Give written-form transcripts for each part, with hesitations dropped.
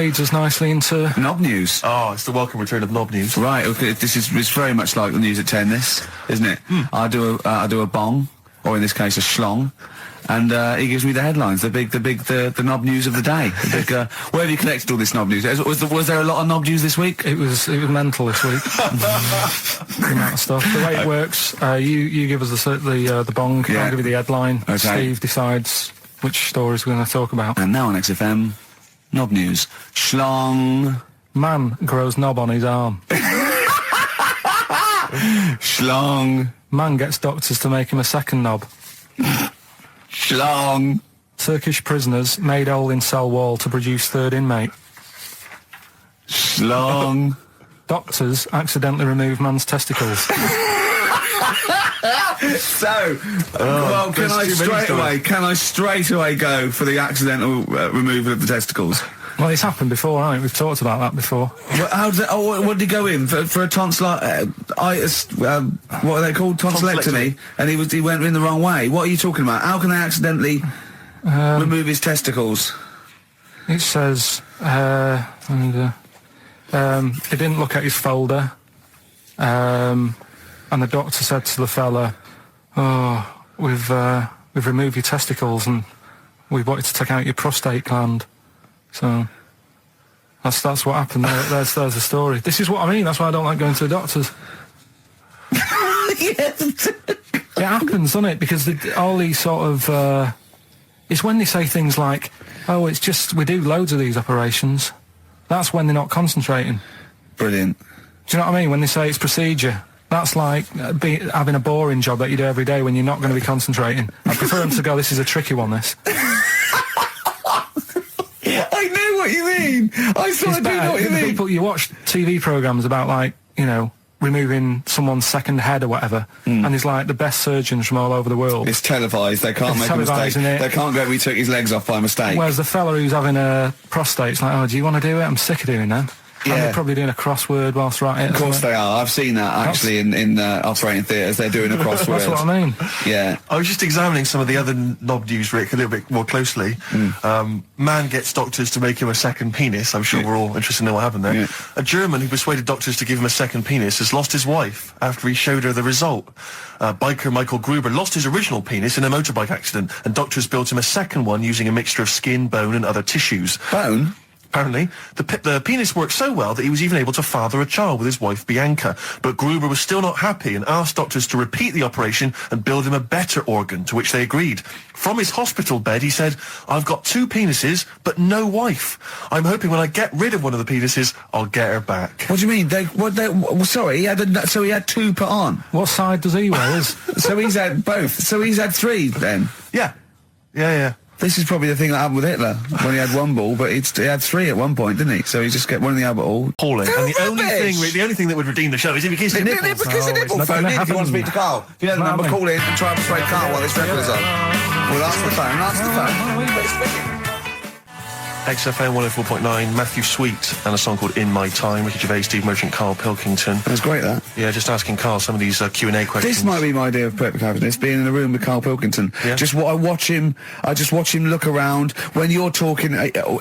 leads us nicely into... Knob news. Oh, it's the welcome return of knob news. Right, okay, it's very much like the news at 10, this, isn't it? I do a bong, or in this case a schlong, and he gives me the headlines, the knob news of the day. Where have you collected all this knob news? Was there a lot of knob news this week? It was mental this week. The amount of stuff. The way it works, you give us the bong, I'll give you the headline, okay. Steve decides which stories we're going to talk about. And now on XFM, knob news. Schlong. Man grows knob on his arm. Schlong. Man gets doctors to make him a second knob. Schlong. Turkish prisoners made hole in cell wall to produce third inmate. Schlong. Doctors accidentally remove man's testicles. So, well, can I straight away go for the accidental removal of the testicles? Well, it's happened before, hasn't it? We've talked about that before. Well, how did what did he go in for a tonsillitis? What are they called? Tonsillectomy. And he went in the wrong way. What are you talking about? How can they accidentally remove his testicles? It says he didn't look at his folder, and the doctor said to the fella, "Oh, we've removed your testicles and we wanted to take out your prostate gland." So that's what happened. There's the story. This is what I mean. That's why I don't like going to the doctors. It happens, doesn't it? Because all these sort of it's when they say things like, "Oh, it's just we do loads of these operations." That's when they're not concentrating. Brilliant. Do you know what I mean? When they say it's procedure, that's like having a boring job that you do every day when you're not going to be concentrating. I prefer them to go, "This is a tricky one, this." I know what you mean. I do know what you mean. People, you watch TV programmes about, like, you know, removing someone's second head or whatever, and there's like the best surgeons from all over the world. It's televised. They can't make a mistake. They can't go, "We took his legs off by mistake." Whereas the fella who's having a prostate's like, "Oh, do you want to do it? I'm sick of doing that." Yeah. And they're probably doing a crossword whilst writing it. Of course they are. I've seen that actually in operating theatres. They're doing a crossword. That's what I mean. Yeah. I was just examining some of the other knob news, Rick, a little bit more closely. Man gets doctors to make him a second penis. I'm sure we're all interested to know what happened there. Yeah. A German who persuaded doctors to give him a second penis has lost his wife after he showed her the result. Biker Michael Gruber lost his original penis in a motorbike accident, and doctors built him a second one using a mixture of skin, bone and other tissues. Bone? Apparently, the penis worked so well that he was even able to father a child with his wife Bianca. But Gruber was still not happy and asked doctors to repeat the operation and build him a better organ, to which they agreed. From his hospital bed, he said, "I've got 2 penises, but no wife. I'm hoping when I get rid of one of the penises, I'll get her back." What do you mean? Sorry, he had 2 put on. What side does he wear? So he's had both. So he's had 3 then. Yeah. This is probably the thing that happened with Hitler when he had 1 ball, but he had 3 at one point, didn't he? So he just get one in the other ball. Appalling. And the only thing that would redeem the show is if he kisses the nipples. Because the nipple phone in if you want to speak to Carl. If you know the number, call in and try and persuade Carl while this record is on. We'll answer the phone. XFM 104.9, Matthew Sweet, and a song called In My Time, Ricky Gervais, Steve Merchant, Karl Pilkington. That's great, that. Yeah, just asking Carl some of these Q&A questions. This might be my idea of perfect happiness, being in a room with Karl Pilkington. Yeah. I just watch him look around. When you're talking,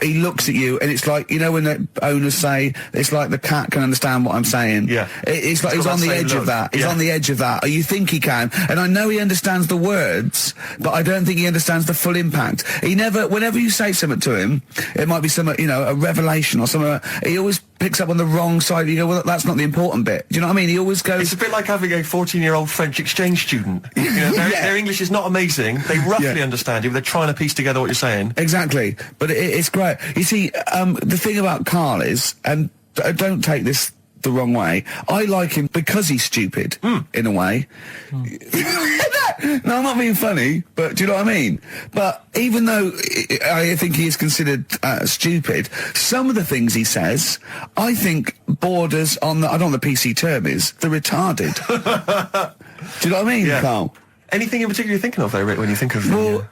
he looks at you, and it's like, you know when the owners say, it's like the cat can understand what I'm saying. Yeah. It's like he's on the edge of that. He's on the edge of that. Or you think he can. And I know he understands the words, but I don't think he understands the full impact. Whenever you say something to him, it might be some, you know, a revelation or something. He always picks up on the wrong side. You go, well, that's not the important bit. Do you know what I mean? He always goes... It's a bit like having a 14-year-old French exchange student. You know, their English is not amazing. They roughly understand you, but they're trying to piece together what you're saying. Exactly. But it's great. You see, the thing about Karl is, and don't take this the wrong way, I like him because he's stupid, in a way. No, I'm not being funny, but do you know what I mean? But even though I think he is considered stupid, some of the things he says, I think borders on I don't know what the PC term is, the retarded. Do you know what I mean, Karl? Anything in particular you're thinking of, though, Rick, when you think of... Well,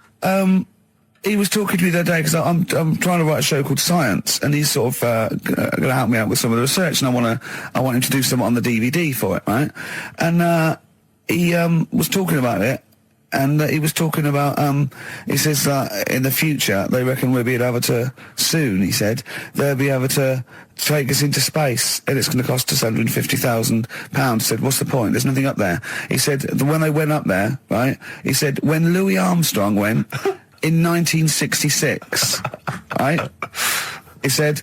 he was talking to me the other day because I'm trying to write a show called Science, and he's sort of going to help me out with some of the research, and I want him to do some on the DVD for it, right? And he was talking about it, And he was talking about, he says that in the future, they reckon we'll be able to, soon, he said, they'll be able to take us into space, and it's going to cost us £150,000. He said, what's the point? There's nothing up there. He said, when they went up there, right, he said, when Louis Armstrong went in 1966, right, he said,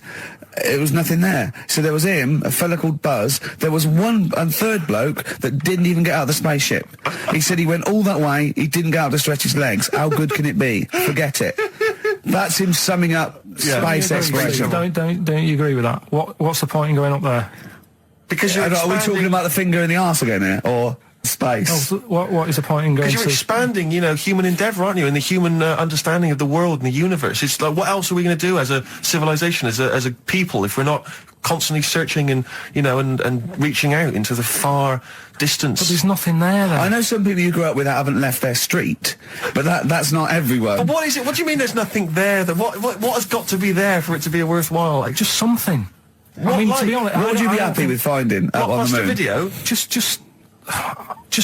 it was nothing there. So there was him, a fella called Buzz. There was one and third bloke that didn't even get out of the spaceship. He said he went all that way. He didn't get out to stretch his legs. How good can it be? Forget it. That's him summing up space exploration. Don't you agree with that? What's the point in going up there? Because are we talking about the finger in the arse again here, or space? Oh, what is the point in going? Because you're expanding, human endeavour, aren't you, and the human understanding of the world and the universe. It's like, what else are we going to do as a civilization, as a people, if we're not constantly searching and and reaching out into the far distance? But there's nothing there. Then. I know some people you grew up with that haven't left their street, but that's not everyone. But what is it? What do you mean there's nothing there? What has got to be there for it to be a worthwhile? Like, just something. To be honest, what would you be happy with finding out on the moon? Video? Just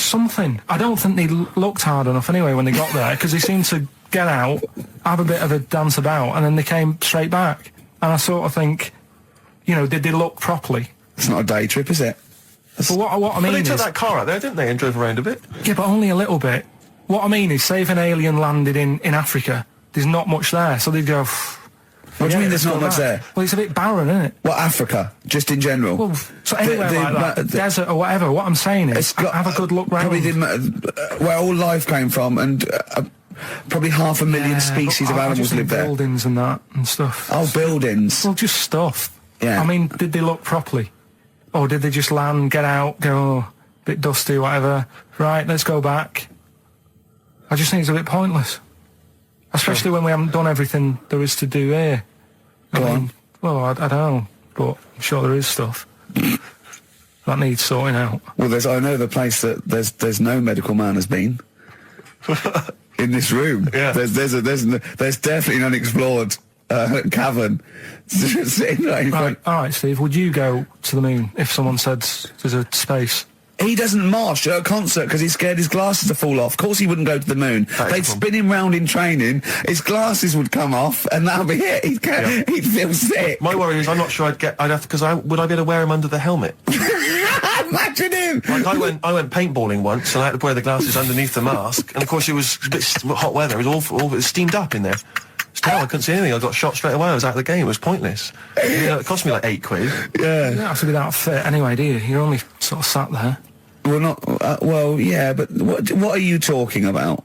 something. I don't think they looked hard enough anyway when they got there, because they seemed to get out, have a bit of a dance about, and then they came straight back. And I sort of think, did they look properly? It's not a day trip, is it? But what I mean they is... took that car out there, didn't they, and drove around a bit? Yeah, but only a little bit. What I mean is, say if an alien landed in Africa, there's not much there, so they'd go... What do you mean there's not much there? Well, it's a bit barren, isn't it? What, Africa? Just in general? Well, so anywhere like that, the desert or whatever, what I'm saying is, have a good look round. Probably where all life came from, and probably 500,000 species of animals live there. Buildings and that, and stuff. Oh, buildings. Well, just stuff. Yeah. I mean, did they look properly? Or did they just land, get out, go, a bit dusty, whatever, right, let's go back? I just think it's a bit pointless. Especially when we haven't done everything there is to do here. Go on. Well, I don't know, but I'm sure there is stuff that needs sorting out. Well, I know the place that there's no medical man has been in this room. Yeah. There's definitely an unexplored cavern sitting right. All right, Steve. Would you go to the moon if someone said there's a space? He doesn't march at a concert because he's scared his glasses to fall off. Of course he wouldn't go to the moon. They'd spin him round in training, his glasses would come off, and that'll be it. He'd feel sick. My worry is I'm not sure would I be able to wear him under the helmet? Imagine him! Like I went paintballing once, and I had to wear the glasses underneath the mask, and of course it was a bit hot weather, it was awful, it was steamed up in there. I couldn't see anything. I got shot straight away. I was out of the game. It was pointless. It cost me like £8. Yeah. You don't have to be that fit anyway, do you? You're only sort of sat there. Well, yeah, but what are you talking about?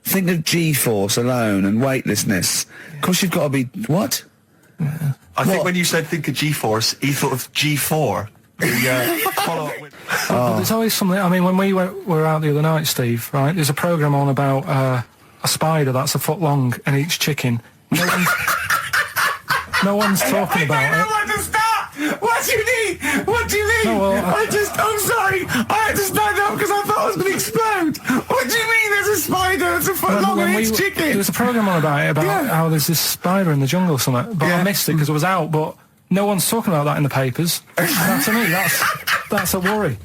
Think of G-force alone and weightlessness. Of course you've got to be... What? Yeah. I think when you said think of G-force, he thought of G4. Follow up with... But there's always something... I mean, when we were out the other night, Steve, right, there's a programme on about a spider that's a foot long and eats chicken. No one's talking about it. What do you mean? What do you mean? No, well, I'm sorry. I had to stand up because I thought I was going to explode. What do you mean there's a spider that's a foot long and eats chicken? There was a programme on about it, how there's this spider in the jungle or something. But I missed it because it was out, but no one's talking about that in the papers. And to me, that's a worry.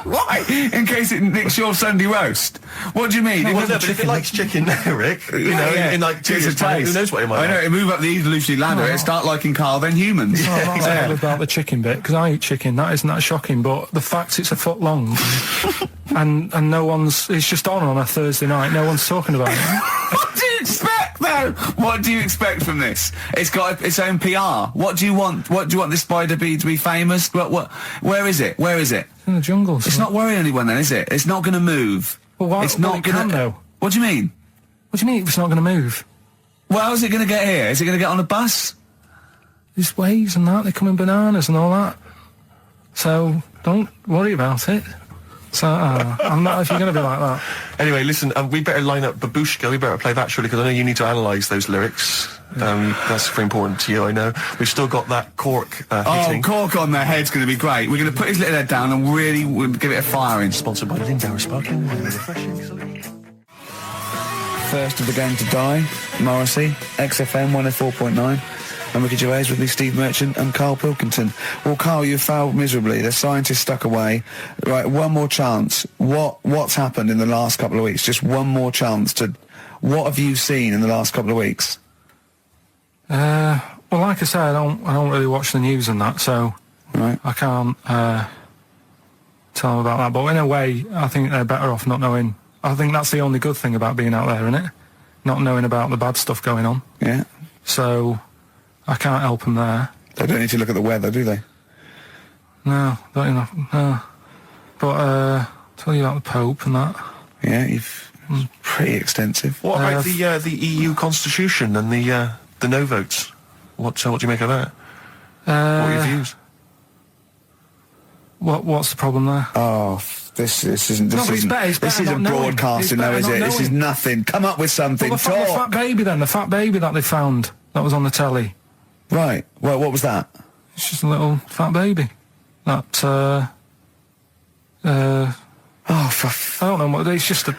Why? In case it nicks your Sunday roast. What do you mean? But if it likes chicken now, Rick, in like 2 years' time, who knows what it might I know, it move up the evolutionary ladder, it start liking Carl, then humans. No, I'm not saying about the chicken bit, because I eat chicken, that isn't that shocking, but the fact it's a foot long, and no one's, it's just on a Thursday night, no one's talking about it. What do you expect, though? What do you expect from this? It's got its own PR. What do you want? What do you want this spider bee to be famous? Where is it? Where is it? In the jungle. It's not worrying anyone then, is it? It's not going to move. Well, why? It's not going to... What do you mean? What do you mean it's not going to move? Well, how's it going to get here? Is it going to get on a bus? There's waves and that, they come in bananas and all that. So, don't worry about it. So, I'm not if you're going to be like that. Anyway, listen, we better line up Babushka. We better play that, surely, because I know you need to analyse those lyrics. That's very important to you, I know. We've still got that cork hitting. Cork on their head's going to be great. We're going to put his little head down and really give it a firing. Sponsored by Lindauer Sparkling. Refreshing. First of the game to die, Morrissey, XFM 104.9. I'm Ricky Gervais, with me Steve Merchant and Karl Pilkington. Well, Karl, you failed miserably. The scientists stuck away. Right, one more chance. What's happened in the last couple of weeks? Just one more chance to... What have you seen in the last couple of weeks? Well, like I say, I don't really watch the news and that, so Right. I can't tell them about that. But in a way, I think they're better off not knowing. I think that's the only good thing about being out there, isn't it? Not knowing about the bad stuff going on. Yeah. So I can't help them there. They don't need to look at the weather, do they? No, don't enough. No. But tell you about the Pope and that. Yeah, it's pretty extensive. What about the EU Constitution and the no votes? What do you make of that? What are your views? What's the problem there? Oh, this isn't No, but it's better this isn't not knowing. broadcasting, though, is it? This is nothing. Come up with something. Well, the fat baby then, the fat baby that they found that was on the telly. Right. Well, what was that? It's just a little fat baby. That Oh, for I don't know what. It's just a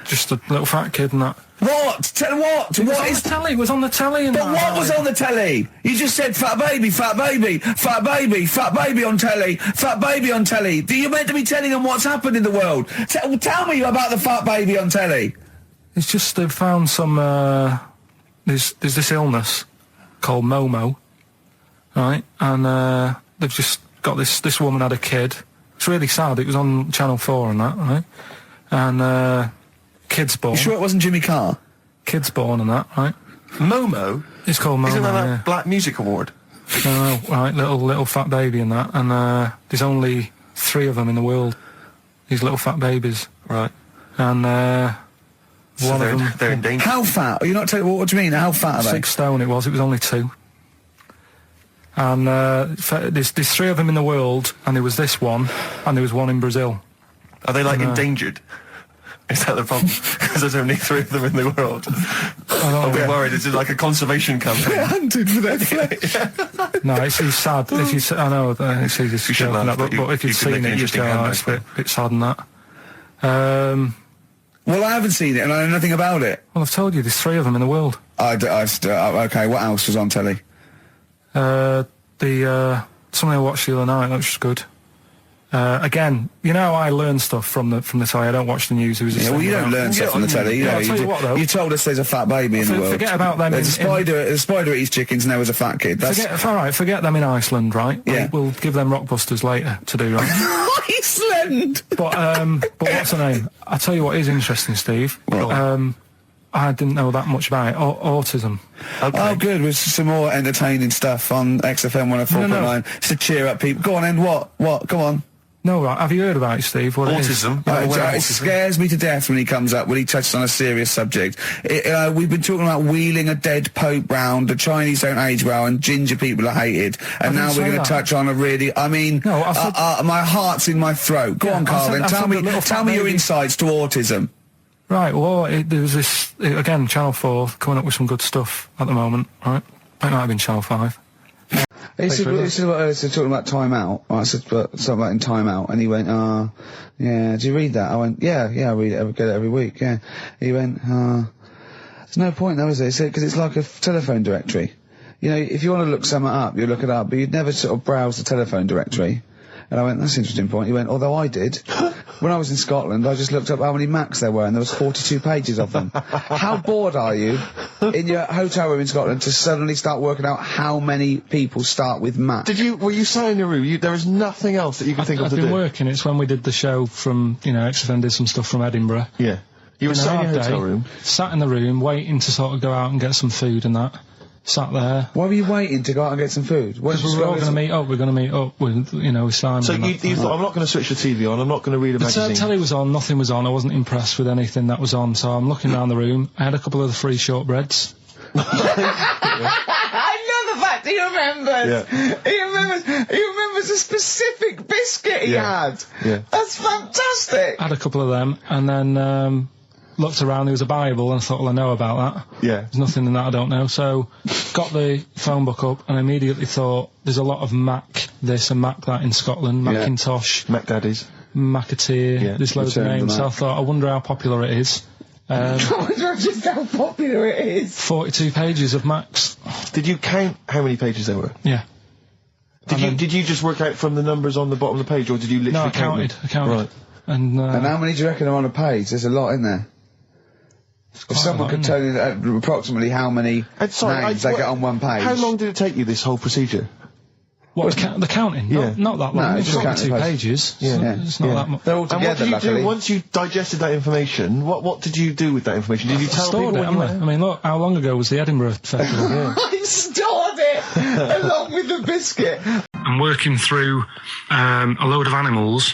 little fat kid and that. what? Tell what? It was What on is? the telly. It was on the telly. And But that, what was on the telly? You just said fat baby, fat baby, fat baby, fat baby on telly, fat baby on telly. You meant to be telling them what's happened in the world. Tell me about the fat baby on telly. It's just they've found some. There's this illness called Momo, right? And they've just got this woman had a kid. It's really sad. It was on Channel 4 and that, right? And kid's born. You sure it wasn't Jimmy Carr? Kid's born and that, right? Momo? It's called Momo. Isn't that yeah. a Black Music Award? No, right, little fat baby and that, and there's only 3 of them in the world. These little fat babies, Right. and So one of them. they're in danger. How fat? Are you not telling? What do you mean? How fat are they? 6 stone. It was only 2. And there's 3 of them in the world, and there was this one, and there was one in Brazil. Are they like endangered? Is that the problem? Because there's only 3 of them in the world. I'll be worried. Is it like a conservation campaign? Hunted for their flesh. No, it's sad. If you, I know it's easy to shouldn't joke and laugh, that, but if you you've can make seen an it, you'd interesting go, comeback, it's a bit sad and that. Well, I haven't seen it, and I know nothing about it. Well, I've told you, there's 3 of them in the world. Okay, what else was on telly? Something I watched the other night, that was just good. Again, you know, I learn stuff from the telly. I don't watch the news. Yeah, well, you don't learn stuff from the telly. Yeah, I'll tell you what, though. You told us there's a fat baby in the world. Forget about them. There's a spider eats chickens, and there was a fat kid. Forget them in Iceland, right? Yeah. We'll give them Rockbusters later to do, right? Iceland! But what's the name? I tell you what is interesting, Steve. What? I didn't know that much about it. Autism. Okay. Oh, good. With some more entertaining stuff on XFM 104.9. No. Just to cheer up people. Go on, and what? Come on. No, right. Have you heard about it, Steve? What it is? Autism. It scares me to death when he comes up, when he touches on a serious subject. We've been talking about wheeling a dead pope round, the Chinese don't age well, and ginger people are hated. And now we're going to touch on a really, I mean, No, I said- my heart's in my throat. Go Yeah, on, Carl, I then. said Tell me your baby. insights to autism. Right, well, there was this, again, Channel 4 coming up with some good stuff at the moment, right? It might have been Channel 5. He said talking about Time Out. I said something about in Time Out, and he went, yeah, do you read that? I went, yeah, I read it, get it every week, yeah. He went, there's no point though, is there? He said, because it's like a telephone directory. You know, if you want to look something up, you look it up, but you'd never sort of browse the telephone directory. And I went, that's an interesting point. He went, although I did. When I was in Scotland, I just looked up how many Macs there were, and there was 42 pages of them. How bored are you in your hotel room in Scotland to suddenly start working out how many people start with Mac? Were you sat in your room? There is nothing else that you can think of to do? I've been working. It's when we did the show from, XFM did some stuff from Edinburgh. Yeah. You were sat in your hotel room? Sat in the room, waiting to sort of go out and get some food and that. Sat there. Why were you waiting to go out and get some food? Because we were all going to meet up. We're going to meet up with, with Simon. So you thought, I'm not going to switch the TV on, I'm not going to read a magazine. The telly was on, nothing was on. I wasn't impressed with anything that was on, so I'm looking around the room. I had a couple of the free shortbreads. I love the fact he remembers. Yeah. He remembers a specific biscuit he had. Yeah. That's fantastic. I had a couple of them, and then looked around, there was a Bible, and I thought, well, I know about that. Yeah. There's nothing in that I don't know. So, got the phone book up, and I immediately thought, there's a lot of Mac this and Mac that in Scotland, Macintosh, Mac Daddies. Macateer, Yeah. there's loads of Return to names. So I Mac. thought, I wonder how popular it is. Just how popular it is. 42 pages of max. Did you count how many pages there were? Yeah. Did you just work out from the numbers on the bottom of the page, or did you literally No, I counted. Right. And how many do you reckon are on a page? There's a lot in there. If someone could tell you approximately how many names they get on one page. How long did it take you, this whole procedure? What, the counting? Yeah. Not that long. No, it's just 42 counting pages. Yeah. It's not that much. They're all And what together, did you luckily. do once you digested that information? What did you do with that information? Did you tell Stored people it, when you haven't I? I mean, look, how long ago was the Edinburgh Festival? I stored it along with the biscuit. I'm working through a load of animals,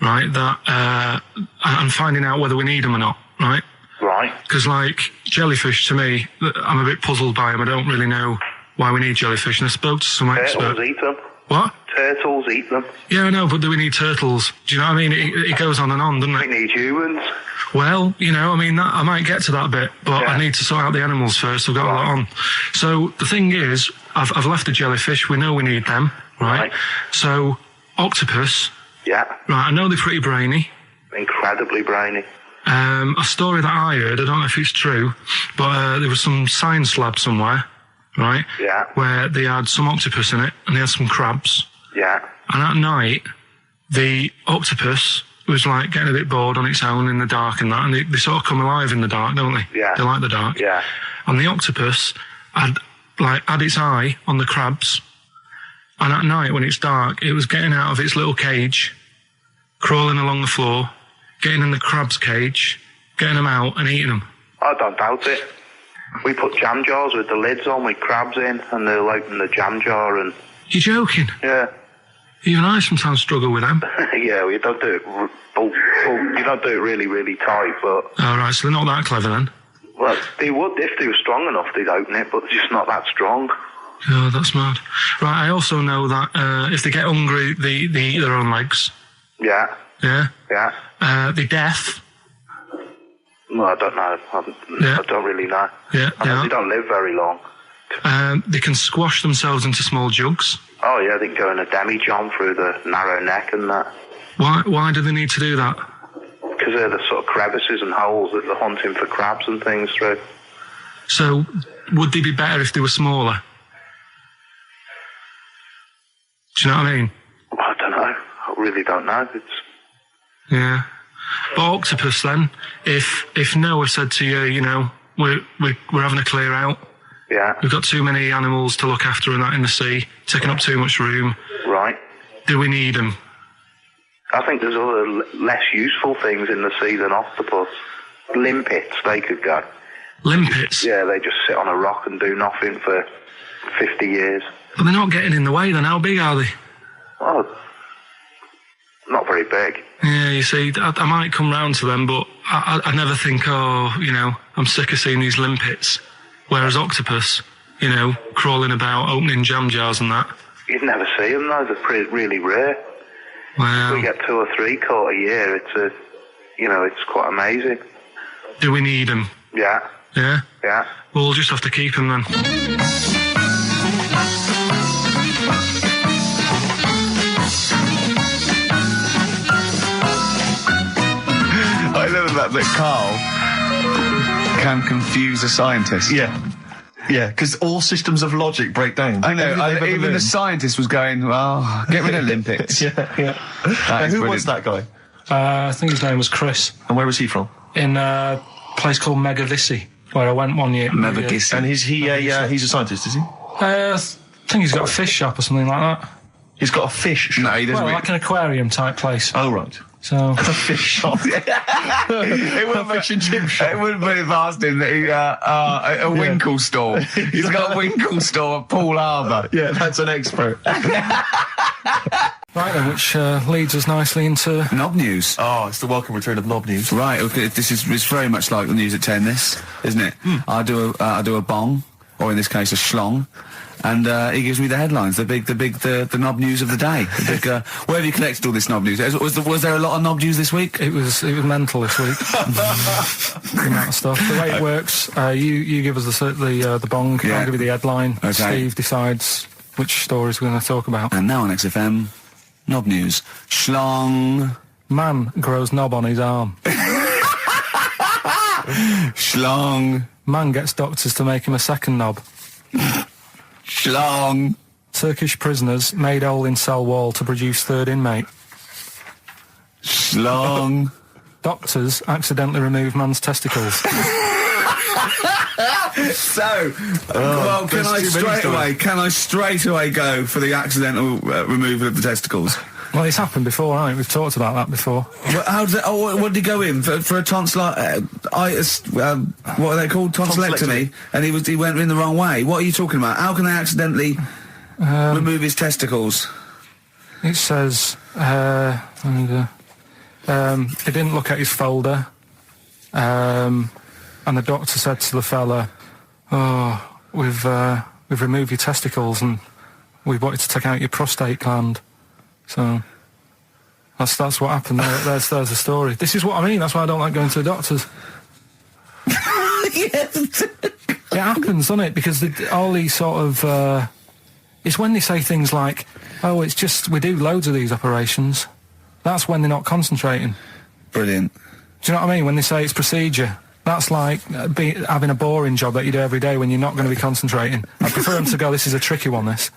right, that I'm finding out whether we need them or not, right? Right. Because, like, jellyfish, to me, I'm a bit puzzled by them. I don't really know why we need jellyfish, and I spoke to some Turtles expert. eat them. What? Turtles eat them. Yeah, I know, but do we need turtles? Do you know what I mean? It goes on and on, doesn't We it? need humans. Well, you know, I mean, I might get to that bit, but Yeah. I need to sort out the animals first. I've got a lot on. So the thing is, I've left the jellyfish. We know we need them, right? Right. So octopus, Yeah. right? I know they're pretty brainy. Incredibly brainy. A story that I heard, I don't know if it's true, but there was some science lab somewhere, right? Yeah. Where they had some octopus in it and they had some crabs. Yeah. And at night, the octopus was like getting a bit bored on its own in the dark and that, and they sort of come alive in the dark, don't they? Yeah. They like the dark. Yeah. And the octopus had its eye on the crabs, and at night when it's dark, it was getting out of its little cage, crawling along the floor, getting in the crab's cage, getting them out and eating them. I don't doubt it. We put jam jars with the lids on with crabs in, and they'll open the jam jar and... You're joking? Yeah. Even I sometimes struggle with them. Yeah, we don't do it... you don't do it really, really tight, but... All right, so they're not that clever then. Well, they would, if they were strong enough, they'd open it, but they're just not that strong. Oh, that's mad. Right, I also know that if they get hungry, they eat their own legs. Yeah. Yeah? Yeah. They're deaf. Well, I don't know. Yeah. I don't really know. Yeah, I know yeah. they don't live very long. They can squash themselves into small jugs. Oh, yeah, they can go in a demi-john through the narrow neck and that. Why do they need to do that? Because they're the sort of crevices and holes that they're hunting for crabs and things through. So, would they be better if they were smaller? Do you know what I mean? I don't know. I really don't know. Yeah. But octopus then, if Noah said to you, you know, we're having a clear out, Yeah. we've got too many animals to look after and that in the sea, taking up too much room, Right. do we need them? I think there's other less useful things in the sea than octopus. Limpets, they could go. Limpets? Yeah, they just sit on a rock and do nothing for 50 years. But they're not getting in the way then, how big are they? Well, not very big. Yeah, you see, I might come round to them, but I never think, oh, you know, I'm sick of seeing these limpets. Whereas octopus, you know, crawling about, opening jam jars and that. You'd never see them, though. They're really rare. Wow. We get 2 or 3 caught a year. It's quite amazing. Do we need them? Yeah. Yeah? Yeah. Well, we'll just have to keep them then. I love that Carl can confuse a scientist. Yeah. Yeah, because all systems of logic break down. I know, Everything they've ever even the learned. scientist was going, well, get rid of Olympics. Yeah. That is Who brilliant. was that guy? I think his name was Chris, And where was he from? in a place called Megavissi, where I went one year. Megavissi. And is he he's a scientist, is he? I think he's got a fish shop or something like that. He's got a fish shop. No, he doesn't. Well, like an aquarium type place. Oh, right. So, A fish shop. it wouldn't fish and chip shop. It wouldn't be past him that he, a Winkle store. He's got a Winkle store at Poole Harbour. Yeah, that's an expert. right then, which leads us nicely into... Knob news. Oh, it's the welcome return of Knob News. Right, okay, it's very much like the news at 10, this, isn't it? I do a bong, or in this case a schlong, and he gives me the headlines, the knob news of the day. The big, where have you collected all this knob news? Was there a lot of knob news this week? It was mental this week. The amount of stuff. The way it works, you give us the bong, Yeah. I'll give you the headline, Okay. Steve decides which stories we're going to talk about. And now on XFM, knob news. Schlong. Man grows knob on his arm. Schlong. Man gets doctors to make him a second knob. Schlong. Turkish prisoners made hole in cell wall to produce third inmate. Schlong. Doctors accidentally remove man's testicles. So, well, can I straight away go for the accidental removal of the testicles? Well, it's happened before, right? We've talked about that before. Well, how does it, what did he go in for a tonsillitis? What are they called? Tonsillectomy. And he went in the wrong way. What are you talking about? How can they accidentally remove his testicles? It says he didn't look at his folder, and the doctor said to the fella, "Oh, we've removed your testicles and we wanted to take out your prostate gland." So that's what happened. There's the story. This is what I mean. That's why I don't like going to the doctors. Yes. It happens, doesn't it? Because all these sort of it's when they say things like, "Oh, it's just we do loads of these operations." That's when they're not concentrating. Brilliant. Do you know what I mean? When they say it's procedure, that's like having a boring job that you do every day when you're not going to be concentrating. I prefer them to go, "This is a tricky one, this."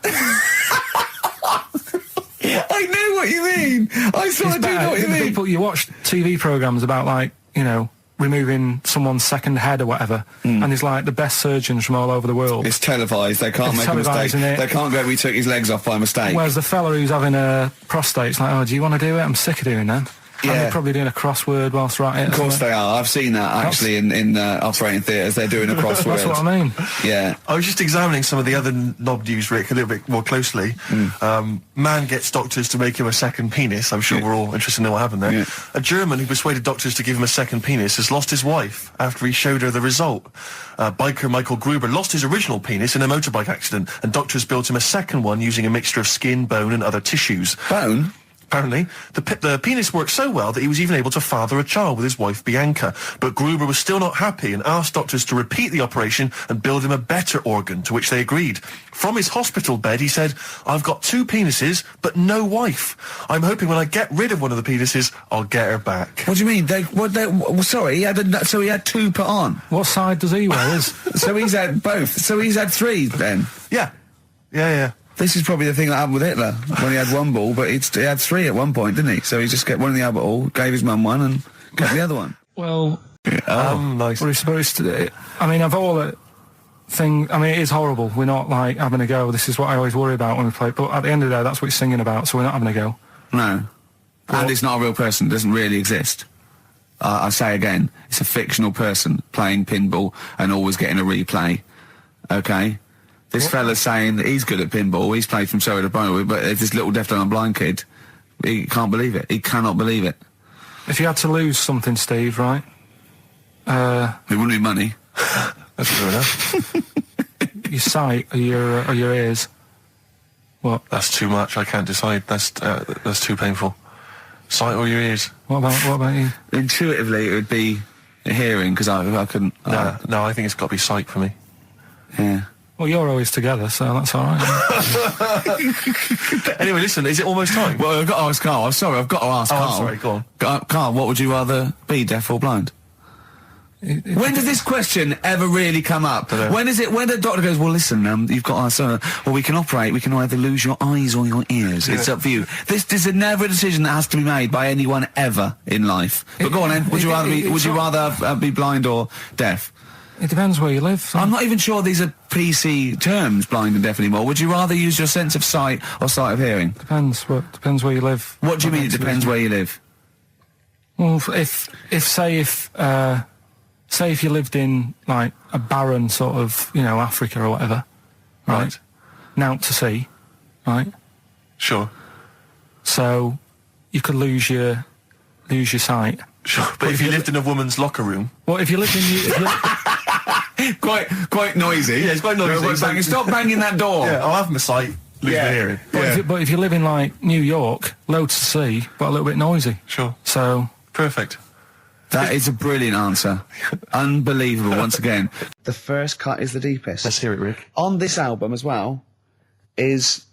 I know what you mean. I sort of do know what you mean. People, you watch TV programmes about, like, you know, removing someone's second head or whatever, and there's like the best surgeons from all over the world. It's televised. They can't make a mistake. They can't go, "We took his legs off by mistake." Whereas the fella who's having a prostate's like, "Oh, do you want to do it? I'm sick of doing that." Yeah. And they're probably doing a crossword whilst right it. Of course they are. I've seen that actually in operating theatres. They're doing a crossword. That's what I mean. Yeah. I was just examining some of the other knob news, Rick, a little bit more closely. Man gets doctors to make him a second penis. I'm sure we're all interested in knowing what happened there. Yeah. A German who persuaded doctors to give him a second penis has lost his wife after he showed her the result. Biker Michael Gruber lost his original penis in a motorbike accident, and doctors built him a second one using a mixture of skin, bone and other tissues. Bone? Apparently, the penis worked so well that he was even able to father a child with his wife Bianca. But Gruber was still not happy and asked doctors to repeat the operation and build him a better organ, to which they agreed. From his hospital bed, he said, "I've got 2 penises, but no wife. I'm hoping when I get rid of one of the penises, I'll get her back." What do you mean? Sorry, he had 2 put on. What side does he wear? So he's had both. So he's had 3 then. Yeah. Yeah. This is probably the thing that happened with Hitler when he had 1 ball, but he had 3 at one point, didn't he? So he just kept one in the other ball, gave his mum one, and kept the other one. Well, nice. we're supposed to. I mean, of all the thing, I mean, it is horrible. We're not like having a go. This is what I always worry about when we play. But at the end of the day, that's what he's singing about. So we're not having a go. No, and it's not a real person. It doesn't really exist. I say again, it's a fictional person playing pinball and always getting a replay. Okay. This fella's saying that he's good at pinball, he's played from Surrey to Bromley, but this little deaf and blind kid, he can't believe it. He cannot believe it. If you had to lose something, Steve, right? It wouldn't be money. That's fair enough. Your sight or your ears. What? That's too much. I can't decide. That's too painful. Sight or your ears? What about you? Intuitively, it would be hearing, because I couldn't... No, I think it's got to be sight for me. Yeah. Well, you're always together, so that's all right. Anyway, listen, is it almost time? Well, I've got to ask Carl. I'm sorry, I've got to ask Carl. I'm sorry, go on. Carl, what would you rather be, deaf or blind? When does this question ever really come up? When the doctor goes, "Well, listen, you've got well, we can operate, we can either lose your eyes or your ears. It's up for you." This is never a decision that has to be made by anyone ever in life. But go on then, would you rather be blind or deaf? It depends where you live. So. I'm not even sure these are PC terms, blind and deaf, anymore. Would you rather use your sense of sight or sight of hearing? Depends where you live. What do you mean it depends where you live? Well, say if you lived in, like, a barren sort of, you know, Africa or whatever, right? Naught to see, right? Sure. So you could lose your sight. Sure. But if you lived in a woman's locker room... Well, if you lived in... Quite noisy. Yeah, it's quite noisy. Stop banging that door. Yeah, I'll have my sight, lose my hearing. But if you live in, like, New York, loads to see, but a little bit noisy. Sure. So... Perfect. That is a brilliant answer. Unbelievable, once again. The first cut is the deepest. Let's hear it, Rick. On this album as well is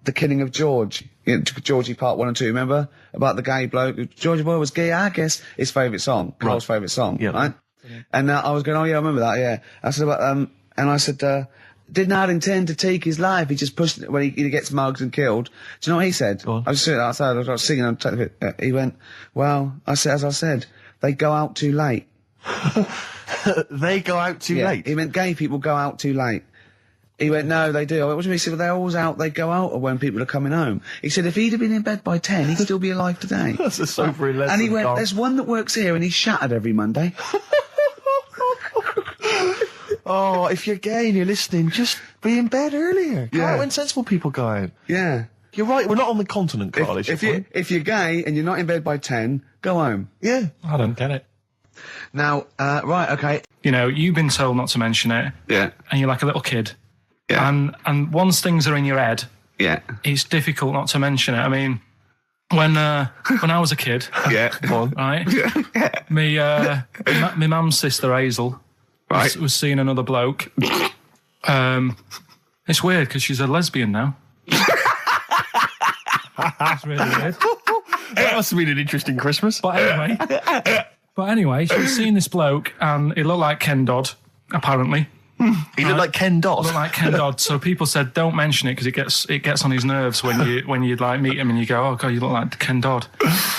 The Killing of George. You know, Georgie Part 1 and 2, remember? About the gay bloke. Georgie Boy was gay, I guess. His favourite song. Carl's favourite song, right? And I was going, oh yeah, I remember that, yeah. I said, and I said, did not intend to take his life. He just pushed it when he gets mugged and killed. Do you know what he said? I was sitting outside, I was singing, he went, well, as I said, they go out too late. They go out too late? He meant gay people go out too late. He went, no, they do. I went, what do you mean? He said, well, they're always out, they go out when people are coming home. He said, if he'd have been in bed by 10, he'd still be alive today. That's a sobering lesson. And he went, there's one that works here and he's shattered every Monday. Oh, if you're gay and you're listening, just be in bed earlier. Yeah. When sensible people go out. Yeah. You're right, we're not on the continent, Carl, If you're gay and you're not in bed by 10, go home. Yeah. I don't get it. Now, right, okay. You know, you've been told not to mention it. Yeah. And you're like a little kid. Yeah. And once things are in your head, Yeah. it's difficult not to mention it. I mean, when I was a kid, Yeah. right? My mum's sister Hazel was seeing another bloke. It's weird because she's a lesbian now. That's really weird. That must have been an interesting Christmas. But anyway, she was seeing this bloke, and he looked like Ken Dodd, apparently. He looked like Ken Dodd. Looked like Ken Dodd. So people said, don't mention it because it gets on his nerves when you like meet him and you go, oh god, you look like Ken Dodd.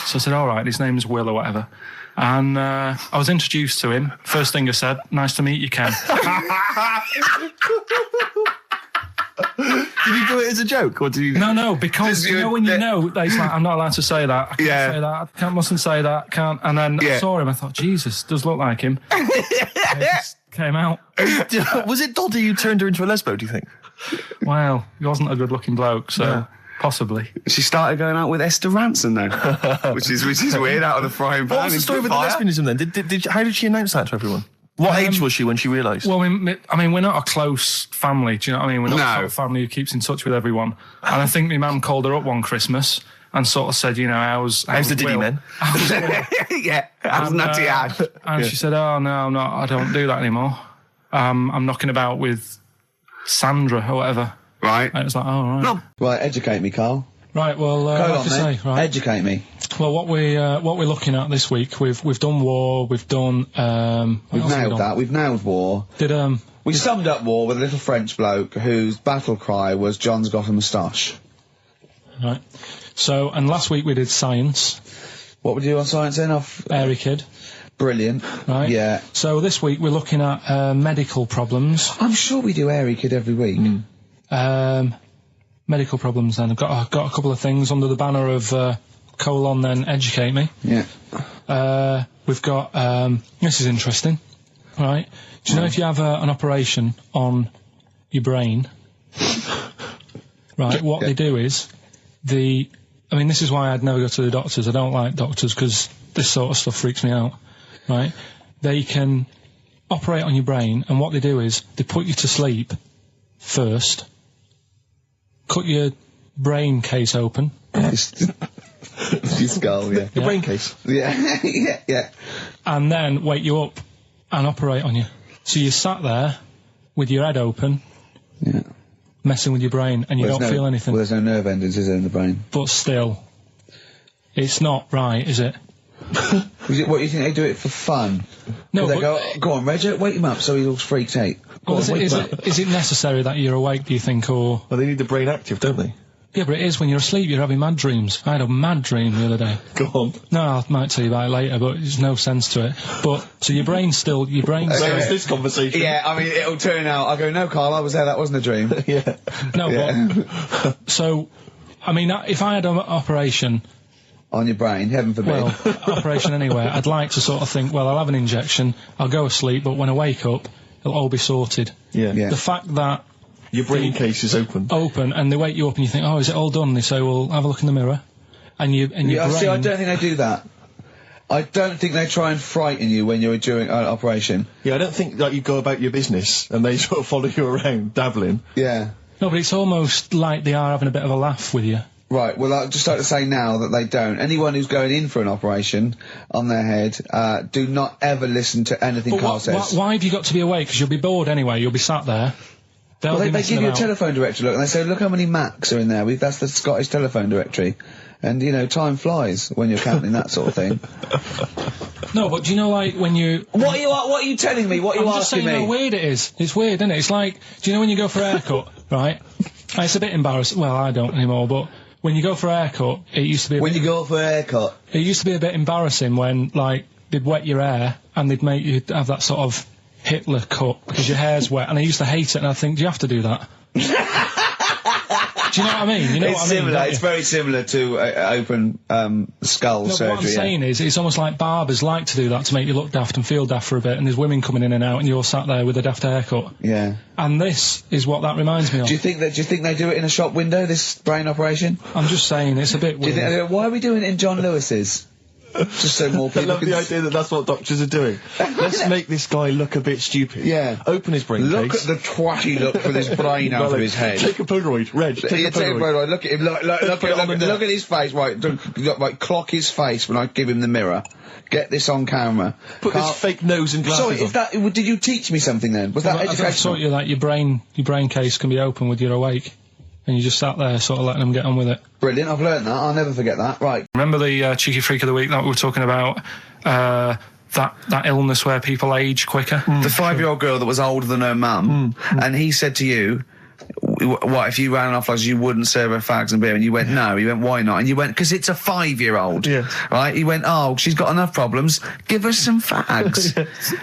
So I said, all right, his name's Will or whatever. And I was introduced to him. First thing I said, nice to meet you, Ken. Did you do it as a joke, or did you? No, because you know when you know, it's like, I'm not allowed to say that. I can't say that. I mustn't say that. Can't. And then I saw him. I thought, Jesus, does look like him. It just came out. Was it Doddy who turned her into a lesbo, do you think? Well, he wasn't a good-looking bloke, so possibly. She started going out with Esther Ranson now, which is weird, out of the frying pan. What was the story with the lesbianism then? How did she announce that to everyone? What age was she when she realised? Well, I mean, we're not a close family, do you know what I mean? We're not a sort of family who keeps in touch with everyone. And I think my mum called her up one Christmas and sort of said, you know, how's the Diddy men? How's Nutty Ash? And she said, oh, no, I don't do that anymore. I'm knocking about with Sandra or whatever. Right. And it was like, oh, right. No. Right, educate me, Carl. Right, well, Go on, say, right. Educate me. Well, what we're looking at this week, we've done war, we've done we've nailed that. We've nailed war. We summed up war with a little French bloke whose battle cry was "John's got a moustache." Right. So, and last week we did science. What would you do on science then? Airy kid. Brilliant. Right. Yeah. So this week we're looking at medical problems. I'm sure we do Airy kid every week. Medical problems. Then I've got a couple of things under the banner of then educate me. Yeah. We've got this is interesting, right? Do you know if you have an operation on your brain, right? What they do is I mean, this is why I'd never go to the doctors. I don't like doctors because this sort of stuff freaks me out, right? They can operate on your brain, and what they do is they put you to sleep first, cut your brain case open. Your skull, yeah. The brain case. Yeah, yeah. And then wake you up and operate on you. So you sat there with your head open, messing with your brain, and you don't feel anything. Well, there's no nerve endings, is there, in the brain? But still, it's not right, is it? What, you think they do it for fun? No, they go on, Reg, wake him up so he looks freaked out. Is it necessary that you're awake, do you think, or... Well, they need the brain active, don't they? Yeah, but it is when you're asleep, you're having mad dreams. I had a mad dream the other day. Go on. No, I might tell you about it later, but there's no sense to it. But, so your brain's still... Where's this conversation? Yeah, I mean, it'll turn out, I go, no, Carl, I was there, that wasn't a dream. Yeah. No, but... So, I mean, if I had an operation... On your brain, heaven forbid. Well, operation anywhere, I'd like to sort of think, well, I'll have an injection, I'll go asleep, but when I wake up, it'll all be sorted. Yeah. The fact that... Your brain case is open. And they wake you up and you think, oh, is it all done? And they say, well, have a look in the mirror. And your brain... See, I don't think they do that. I don't think they try and frighten you when you're doing an operation. Yeah, I don't think that you go about your business and they sort of follow you around, dabbling. Yeah. No, but it's almost like they are having a bit of a laugh with you. Right, well, I'd just like to say now that they don't. Anyone who's going in for an operation on their head, do not ever listen to anything Carl says. Why have you got to be awake? Because you'll be bored anyway, you'll be sat there. They give you a telephone directory, look, and they say, look how many Macs are in there. That's the Scottish telephone directory. And, you know, time flies when you're counting that sort of thing. No, but do you know, like, when you... What are you telling me? What are you I'm just asking saying me? how weird it is. It's weird, isn't it? It's like, do you know when you go for a haircut, right? It's a bit embarrassing. Well, I don't anymore, but when you go for a haircut, it used to be... When you go for a haircut? It used to be a bit embarrassing when, like, they'd wet your hair and they'd make you have that sort of Hitler cut because your hair's wet, and I used to hate it, and I think, do you have to do that? Do you know what I mean? You know It's what I mean, similar. don't It's you? very similar to open skull No, surgery. what I'm saying is, it's almost like barbers like to do that to make you look daft and feel daft for a bit, and there's women coming in and out, and you're sat there with a daft haircut. Yeah. And this is what that reminds me of. Do you think they do it in a shop window, this brain operation? I'm just saying, it's a bit Do you weird. think, why are we doing it in John Lewis's? Just so more I people love can the idea that that's what doctors are doing. Let's make this guy look a bit stupid. Yeah. Open his brain Look case. at the twatty look with his brain out of his head. Take a Polaroid. Reg, take a Polaroid. Look at him. Look at his face. Right, clock his face when I give him the mirror. Get this on camera. Put this fake nose and glasses Sorry, on. is that? Did you teach me something then? Was that I thought educational? you that your brain case can be open with you're awake, and you just sat there sort of letting them get on with it. Brilliant. I've learned that. I'll never forget that. Right. Remember the cheeky freak of the week that we were talking about? That illness where people age quicker. The 5-year-old girl that was older than her mum, and he said to you, what, if you ran off like you wouldn't serve her fags and beer? And you went, no. He went, why not? And you went, because it's a 5-year-old. Yes. Right? He went, oh, she's got enough problems. Give her some fags.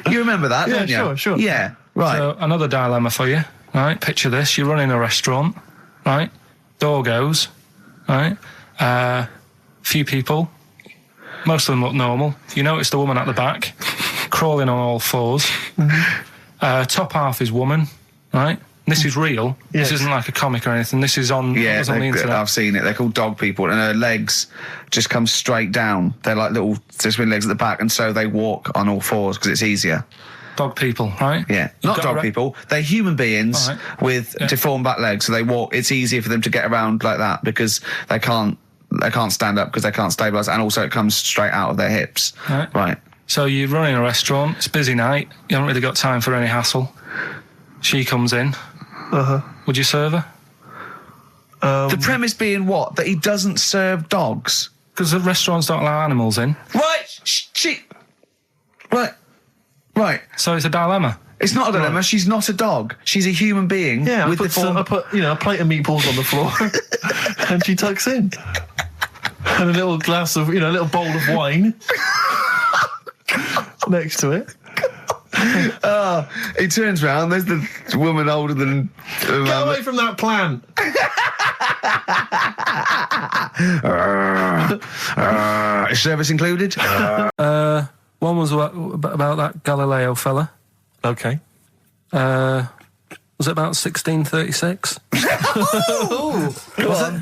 You remember that, don't you? Sure. Yeah, right. So another dilemma for you, right? Picture this: you're running a restaurant, right? Door goes, right? Few people. Most of them look normal. You notice the woman at the back, crawling on all fours. Top half is woman, right? This is real. Yes. This isn't like a comic or anything. This is on, Yeah, was on the internet. I've seen it. They're called dog people, and her legs just come straight down. They're like little twin legs at the back, and so they walk on all fours because it's easier. Dog people, right? Yeah, You've not got dog people. They're human beings All with deformed back legs, so they walk. It's easier for them to get around like that because they can't stand up because they can't stabilise, and also it comes straight out of their hips. Right. So you're running a restaurant. It's a busy night. You haven't really got time for any hassle. She comes in. Would you serve her? The premise being what? That he doesn't serve dogs. Because the restaurants don't allow animals in. Right. So it's a dilemma. It's not a dilemma. Right. She's not a dog. She's a human being. Yeah, with I put a plate of meatballs on the floor, and she tucks in, and a little glass of, a little bowl of wine next to it. He turns round. There's the woman older than. Get away from that plant. Is service included? One was about that Galileo fella. Okay. Was it about 1636?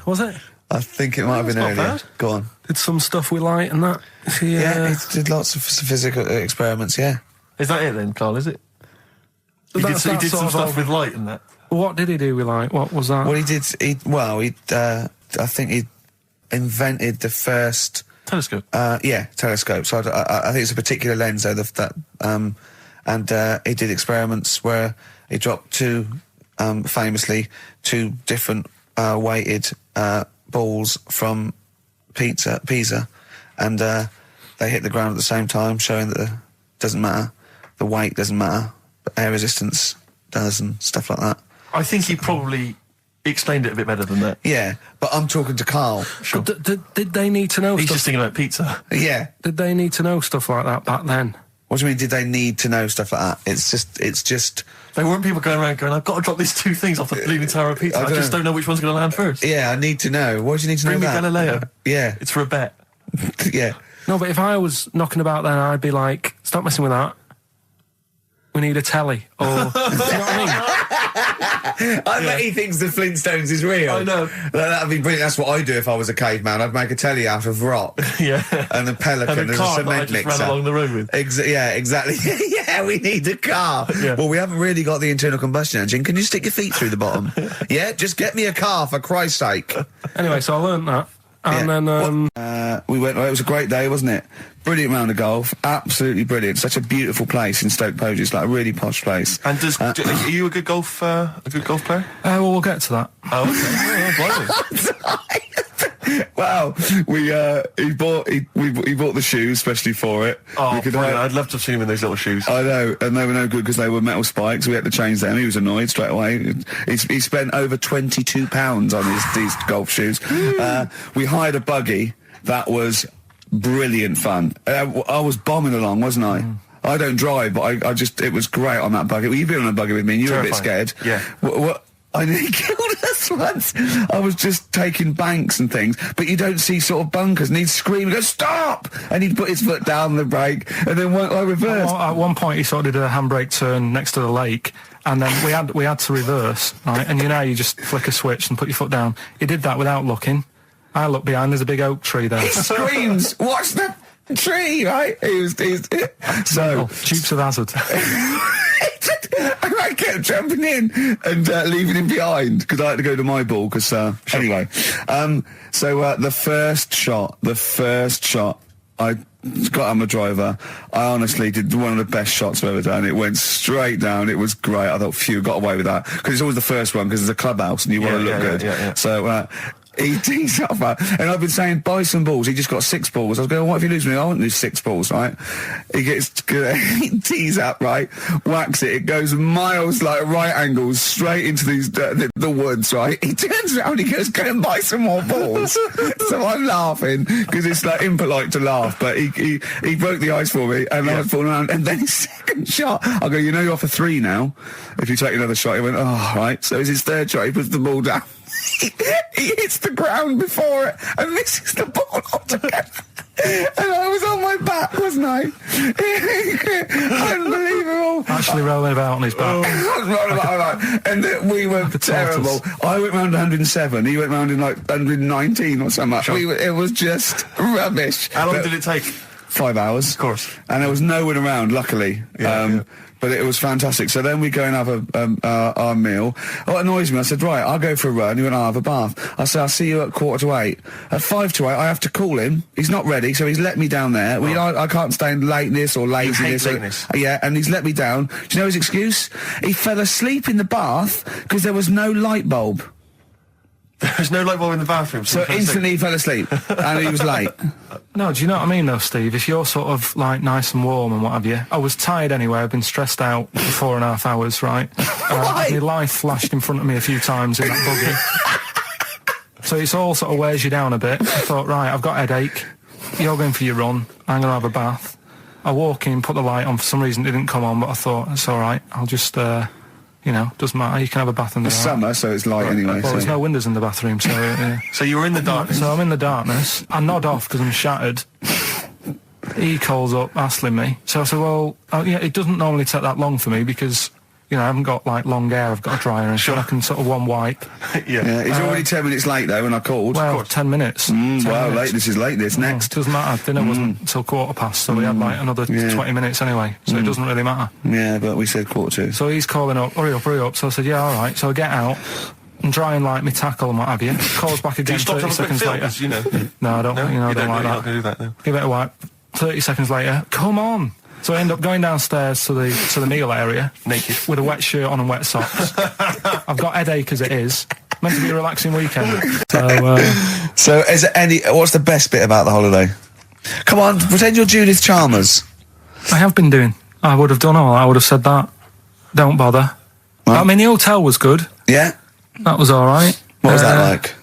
Was it? I think it might have been not earlier. bad. Go on. Did some stuff with light and that. Yeah, he did lots of physical experiments. Yeah. Is that it then, Carl? Is it? He did some stuff with light and that. What did he do with light? What was that? Well, I think he invented the first Telescope. telescope. So I think it's a particular lens though. And he did experiments where he dropped famously two different weighted balls from Pisa, and they hit the ground at the same time, showing that it doesn't matter, the weight doesn't matter, but air resistance does, and stuff like that. I think he probably explained it a bit better than that. Yeah, but I'm talking to Carl. Sure. Did they need to know He's stuff? just thinking about pizza. Yeah. Did they need to know stuff like that back then? What do you mean, did they need to know stuff like that? It's just... There weren't people going around going, I've got to drop these two things off the Leaning Tower of Pizza. I just don't know which one's going to land first. Yeah, I need to know. Why do you need to Bring know me that? Galileo. Yeah. It's for a bet. Yeah. No, but if I was knocking about then, I'd be like, stop messing with that. We need a telly. Or, do you know what I mean? I bet he thinks the Flintstones is real. I know. That'd be brilliant. That's what I'd do if I was a caveman. I'd make a telly out of rock. Yeah. And a pelican And a and car a that I cement just mixer. ran along the road with. Yeah, exactly. Yeah, we need a car. Yeah. Well, we haven't really got the internal combustion engine. Can you stick your feet through the bottom? Yeah, just get me a car, for Christ's sake. Anyway, so I learnt that. And then, we went. It was a great day, wasn't it? Brilliant round of golf, absolutely brilliant. Such a beautiful place in Stoke Poges, like a really posh place. And are you a good golf player? well, we'll get to that. Oh, okay. Oh, blimey. Wow, Well, he bought the shoes especially for it. Oh, brilliant. I'd love to have seen him in those little shoes. I know, and they were no good because they were metal spikes. We had to change them. He was annoyed straight away. He spent over £22 on these golf shoes. We hired a buggy that was brilliant fun. I was bombing along, wasn't I? I don't drive, but it was great on that buggy. Well, you've been on a buggy with me, and you were a bit scared. Yeah. What I nearly killed us once. I was just taking banks and things, but you don't see sort of bunkers, and he'd scream and go, stop! And he'd put his foot down the brake, and then I reversed. At one point, he sort of did a handbrake turn next to the lake, and then we had to reverse, right? And you just flick a switch and put your foot down. He did that without looking. I looked behind, there's a big oak tree there. He screams, watch the tree, right? So Dukes of Hazzard. I kept jumping in and leaving him behind because I had to go to my ball. Because anyway, so the first shot, I got on the driver. I honestly did one of the best shots I've ever done. It went straight down. It was great. I thought, phew, got away with that because it's always the first one because it's a clubhouse and you want to look good. Yeah. So. He tees up, and I've been saying, buy some balls. He just got 6 balls. I was going, what if you lose me? I won't lose 6 balls, right? He tees up, right? Whacks it. It goes miles, like right angles, straight into these the woods, right? He turns around, he goes, go and buy some more balls. So I'm laughing because it's like impolite to laugh, but he broke the ice for me, and I was falling around. And then his second shot, I go, you're off a 3 now. If you take another shot, he went, oh, right. So it's his third shot. He puts the ball down. He hits the ground before it and misses the ball altogether. And I was on my back, wasn't I? Unbelievable. Actually rolling about on his back. And we were terrible. I went round 107. He went round in like 119 or something. Sure. It was just rubbish. How long did it take? 5 hours. Of course. And there was no one around, luckily. But it was fantastic. So then we go and have our meal. What annoys me, I said, right, I'll go for a run. He went, I'll have a bath. I said, I'll see you at 7:45. At 7:55, I have to call him. He's not ready, so he's let me down there. I can't stand lateness or laziness. Lateness. Yeah, and he's let me down. Do you know his excuse? He fell asleep in the bath because there was no light bulb. There's no light bulb in the bathroom. So instantly he fell asleep, and he was late. No, do you know what I mean, though, Steve? If you're sort of, like, nice and warm and what have you... I was tired anyway. I've been stressed out for 4.5 hours, right? My life flashed in front of me a few times in that buggy. So it's all sort of wears you down a bit. I thought, right, I've got a headache. You're going for your run. I'm going to have a bath. I walk in, put the light on. For some reason, it didn't come on, but I thought, it's all right. I'll just... doesn't matter. You can have a bath in the summer, so it's light anyway. Well, there's no windows in the bathroom, so... So you were in the darkness? So I'm in the darkness. I nod off because I'm shattered. He calls up, hassling me. So I said, well, it doesn't normally take that long for me because, I haven't got, like, long hair. I've got a dryer and so I can sort of one wipe. Yeah. He's already 10 minutes late, though, when I called. Well, 10 minutes. 10 minutes. Lateness is lateness. Next. Doesn't matter. Dinner wasn't until 20:15, so we had, like, another 20 minutes anyway, so it doesn't really matter. Yeah, but we said 1:45. So he's calling up, hurry up. So I said, yeah, all right. So I get out and dry and like me tackle and what have you. Calls back again 30 seconds later. No, I don't, I don't like that. Do that no. Give it a wipe. 30 seconds later, come on. So I end up going downstairs to the meal area, naked, with a wet shirt on and wet socks. I've got headache as it is. Meant to be a relaxing weekend. So is there what's the best bit about the holiday? Come on, pretend you're Judith Chalmers. I have been doing. I would have done all. I would have said that. Don't bother. Right. I mean, the hotel was good. Yeah. That was all right. What was that like?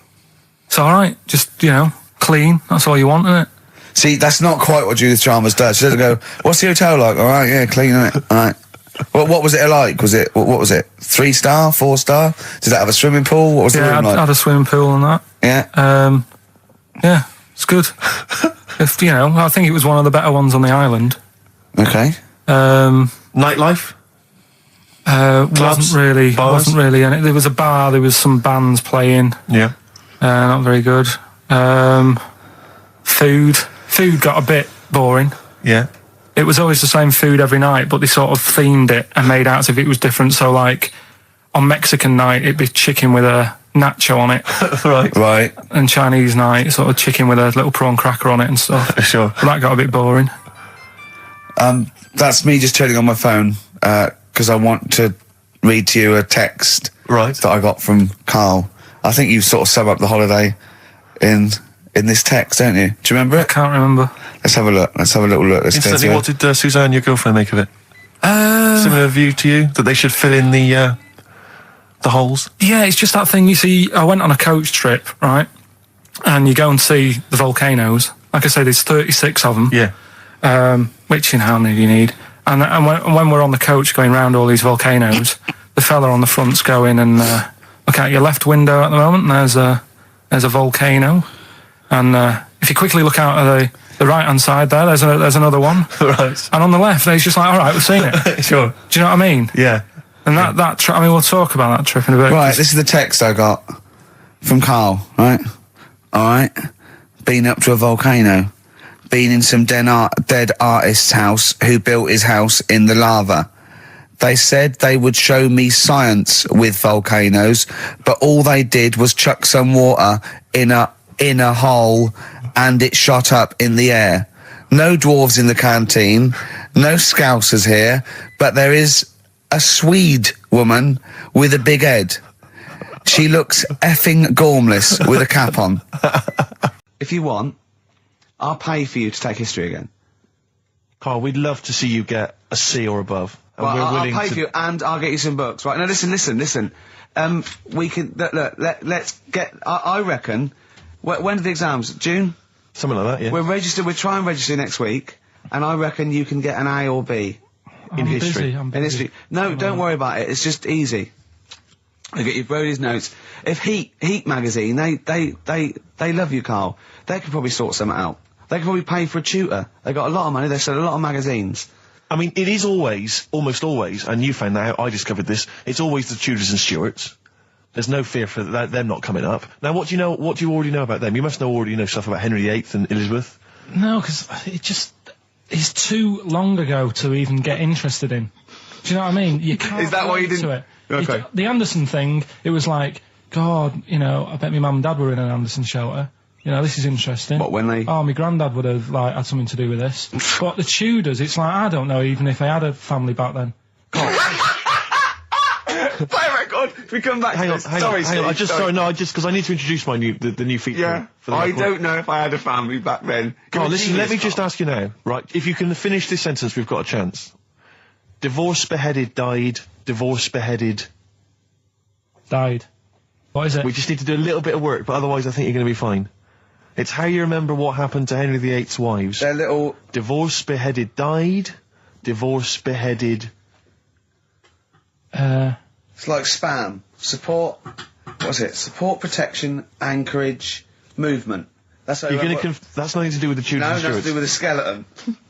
It's all right. Just, clean. That's all you want, isn't it? See, that's not quite what Judith Chalmers does. She doesn't go, what's the hotel like? All right, yeah, clean, isn't it? All right. Well, what was it like? What was it? 3-star, 4-star? Did it have a swimming pool? What was the room like? Yeah, had a swimming pool and that. Yeah. Yeah, it's good. I think it was one of the better ones on the island. Okay. Nightlife? Wasn't really. And there was a bar. There was some bands playing. Yeah. Not very good. Food got a bit boring. Yeah. It was always the same food every night, but they sort of themed it and made out as if it was different. So, like, on Mexican night, it'd be chicken with a nacho on it. Right. And Chinese night, sort of chicken with a little prawn cracker on it and stuff. Sure. But that got a bit boring. That's me just turning on my phone, because I want to read to you a text that I got from Karl. I think you sort of sum up the holiday in in this text, don't you? Do you remember I it? can't remember. Let's have a look. Let's have a little look. Let's go Instantly, to what did Suzanne, your girlfriend, make of it? Similar view to you? That they should fill in the holes? Yeah, it's just that thing, you see, I went on a coach trip, right? And you go and see the volcanoes. Like I say, there's 36 of them. Yeah. Which, how many do you need? And when we're on the coach going round all these volcanoes, the fella on the front's going and look out your left window at the moment, and there's a volcano. And if you quickly look out at the right-hand side there, there's another one. Right. And on the left, he's just like, all right, we've seen it. Sure. Do you know what I mean? Yeah. And that trip, I mean, we'll talk about that trip in a bit. Right, this is the text I got from Karl, right? All right. Been up to a volcano. Been in some dead artist's house who built his house in the lava. They said they would show me science with volcanoes, but all they did was chuck some water in a hole and it shot up in the air. No dwarves in the canteen, no scousers here, but there is a Swede woman with a big head. She looks effing gormless with a cap on. If you want, I'll pay for you to take history again. Karl, we'd love to see you get a C or above. And Well, we're I'll willing pay to... for you, and I'll get you some books. Right, now listen. We can, let's get, I reckon, when are the exams? June? Something like that, yeah. We'll try and register next week, and I reckon you can get an A or B. I'm history. I'm In history. No, don't worry about it, it's just easy. I get you Brody's notes. If Heat magazine, they love you, Karl. They could probably sort something out. They could probably pay for a tutor. They got a lot of money, they sell a lot of magazines. I mean, it is always, almost always, and you found that out, I discovered this, it's always the Tudors and Stuarts. There's no fear for them not coming up. Now, what do you already know about them? You must already know stuff about Henry VIII and Elizabeth. No, because it's too long ago to even get interested in. Do you know what I mean? You can't. Is that why you relate to didn't- it. Okay. The Anderson thing, it was like, God, I bet my mum and dad were in an Anderson shelter. This is interesting. What, when they... Oh, my granddad would have, had something to do with this. But the Tudors, it's like, I don't know even if they had a family back then. Play record! We come back Hang on, Sorry, hang on. Steve, Because I need to introduce the new feature. Yeah, for the I record. don't know if I had a family back then. Carl, You're a listen, let me genius, just Karl. ask you now, right? If you can finish this sentence, we've got a chance. Divorced, beheaded, died. Divorced, beheaded. Died. What is it? We just need to do a little bit of work, but otherwise I think you're going to be fine. It's how you remember what happened to Henry VIII's wives. They're little... Divorced, beheaded, died. Divorced, beheaded. It's like spam. Support... What's it? Support, protection, anchorage, movement. That's how You're going to that's nothing to do with the Tudors No, and nothing Stuarts. to do with a skeleton.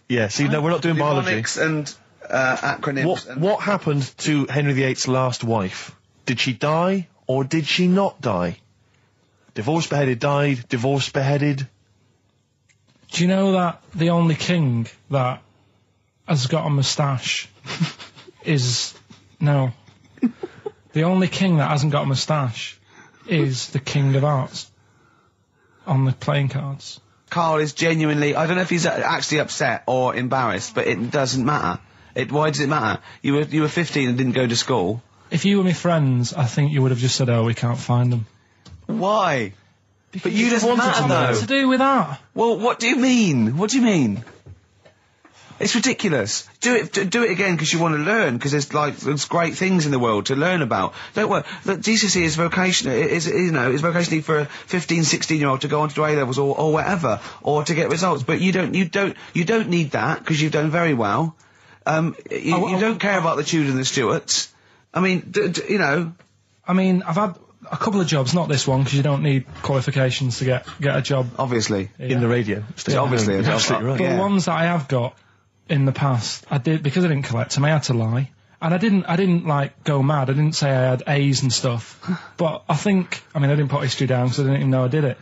Yeah, see, no, we're not doing biology. Mnemonics and acronyms. What happened to Henry VIII's last wife? Did she die, or did she not die? Divorced, beheaded, died. Divorced, beheaded. Do you know that the only king that has got a moustache is... No. The only king that hasn't got a moustache is the King of Hearts on the playing cards. Karl is genuinely... I don't know if he's actually upset or embarrassed, but it doesn't matter. Why does it matter? You were 15 and didn't go to school. If you were my friends, I think you would have just said, oh, we can't find them. Why? But you just wanted matter, to know. What's to do with that? Well, what do you mean? What do you mean? It's ridiculous. Do it again because you want to learn, because there's great things in the world to learn about. Don't worry. Look, GCSE is vocational. Is vocationally for a 15, 16-year-old to go on to do A-levels or whatever, or to get results. But you don't need that because you've done very well. You don't care about the Tudors and the Stuarts. I mean, I mean, I've had a couple of jobs, not this one, because you don't need qualifications to get a job. Obviously. Yeah. In the radio. Yeah, obviously. You're absolutely right. But Yeah. the ones that I have got in the past, I did, because I didn't collect them, I had to lie. And I didn't like go mad. I didn't say I had A's and stuff. But I didn't put history down because I didn't even know I did it.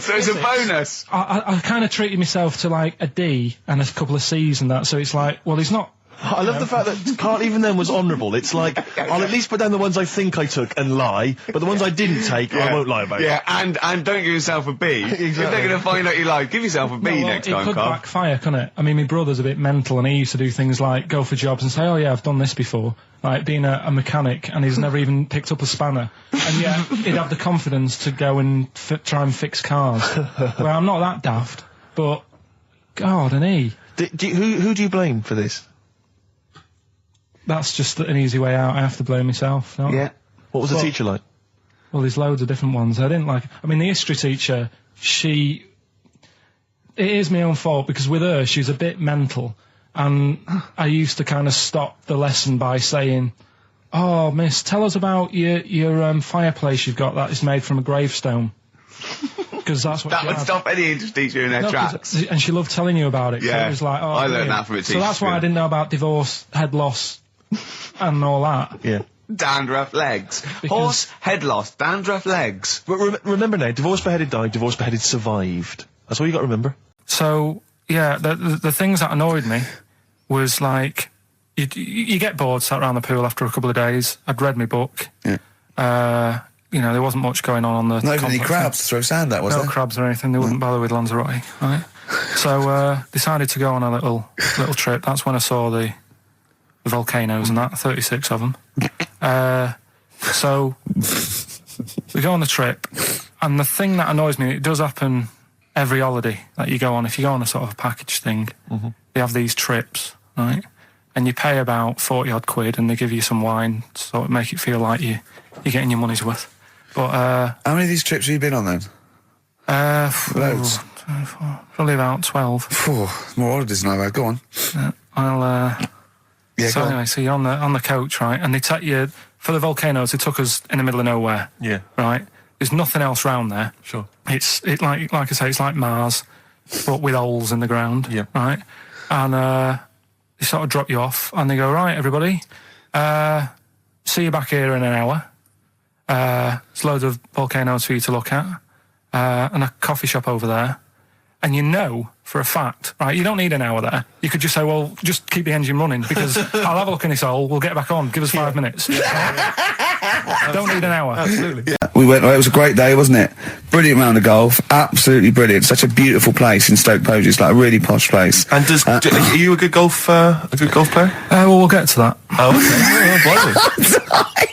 So it's a bonus. I kind of treated myself to like a D and a couple of C's and that. So it's like, well, there's not I love the fact that Carl even then was honourable. It's like, I'll at least put down the ones I think I took and lie, but the ones I didn't take, I won't lie about. Yeah, and don't give yourself a B. Exactly. If they're going to find out you lied, give yourself a B next time, It could Carl. backfire, couldn't it? I mean, my brother's a bit mental, and he used to do things like go for jobs and say, oh yeah, I've done this before. Like being a mechanic, and he's never even picked up a spanner. And yet, he'd have the confidence to go and try and fix cars. Well, I'm not that daft, but God, and he. Who do you blame for this? That's just an easy way out. I have to blame myself. No? Yeah. What was the teacher like? Well, there's loads of different ones. I didn't like... I mean, the history teacher, it is my own fault, because with her, she's a bit mental. And I used to kind of stop the lesson by saying, oh, miss, tell us about your fireplace you've got that is made from a gravestone. Because that's what that would stop any English teacher in their tracks. And she loved telling you about it. Yeah. It was like, oh, I learned that from a teacher. So that's why I didn't know about divorce, head loss, and all that. Yeah. Dandruff legs. Horse, head loss, dandruff legs. But remember now, divorce beheaded died, divorce beheaded survived. That's all you got to remember. So, yeah, the things that annoyed me was like, you get bored, sat around the pool after a couple of days. I'd read my book. Yeah. You know, there wasn't much going on the... Not even any crabs to throw sand at, was there? No crabs or anything. They wouldn't bother with Lanzarote, right? So, decided to go on a little trip. That's when I saw the volcanoes and that, 36 of them. So, we go on the trip, and the thing that annoys me, it does happen every holiday that you go on. If you go on a sort of a package thing, they have these trips, right? And you pay about 40-odd quid, and they give you some wine, so it make it feel like you're getting your money's worth. But, how many of these trips have you been on then? Loads. Probably about 12. More holidays than I've had. Go on. Yeah, so anyway, so you're on the coach, right? And they take you for the volcanoes. They took us in the middle of nowhere. Yeah. Right. There's nothing else round there. Sure. It's like I say, it's like Mars, but with holes in the ground. Yeah. Right. And they sort of drop you off, and they go, right, everybody, see you back here in an hour. There's loads of volcanoes for you to look at, and a coffee shop over there. And you know for a fact, right, you don't need an hour there. You could just say, well, just keep the engine running, because I'll have a look in this hole, we'll get back on, give us 5 minutes. Don't need an hour. Absolutely. Yeah. We went, it was a great day, wasn't it? Brilliant round of golf, absolutely brilliant. Such a beautiful place in Stoke Poges, it's like a really posh place. And are you a good golf player? Well, we'll get to that. Oh, okay.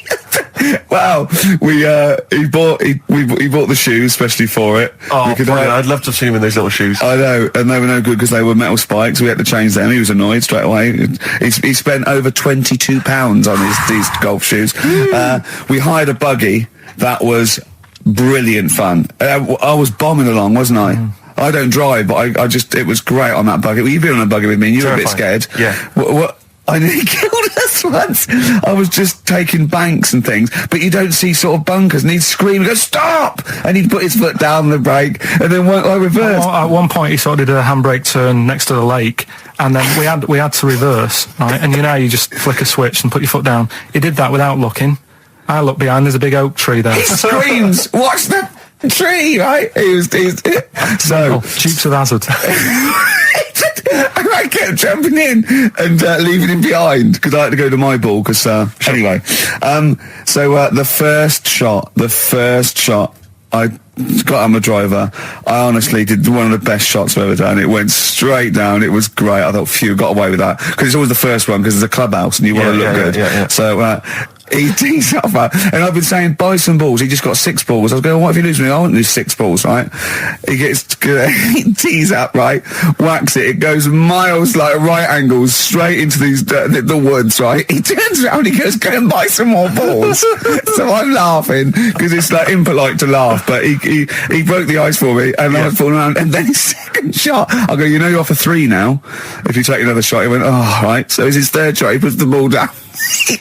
Well, he bought the shoes especially for it. Oh, I'd love to have seen him in those little shoes. I know, and they were no good because they were metal spikes. We had to change them. He was annoyed straight away. He spent over £22 on these golf shoes. We hired a buggy that was brilliant fun. I was bombing along, wasn't I? I don't drive, but it was great on that buggy. Well, you've been on a buggy with me, and you were a bit scared. Yeah. What? I nearly killed us once. I was just taking banks and things, but you don't see sort of bunkers, and he'd scream and go, stop! And he'd put his foot down the brake, and then I reversed. At one point, he sort of did a handbrake turn next to the lake, and then we had to reverse, right? And you know, you just flick a switch and put your foot down. He did that without looking. I look behind, there's a big oak tree there. He screams, watch the tree, right? So Dukes of Hazzard. I kept jumping in and leaving him behind because I had to go to my ball. Because anyway, the first shot, I got on the driver. I honestly did one of the best shots I've ever done. It went straight down. It was great. I thought, phew, got away with that, because it's always the first one because it's a clubhouse and you want to look good. Yeah. So. He tees up, and I've been saying, buy some balls. He just got 6 balls. I was going, what if you lose me? I won't lose 6 balls, right? He tees up, right? Whacks it. It goes miles, like right angles, straight into these the woods, right? He turns around, he goes, go and buy some more balls. So I'm laughing because it's like impolite to laugh, but he broke the ice for me, and I was falling around. And then his second shot, I go, you know, you're off for 3 now. If you take another shot, he went, oh, right. So it's his third shot. He puts the ball down. He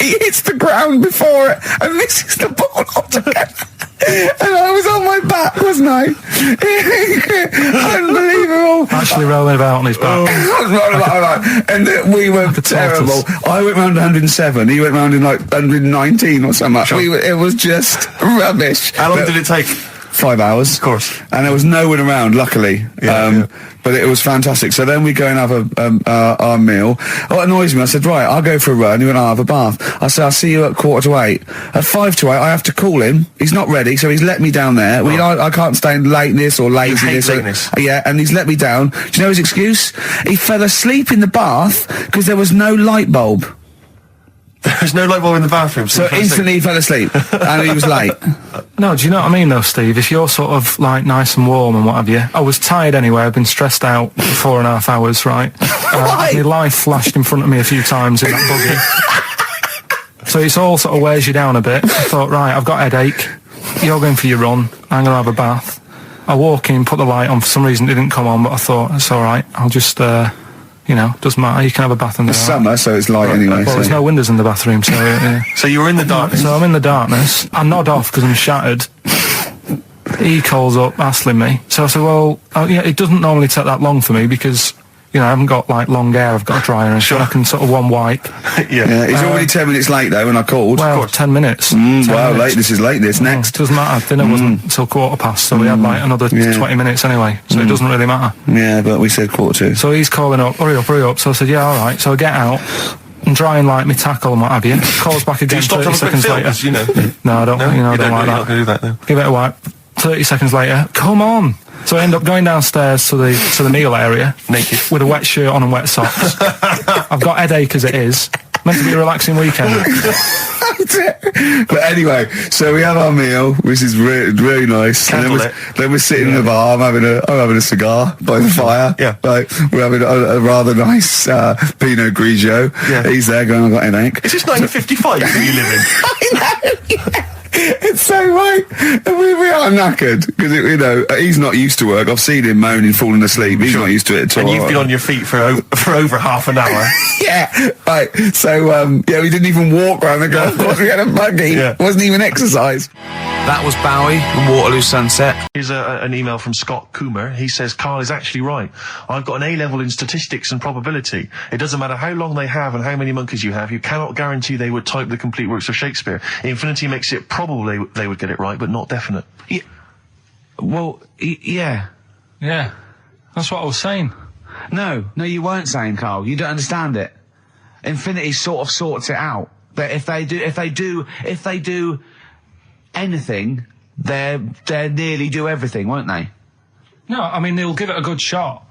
hits the ground before it and misses the ball altogether. And I was on my back, wasn't I? Unbelievable. Actually rolling about on his back. And we were terrible. I went round 107. He went round in like 119 or something. Sure. It was just rubbish. How long did it take? 5 hours. Of course. And there was no one around, luckily. But it was fantastic. So then we go and have our meal. What annoys me, I said, right, I'll go for a run. He went, I'll have a bath. I said, I'll see you at 7:45. At 7:55, I have to call him. He's not ready, so he's let me down there. I can't stand lateness or laziness. Lateness. Yeah, and he's let me down. Do you know his excuse? He fell asleep in the bath because there was no light bulb. There's no light bulb in the bathroom. So instantly he fell asleep, and he was late. No, do you know what I mean though, Steve? If you're sort of like nice and warm and what have you, I was tired anyway. I've been stressed out for 4.5 hours, right? My life flashed in front of me a few times in that buggy. So it's all sort of wears you down a bit. I thought, right, I've got a headache. You're going for your run. I'm going to have a bath. I walk in, put the light on. For some reason, it didn't come on, but I thought it's all right. I'll just. Doesn't matter. You can have a bath in the It's summer, so it's light anyway. Well, there's no windows in the bathroom, so... So you were in the darkness? So I'm in the darkness. I nod off because I'm shattered. He calls up, hassling me. So I said, well, it doesn't normally take that long for me because, I haven't got, like, long hair. I've got a dryer and so I can sort of one wipe. Yeah. He's already 10 minutes late, though, when I called. Well, 10 minutes. 10 minutes. Lateness is lateness. Next. Doesn't matter. Dinner wasn't until 7:15, so we had, like, another 20 minutes anyway. So it doesn't really matter. Yeah, but we said 7:45. So he's calling up, hurry up. So I said, yeah, all right. So I get out and dry and like my tackle and what have you. Calls back again 30 seconds later. No, I don't. I don't like that. Do that no. Give it a wipe. 30 seconds later, come on. So I end up going downstairs to the meal area, naked, with a wet shirt on and wet socks. I've got headache as it is. Meant to be a relaxing weekend. But anyway, so we have our meal, which is really nice. And then we're sitting in the bar. I'm having a cigar by the fire. Yeah. Like, we're having a rather nice Pinot Grigio. Yeah. He's there going, I've got a headache. Is this 1955 that you live in? I know. Yeah. It's so right. And we are knackered because he's not used to work. I've seen him moaning, falling asleep. He's not used to it at all. And you've been on your feet for over half an hour. Yeah, right. So we didn't even walk around the golf course. We had a buggy. Yeah. Wasn't even exercise. That was Bowie and Waterloo Sunset. Here's an email from Scott Coomer. He says, Carl is actually right. I've got an A-level in statistics and probability. It doesn't matter how long they have and how many monkeys you have. You cannot guarantee they would type the complete works of Shakespeare. Infinity makes it probably they would get it right, but not definite. Yeah. Well, yeah. Yeah. That's what I was saying. No, you weren't saying, Carl. You don't understand it. Infinity sort of sorts it out. But if they do anything, they nearly do everything, won't they? No, I mean, they'll give it a good shot.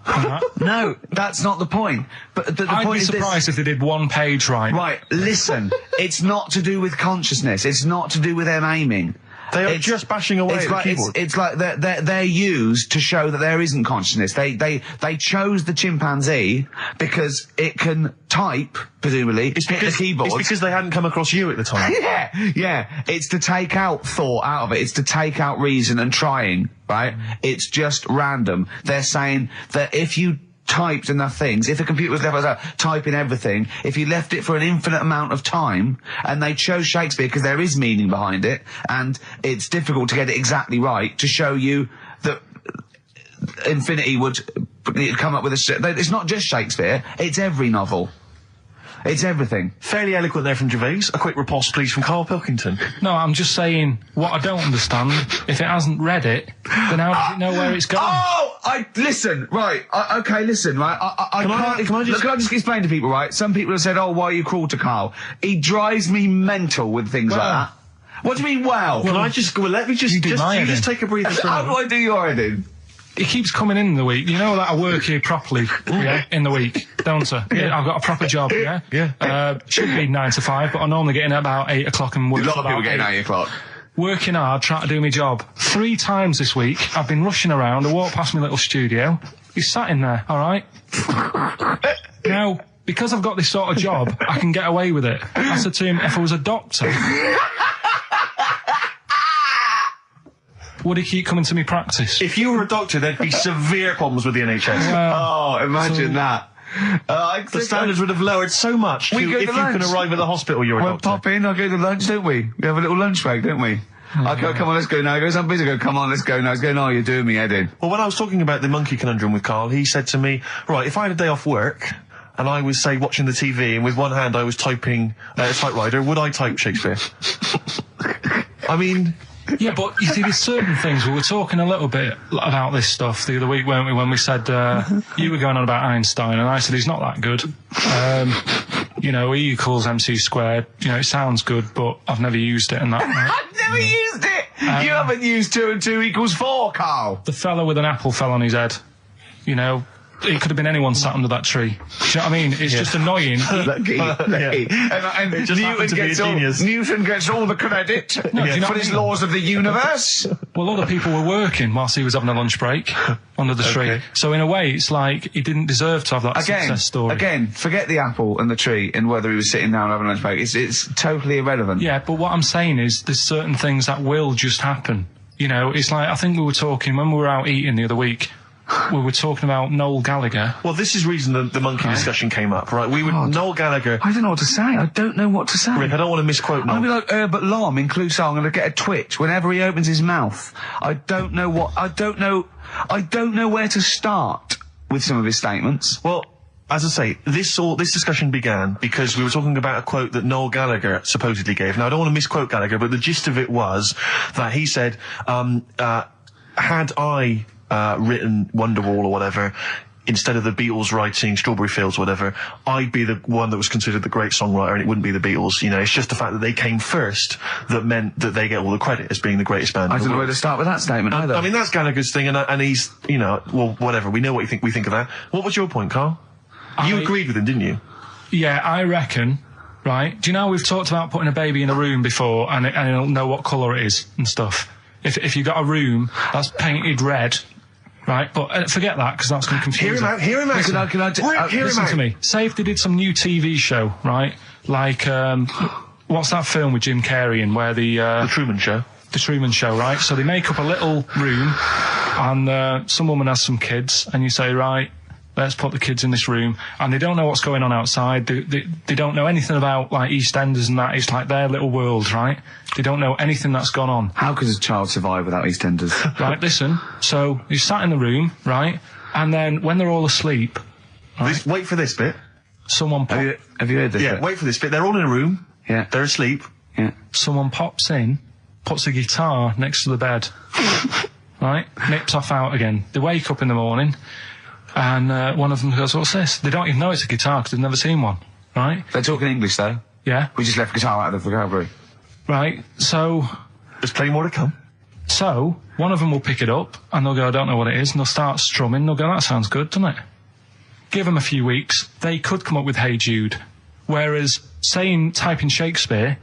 No, that's not the point. But the I'd point be surprised if they did one page right. Right, listen, it's not to do with consciousness. It's not to do with them aiming. They are just bashing away at the keyboard. It's like they're used to show that there isn't consciousness. They chose the chimpanzee because it can type, presumably, hit the keyboard. It's because they hadn't come across you at the time. Yeah. It's to take out thought out of it. It's to take out reason and trying, right? It's just random. They're saying that if you typed enough things, if a computer was left typing everything, if you left it for an infinite amount of time, and they chose Shakespeare because there is meaning behind it, and it's difficult to get it exactly right, to show you that infinity would come up with it's not just Shakespeare, it's every novel. It's everything. Fairly eloquent there from Gervais. A quick riposte, please, from Karl Pilkington. No, I'm just saying, what I don't understand, if it hasn't read it, then how does it know where it's going? Listen, right, listen, right, Can I just explain to people, right? Some people have said, why are you cruel to Karl? He drives me mental with things like that. What do you mean, let me just take a breather. How do I do your editing? It keeps coming in the week. You know that I work here properly, in the week, don't I? Yeah. I've got a proper job, yeah? Should be 9 to 5, but I normally get in at about 8 o'clock and work. A lot of people get in at 8 o'clock. Working hard, trying to do my job. 3 times this week, I've been rushing around. I walked past my little studio. He's sat in there, all right? Now, because I've got this sort of job, I can get away with it. I said to him, if I was a doctor... would he keep coming to me practice? If you were a doctor, there'd be severe problems with the NHS. Imagine that. The standards would have lowered so much if you can arrive at the hospital, you're a doctor. We'll pop in, I'll go to lunch, don't we? We have a little lunch break, don't we? I go, come on, let's go now. He goes, I'm busy. I go, come on, let's go now. He's going, you're doing me head in. Well, when I was talking about the monkey conundrum with Karl, he said to me, right, if I had a day off work, and I was, say, watching the TV, and with one hand I was typing a typewriter, would I type Shakespeare? I mean... Yeah, but you see, there's certain things. We were talking a little bit about this stuff the other week, weren't we, when we said you were going on about Einstein, and I said he's not that good. You know, E equals MC squared. You know, it sounds good, but I've never used it and that. Right? I've never used it! You haven't used 2 and 2 equals 4, Carl! The fella with an apple fell on his head. You know, it could have been anyone sat under that tree. Do you know what I mean? It's just annoying. Lucky. And Newton gets all the credit for his laws of the universe. Well, other people were working whilst he was having a lunch break under the tree. So in a way, it's like he didn't deserve to have that success story. Again, forget the apple and the tree and whether he was sitting down having a lunch break. It's totally irrelevant. Yeah, but what I'm saying is there's certain things that will just happen. You know, it's like, I think we were talking, when we were out eating the other week, we were talking about Noel Gallagher. Well, this is reason the monkey discussion came up, right? Noel Gallagher. I don't know what to say. I don't know what to say. Rick, I don't want to misquote Noel. I'll be like Herbert Lom in Clouseau. I'm going to get a twitch whenever he opens his mouth. I don't know where to start with some of his statements. Well, as I say, this discussion began because we were talking about a quote that Noel Gallagher supposedly gave. Now, I don't want to misquote Gallagher, but the gist of it was that he said, had I written Wonderwall or whatever, instead of the Beatles writing Strawberry Fields or whatever, I'd be the one that was considered the great songwriter and it wouldn't be the Beatles. You know, it's just the fact that they came first that meant that they get all the credit as being the greatest band. I don't know where to start with that statement either. I mean, that's Gallagher's thing, and he's, you know, well, whatever. We know what we think of that. What was your point, Carl? You agreed with him, didn't you? Yeah, I reckon, right? Do you know we've talked about putting a baby in a room before and it'll know what colour it is and stuff? If you've got a room that's painted red, right, but forget that, because that's going to confuse Hear him out. Listen to me. Say if they did some new TV show, right, like, what's that film with Jim Carrey in where The Truman Show. The Truman Show, right? So they make up a little room, and some woman has some kids, and you say, right, let's put the kids in this room, and they don't know what's going on outside. They don't know anything about, like, EastEnders and that. It's like their little world, right? They don't know anything that's gone on. How could a child survive without EastEnders? Right, listen. So you sat in the room, right? And then when they're all asleep, right, Wait for this bit. Someone Have you heard this bit? Wait for this bit. They're all in a room. Yeah. They're asleep. Yeah. Someone pops in, puts a guitar next to the bed, right? Nips off out again. They wake up in the morning, and one of them goes, "What's this?" They don't even know it's a guitar because they've never seen one, right? They're talking English, though. Yeah. We just left guitar out of the vocabulary. Right, so... There's plenty more to come. So, one of them will pick it up, and they'll go, "I don't know what it is," and they'll start strumming, they'll go, "That sounds good, doesn't it?" Give them a few weeks, they could come up with Hey Jude. Whereas, type in Shakespeare,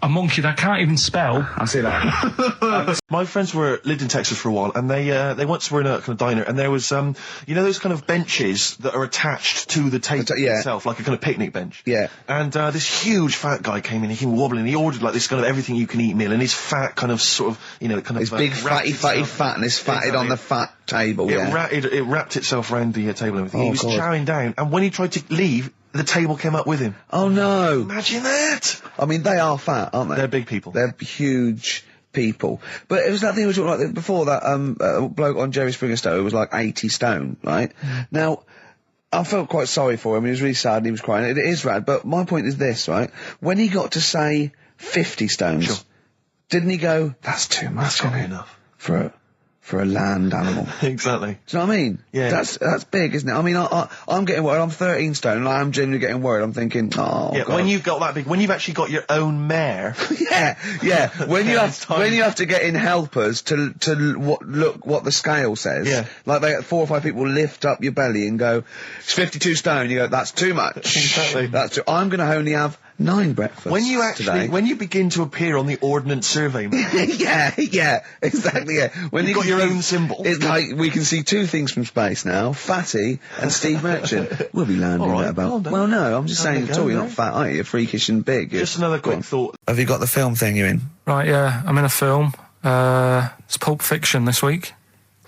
a monkey that can't even spell... I see that. My friends lived in Texas for a while, and they once were in a kind of diner, and there was, you know those kind of benches that are attached to the table itself, like a kind of picnic bench? Yeah. And this huge fat guy came in, he came wobbling, he ordered like this kind of everything you can eat meal, and his fat kind of sort of, you know, kind of... His big fatty fatness fatted on the fat table, It wrapped itself around the table and everything. Oh, he was chowing down, and when he tried to leave, the table came up with him. Oh, no. Imagine that! I mean, they are fat, aren't they? They're big people. They're huge people. But it was that thing we were talking about before, that bloke on Jerry Springer's show who was like 80 stone, right? Now, I felt quite sorry for him. He was really sad and he was crying. It is rad, but my point is this, right? When he got to say 50 stones, didn't he go, "That's too much, That's not enough. For a land animal." Exactly. Do you know what I mean? Yeah. That's big, isn't it? I mean, I'm getting worried. I'm 13 stone, and I am genuinely getting worried. I'm thinking, oh, yeah, God. when you've got that big, when you've actually got your own mare. yeah. When you have to get in helpers to look what the scale says. Yeah. Like 4 or 5 people lift up your belly and go, "It's 52 stone." You go, "That's too much." Exactly. I'm going to only have 9 breakfasts When you actually, today. when you begin to appear on the Ordnance Survey map, yeah, exactly, yeah. When you've got your own symbol. It's like, we can see 2 things from space now, Fatty and Steve Merchant. We'll be landing at about... Well, no, I'm just saying, at all, you're not fat, are you? You're freakish and big. Just another quick thought. Have you got the film thing you're in? Right, yeah, I'm in a film. It's Pulp Fiction this week.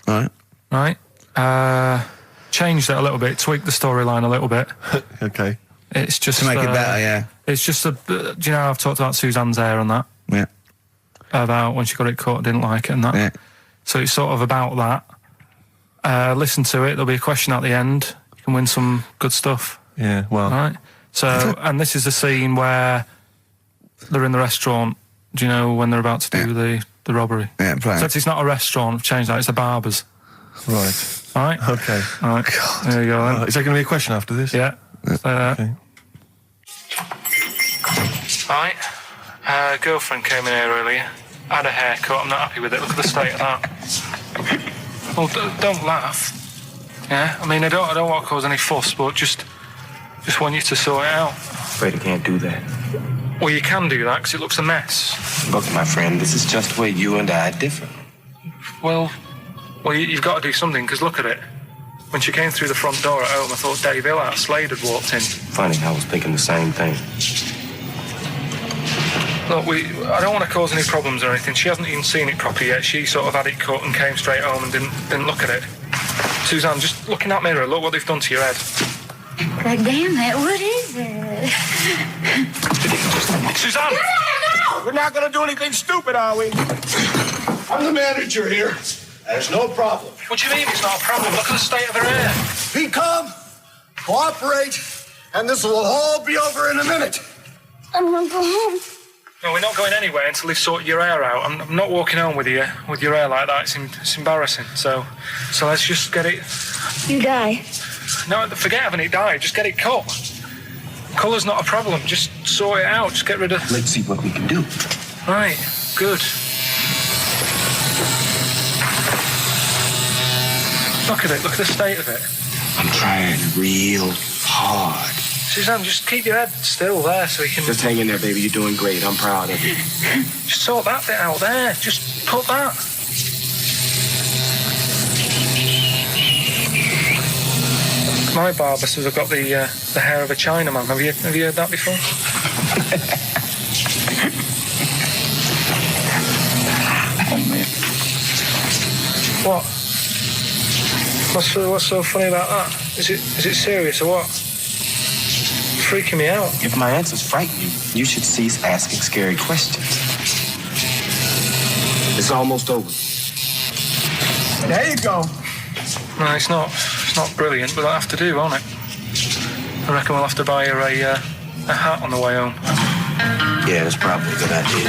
Right. Changed it a little bit, tweaked the storyline a little bit. Okay. It's just... To make it better, yeah. It's just do you know I've talked about Suzanne's hair and that? Yeah. About when she got it cut, didn't like it and that. Yeah. So it's sort of about that. Listen to it, there'll be a question at the end. You can win some good stuff. Yeah, well... Right? So, and this is the scene where they're in the restaurant, do you know, when they're about to do the the robbery. Yeah, play Said it's not a restaurant, I've changed that, it's a barber's. Right. Alright? Okay. Alright, there you go then. Is there going to be a question after this? Yeah. Stay there. Okay. Right. Girlfriend came in here earlier. Had a haircut, I'm not happy with it. Look at the state of that. Well, don't laugh. Yeah? I mean, I don't want to cause any fuss, but just want you to sort it out. Afraid I can't do that. Well, you can do that, because it looks a mess. Look, my friend, this is just where you and I differ. Well, you've got to do something, because look at it. When she came through the front door at home, I thought Dave Hill out of Slade had walked in. Funny, I was thinking the same thing. Look, I don't want to cause any problems or anything. She hasn't even seen it properly yet. She sort of had it cut and came straight home and didn't look at it. Suzanne, just look in that mirror. Look what they've done to your head. God damn it, what is it? Suzanne! No! We're not going to do anything stupid, are we? I'm the manager here. There's no problem. What do you mean it's not a problem? Look at the state of her hair. Be calm, cooperate, and this will all be over in a minute. I'm gonna go home. No, we're not going anywhere until they've sorted your hair out. I'm not walking home with your hair like that. It's embarrassing. So let's just get it... You die. No, forget having it dyed. Just get it cut. Colour's not a problem. Just sort it out. Just get rid of... Let's see what we can do. Right. Good. Look at it. Look at the state of it. I'm trying real hard. Suzanne, just keep your head still there so you can... Just hang in there, baby. You're doing great. I'm proud of you. Just sort that bit out there. Just cut that. My barber says I've got the hair of a Chinaman. Have you heard that before? Oh, man. What? What's so funny about that? Is it serious or what? Freaking me out. If my answers frighten you, you should cease asking scary questions. It's almost over. There you go. No, it's not brilliant, but I'll have to do, won't it? I reckon we'll have to buy her a hat on the way home. Yeah, that's probably a good idea.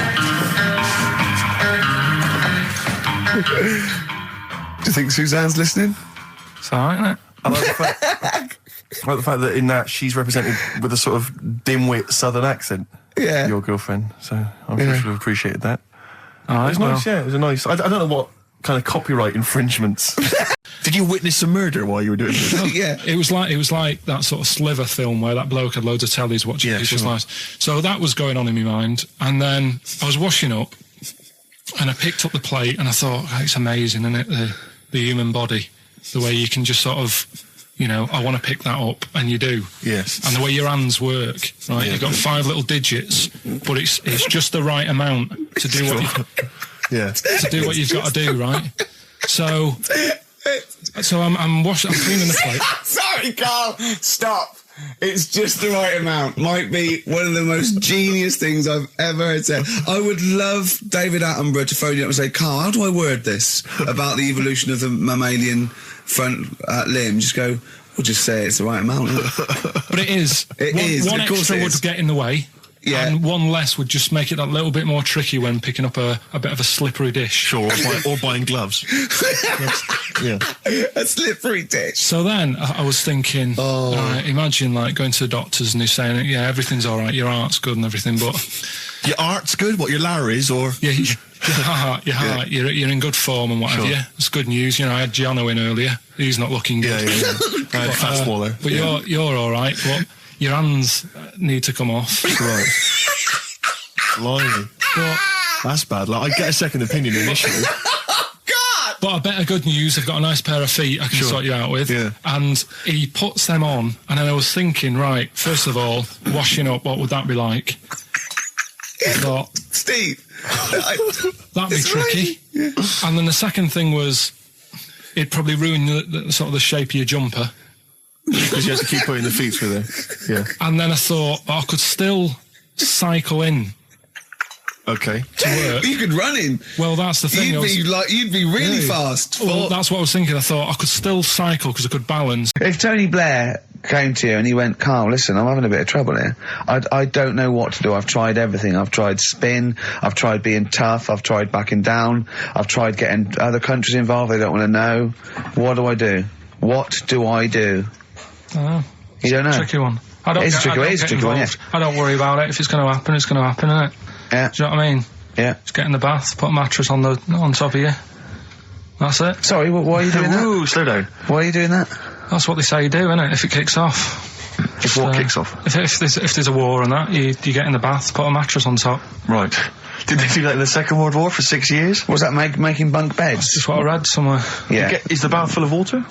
Do you think Suzanne's listening? It's alright, isn't it? I like the fact that in that she's represented with a sort of dimwit southern accent. Yeah. Your girlfriend. So I'm sure she'll have appreciated that. Alright, It was nice, yeah. It was a nice... I don't know what kind of copyright infringements. Did you witness a murder while you were doing this? Yeah. It was like that sort of Sliver film where that bloke had loads of tellies watching people's lives. So that was going on in my mind. And then I was washing up and I picked up the plate and I thought, oh, it's amazing, isn't it? The human body. The way you can just sort of, I want to pick that up, and you do. Yes. And the way your hands work, right? You've got 5 little digits, but it's just the right amount to do what you've got to do, right? So I'm cleaning the plate. Sorry, Carl. Stop. It's just the right amount. Might be one of the most genius things I've ever heard said. I would love David Attenborough to phone you up and say, Carl, how do I word this about the evolution of the mammalian front limb? Just go, we'll just say it's the right amount. But it is. One extra would get in the way. Yeah. And one less would just make it that little bit more tricky when picking up a bit of a slippery dish. Sure, or buying gloves. Yeah. A slippery dish. So then I was thinking, imagine like going to the doctors and they're saying, yeah, everything's all right, your heart's good and everything, but... Your art's good? What, your Larry's, or...? Yeah, your heart, you're in good form and what have you. It's good news. I had Giano in earlier. He's not looking good. Yeah. I had Fat Smaller. But you're all right, but... Your hands need to come off. Right. Blimey. But, that's bad. Like, I'd get a second opinion initially. God! But I better good news, I've got a nice pair of feet I can sort you out with. Yeah. And he puts them on, and then I was thinking, right, first of all, washing up, what would that be like? I thought, Steve. that'd be tricky. Yeah. And then the second thing was, it'd probably ruin the sort of the shape of your jumper. Because you have to keep putting the feet through there. Yeah. And then I thought, I could still cycle in. Okay. To work. You could run in. Well, that's the thing. You'd be really fast. Well, that's what I was thinking. I thought I could still cycle because I could balance. If Tony Blair came to you and he went, Carl, listen, I'm having a bit of trouble here. I don't know what to do. I've tried everything. I've tried spin. I've tried being tough. I've tried backing down. I've tried getting other countries involved. They don't want to know. What do I do? What do I do? I don't know. You don't know? Tricky one. It's a tricky one, yeah. I don't worry about it. If it's going to happen, it's going to happen, isn't it? Yeah. Do you know what I mean? Yeah. Just get in the bath, put a mattress on top of you. That's it. Sorry, why are you doing that? Ooh, slow down. Why are you doing that? That's what they say you do, isn't it? If it kicks off. If what kicks off? If there's a war and that, you get in the bath, put a mattress on top. Right. Did they do that in the Second World War for 6 years? Was that making bunk beds? That's just what I read somewhere. Yeah. Is the bath full of water?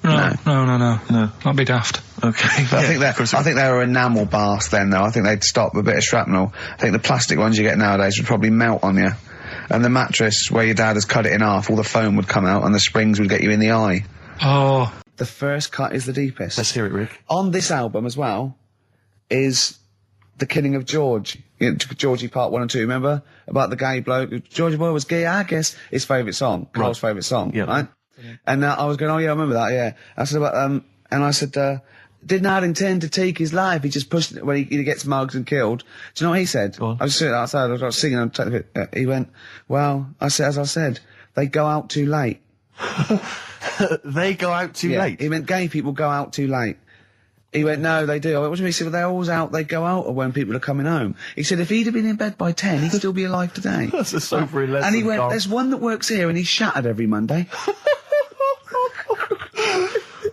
No. That'd be daft. Okay. But I think they were enamel baths then, though. I think they'd stop a bit of shrapnel. I think the plastic ones you get nowadays would probably melt on you. And the mattress, where your dad has cut it in half, all the foam would come out and the springs would get you in the eye. Oh. The first cut is the deepest. Let's hear it, Rick. On this album as well is The Killing of George. You know, Georgie Part 1 and 2, remember? About the gay bloke. Georgie Boy was gay, I guess. His favourite song. Carl's favourite song, right? And I was going, oh yeah, I remember that, yeah. I said about, and I said, did not intend to take his life. He just pushed it when he gets mugged and killed. Do you know what he said? I was sitting outside, I was singing, and he went, well, as I said, they go out too late. They go out too late? He meant gay people go out too late. He went, no, they do. I went, what do you mean? He said, well, they're always out, they go out when people are coming home. He said, if he'd have been in bed by 10, he'd still be alive today. That's a sobering lesson. And he went, there's one that works here and he's shattered every Monday.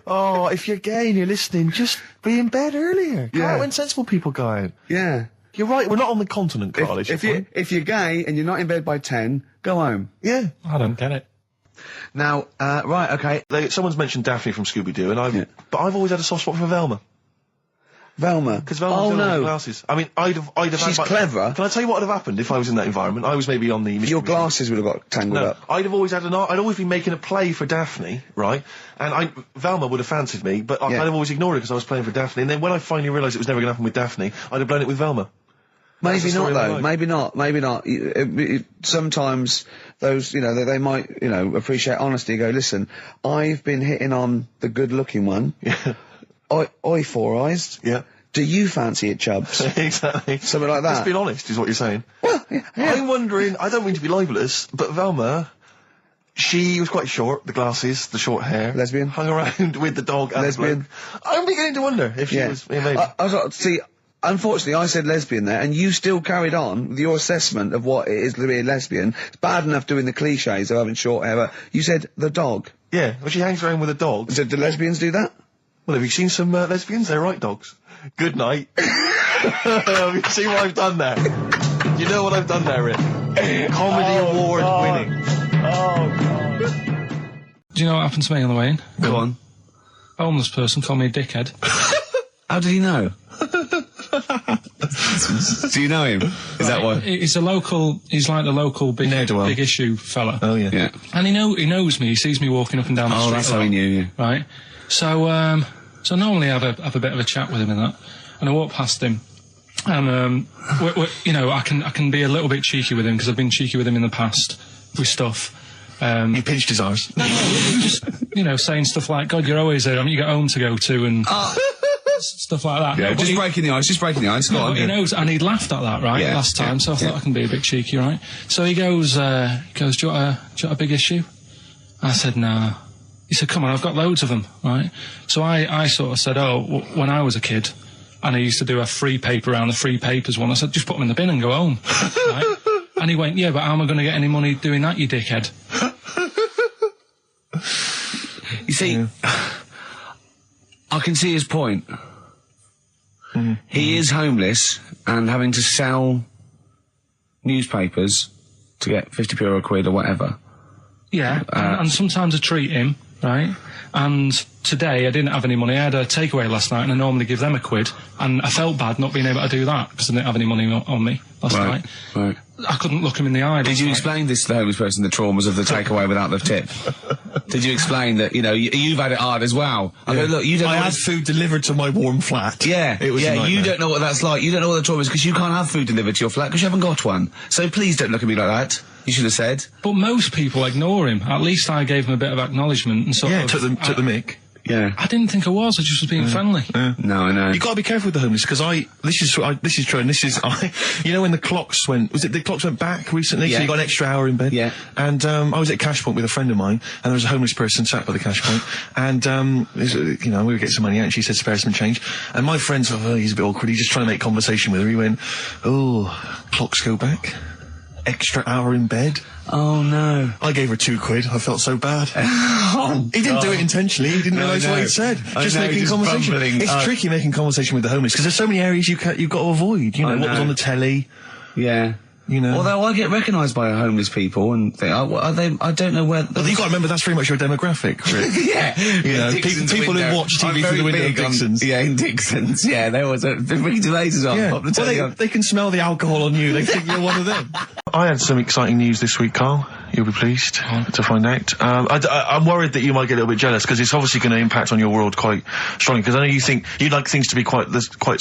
Oh, if you're gay and you're listening, just be in bed earlier. Go out when sensible people go out. Yeah. You're right, we're not on the continent, Carl. If you're gay and you're not in bed by 10, go home. Yeah. I don't get it. Now, right, okay. Someone's mentioned Daphne from Scooby-Doo, and but I've always had a soft spot for Velma. Velma? Because Velma's got glasses. I mean, I'd have She's clever. Can I tell you what would have happened if I was in that environment? I was maybe on the... Your glasses would have got tangled up. I'd have always had I'd always been making a play for Daphne, right? And Velma would have fancied me, but I'd have always ignored it because I was playing for Daphne. And then when I finally realised it was never going to happen with Daphne, I'd have blown it with Velma. Maybe not, though. Maybe not. Sometimes those, they might, appreciate honesty. Go, listen, I've been hitting on the good-looking one. Yeah. Oi, Four Eyes. Yeah. Do you fancy it, Chubbs? Exactly. Something like that. Let's be honest, is what you're saying. Well, yeah. I'm wondering, I don't mean to be libelous, but Velma, she was quite short, the glasses, the short hair. Lesbian. Hung around with the dog and lesbian. The bloke. I'm beginning to wonder if she was... Yeah, maybe. Unfortunately, I said lesbian there, and you still carried on with your assessment of what it is to be a lesbian. It's bad enough doing the cliches of having short hair, but you said the dog. Yeah, well, she hangs around with a dog. So do lesbians do that? Well, have you seen some lesbians? They're right dogs. Good night. Have you seen what I've done there? You know what I've done there, Rick? Comedy award winning. Oh, God. Do you know what happened to me on the way in? Go on. A homeless person called me a dickhead. How did he know? Do you know him? Is that what? He's like the local big issue fella. Oh, yeah. Yeah. And he knows me, he sees me walking up and down the street. Oh, that's how he knew you. Right. So normally I have a bit of a chat with him and that, and I walk past him, and I can be a little bit cheeky with him because I've been cheeky with him in the past with stuff. You pinched his arse. No, just saying stuff like, "God, you're always there. I mean, you got home to go to," and stuff like that. Yeah, no, just breaking the ice. No, he knows, and he'd laughed at that last time, so I thought I can be a bit cheeky, right? So he goes, "Do you want a big issue?" I said, "No." He said, "Come on, I've got loads of them," right? So I sort of said, when I was a kid, and I used to do a free paper around the free papers one, I said, just put them in the bin and go home, right? And he went, yeah, but how am I going to get any money doing that, you dickhead? You see, I can see his point. He is homeless and having to sell newspapers to get 50p or a quid or whatever. Yeah, and sometimes I treat him, right? And today I didn't have any money. I had a takeaway last night and I normally give them a quid. And I felt bad not being able to do that because I didn't have any money on me last night. Right. I couldn't look him in the eye. Did you explain this to the homeless person, the traumas of the takeaway without the tip? Did you explain that, you've had it hard as well? I go, look, you don't I had food delivered to my warm flat. Yeah, it was you don't know what that's like. You don't know what the trauma is because you can't have food delivered to your flat because you haven't got one. So please don't look at me like that. You should have said. But most people ignore him. At least I gave him a bit of acknowledgement and sort of... took the mick. Yeah. I didn't think I was. I just was being friendly. No, I know. You got to be careful with the homeless because this is true, and this is you know when the clocks went back recently, so you got an extra hour in bed. Yeah. And I was at Cash Point with a friend of mine, and there was a homeless person sat by the Cash Point, and we were getting some money out, and she said spare some change, and my friend thought, he's a bit awkward. He's just trying to make conversation with her. He went, clocks go back, extra hour in bed. Oh no. I gave her £2. I felt so bad. He didn't do it intentionally. He didn't realise what he said. Just making conversation. Bumbling. It's tricky making conversation with the homeless because there's so many areas you've got to avoid. You know, what was on the telly. Yeah. You know. Although I get recognised by homeless people and think, are they? I don't know where. But you got to remember that's very much your demographic. Rick. Yeah. You know, people who watch TV through the window of Dixon's. In Dixon's. Yeah, there was a Ricky Gervais as well. Yeah. They can smell the alcohol on you. They think you're one of them. I had some exciting news this week, Carl. You'll be pleased to find out. I'm worried that you might get a little bit jealous because it's obviously going to impact on your world quite strongly. Because I know you think you'd like things to be quite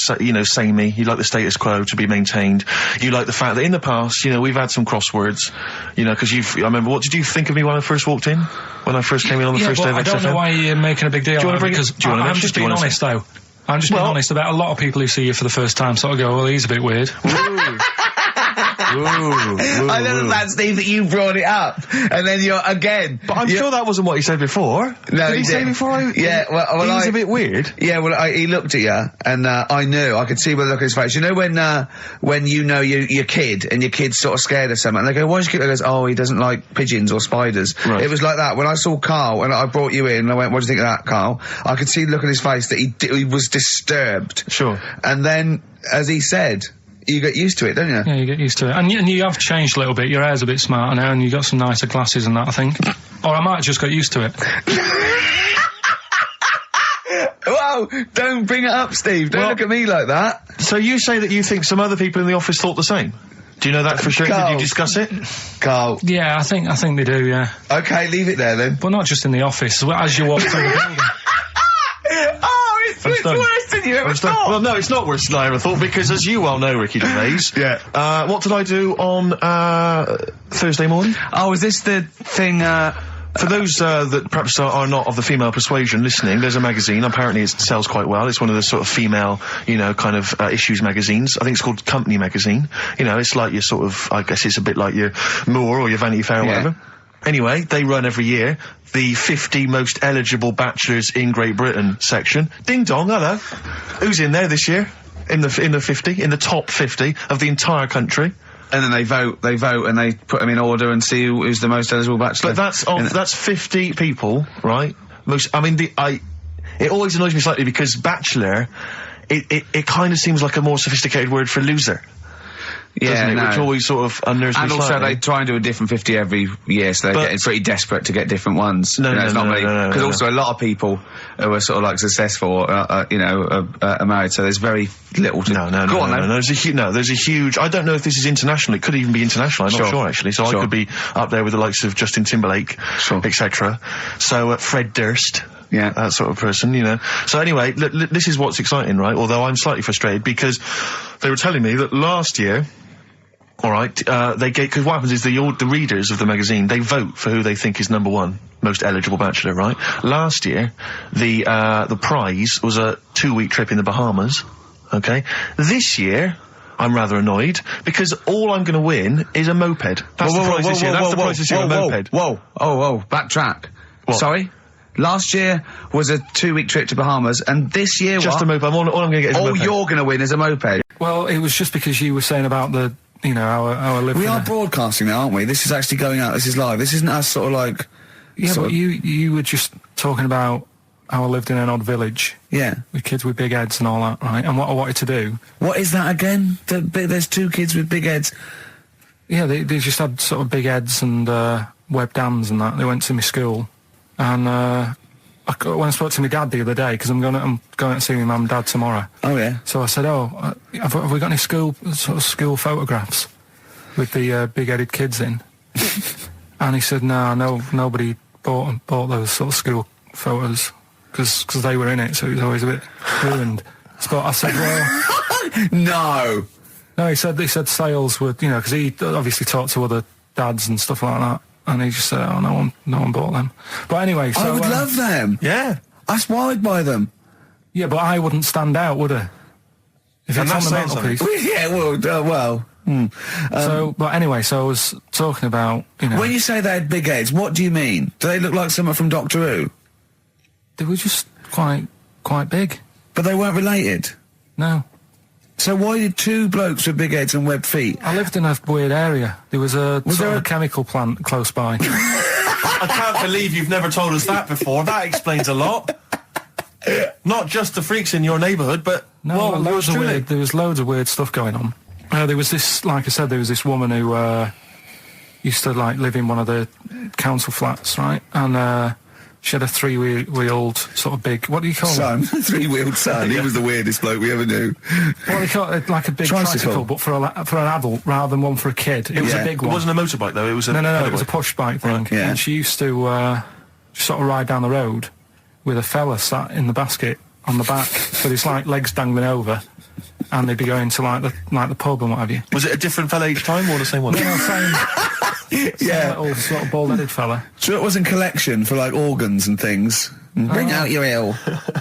samey. You like the status quo to be maintained. You like the fact that in the past, we've had some crosswords. Because I remember. What did you think of me when I first walked in? When I first came in on the first day of XFM? I don't know why you're making a big deal. Do you want to bring it? I'm just being honest, though. I'm just being honest about a lot of people who see you for the first time sort of go, well, he's a bit weird. I love that, Steve, that you brought it up, and then you're again. But I'm sure that wasn't what he said before. No, did he say before? Yeah, well, he's a bit weird. Yeah, well, he looked at you, and I knew. I could see by the look of his face. You know when your kid and your kid's sort of scared of something, and they go, "Why is your kid?" He goes, "Oh, he doesn't like pigeons or spiders." Right. It was like that when I saw Carl, and I brought you in, and I went, "What do you think of that, Carl?" I could see the look on his face that he was disturbed. Sure. And then, as he said. You get used to it, don't you? Yeah, you get used to it. And you have changed a little bit. Your hair's a bit smarter now, and you got some nicer glasses and that, I think. Or I might have just got used to it. Whoa! Don't bring it up, Steve. Don't look at me like that. So you say that you think some other people in the office thought the same? Do you know that for sure? Carl. Did you discuss it? Carl. Yeah, I think they do, yeah. Okay, leave it there then. But not just in the office, as you walk through the building. It's worse than you ever thought. Well, no, it's not worse than I ever thought, because as you well know, Ricky Gervais, what did I do on Thursday morning? Oh, is this the thing, For those that perhaps are not of the female persuasion listening, there's a magazine. Apparently it sells quite well. It's one of the sort of female, issues magazines. I think it's called Company Magazine. It's like your sort of, I guess it's a bit like your Moore or your Vanity Fair or whatever. Anyway, they run every year the 50 most eligible bachelors in Great Britain section. Ding dong, hello. Who's in there this year? In the top 50 of the entire country. And then they vote, and they put them in order and see who's the most eligible bachelor. But that's 50 people, right? It always annoys me slightly because bachelor, it kind of seems like a more sophisticated word for loser. Yeah, no. Which always sort of unnerves me and also slightly. they try and do a different 50 every year, so they're getting pretty desperate to get different ones. No, because also a lot of people who are sort of like successful, are married, so there's very little to... No, there's a huge... I don't know if this is international. It could even be international. I'm not sure, actually. So I could be up there with the likes of Justin Timberlake, etc. So, Fred Durst... Yeah, that sort of person, So anyway, this is what's exciting, right? Although I'm slightly frustrated because they were telling me that last year... All right, because what happens is the readers of the magazine, they vote for who they think is number one most eligible bachelor, right? Last year, the prize was a 2-week trip in the Bahamas, okay? This year, I'm rather annoyed, because all I'm going to win is a moped. That's the prize this year. That's the prize this year, a moped. Backtrack. What? Sorry? Last year was a 2-week trip to Bahamas, and this year just a moped. All I'm going to get is a moped. All you're going to win is a moped. Well, it was just because you were saying about the... our living. We are broadcasting now, aren't we? This is actually going out. This is live. This isn't us sort of like... Yeah, but you were just talking about how I lived in an odd village. Yeah. With kids with big heads and all that, right? And what I wanted to do... What is that again? There's 2 kids with big heads. Yeah, they just had sort of big heads and webcams and that. They went to my school. And when I spoke to my dad the other day, because I'm going to see my mum and dad tomorrow. Oh, yeah. So I said, have we got any school photographs with the big-headed kids in? And he said, no, nobody bought those sort of school photos, because they were in it, so it was always a bit ruined. So I said, well... No, he said sales were, because he obviously talked to other dads and stuff like that. And he just said, no one bought them. But anyway, so... I would love them. Yeah. That's why I'd buy them. Yeah, but I wouldn't stand out, would I? If it's on the mantelpiece. Yeah, well. So, but anyway, so I was talking about, you know... When you say they had big heads, what do you mean? Do they look like someone from Doctor Who? They were just quite big. But they weren't related? No. So why did two blokes with big heads and webbed feet? I lived in a weird area. There was a chemical plant close by. I can't believe you've never told us that before. That explains a lot. Not just the freaks in your neighbourhood, but... No, there was loads of weird stuff going on. There was this, like I said, there was this woman who used to, like, live in one of the council flats, right? And she had a three-wheeled, sort of big... What do you call it? Son. Three-wheeled son. He was the weirdest bloke we ever knew. What do you call it? Like a big tricycle, but for an adult rather than one for a kid. It was a big one. It wasn't a motorbike, though. It was a... No, it was a push bike thing. Right. Yeah. And she used to sort of ride down the road with a fella sat in the basket on the back with his, like, legs dangling over, and they'd be going to, like the pub and what have you. Was it a different fella each time, or the same one? Yeah, same little sort of bald-headed fella. So it wasn't collection for, like, organs and things? Bring out your ill.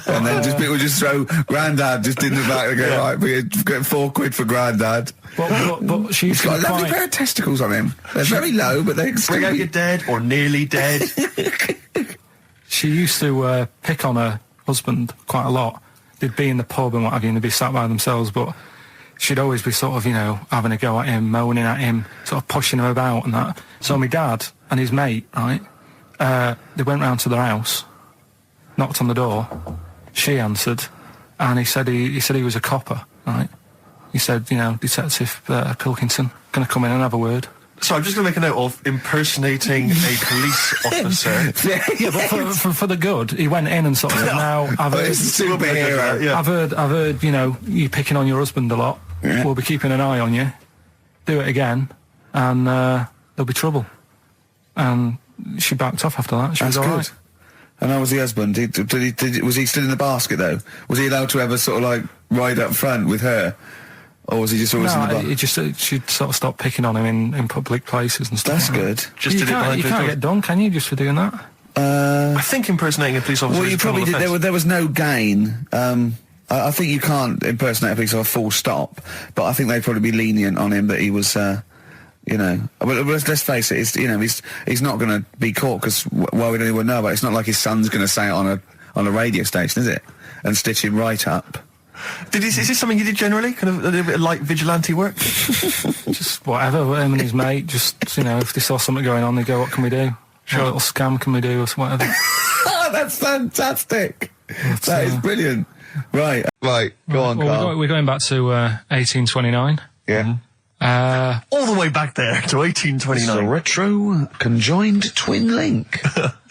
And then people just throw Grandad just in the back and go, right, we get £4 for Grandad. But she's got a lovely pair of testicles on him. They're very low, but they bring out your dead or nearly dead. She used to pick on her husband quite a lot. They'd be in the pub and what have you, and they'd be sat by themselves, but she'd always be sort of, you know, having a go at him, moaning at him, sort of pushing him about and that. So my dad and his mate, right, they went round to their house, knocked on the door, she answered, and he said he was a copper, right? He said, you know, Detective Pilkington, gonna come in and have a word. So I'm just going to make a note of impersonating a police officer. Yeah, but for the good, he went in and sort of said, now, I've heard... superhero. Yeah. I've heard, you know, you picking on your husband a lot. Yeah. We'll be keeping an eye on you. Do it again, and there'll be trouble. And she backed off after that. She was all right. And how was the husband? Was he still in the basket, though? Was he allowed to ever sort of, like, ride up front with her? Or was he just always in the bar? She'd sort of stopped picking on him in public places and stuff. That's good. Just you can't get done, can you, just for doing that? I think impersonating a police officer. Well, you probably did. There was no gain. I think you can't impersonate a police officer full stop, but I think they'd probably be lenient on him that he was, you know. But let's face it. He's not going to be caught because why would anyone know about it? It's not like his son's going to say it on a radio station, is it? And stitch him right up. Is this something you did generally? Kind of a little bit of light vigilante work? Just whatever, him and his mate, just, you know, if they saw something going on, they go, what can we do? Sure. What little scam can we do, or whatever. Oh, that's fantastic. That is brilliant. Right, go on, Carl. We're going back to 1829. Yeah. All the way back there to 1829. It's a retro conjoined twin link.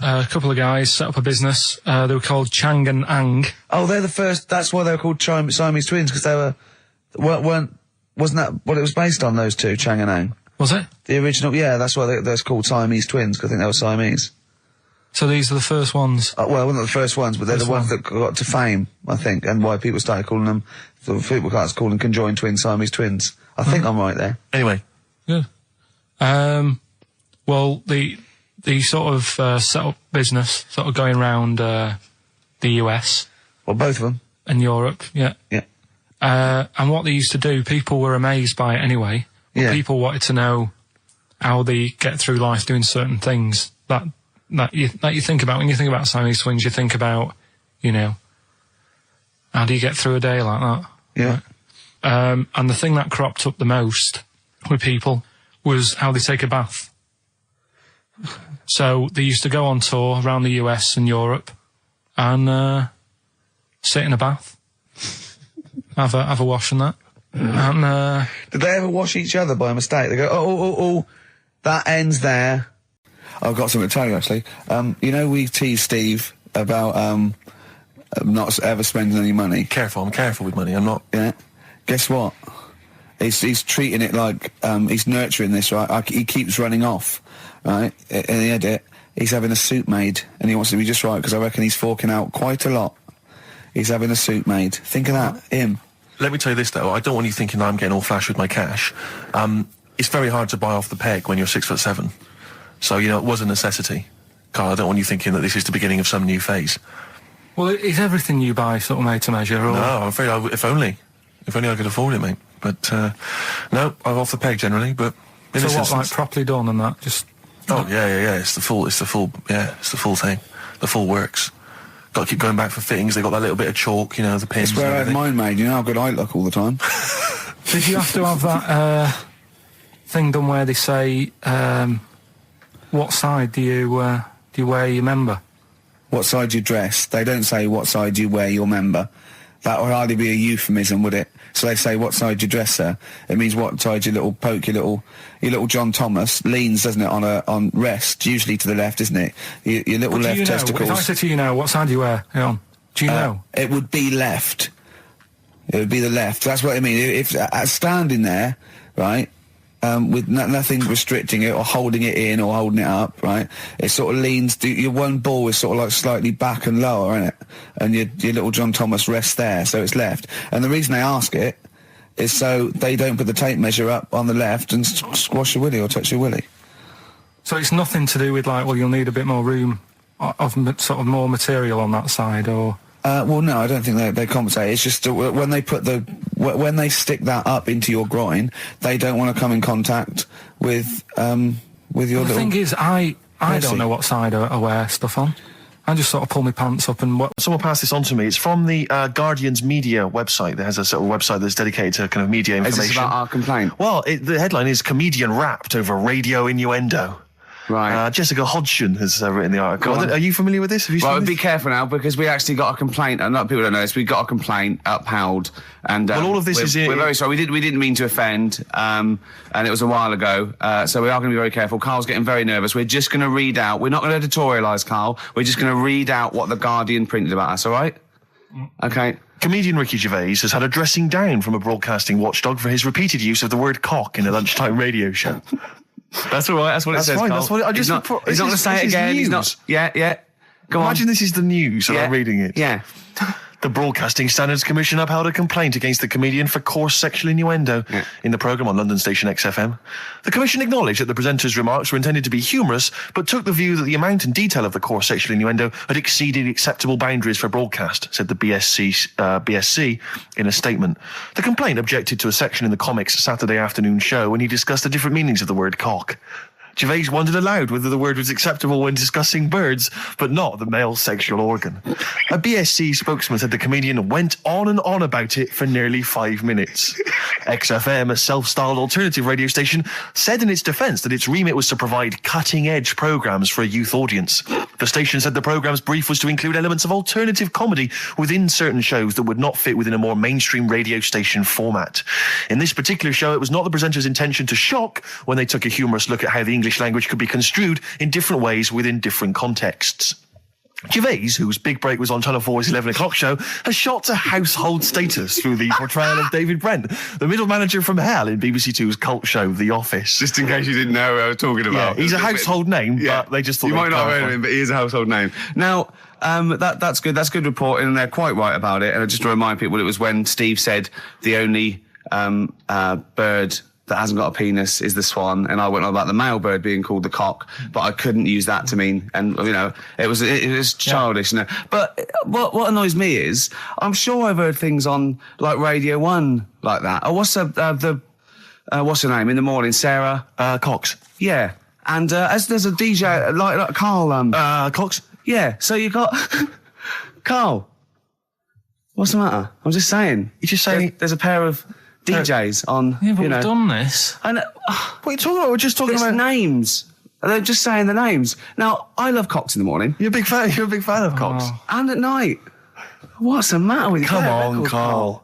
A couple of guys set up a business. They were called Chang and Ang. Oh, they're the first. That's why they were called Siamese twins, because they wasn't that what it was based on? Those two, Chang and Ang. Was it the original? Yeah, that's why they're called Siamese twins, because I think they were Siamese. So these are the first ones. Well, not the first ones, but they're the ones that got to fame, I think, and why people started calling them. People started calling them conjoined twins, Siamese twins. I think I'm right there. Anyway. Good. Well, the sort of set up business, sort of going around the US. Well, both of them. And Europe, yeah. Yeah. And what they used to do, people were amazed by it anyway. Yeah. People wanted to know how they get through life doing certain things that you think about. When you think about Siamese twins, you think about, you know, how do you get through a day like that? Yeah. Right? And the thing that cropped up the most with people was how they take a bath. So they used to go on tour around the US and Europe and sit in a bath, have a wash and that. And did they ever wash each other by mistake? They go, oh, that ends there. I've got something to tell you, actually. You know, we teased Steve about not ever spending any money. I'm careful with money. I'm not. Yeah. Guess what? He's treating it like he's nurturing this, right? He keeps running off, right? In the edit, he's having a suit made, and he wants to be just right because I reckon he's forking out quite a lot. He's having a suit made. Think of that, him. Let me tell you this though. I don't want you thinking I'm getting all flash with my cash. It's very hard to buy off the peg when you're 6'7". So you know it was a necessity. Carl, I don't want you thinking that this is the beginning of some new phase. Well, is everything you buy sort of made to measure? Or? No, I'm afraid if only I could afford it, mate. But no, I'm off the peg generally. But so what, like properly done and that? Just yeah. It's the full thing. The full works. Got to keep going back for fittings. They got that little bit of chalk, you know, the pins. That's where I had mine made. You know how good I look all the time. Did you have to have that thing done where they say what side do you wear your member? What side you dress? They don't say what side you wear your member. That would hardly be a euphemism, would it? So they say what side you dress, sir. It means what side your little John Thomas leans, doesn't it, on rest, usually to the left, isn't it? Your little left testicles. If I said to you now, what side do you wear it on? Do you know? It would be left. It would be the left. That's what I mean. If standing there, right, with nothing restricting it or holding it in or holding it up, right, it sort of leans. Your one ball is sort of like slightly back and lower, isn't it? And your little John Thomas rests there, so it's left. And the reason they ask it is so they don't put the tape measure up on the left and squash your willy or touch your willy. So it's nothing to do with like, well, you'll need a bit more room of sort of more material on that side, or. Well, no, I don't think they compensate. It's just when they when they stick that up into your groin, they don't want to come in contact with your little. The thing is, I don't know what side I wear stuff on. I just sort of pull my pants up and what. Someone passed this on to me. It's from the Guardian's media website. There has a sort of website that's dedicated to kind of media information. Is this about our complaint? Well, the headline is "Comedian Rapped Over Radio Innuendo." Right. Jessica Hodgson has written the article. Are you familiar with this? Have you seen this? Be careful now, because we actually got a complaint, and people don't know this, we got a complaint upheld, and well, all of this we're very sorry. We didn't mean to offend, and it was a while ago, so we are going to be very careful. Carl's getting very nervous. We're just going to read out, we're not going to editorialise, Carl, we're just going to read out what the Guardian printed about us, all right? Okay. Comedian Ricky Gervais has had a dressing down from a broadcasting watchdog for his repeated use of the word cock in a lunchtime radio show. That's all right. That's what it says. Fine, Carl. that's what he's not going to say it again. He's not. Yeah. Go on. Imagine this is the news and I'm reading it. Yeah. The Broadcasting Standards Commission upheld a complaint against the comedian for coarse sexual innuendo in the programme on London station XFM. The Commission acknowledged that the presenter's remarks were intended to be humorous, but took the view that the amount and detail of the coarse sexual innuendo had exceeded acceptable boundaries for broadcast, said the BSC in a statement. The complaint objected to a section in the Comics Saturday afternoon show when he discussed the different meanings of the word cock. Gervais wondered aloud whether the word was acceptable when discussing birds, but not the male sexual organ. A BSC spokesman said the comedian went on and on about it for nearly 5 minutes. XFM, a self-styled alternative radio station, said in its defence that its remit was to provide cutting-edge programmes for a youth audience. The station said the programme's brief was to include elements of alternative comedy within certain shows that would not fit within a more mainstream radio station format. In this particular show, it was not the presenter's intention to shock when they took a humorous look at how the English language could be construed in different ways within different contexts. Gervais, whose big break was on Channel 4's 11 o'clock show, has shot to household status through the portrayal of David Brent, the middle manager from hell in BBC Two's cult show The Office. Just in case you didn't know who I was talking about. Yeah, he's a household name, but they just thought you might not have heard of him, but he is a household name. Now, that's good. That's good reporting, and they're quite right about it. And just to remind people, it was when Steve said the only bird that hasn't got a penis is the swan, and I went on about the male bird being called the cock, but I couldn't use that to mean, and it was childish. But what annoys me is, I'm sure I've heard things on like Radio 1 like that. Or what's what's her name in the morning? Sarah Cox. Yeah, and as there's a DJ like Carl Cox. Yeah, so you got Carl. What's the matter? I'm just saying. You're just saying there's a pair of DJs on, yeah, but we've done this. I know. What are you talking about? We're just talking about names. They're just saying the names. Now, I love cocks in the morning. You're a big fan of cocks. And at night. What's the matter with you? Come on, Carl.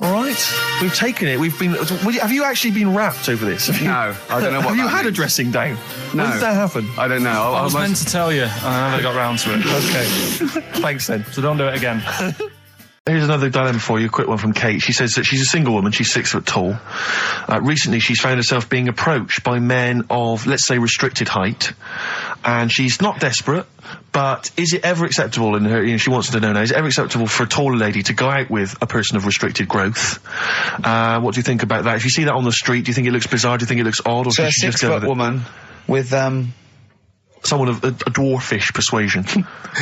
All right, we've taken it. Have you actually been rapped over this? No, I don't know what. Have you had a dressing down? No. When did that happen? I don't know. I was meant to tell you, and I never got round to it. Okay, thanks then. So don't do it again. Here's another dilemma for you, a quick one from Kate. She says that she's a single woman, she's 6 foot tall. Recently she's found herself being approached by men of, let's say, restricted height, and she's not desperate, but is it ever acceptable in her, she wants to know now, is it ever acceptable for a taller lady to go out with a person of restricted growth? What do you think about that? If you see that on the street, do you think it looks bizarre, do you think it looks odd, or so should she just go with it? woman with, someone of a dwarfish persuasion.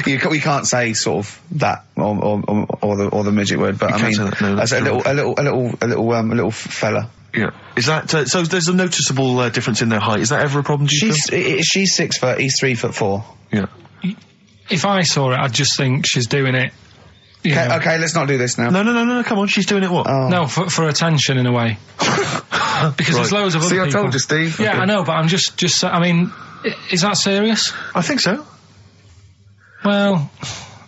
We can't say sort of that or the midget word, but I mean, as a little fella. Yeah. Is that so? There's a noticeable difference in their height. Is that ever a problem? She's 6 foot. He's 3'4". Yeah. If I saw it, I'd just think she's doing it. Okay, let's not do this now. No, come on, she's doing it what? Oh. No, for attention in a way. Because there's loads of other people. I told you, Steve. Yeah, I know, but I'm just, I mean, is that serious? I think so. Well,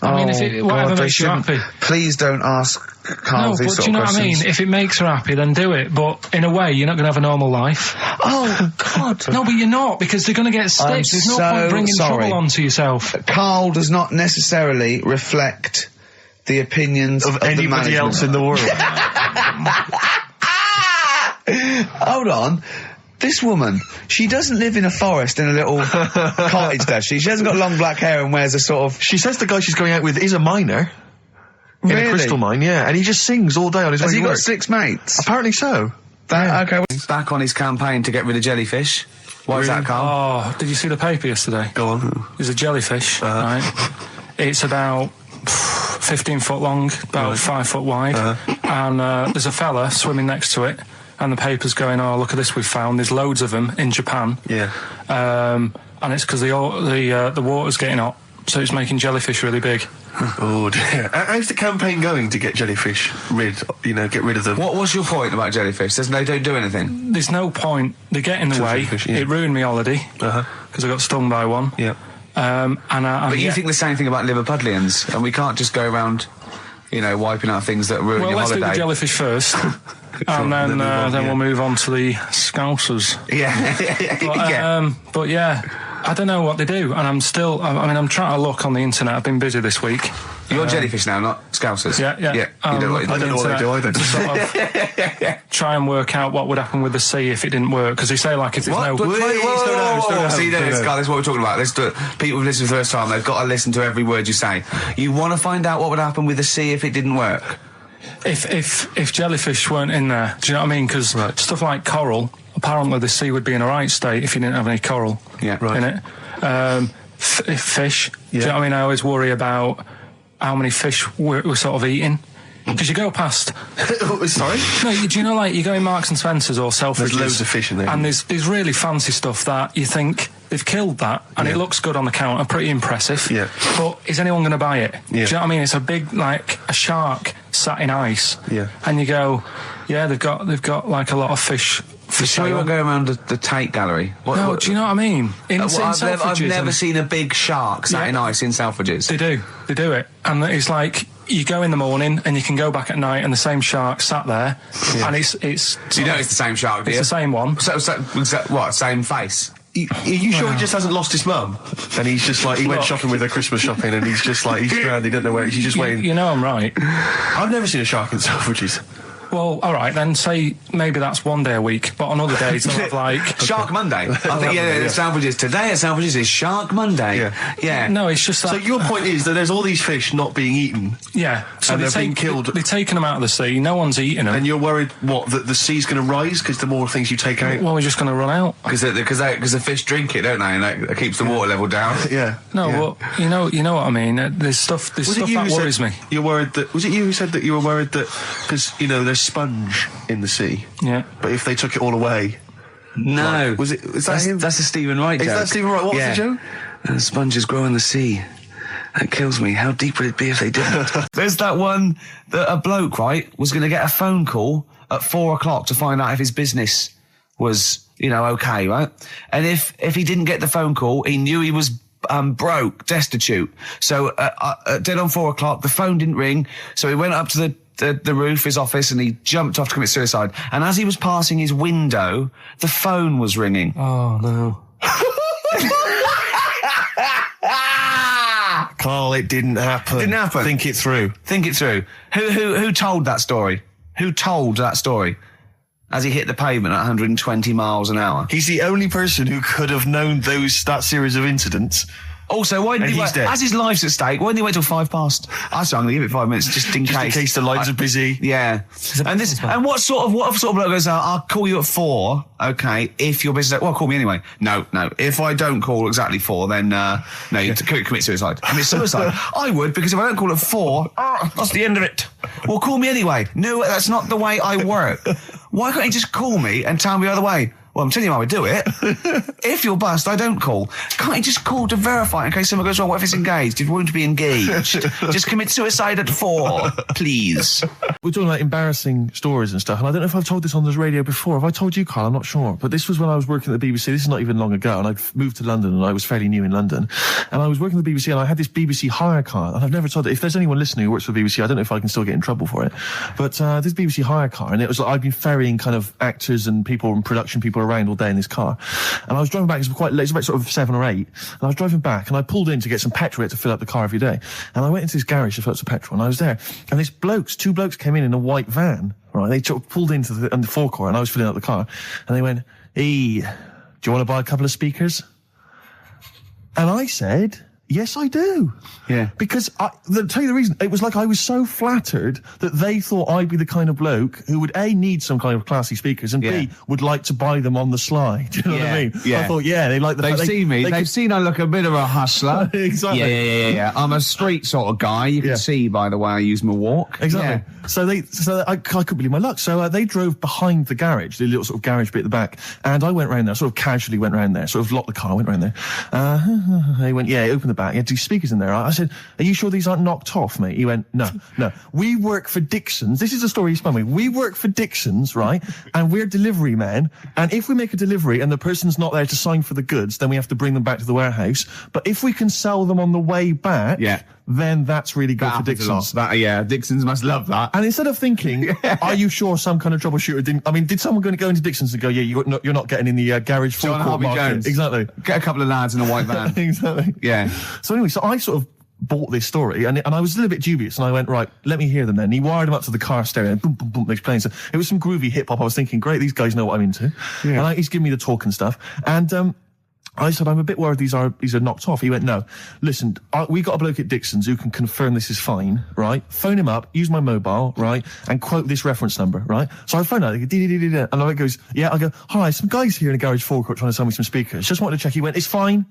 I mean, whatever makes you happy. Please don't ask Karl these sort of questions. Do you know what I mean? If it makes her happy, then do it. But in a way, you're not going to have a normal life. Oh, God. No, but you're not, because they're going to get sticks. There's no point bringing trouble onto yourself. Karl does not necessarily reflect the opinions of anybody else in the world. Hold on. This woman, she doesn't live in a forest in a little cottage, does she? She hasn't got long black hair and wears a sort of... She says the guy she's going out with is a miner. Really? In a crystal mine, yeah. And he just sings all day on his way to work. Has he got 6 mates? Apparently so. Okay. Back on his campaign to get rid of jellyfish. Why is that, Karl? Oh, did you see the paper yesterday? Go on. There's a jellyfish, right? It's about 15 foot long, about 5 foot wide, and there's a fella swimming next to it, and the paper's going, oh, look at this we've found, there's loads of them in Japan. Yeah. And it's because the water's getting hot, so it's making jellyfish really big. Oh dear. How's the campaign going to get jellyfish get rid of them? What was your point about jellyfish? They don't do anything? There's no point. They get in the way. It ruined me holiday, because I got stung by one. Yeah. But you think the same thing about Liverpudlians, and we can't just go around, wiping out things that ruin your holiday. Well, let's do the jellyfish first, and then we'll move on to the scousers. Yeah. But yeah, I don't know what they do, and I'm trying to look on the internet. I've been busy this week. You're jellyfish now, not scousers. Yeah. You don't know I don't know what they do either. To sort of try and work out what would happen with the sea if it didn't work, because they say if there's no... See, this is what we're talking about. People who listen for the first time, they've got to listen to every word you say. You want to find out what would happen with the sea if it didn't work? If jellyfish weren't in there, do you know what I mean? Because stuff like coral, apparently the sea would be in a right state if you didn't have any coral in it. Fish, do you know what I mean? I always worry about how many fish we're sort of eating. Because you go past... Sorry? No, do you know, you go in Marks and Spencer's or Selfridges... There's loads of fish in there. And there's really fancy stuff that you think they've killed that, and it looks good on the counter, pretty impressive. Yeah. But is anyone going to buy it? Yeah. Do you know what I mean? It's a big, a shark sat in ice. Yeah. And you go, yeah, they've got a lot of fish... You sure you won't go around the Tate Gallery? Do you know what I mean? I've never seen a big shark sat in ice in Selfridges. They do it. And it's you go in the morning and you can go back at night and the same shark sat there, and it's... So you know it's the same shark, do you? It's the same one. So what, same face? Are you sure he just hasn't lost his mum? And he's just he went shopping with her Christmas shopping, and he's just he's stranded, he doesn't know where, he's just waiting. You know I'm right. I've never seen a shark in Selfridges. Well, all right, then say maybe that's one day a week, but on other days they'll have Shark Monday. I think, Selfridges. Today at Selfridges is Shark Monday. Yeah. No, it's just that... So your point is that there's all these fish not being eaten. Yeah. So and they're being killed. They're taking them out of the sea, no one's eating them. And you're worried, that the sea's going to rise because the more things you take out? Well, we're just going to run out. Because the fish drink it, don't they? And that keeps the water level down. Yeah. No, well, you know what I mean. There's stuff that worries me. You're worried that... Was it you who said that you were worried that... Because, there's sponge in the sea. Yeah. But if they took it all away... No. Is that him? That's a Stephen Wright joke. Is that Stephen Wright? What was the joke? Sponges grow in the sea. That kills me. How deep would it be if they didn't? There's that one that a bloke, was going to get a phone call at 4 o'clock to find out if his business was, okay, right? And if he didn't get the phone call, he knew he was broke, destitute. So dead on 4 o'clock, the phone didn't ring, so he went up to the roof, his office, and he jumped off to commit suicide. And as he was passing his window, the phone was ringing. Oh, no. Karl, it didn't happen. Didn't happen. Think it through. Think it through. Who told that story? Who told that story? As he hit the pavement at 120 miles an hour. He's the only person who could have known that series of incidents. Also, why didn't he wait? As his life's at stake, why didn't he wait till 5 past? I'm going to give it 5 minutes just in case. In case the lines are busy. Yeah. And what sort of bloke goes, I'll call you at 4, okay, if your business... Well, call me anyway. No. If I don't call exactly 4, then, no, you commit suicide. Commit suicide. I would, because if I don't call at 4, that's the end of it. Well, call me anyway. No, that's not the way I work. Why can't you just call me and tell me the other way? Well, I'm telling you how I do it. If you're bust, I don't call. Can't you just call to verify in case something goes wrong? What if it's engaged? If you want to be engaged, just commit suicide at 4, please. We're talking about embarrassing stories and stuff, and I don't know if I've told this on the radio before. Have I told you, Carl? I'm not sure. But this was when I was working at the BBC. This is not even long ago, and I'd moved to London, and I was fairly new in London. And I was working at the BBC, and I had this BBC hire car. And I've never told it. If there's anyone listening who works for the BBC, I don't know if I can still get in trouble for it. But this BBC hire car, and it was like I'd been ferrying kind of actors and people and production people around all day in this car. And I was driving back, it was quite late, it was about sort of 7 or 8, and I was driving back, and I pulled in to get some petrol to fill up the car every day. And I went into this garage to fill up some petrol, and I was there, and these two blokes came in a white van, right? They pulled into the forecourt, and I was filling up the car, and they went, "Hey, do you want to buy a couple of speakers?" And I said, "Yes, I do." Yeah. Because, to tell you the reason, it was like I was so flattered that they thought I'd be the kind of bloke who would, A, need some kind of classy speakers, and B, would like to buy them on the sly. Do you know what I mean? Yeah. I thought, they like the They've seen me. They've seen I look a bit of a hustler. Exactly. Yeah. I'm a street sort of guy. You can see by the way I use my walk. Exactly. Yeah. So I couldn't believe my luck. So they drove behind the garage, the little sort of garage bit at the back, and I went round there, sort of casually went round there, sort of locked the car, went round there. They went, open the back. You had 2 speakers in there. I said, "Are you sure these aren't knocked off, mate?" He went, No. We work for Dixon's. This is the story he spun me. We work for Dixon's, right? And we're delivery men. And if we make a delivery and the person's not there to sign for the goods, then we have to bring them back to the warehouse. But if we can sell them on the way back, then that's really good for Dixon's. Dixon's must love that. And instead of thinking, are you sure some kind of troubleshooter didn't... I mean, did someone go into Dixon's and go, you're not getting in the garage forecourt market? Jones. Exactly. Get a couple of lads in a white van. Exactly. Yeah. So anyway, I sort of bought this story, and I was a little bit dubious, and I went, right, let me hear them then. And he wired them up to the car stereo, and boom, boom, boom, they're playing. So it was some groovy hip-hop. I was thinking, great, these guys know what I'm into. Yeah. And he's giving me the talk and stuff. And I said, I'm a bit worried these are knocked off. He went, no, listen, we got a bloke at Dixon's who can confirm this is fine, right? Phone him up, use my mobile, right? And quote this reference number, right? So I phone out, and I goes, I go, hi, some guys here in a garage forecourt trying to sell me some speakers. Just wanted to check. He went, it's fine.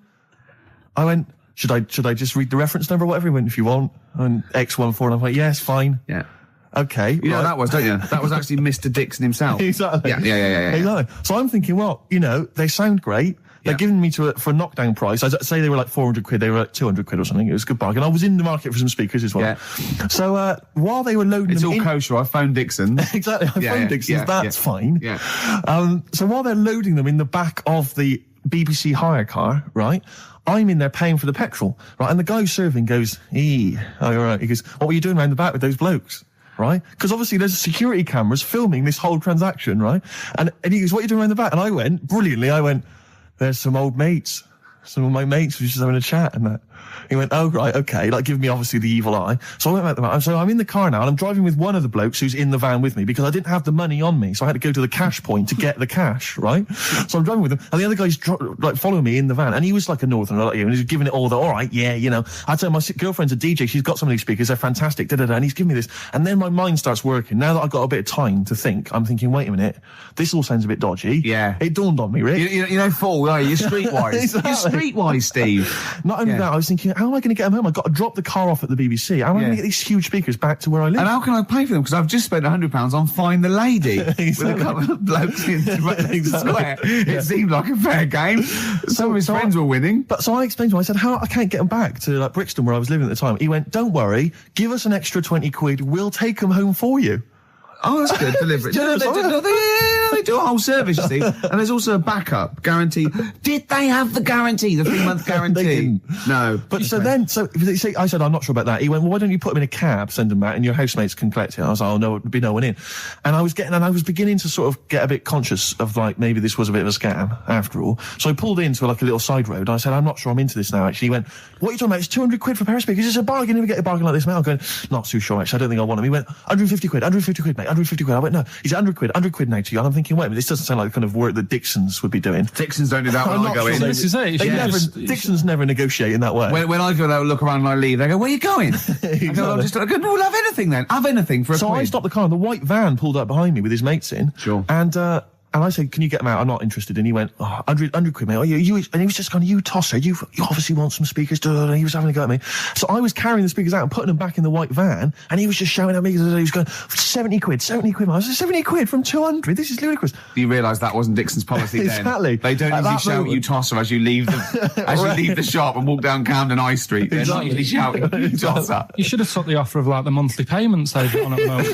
I went, should I just read the reference number or whatever? He went, if you want. And X14, and I'm like, yes, fine. Yeah. Okay. You know what that was, don't you? That was actually Mr. Dixon himself. Exactly. Yeah. Exactly. So I'm thinking, well, they sound great. They're giving me for a knockdown price. I'd say they were like 400 quid. They were like 200 quid or something. It was a good bargain. I was in the market for some speakers as well. Yeah. So while they were loading them in... It's all kosher. I phoned Dixon. Exactly. I phoned Dixon. That's fine. Yeah. So while they're loading them in the back of the BBC hire car, right, I'm in there paying for the petrol, right, and the guy who's serving goes, all right. He goes, what were you doing around the back with those blokes? Right? Because obviously there's security cameras filming this whole transaction, right? And he goes, what are you doing around the back? And I went, brilliantly, there's some old mates. Some of my mates were just having a chat and that. He went, oh, right, okay, like giving me obviously the evil eye. So I went back to the van. So I'm in the car now, and I'm driving with one of the blokes who's in the van with me because I didn't have the money on me. So I had to go to the cash point to get the cash, right? So I'm driving with him, and the other guy's following me in the van, and he was like a northerner like you, and he's giving it all the, all right, I tell him, my girlfriend's a DJ, she's got some of these speakers, they're fantastic, and he's giving me this. And then my mind starts working. Now that I've got a bit of time to think, I'm thinking, wait a minute, this all sounds a bit dodgy. Yeah. It dawned on me, Rick. You fool, are you? You're streetwise. Exactly. You're streetwise, Steve. Not only that, I was thinking, how am I going to get them home? I've got to drop the car off at the BBC. How am I going to get these huge speakers back to where I live? And how can I pay for them? Because I've just spent £100 on Find the Lady with a couple of blokes in the square. It seemed like a fair game. Some of his friends were winning. But so I explained to him, I said, I can't get them back to Brixton where I was living at the time. He went, don't worry, give us an extra 20 quid, we'll take them home for you. Oh, that's good. Delivery. They do a whole service, you see. And there's also a backup guarantee. Did they have the guarantee, the 3-month guarantee? They didn't. No. But I said, I'm not sure about that. He went, well, why don't you put them in a cab, send them back, and your housemates can collect it? I was like, oh, no, there'd be no one in. And I was beginning to sort of get a bit conscious of maybe this was a bit of a scam after all. So I pulled into a little side road. I said, I'm not sure I'm into this now, actually. He went, what are you talking about? It's 200 quid for a pair of speakers. It's a bargain. You never get a bargain like this, mate. I'm going, not too sure, actually. I don't think I want them. He went, 150 quid, mate. 150 quid. I went, no. He's 100 quid now to you. And I'm thinking, thinking, wait a minute, this doesn't sound like the kind of work that Dixons would be doing. Dixons don't do that when I go in. This is it. Dixons never negotiate in that way. When I go, they'll look around and I leave. They go, "Where are you going?" Exactly. I go, "We'll have anything then. Have anything for a So quid." I stopped the car, and the white van pulled up behind me with his mates in. Sure. And I said, "Can you get them out? I'm not interested." And he went, "Oh, 100 quid, mate. Oh, you," and he was just going, "You tosser, you obviously want some speakers." And he was having a go at me. So I was carrying the speakers out and putting them back in the white van, and he was just shouting at me. He was going, 70 quid. I was like, 70 quid from 200? This is ludicrous. You realise that wasn't Dixon's policy then. Exactly. They don't usually shout "you tosser" as you leave the, leave the shop and walk down Camden High Street. They're not usually shouting "you tosser." You should have took the offer of like the monthly payments they've got on at the moment.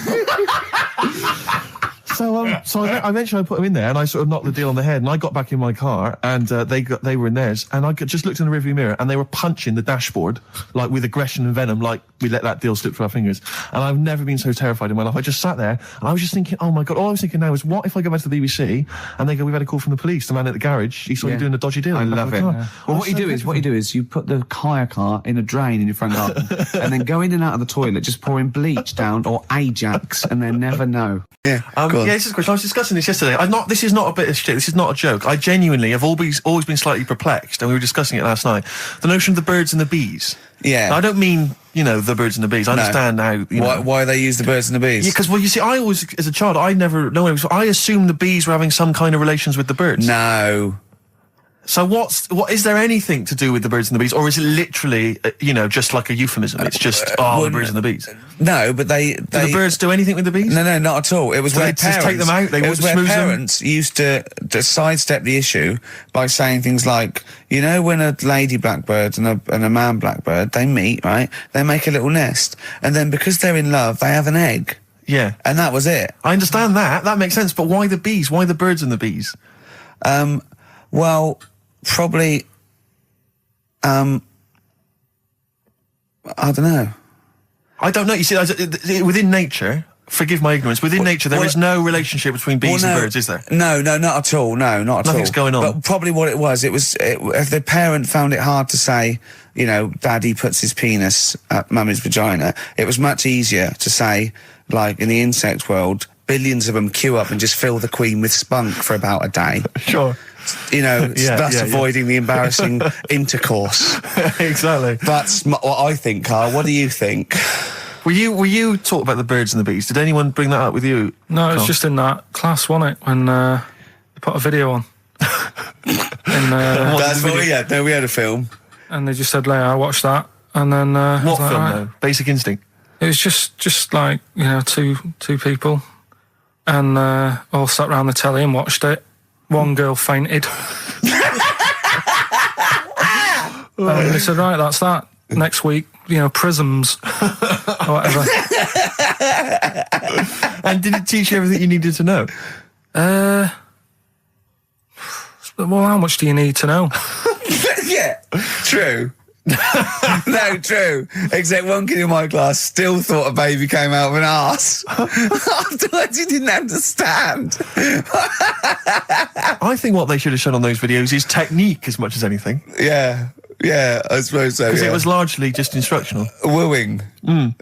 So I eventually put them in there, and I sort of knocked the deal on the head, and I got back in my car, and they were in theirs, and I just looked in the rearview mirror, and they were punching the dashboard, like with aggression and venom, like we let that deal slip through our fingers. And I've never been so terrified in my life. I just sat there, and I was just thinking, oh my God, all I was thinking now is, what if I go back to the BBC, and they go, "We've had a call from the police, the man at the garage, he saw you doing a dodgy deal." I love it. Yeah. Well, what you do is you put the hire car in a drain in your front garden, and then go in and out of the toilet, just pouring bleach down or Ajax, and then never know. Yeah, this is a question. I was discussing this yesterday. This is not a bit of shit. This is not a joke. I genuinely have always been slightly perplexed, and we were discussing it last night. The notion of the birds and the bees. Yeah. Now, I don't mean, the birds and the bees. I understand how, Why they use the birds and the bees? Yeah, because, well, you see, I always, as a child, I assumed the bees were having some kind of relations with the birds. No. So what is there anything to do with the birds and the bees, or is it literally, just like a euphemism? It's just, the birds and the bees. No, but they... Do the birds do anything with the bees? No, not at all. It was where parents... just take them out, parents used to sidestep the issue by saying things like, when a lady blackbird and a man blackbird, they meet, right? They make a little nest. And then because they're in love, they have an egg. Yeah. And that was it. I understand that. That makes sense. But why the bees? Why the birds and the bees? Well... Probably, I don't know. I don't know. You see, within nature, forgive my ignorance, within nature there is no relationship between bees and birds, is there? No, not at all. No, not at all. Nothing's going on. But probably what it was, if the parent found it hard to say, Daddy puts his penis at Mummy's vagina, it was much easier to say, like in the insect world, billions of them queue up and just fill the queen with spunk for about a day. Sure. Thus avoiding the embarrassing intercourse. Exactly. That's what I think, Carl. What do you think? Were you talking about the birds and the bees? Did anyone bring that up with you? No, it was just in that class, wasn't it, when they put a video on. That's what we had. No, we had a film. And they just said, I watched that. And then... what film, though? Basic Instinct? It was just like, two people. And all sat round the telly and watched it. One girl fainted. And they said, right, that's that. Next week, prisms. Or whatever. And did it teach you everything you needed to know? Well, how much do you need to know? Yeah, true. No, true. Except one kid in my class still thought a baby came out of an arse. Afterwards, he didn't understand. I think what they should have shown on those videos is technique as much as anything. Yeah, I suppose so. Because it was largely just instructional. Wooing. Wooing.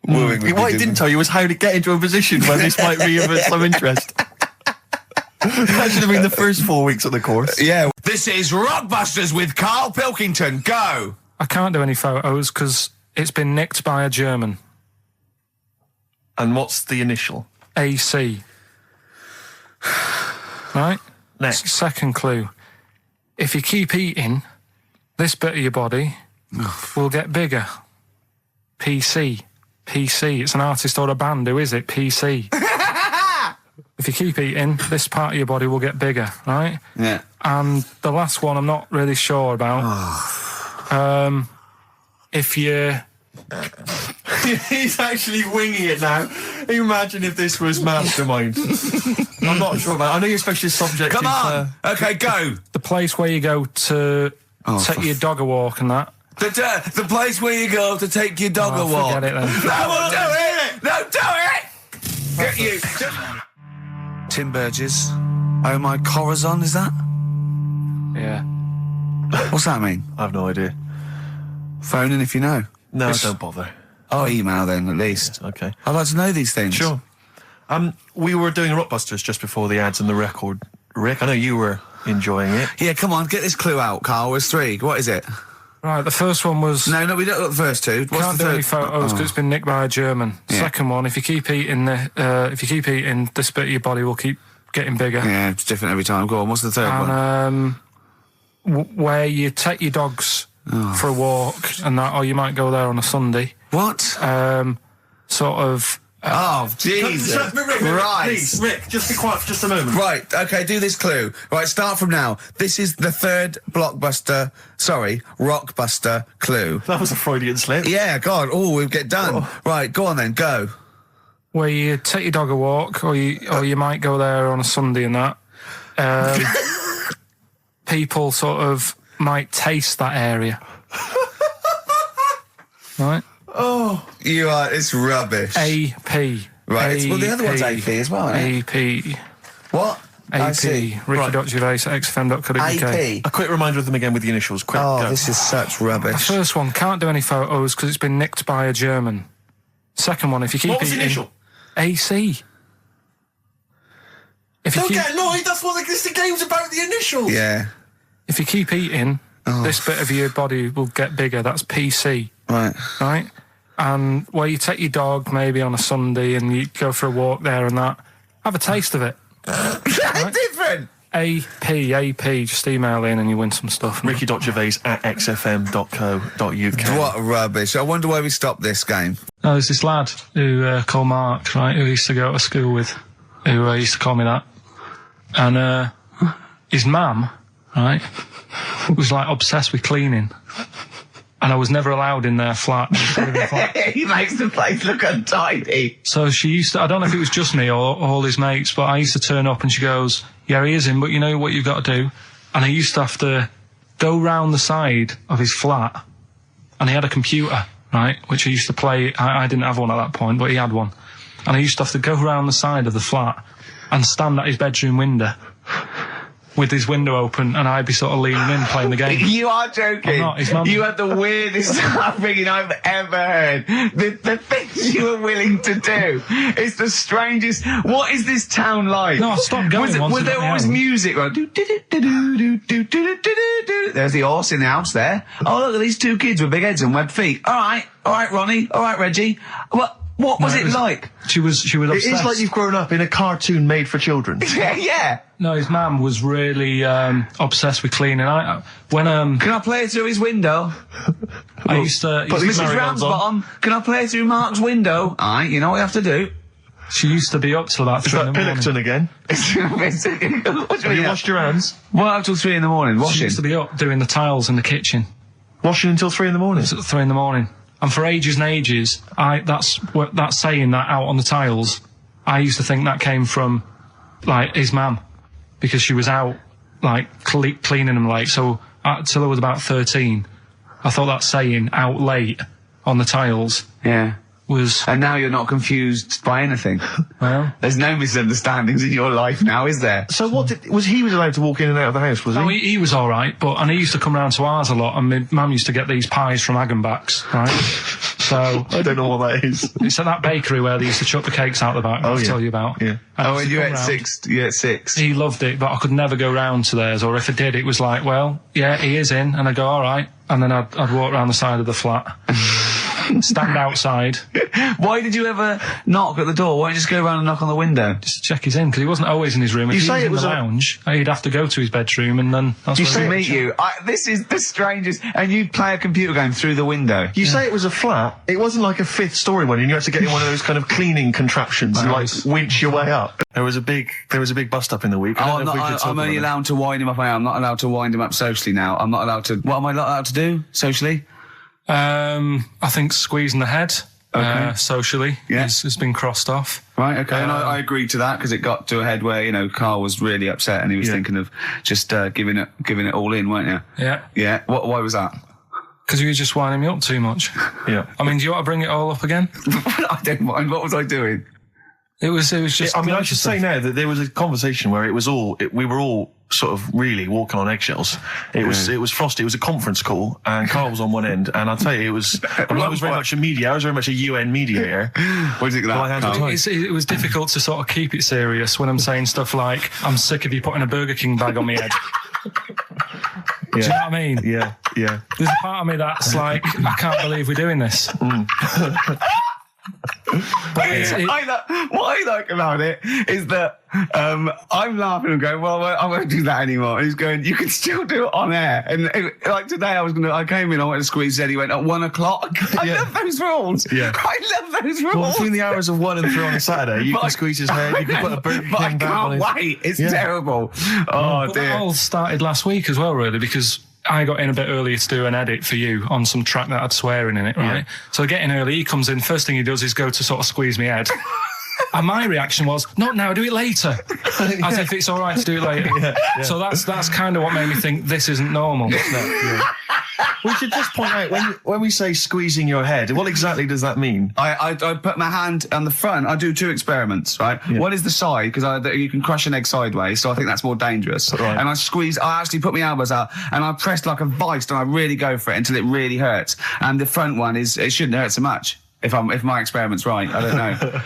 What it didn't tell you was how to get into a position where this might be of some interest. That should have been the first 4 weeks of the course. Yeah. This is Rockbusters with Karl Pilkington. Go! I can't do any photos because it's been nicked by a German. And what's the initial? AC. Right? Next. Second clue. If you keep eating, this bit of your body will get bigger. PC. PC. It's an artist or a band. Who is it? PC. If you keep eating, this part of your body will get bigger, right? Yeah. And the last one I'm not really sure about. If you... He's actually winging it now. Imagine if this was Mastermind. I'm not sure about it. I know your specialist subject Come is... on! Okay, go! The place where you go to take your dog a walk and that. The place where you go to take your dog a walk. Forget it then. No, we'll do it! No, do it! Get you! Tim Burgess. Oh my Corazon, is that? Yeah. What's that mean? I have no idea. Phone in if you know. No, don't bother. Oh, email then, at least. Okay. I'd like to know these things. Sure. We were doing Rockbusters just before the ads and the record. Rick, I know you were enjoying it. Yeah, come on, get this clue out, Carl. There's 3. What is it? Right, the first one was... No, we don't got the first 2. What's can't the do third? any photos because it's been nicked by a German. Yeah. Second one, if you keep eating this bit of your body will keep getting bigger. Yeah, it's different every time. Go on, what's the third one? Where you take your dogs for a walk and that, or you might go there on a Sunday. What? Sort of... Oh, Jesus. Rick, Right. Please, Rick, just be quiet for just a moment. Right, okay, do this clue. Right, start from now. This is the 3rd Rockbuster clue. That was a Freudian slip. Yeah, God, we'll get done. Oh. Right, go on then, go. Where you take your dog a walk, or you might go there on a Sunday and that. People sort of might taste that area. Right? Oh, it's rubbish. AP. Right, well, the other one's AP as well, isn't it? AP. What? AP. Ricky.Gervais at XFM.co.uk. AP. A quick reminder of them again with the initials. Quick, go. This is such The rubbish. first one, can't do any photos because it's been nicked by a German. Second one, if you keep What was the eating... initial? AC. Don't get annoyed, that's what the game's about, the initials. Yeah. If you keep eating, this bit of your body will get bigger. That's PC. Right. Right? And where you take your dog maybe on a Sunday and you go for a walk there and that, have a taste of it. Right? Different. AP, just email in and you win some stuff. Ricky.Gervais at xfm.co.uk. What rubbish. I wonder why we stopped this game. No, there's this lad who called Mark, right, who I used to go to school with, who used to call me that. And his mum, right, was like obsessed with cleaning. And I was never allowed in their flat. He makes the place look untidy. So she used to, I don't know if it was just me or all his mates, but I used to turn up and she goes, yeah, he is in, but you know what you've got to do? And I used to have to go round the side of his flat, and he had a computer, right, which I used to play. I didn't have one at that point, but he had one. And I used to have to go round the side of the flat and stand at his bedroom window with his window open, and I'd be sort of leaning in playing the game. You are joking. I'm not. His mum... You had the weirdest upbringing I've ever heard. The things you were willing to do. It's the strangest. What is this town like? No, I stopped going. Was there always music? Right? There's the horse in the house there. Oh, look at these 2 kids with big heads and webbed feet. All right, Ronnie. All right, Reggie. What was it like? She was obsessed. It is like you've grown up in a cartoon made for children. Yeah. No, his mum was really obsessed with cleaning. Can I play it through his window? I used to... Mrs. Ramsbottom, can I play it through Mark's window? Aye, you know what you have to do. She used to be up till about 3 in the morning. Pilkington again? Have you washed your hands? What, up till 3 in the morning? Washing? She used to be up doing the tiles in the kitchen. Washing until 3 in the morning? It was at 3 in the morning. And for ages and ages, that saying that out on the tiles, I used to think that came from, like, his mum. Because she was out, like, cleaning them late. So, till I was about 13, I thought that saying, out late, on the tiles... Yeah. Was... And now you're not confused by anything. Well... There's no misunderstandings in your life now, is there? So he was allowed to walk in and out of the house, was he? No, he was alright, and he used to come round to ours a lot, and my mum used to get these pies from Hagenbach's, right? So... I don't know what that is. It's at that bakery where they used to chuck the cakes out the back, I'll tell you about. Yeah. And you at 6? He loved it, but I could never go round to theirs, or if I did, it was like, well, yeah, he is in, and I'd go, alright, and then I'd walk round the side of the flat. Stand outside. Why did you ever knock at the door? Why don't you just go around and knock on the window? Just to check he's in, because he wasn't always in his room. If he was in the lounge, he'd have to go to his bedroom, and then that's used to meet you. This is the strangest. And you'd play a computer game through the window. You say it was a flat. It wasn't like a 5th story one, and you had to get in one of those kind of cleaning contraptions and like winch your way up. There was a big bust up in the week. I'm only allowed to wind him up. I'm not allowed to wind him up socially now. I'm not allowed to. What am I not allowed to do socially? I think squeezing the head, socially, has been crossed off. Right, okay, and I agreed to that because it got to a head where, Carl was really upset and he was thinking of just giving it all in, weren't you? Yeah. Yeah, why was that? Because you were just winding me up too much. Yeah. I mean, do you want to bring it all up again? I don't mind. What was I doing? It was just. I mean, I should say now that there was a conversation where we were all sort of really walking on eggshells. It was frosty. It was a conference call, and Carl was on one end. And I'll tell you, it was. I was very much a media. I was very much a UN mediator. What do you think of that? It was difficult to sort of keep it serious when I'm saying stuff like, "I'm sick of you putting a Burger King bag on my head." Do you know what I mean? Yeah. There's a part of me that's like, I can't believe we're doing this. What I like about it is that I'm laughing and going, well, I won't do that anymore. And he's going, you can still do it on air. And like today, I came in, I went to squeeze it. He went at 1 o'clock. I love those rules. Yeah, I love those rules. Well, between the hours of 1 and 3 on a Saturday, you can squeeze his hair. You can put a Burger King back on his. I can't wait. It's terrible. Oh dear. That all started last week as well, really, because I got in a bit earlier to do an edit for you on some track that had swearing in it, right? Yeah. So I get in early, he comes in, first thing he does is go to sort of squeeze me head. And my reaction was, not now, do it later. As if it's all right to do it later. Yeah. So that's kind of what made me think this isn't normal. We should just point out, when we say squeezing your head, what exactly does that mean? I put my hand on the front. I do 2 experiments, right? Yeah. One is the side, because you can crush an egg sideways, so I think that's more dangerous. Right. And I actually put my elbows out, and I pressed like a vice, and I really go for it until it really hurts. And the front one it shouldn't hurt so much, if my experiment's right. I don't know.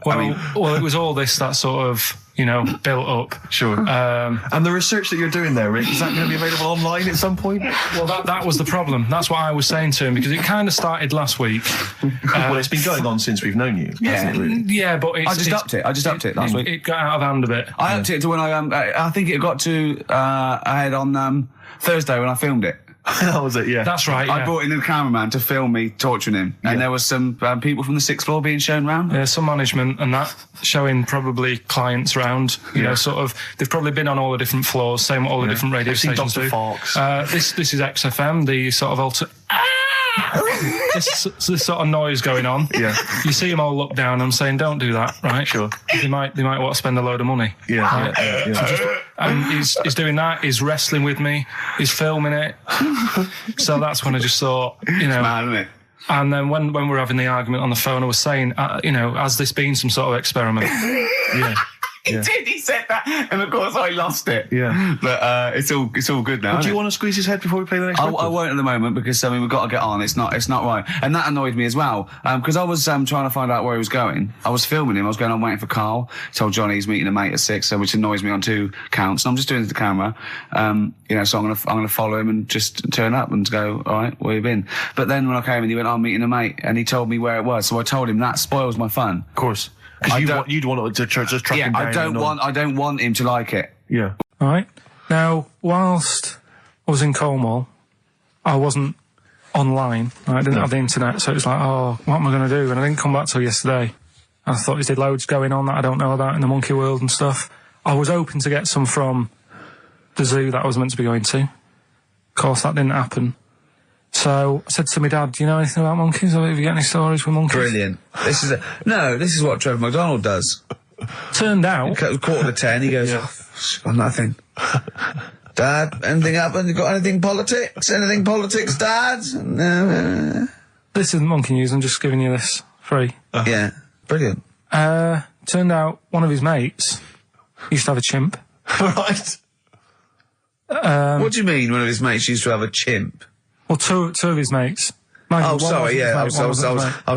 Well, it was all this that sort of, built up. Sure. And the research that you're doing there, Rick, is that going to be available online at some point? Well, that was the problem. That's what I was saying to him, because it kind of started last week. Well, it's been going on since we've known you. Yeah, really. Yeah, but I just upped it last week. It got out of hand a bit. I upped it to when I think it got to ahead on Thursday when I filmed it. That was it, yeah. That's right, yeah. I brought in a cameraman to film me torturing him. And there was some people from the 6th floor being shown round. Yeah, some management and that, showing probably clients round. You know, sort of, they've probably been on all the different floors, same what all the different radio stations do. This is XFM, the sort of this sort of noise going on. Yeah. You see them all look down and saying, don't do that, right? Sure. They might want to spend a load of money. Yeah. Right? Yeah. And he's doing that, he's wrestling with me, he's filming it. So that's when I just thought, It's mad, isn't it? And then when we were having the argument on the phone, I was saying, has this been some sort of experiment? Yeah. He did. He said that, and of course I lost it. Yeah, but it's all good now. Do you want to squeeze his head before we play the next? I won't at the moment because we've got to get on. It's not right, and that annoyed me as well because I was trying to find out where he was going. I was filming him. I was going on waiting for Carl. Told Johnny he's meeting a mate at 6, which annoys me on 2 counts. And I'm just doing it to the camera, So I'm gonna follow him and just turn up and go, all right, where you been? But then when I came in, he went, I'm meeting a mate, and he told me where it was. So I told him that spoils my fun. Of course. Because you'd want to just track him down. I don't want him to like it. Yeah. All right. Now, whilst I was in Cornwall, I wasn't online. I didn't have the internet, so it was like, oh, what am I going to do? And I didn't come back till yesterday. I thought there's loads going on that I don't know about in the monkey world and stuff. I was hoping to get some from the zoo that I was meant to be going to. Of course, that didn't happen. So I said to my dad, do you know anything about monkeys? Or have you got any stories with monkeys? Brilliant. This is what Trevor McDonald does. Turned out... 9:45, he goes, got nothing. Dad, anything happened? You got anything politics? Anything politics, Dad? No. This isn't monkey news, I'm just giving you this free. Yeah, brilliant. Turned out one of his mates used to have a chimp. Right. What do you mean one of his mates used to have a chimp? Well, two of his mates. I was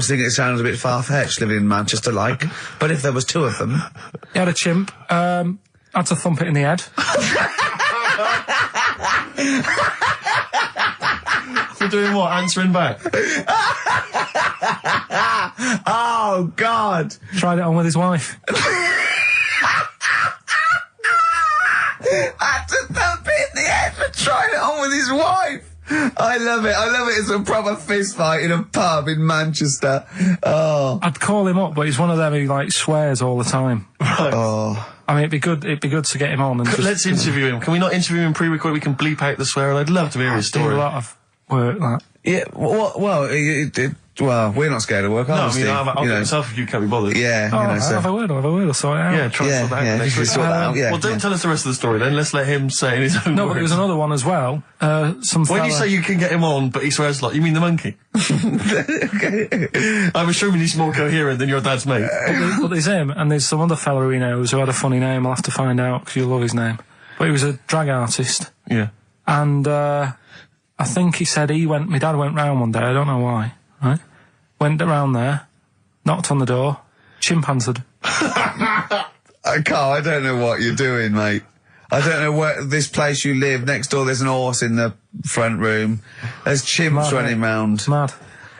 thinking it sounds a bit far-fetched living in Manchester, like. But if there was 2 of them... He had a chimp, had to thump it in the head. You're doing what? Answering back? Oh, God! Tried it on with his wife. Had to thump it in the head for trying it on with his wife! I love it. It's a proper fist fight in a pub in Manchester. Oh. I'd call him up, but he's one of them who swears all the time. Right. Oh. I mean, it'd be good to get him on and let's interview him. Can we not interview him pre-record? We can bleep out the swear. I'd love to hear his story. Do a lot of work, that. Yeah, well, Well, we're not scared of work, are we? No, I mean, I'll get myself if you can't be bothered. Yeah, I'll have a word, I'll sort it out. Yeah, try and sort that out next week. Sort that out, yeah. Well, don't tell us the rest of the story then, let's let him say in his own No, words. but there was another one as well. When you say you can get him on, but he swears a lot, you mean the monkey? I'm assuming he's more coherent than your dad's mate. But there's him, and there's some other fella he knows who had a funny name. I'll have to find out, because you'll love his name. But he was a drag artist. Yeah. And, I think he said my dad went round one day, I don't know why, right? Went around there, knocked on the door, chimpanzee. Carl, I don't know what you're doing, mate. I don't know where this place you live, next door there's an horse in the front room. There's chimps running round. Mad.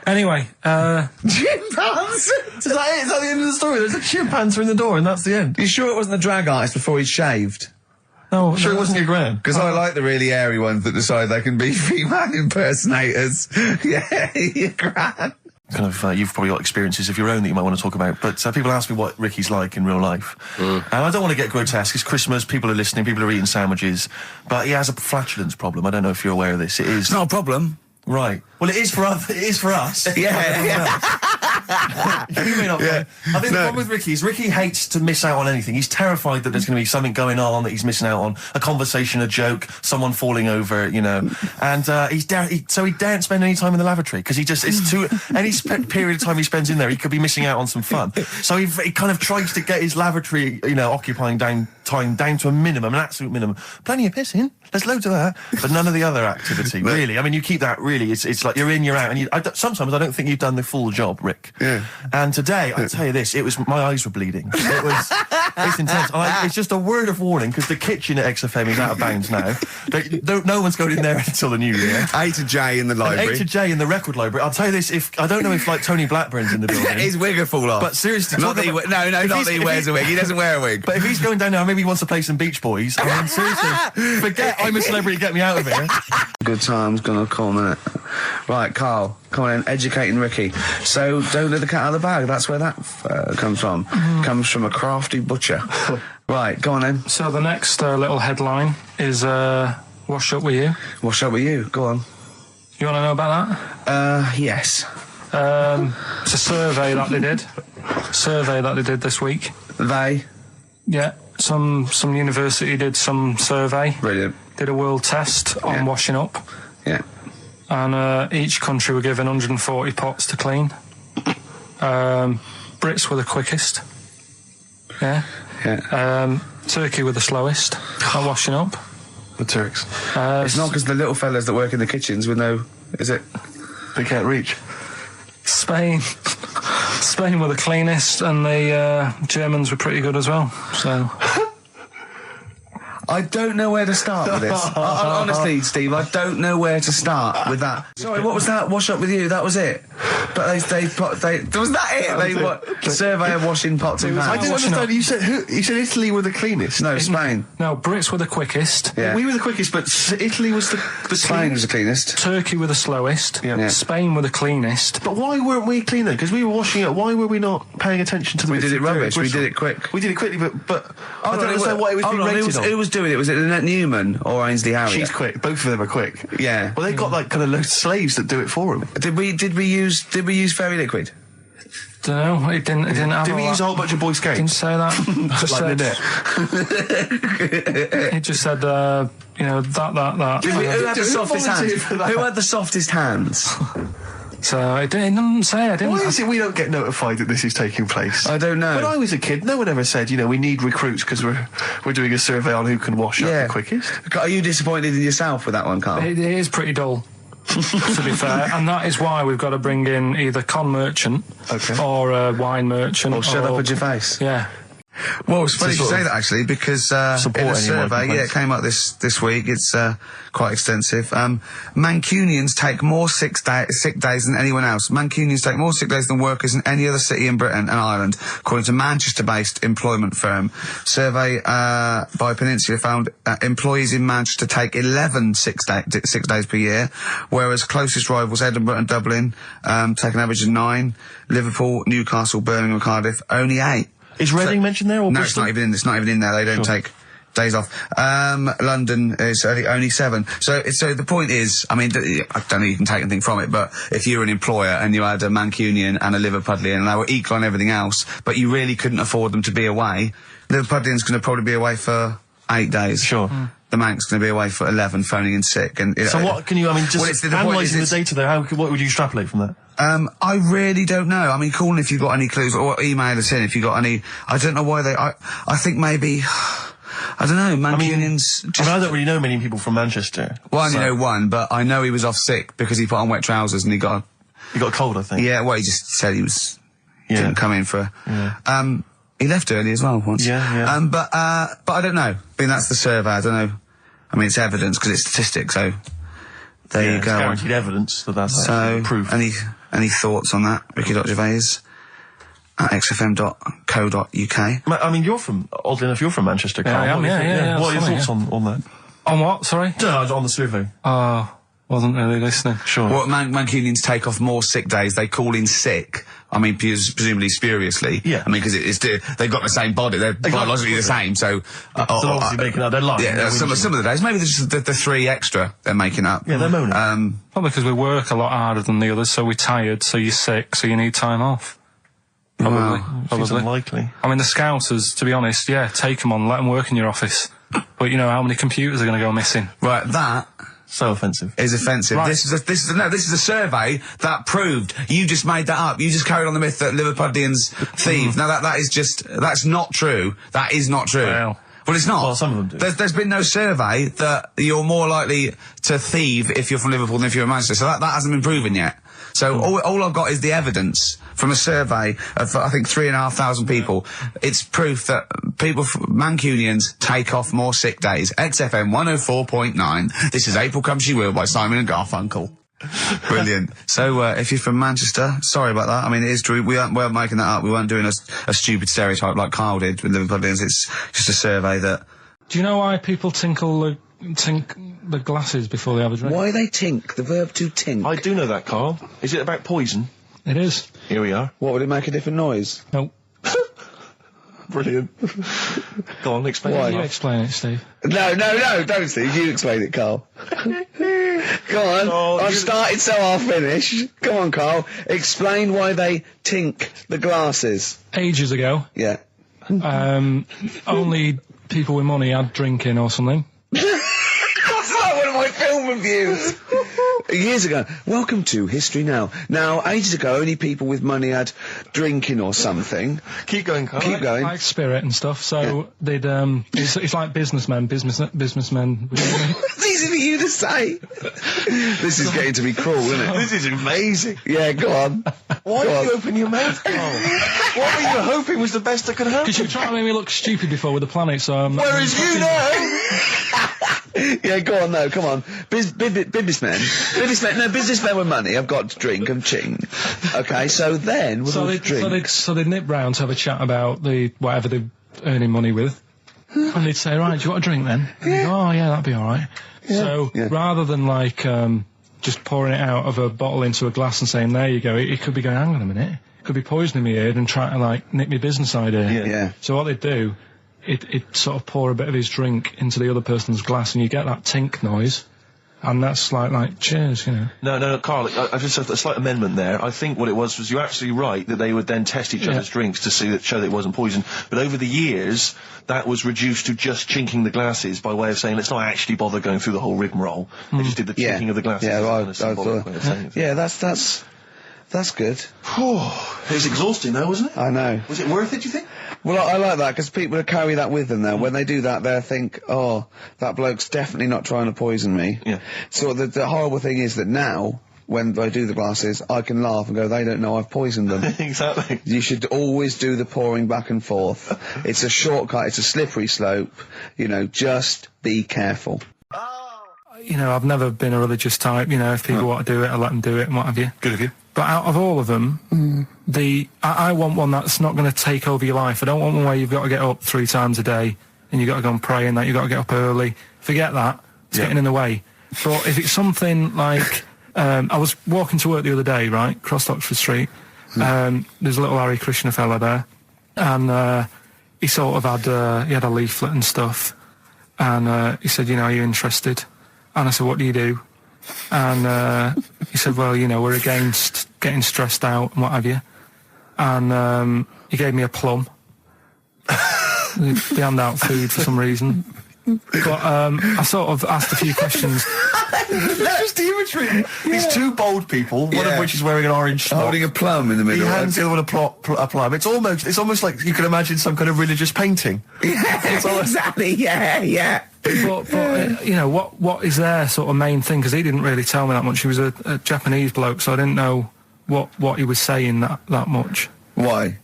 Anyway, Chimpanzee! Is that it? Is that the end of the story? There's a chimpanzee in the door and that's the end. You sure it wasn't a drag artist before he'd shaved? no, Sure it wasn't your gran? Because I like the really airy ones that decide they can be female impersonators. Yeah, your gran. Kind of, you've probably got experiences of your own that you might want to talk about, but people ask me what Ricky's like in real life. And I don't want to get grotesque. It's Christmas, people are listening, people are eating sandwiches, but he has a flatulence problem. I don't know if you're aware of this. It is... It's not a problem. Right. Well, it is for us. It is for us. Yeah. You may not. Yeah. I think the problem with Ricky is Ricky hates to miss out on anything. He's terrified that there's going to be something going on that he's missing out on, a conversation, a joke, someone falling over, you know. And so he daren't spend any time in the lavatory because it's too any period of time he spends in there, he could be missing out on some fun. So he kind of tries to get his lavatory, occupying time down to a minimum, an absolute minimum. Plenty of pissing. There's loads of that, but none of the other activity. Really, I mean, you keep that. Really, it's like you're in, you're out, and sometimes I don't think you've done the full job, Rick. Yeah. And today, I tell you this, my eyes were bleeding. It's intense. It's just a word of warning because the kitchen at XFM is out of bounds now. No one's going in there until the new year. A to J in the library. A to J in the record library. I'll tell you this, I don't know if like Tony Blackburn's in the building. His wig will fall off. But seriously, not that he wears a wig. He doesn't wear a wig. But if he's going down now, maybe he wants to play some Beach Boys. I mean, seriously, forget I'm a celebrity, get me out of here. Good time's gonna come, innit? Right, Carl, come on in, educating Ricky. So, don't let the cat out of the bag, that's where that comes from. Comes from a crafty butcher. Right, go on then. So the next little headline is, Wash Up With You. Wash up with you, go on. You want to know about that? Yes. It's a survey that they did this week. They? Yeah, some university did some survey. Brilliant. Did a world test on washing up. Yeah. And each country were given 140 pots to clean. Brits were the quickest. Yeah. Yeah. Turkey were the slowest at washing up. The Turks. It's not because the little fellas that work in the kitchens with no... Is it? They can't reach. Spain were the cleanest, and the Germans were pretty good as well. So... I don't know where to start with this. Honestly, Steve, I don't know where to start with that. Sorry, what was that? Wash up with you? That was it. But was that it? Survey of washing pots and pans. I didn't understand. You said who? You said Italy were the cleanest. No, Spain. No, Brits were the quickest. Yeah. We were the quickest, but Italy was the Spain was the cleanest. Turkey were the slowest. Yeah. Spain were the cleanest. But why weren't we clean then? Because we were washing up. Why were we not paying attention to the? We did it rubbish. We did it quick. We did it quickly, but I don't understand why it was being rated on. Who was doing it? Was it Annette Newman or Ainsley Harriott? She's quick. Both of them are quick. Yeah. Well, they've got like kind of loads of slaves that do it for them. Did we use fairy liquid? Don't know. It didn't have. Did we use a whole bunch of Boy Scouts? Didn't say that. Just like it just said, that. Who had the softest hands? Who had the softest hands? So it didn't say. I didn't. Why is it we don't get notified that this is taking place? I don't know. When I was a kid, no one ever said, we need recruits because we're doing a survey on who can wash up the quickest. Are you disappointed in yourself with that one, Carl? It is pretty dull, to be fair, and that is why we've got to bring in either con merchant or a wine merchant. Or shut up at your face. Yeah. Well, it's funny you say that, actually, because in a survey, it came up this week, it's quite extensive. Mancunians take more sick days than anyone else. Mancunians take more sick days than workers in any other city in Britain and Ireland, according to Manchester-based employment firm. Survey by Peninsula found employees in Manchester take 11 sick days per year, whereas closest rivals Edinburgh and Dublin take an average of 9. Liverpool, Newcastle, Birmingham, Cardiff, only 8. Is Reading mentioned there? Or no, it's not even in there. They don't take days off. London is only 7. So the point is, I mean, I don't know you can take anything from it, but if you were an employer and you had a Mancunian and a Liverpudlian and they were equal on everything else, but you really couldn't afford them to be away, Liverpudlian's going to probably be away for 8 days. Sure. The Manx going to be away for 11, phoning in sick. And so what can you? I mean, just analysing the data there. What would you extrapolate from that? I really don't know. I mean, call in if you've got any clues, or email us in if you've got any. I don't know why they. I think maybe. I don't know. Mancunians. I don't really know many people from Manchester. Well, I only know one, but I know he was off sick because he put on wet trousers and he got a cold, I think. Yeah. Well, he just said he was. Didn't come in for. He left early as well once. Yeah. But I don't know. I mean, that's the survey. I don't know. I mean, it's evidence because it's statistics. So there you go. It's guaranteed evidence that that's proof. Any thoughts on that, Ricky.Gervais at xfm.co.uk? I mean, oddly enough, you're from Manchester, Carl. Yeah, I am, yeah. What are your thoughts on that? On what, sorry? On the survey. Wasn't really listening. Sure. Well, Mancunians take off more sick days. They call in sick. I mean, presumably spuriously. Yeah. I mean, because they've got the same body. They're biologically the same, so... they're obviously making up. They're lying. Yeah, some of the days. Maybe there's just the 3 extra they're making up. Yeah, they're moaning. Probably because we work a lot harder than the others, so we're tired, so you're sick, so you need time off. Probably. Seems unlikely. I mean, the Scousers, to be honest, take them on, let them work in your office. But you know how many computers are going to go missing? Right, that... So offensive. Is offensive. Right. This is a survey that proved you just made that up. You just carried on the myth that Liverpudlians thieve. Now that's not true. That is not true. Well, it's not. Well, some of them do. There's been no survey that you're more likely to thieve if you're from Liverpool than if you're a Manchester. So that hasn't been proven yet. So all I've got is the evidence from a survey of, I think, 3,500 people. It's proof that Mancunians take off more sick days. XFM 104.9. This is April Come She Will by Simon and Garfunkel. Brilliant. So, if you're from Manchester, sorry about that. I mean, it is true. We weren't making that up. We weren't doing a stupid stereotype like Carl did with Liverpudlians. It's just a survey that... Do you know why people tink the glasses before they have a drink? Why they tink? The verb to tink. I do know that, Carl. Is it about poison? It is. Here we are. What, would it make a different noise? Nope. Brilliant. Go on, explain Why? it. You explain it, Steve. No, don't, Steve. You explain it, Carl. Go on. I've started, so I'll finish. Come on, Carl. Explain why they tink the glasses. Ages ago. Yeah. Only people with money had drinking or something. That's like one of my film reviews. Years ago. Welcome to History Now. Now, ages ago, only people with money had drinking or something. Keep going, Carl. Keep going. Like spirit and stuff. So they'd it's like businessmen with money. It's easy for you to say. This is getting to be cruel, isn't it? This is amazing. Yeah, go on. Why did you open your mouth, Carl? What were you hoping was the best that could happen? Because you were trying to make me look stupid before with the planet, so I'm... Whereas you know... Yeah, go on, no, come on. Businessmen with money have got to drink and ching. Okay, so then... So they'd nip round to have a chat about whatever they're earning money with. And they'd say, right, do you want a drink then? And they'd go, oh, yeah, that'd be alright. Yeah. So, rather than, like, just pouring it out of a bottle into a glass and saying, there you go, it could be going, hang on a minute, it could be poisoning me ear and trying to, like, nip my business idea. Yeah. So what they'd do, it'd sort of pour a bit of his drink into the other person's glass and you get that tink noise. And that's like, cheers, you know. No, Carl, I just have a slight amendment there. I think what it was you're absolutely right that they would then test each other's drinks to show that it wasn't poison. But over the years, that was reduced to just chinking the glasses by way of saying, let's not actually bother going through the whole rigmarole. They just did the chinking of the glasses. Yeah, that's good. It was exhausting though, wasn't it? I know. Was it worth it, do you think? Well, I like that, because people carry that with them now. When they do that, they'll think, oh, that bloke's definitely not trying to poison me. Yeah. So the horrible thing is that now, when I do the glasses, I can laugh and go, they don't know I've poisoned them. Exactly. You should always do the pouring back and forth. It's a shortcut, it's a slippery slope. You know, just be careful. You know, I've never been a religious type. You know, if people want to do it, I let them do it and what have you. Good of you. But out of all of them, I want one that's not going to take over your life. I don't want one where you've got to get up 3 times a day and you've got to go and pray and that you've got to get up early. Forget that. It's getting in the way. But if it's something like... I was walking to work the other day, right, across Oxford Street. There's a little Harry Krishna fella there. And he sort of had a leaflet and stuff. And he said, are you interested? And I said, what do you do? And he said, well, we're against getting stressed out and what have you. And he gave me a plum. They hand out food for some reason. But I sort of asked a few questions. Just the imagery. These two bold people, one of which is wearing an orange smock, holding a plum in the middle. He hands the other one a plum. It's almost like you can imagine some kind of religious painting. Exactly. Yeah. But what is their sort of main thing? Because he didn't really tell me that much. He was a Japanese bloke, so I didn't know what he was saying that much. Why?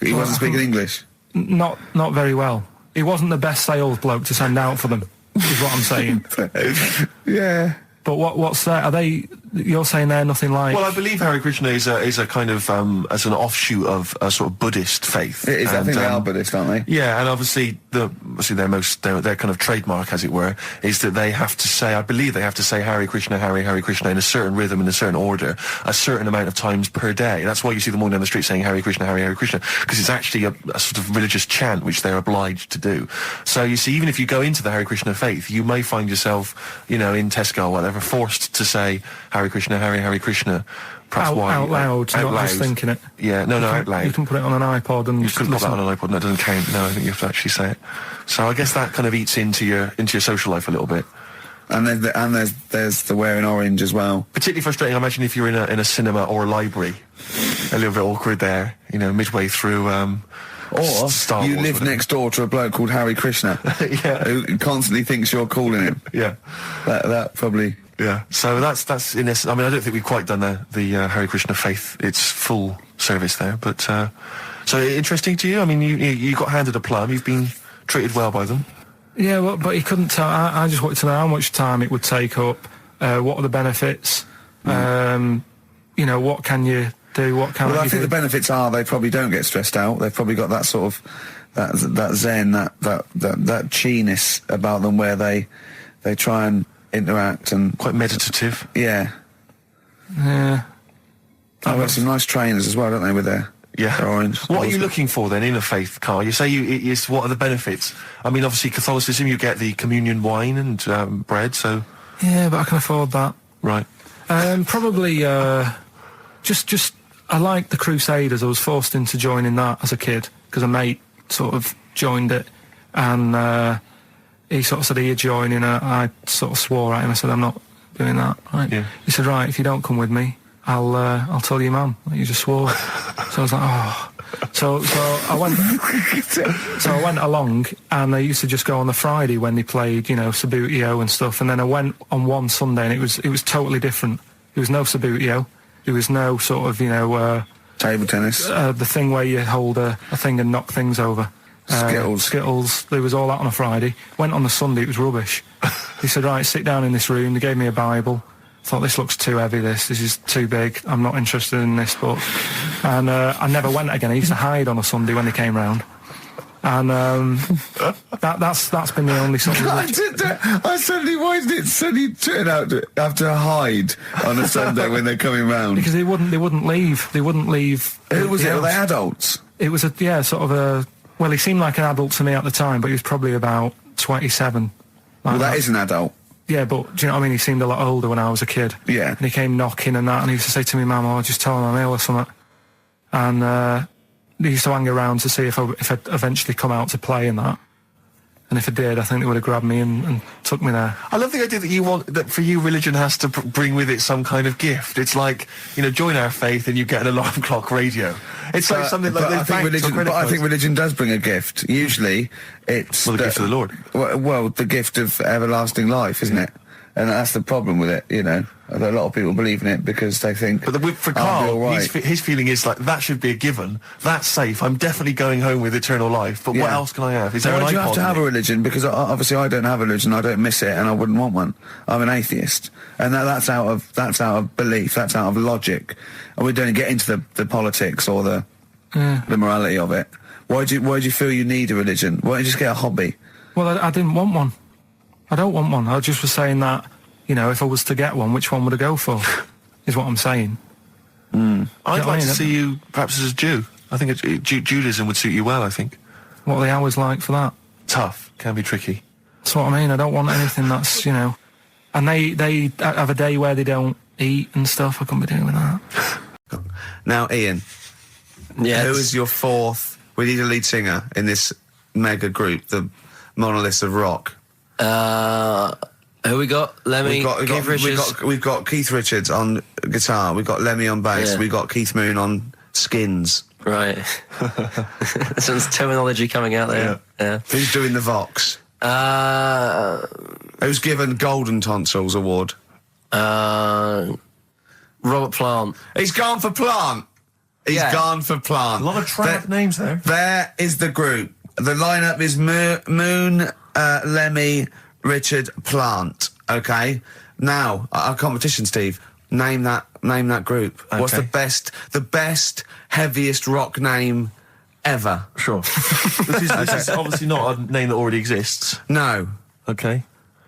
He wasn't speaking English? Not very well. He wasn't the best sales bloke to send out for them, is what I'm saying. Yeah. But what's that? Are they? You're saying they're nothing like? Well, I believe Hare Krishna is a kind of as an offshoot of a sort of Buddhist faith. It is. I think they are Buddhist, aren't they? Yeah, and obviously their kind of trademark, as it were, is that they have to say. I believe they have to say Hare Krishna, Hare Krishna in a certain rhythm, in a certain order, a certain amount of times per day. That's why you see them all down the street saying Hare Krishna, Hare Krishna, because it's actually a sort of religious chant which they're obliged to do. So you see, even if you go into the Hare Krishna faith, you may find yourself, in Tesco or whatever, forced to say Hare Krishna, Hare Krishna. Out loud, not just thinking it. Yeah, no, out loud. You can put it on an iPod and you couldn't put that on an iPod. That doesn't count. No, I think you have to actually say it. So I guess that kind of eats into your social life a little bit. And there's the wearing orange as well. Particularly frustrating, I imagine, if you're in a cinema or a library. A little bit awkward there, midway through. Or Star you Wars, live next door to a bloke called Hare Krishna, who constantly thinks you're calling him. Yeah, that probably. Yeah, so that's in this. I mean, I don't think we've quite done the Hare Krishna faith its full service there, but so interesting to you. I mean, you got handed a plum. You've been treated well by them. Yeah, well, but he couldn't tell. I just wanted to know how much time it would take up. What are the benefits? What can you do? What can I think the benefits are they probably don't get stressed out. They've probably got that sort of that zen, that chi-ness about them, where they try and interact and quite meditative. Yeah. Yeah. I've got some nice trainers as well, don't they, with their orange. What are you looking for then in a faith, Carl? You say what are the benefits? I mean, obviously Catholicism, you get the communion wine and bread, so. Yeah, but I can afford that. Right. Probably just I like the Crusaders. I was forced into joining that as a kid because a mate sort of joined it, and he sort of said, "Are you joining?" I sort of swore at him. I said, "I'm not doing that." Right? Yeah. He said, "Right, if you don't come with me, I'll tell your mum that you just swore." So I was like, "Oh." So I went. So I went along, and they used to just go on the Friday when they played, Subbuteo and stuff. And then I went on one Sunday, and it was totally different. There was no Subbuteo. There was no sort of table tennis. The thing where you hold a thing and knock things over. Skittles. There was all that on a Friday. Went on the Sunday. It was rubbish. He said, "Right, sit down in this room." They gave me a Bible. Thought, this looks too heavy, this is too big, I'm not interested in this book. And I never went again. I used to hide on a Sunday when they came round. And that's been the only sort of... I suddenly, why did it suddenly turn out to have to hide on a Sunday when they're coming round? Because they wouldn't leave. They wouldn't leave. Who was it? Were they adults? It was well, he seemed like an adult to me at the time, but he was probably about 27. Well, that is an adult. Yeah, but do you know what I mean? He seemed a lot older when I was a kid. Yeah. And he came knocking and that, and he used to say to me, "Mum, I'll just tell him I'm ill or something." And he used to hang around to see if I'd eventually come out to play and that. And if I did, I think they would have grabbed me and took me there. I love the idea that for you, religion has to bring with it some kind of gift. It's like, join our faith and you get an alarm clock radio. It's like something like I think religion does bring a gift. Usually, it's the gift of the Lord. Well, the gift of everlasting life, isn't it? And that's the problem with it, A lot of people believe in it because they think. But for Carl, right. his feeling is like, that should be a given. That's safe. I'm definitely going home with eternal life. But what else can I have? Is there an iPod? You have to have a religion? Because obviously I don't have a religion. I don't miss it, and I wouldn't want one. I'm an atheist, and that's out of belief. That's out of logic. And we don't get into the politics or the morality of it. Why do you feel you need a religion? Why don't you just get a hobby? Well, I didn't want one. I don't want one. I just was saying that, if I was to get one, which one would I go for? Is what I'm saying. I'd like to see you perhaps as a Jew. I think Judaism would suit you well, I think. What are the hours like for that? Tough. Can be tricky. That's what I mean. I don't want anything that's, you know... And they have a day where they don't eat and stuff. I couldn't be doing with that. Now, Ian. Yes. Who is your fourth... We need a lead singer in this mega group, the monoliths of rock. Who we got? Lemmy, Keith Richards. We've got Keith Richards on guitar. We've got Lemmy on bass. Yeah. We've got Keith Moon on skins. Right. Some terminology coming out there. Yeah. Who's doing the Vox? Who's given Golden Tonsils Award? Robert Plant. He's gone for Plant. He's gone for Plant. A lot of trap names there. There is the group. The lineup is Moon, Lemmy, Richard, Plant. Okay. Now our competition, Steve. Name that group. Okay. What's the best, heaviest rock name ever? Sure. This is obviously not a name that already exists. No. Okay.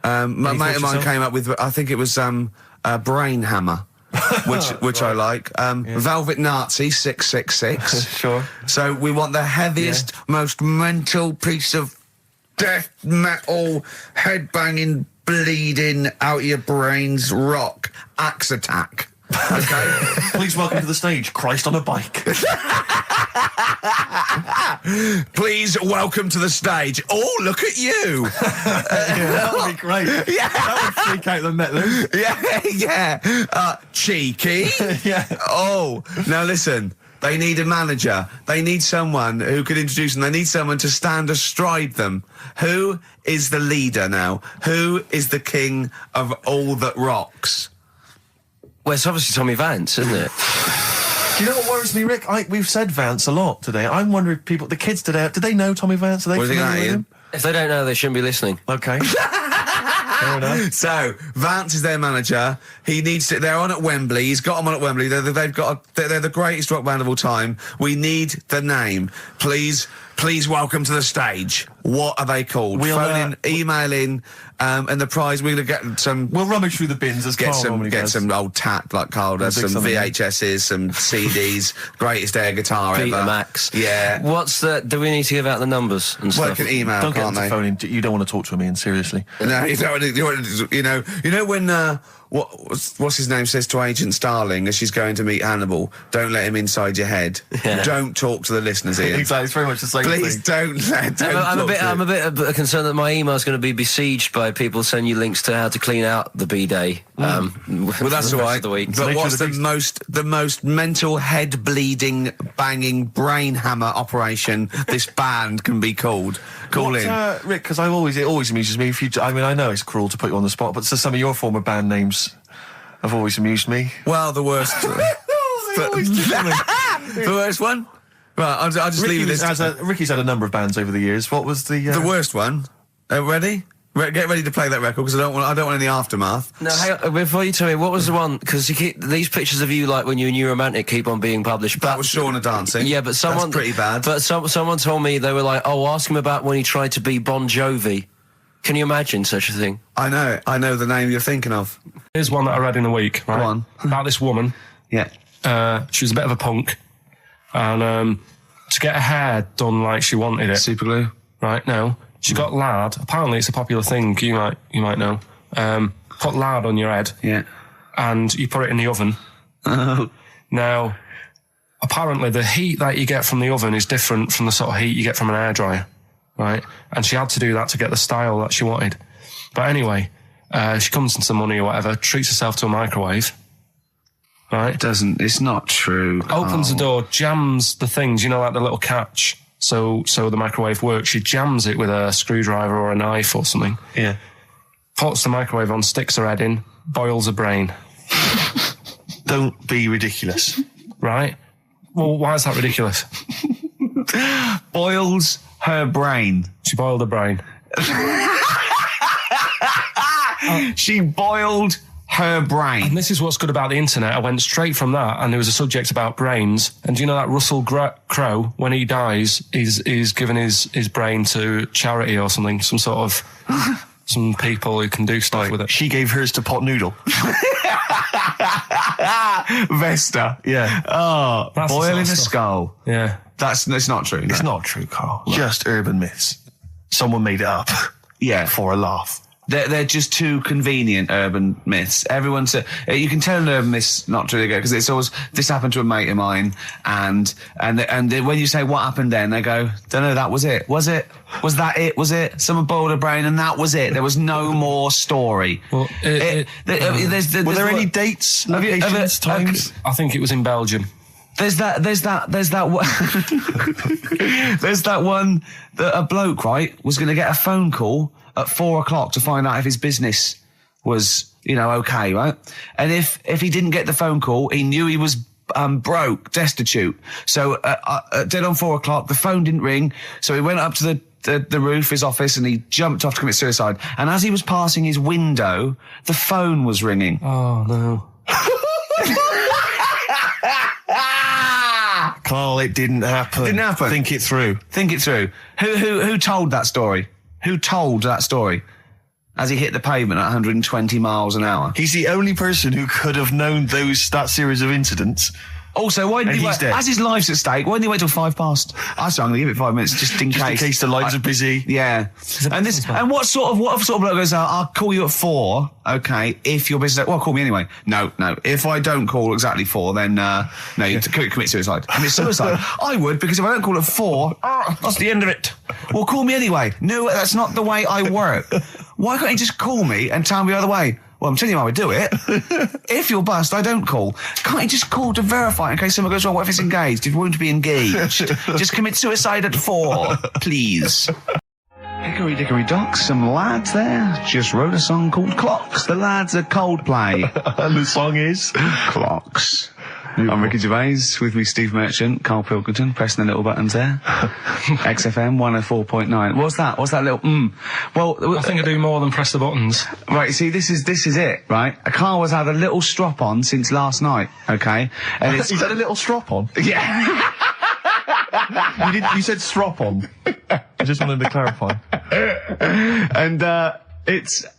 My mate of mine came up with, I think it was Brain Hammer, which I like. Velvet Nazi 666. Sure. So we want the heaviest, most mental piece of death metal, headbanging, bleeding out your brains rock. Axe Attack. Okay. Please welcome to the stage, Christ on a bike. Please welcome to the stage. Oh, look at you. That would be great. Yeah. That would freak out the metalers. Yeah. Cheeky. Yeah. Oh, now listen. They need a manager. They need someone who could introduce them. They need someone to stand astride them. Who is the leader now? Who is the king of all that rocks? Well, it's obviously Tommy Vance, isn't it? Do you know what worries me, Rick? We've said Vance a lot today. I'm wondering if the kids today, do they know Tommy Vance? Are they familiar with him? If they don't know, they shouldn't be listening. Okay. Fair enough. So, Vance is their manager. He needs to... They're on at Wembley. He's got them on at Wembley. They're the greatest rock band of all time. We need the name. Please welcome to the stage. What are they called? Phone in, email in, and the prize, we're going to get some... We'll rummage through the bins as Get Carl normally some does. old tat like Carl does, some VHSs, some CDs, greatest air guitar ever. Betamax. Yeah. Do we need to give out the numbers and stuff? Well, can email, Don't get can't them they? to phone in. You don't want to talk to him, Ian, seriously. No, you don't want to, you know when, what's his name says to Agent Starling as she's going to meet Hannibal, don't let him inside your head. Yeah. Don't talk to the listeners, Ian. Exactly, it's very much the same Please thing. I'm a bit concerned that my email's going to be besieged by people sending you links to how to clean out the B-Day. Well, that's all right. The week. But what's the most mental, head bleeding, banging, brain hammer operation this band can be called? Call in, Rick. Because it always amuses me. I know it's cruel to put you on the spot, but some of your former band names have always amused me. Well, the worst. The worst one. Right, I'll just leave you this. Ricky's had a number of bands over the years. What was the worst one? Ready? Get ready to play that record because I don't want any aftermath. No, hang on, before you tell me, what was the one? Because these pictures of you, like when you're New Romantic, keep on being published. That was Shauna dancing. Yeah, but someone... That's pretty bad. But someone told me, they were like, oh, ask him about when he tried to be Bon Jovi. Can you imagine such a thing? I know the name you're thinking of. Here's one that I read in the week, right? Go on. About this woman. Yeah. She was a bit of a punk. And to get her hair done like she wanted it. Super glue? Right, no. She got lard. Apparently it's a popular thing, you might know. Put lard on your head. Yeah. And you put it in the oven. Oh. Now, apparently the heat that you get from the oven is different from the sort of heat you get from an hairdryer. Right? And she had to do that to get the style that she wanted. But anyway, she comes into money or whatever, treats herself to a microwave. Right? It's not true. Opens the door, jams the things, like the little catch. So the microwave works. She jams it with a screwdriver or a knife or something. Yeah. Puts the microwave on, sticks her head in, boils her brain. Don't be ridiculous. Right? Well, why is that ridiculous? Boils her brain. She boiled her brain. She boiled her brain. And this is what's good about the internet. I went straight from that, and there was a subject about brains. And do you know that Russell Crowe, when he dies, he's given his brain to charity or something, some sort of some people who can do stuff with it. She gave hers to Pot Noodle. Vesta. Yeah. Oh, That's boiling the a sort of skull. Yeah. It's not true. It's not true, Carl. Just urban myths. Someone made it up. for a laugh. They're just too convenient urban myths. Everyone says you can tell an urban myth's not really good because it's always this happened to a mate of mine, and when you say what happened then, they go, don't know, that was it. Was it? Was that it? Was it? Someone boiled a brain and that was it. There was no more story. Well, were there any dates, locations, times? I think it was in Belgium. There's that one that a bloke, right, was going to get a phone call at 4 o'clock to find out if his business was, okay, right? And if he didn't get the phone call, he knew he was broke, destitute. So dead on 4 o'clock, the phone didn't ring. So he went up to the roof, his office, and he jumped off to commit suicide. And as he was passing his window, the phone was ringing. Oh no. Carl, it didn't happen. Didn't happen. Think it through. Think it through. Who told that story? Who told that story? As he hit the pavement at 120 miles an hour. He's the only person who could have known that series of incidents. Also, why didn't he wait? As his life's at stake, why didn't he wait till 5 past? I said I'm going to give it 5 minutes just in case. Just in case the lines are busy. Yeah. And what sort of bloke goes out? I'll call you at 4. Okay, if you're busy. Well, call me anyway. No. If I don't call exactly 4, then you commit suicide. Commit suicide. I would, because if I don't call at 4, that's the end of it. Well, call me anyway. No, that's not the way I work. Why can't you just call me and tell me the other way? Well, I'm telling you how I do it. If you're bust, I don't call. Can't you just call to verify in case someone goes wrong? What if it's engaged? If you want to be engaged, just commit suicide at 4, please. Hickory dickory dock, some lads there just wrote a song called Clocks. The lads are Coldplay. And the song is? Clocks. I'm Ricky Gervais, with me Steve Merchant, Karl Pilkington, pressing the little buttons there. XFM 104.9. What's that little Well, I think I do more than press the buttons. Right, see, this is it, right? Karl has had a little strop on since last night, okay? And He's had a little strop on? Yeah. You said strop on. I just wanted to clarify. And,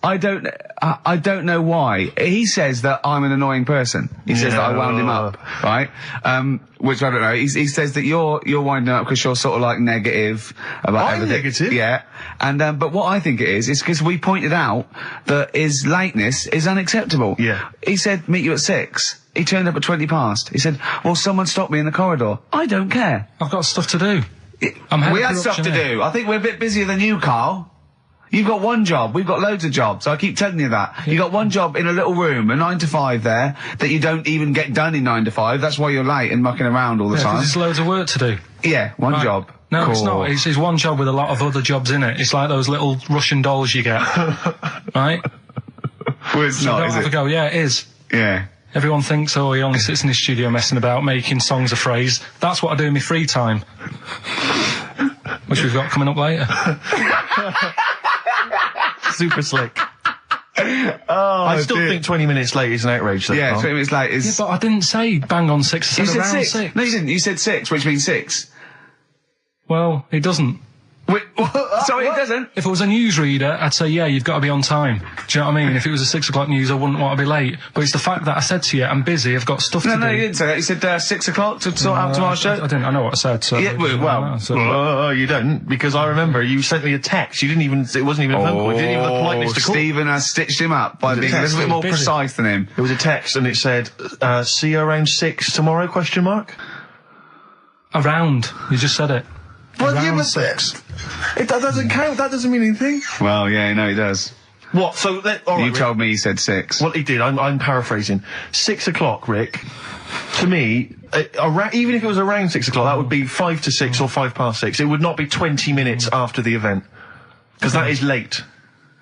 I don't know why. He says that I'm an annoying person. He says that I wound him up, right? Which I don't know. He says that you're winding up because you're sort of like negative about everything. Negative? Yeah. And, but what I think it is because we pointed out that his lateness is unacceptable. Yeah. He said, meet you at 6. He turned up at 20 past. He said, well, someone stopped me in the corridor. I don't care. I've got stuff to do. We had stuff to do. I think we're a bit busier than you, Karl. You've got one job. We've got loads of jobs. I keep telling you that. You got one job in a little room, a 9 to 5 there, that you don't even get done in 9 to 5. That's why you're late and mucking around all the time. There's loads of work to do. Yeah, one job. No, cool. It's not. It's one job with a lot of other jobs in it. It's like those little Russian dolls you get. Right? Well, it's not, is it? Yeah, it is. Yeah. Everyone thinks, he only sits in his studio messing about, making songs a phrase. That's what I do in my free time. Which we've got coming up later. Super slick. I still think 20 minutes late is an outrage, though. Yeah, 20 minutes late is... Yeah, but I didn't say bang on 6, I said around 6. No, you didn't. You said 6, which means 6. Well, it doesn't. Wait, sorry, it doesn't? If it was a newsreader, I'd say, yeah, you've got to be on time. Do you know what I mean? If it was a 6 o'clock news, I wouldn't want to be late. But it's the fact that I said to you, I'm busy, I've got stuff to do. No, you didn't say that. You said 6 o'clock to sort out tomorrow's show. I didn't. I know what I said. So yeah, well, you don't, because I remember you sent me a text. You didn't even. It wasn't even a phone call. You didn't even have the politeness to call. Stephen has stitched him up by being a little bit more precise than him. It was a text, and it said, "See you around 6 tomorrow?" Question mark. Around. You just said it. Well, around 6. That doesn't count. That doesn't mean anything. Well, yeah, no, he does. What? So all right, you told me he said 6. Well, he did. I'm paraphrasing. 6 o'clock, Rick. To me, even if it was around 6 o'clock, that would be 5 to 6 or 5 past 6. It would not be 20 minutes after the event, because that is late.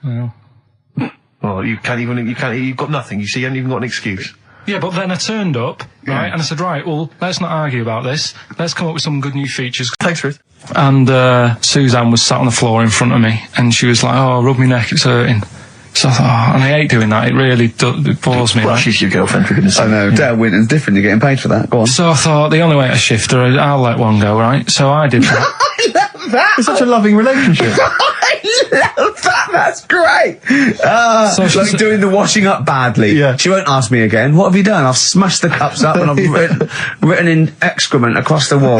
Well, you can't even. You've got nothing. You see, you haven't even got an excuse. Yeah, but then I turned up, right, and I said, right, well, let's not argue about this. Let's come up with some good new features. Thanks, Ruth. And Suzanne was sat on the floor in front of me, and she was like, rub my neck, it's hurting. So I thought, and I hate doing that, it really it bores me. Well, she's your girlfriend, for goodness sake. I know, Dale Winton's different, you're getting paid for that, go on. So I thought, the only way to shift her, I'll let one go, right? So I did that. I love love that. It's such a loving relationship. I love that. That's great. So like doing the washing up badly. Yeah. She won't ask me again. What have you done? I've smashed the cups up and I've written in excrement across the wall.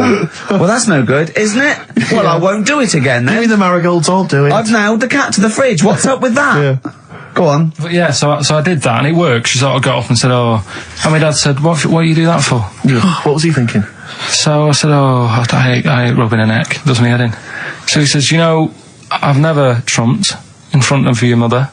Well, that's no good, isn't it? Well, I won't do it again then. Give me the marigolds, I'll do it. I've nailed the cat to the fridge. What's up with that? Yeah. Go on. But yeah, so I did that and it worked. She sort of got up and said, and my dad said, what do you do that for? What was he thinking? So I said, I hate rubbing a neck. Does me head in. So he says, I've never trumped in front of your mother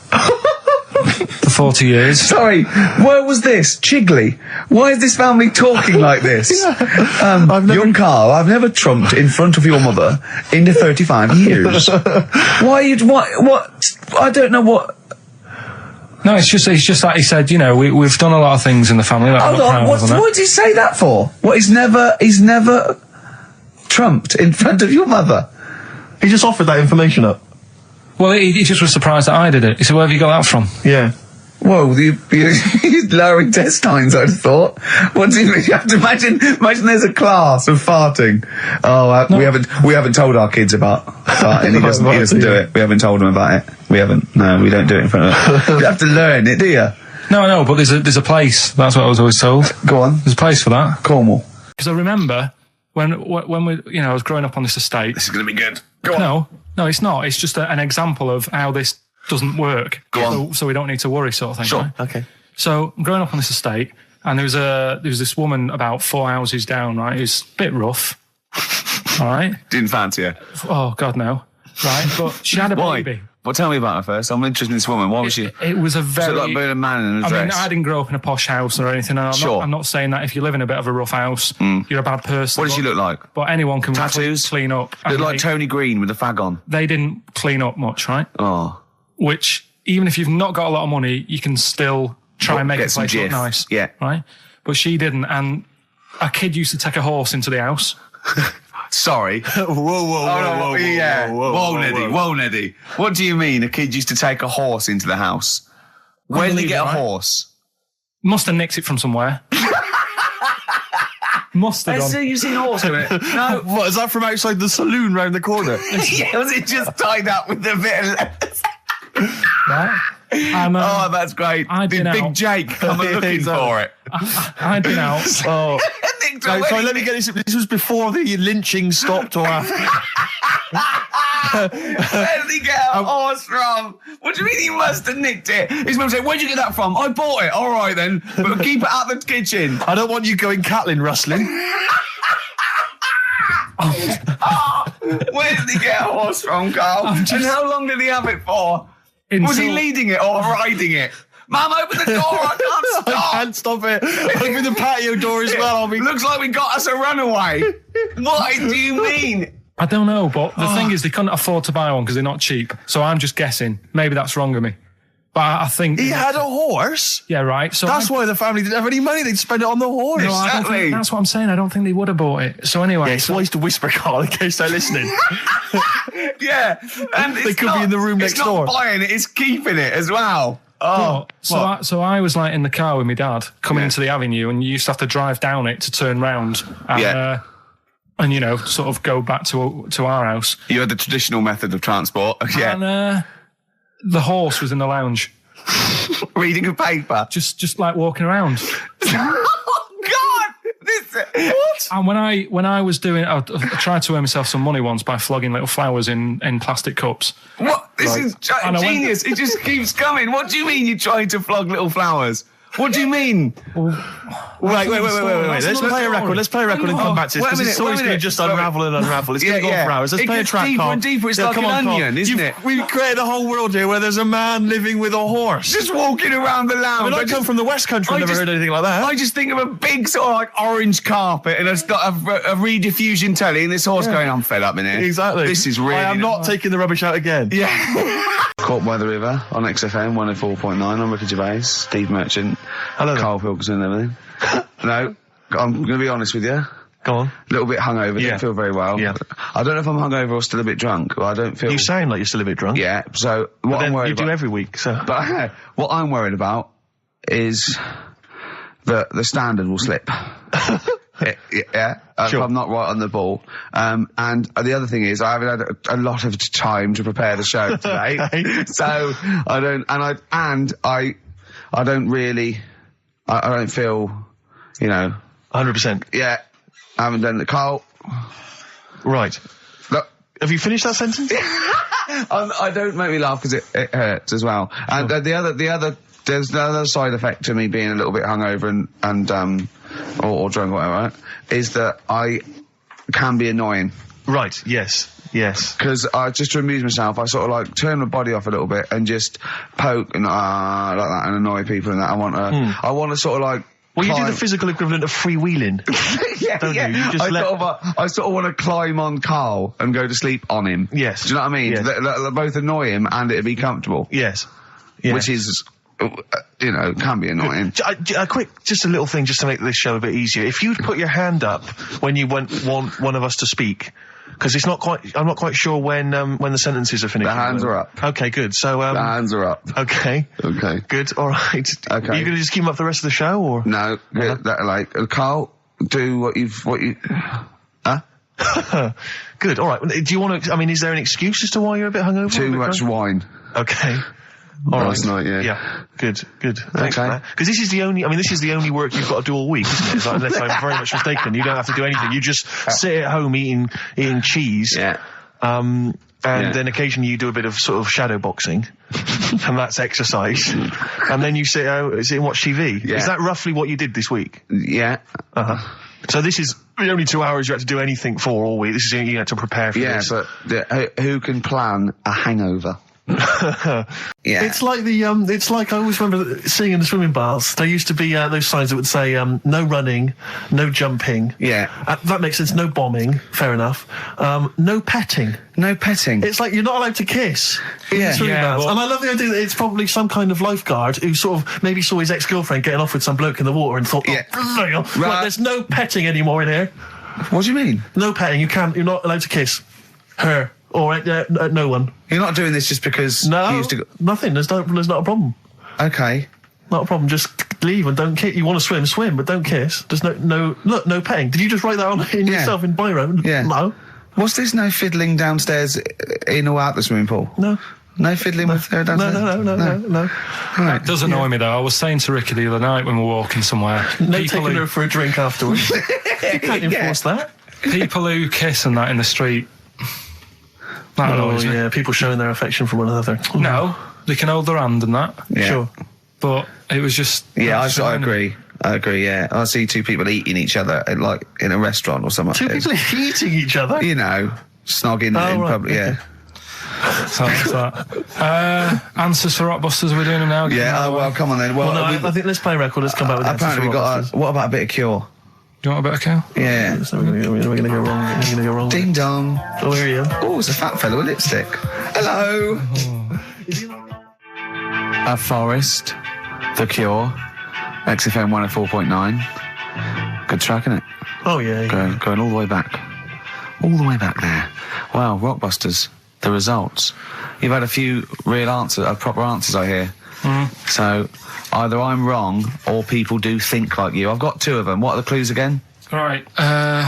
for 40 years. Sorry, where was this? Chigley? Why is this family talking like this? Young Carl, I've never trumped in front of your mother in the 35 years. What? I don't know what... No, it's just that he said, we've done a lot of things in the family. Hold on, what did he say that for? What, he's never trumped in front of your mother? He just offered that information up. Well, he just was surprised that I did it. He said, where have you got that from? Yeah. Whoa, he's lowering test times, I'd have thought. What do you mean? You have to imagine there's a class of farting. We haven't told our kids about farting. He doesn't do it. We haven't told him about it. We don't do it in front of them. You have to learn it, do you? No, but there's a place. That's what I was always told. Go on. There's a place for that. Cornwall. Because I remember when we, I was growing up on this estate. This is going to be good. Go on. No, it's not. It's just an example of how this doesn't work. Go on. So we don't need to worry, sort of thing. Sure. Right? Okay. So I'm growing up on this estate, and there was this woman about 4 houses down, right, who's a bit rough. All right. Didn't fancy her. Oh God, no. Right, but she had a baby. Well, tell me about her first. I'm interested in this woman. Why was she? It was a very... So like being a man in a dress. I mean, I didn't grow up in a posh house or anything. And I'm not saying that if you live in a bit of a rough house, you're a bad person. What did she look like? But anyone can Tattoos? clean up. Looked like Tony Green with a fag on. They didn't clean up much, right? Oh. Which, even if you've not got a lot of money, you can still try and make a place look nice. Yeah. Right? But she didn't. And a kid used to take a horse into the house. Sorry. Whoa, Neddy. What do you mean a kid used to take a horse into the house? Where did he get a horse? Must have nicked it from somewhere. Must have done. You've seen a horse in it? No. What, is that from outside the saloon round the corner? Yeah, was it just tied up with a bit of lettuce? Right? Oh, that's great. Did Big Jake come looking for it? I'd been out. Oh. So let me get this. This was before the lynching stopped or after? Where did he get a horse from? What do you mean he must have nicked it? His mum said, where'd you get that from? I bought it. All right then, but keep it out of the kitchen. I don't want you going Catlin rustling. Where did he get a horse from, Carl? And how long did he have it for? Was he leading it or riding it? Mum, open the door, I can't stop. I can't stop it. Open the patio door as well. Looks like we got us a runaway. What do you mean? I don't know, but the thing is they couldn't afford to buy one because they're not cheap. So I'm just guessing. Maybe that's wrong of me. But I think... He had a horse? Yeah, right. So that's why the family didn't have any money. They'd spend it on the horse. No, I don't think, that's what I'm saying. I don't think they would have bought it. So anyway... Yeah, it's wise to whisper, Carl, in case they're listening. Yeah. And they could be in the room next door. It's not buying it, it's keeping it as well. Oh, so I was like in the car with my dad coming into the avenue, and you used to have to drive down it to turn round and sort of go back to our house. You had the traditional method of transport. Yeah. And the horse was in the lounge. Reading a paper. Just like walking around. Oh God! What? And when I was doing, I tried to earn myself some money once by flogging little flowers in plastic cups. What? This is genius. It just keeps coming. What do you mean you tried to flog little flowers? What do you mean? Wait. Let's play a record. Let's play a record and come back to this, because it's always going to just unravel and unravel. It's going to go on for hours. Let's play a track, Carl. Deeper and deeper. It's like an onion, isn't it? We've created a whole world here where there's a man living with a horse. Just walking around the lounge. I come from the West Country. I've never heard anything like that. I just think of a big sort of like orange carpet, and it's got a rediffusion telly, and this horse going, I'm fed up in here. Exactly. This is really... I am not taking the rubbish out again. Yeah. Caught by the River on XFM 104.9. I'm Ricky Gervais, Steve Merchant, hello, Karl Pilkington and everything. No, I'm going to be honest with you. Go on. A little bit hungover, didn't feel very well. Yeah. I don't know if I'm hungover or still a bit drunk. I don't feel... You sound like you're still a bit drunk. Yeah, so what I'm worried about... You do every week, so... But what I'm worried about is that the standard will slip. Yeah, Sure. if I'm not right on the ball. And the other thing is, I haven't had a lot of time to prepare the show today, so I don't feel, 100%. Yeah, I haven't done the Carl. Right. Look, have you finished that sentence? I don't make me laugh because it hurts as well. And there's another side effect to me being a little bit hungover or drunk or whatever, right, is that I can be annoying. Right, yes. Because just to amuse myself, I sort of like turn my body off a little bit and just poke and like that and annoy people and that. I want to sort of like. Well, you do the physical equivalent of freewheeling. Don't you? You just I sort of want to climb on Carl and go to sleep on him. Yes. Do you know what I mean? Yes. They'll both annoy him and it'd be comfortable. Yes. Which is, can be annoying. Just a little thing just to make this show a bit easier. If you'd put your hand up when you want one of us to speak, because I'm not quite sure when the sentences are finished. The hands are up. Okay, good. So, the hands are up. Okay. Okay. Good, alright. Okay. Are you gonna just keep them up for the rest of the show, or? No, Carl, do what you, huh? Good, alright. Do you want to, is there an excuse as to why you're a bit hungover? Too much wine. Okay. Last night, yeah. Yeah, good. Thanks for that. Because this is the only work you've got to do all week, isn't it? It's like, unless I'm very much mistaken, you don't have to do anything. You just sit at home eating cheese. Yeah. Then occasionally you do a bit of sort of shadow boxing, and that's exercise. And then you sit and watch TV. Yeah. Is that roughly what you did this week? Yeah. Uh-huh. So this is the only 2 hours you had to do anything for all week. This is you had to prepare for this. Yeah, but who can plan a hangover? Yeah. It's like it's like I always remember seeing in the swimming baths, there used to be those signs that would say no running, no jumping. Yeah. That makes sense. No bombing. Fair enough. No petting. No petting. It's like you're not allowed to kiss in the swimming baths. And I love the idea that it's probably some kind of lifeguard who sort of maybe saw his ex-girlfriend getting off with some bloke in the water and thought, right, there's no petting anymore in here. What do you mean? No petting. You're not allowed to kiss her. Or no one. You're not doing this just because you used to go... Nothing. There's not a problem. Okay. Not a problem. Just leave and don't kiss. You want to swim, but don't kiss. There's no petting. Did you just write that on yourself in biro? Yeah. No. What's this no fiddling downstairs in or out the swimming pool? No. No fiddling with her downstairs? No. Right. It does annoy me though. I was saying to Ricky the other night when we were walking somewhere. Taking her for a drink afterwards. You can't enforce that. People who kiss and that in the street. That annoys me. Yeah, people showing their affection for one another. No, they can hold their hand and that. Yeah. Sure. But it was just... Yeah, I agree, yeah. I see two people eating each other, like, in a restaurant or something. Two people eating each other? Snogging in public, yeah. So that's that. Answers for Rockbusters we're doing now? Yeah, well, come on then. Well, I think let's play a record, let's come back with apparently we got what about a bit of Cure? Do you want a bit of Cure? Yeah. So we're going to go wrong. We're going to go wrong. Ding dong. Oh, here you are. Oh, it's a fat fellow with lipstick. Hello. A Forest, The Cure, XFM 104.9. Good track, isn't it? Oh, yeah. Going all the way back. All the way back there. Wow, Rockbusters, the results. You've had a few proper answers, I hear. So, either I'm wrong or people do think like you. I've got two of them. What are the clues again? Right.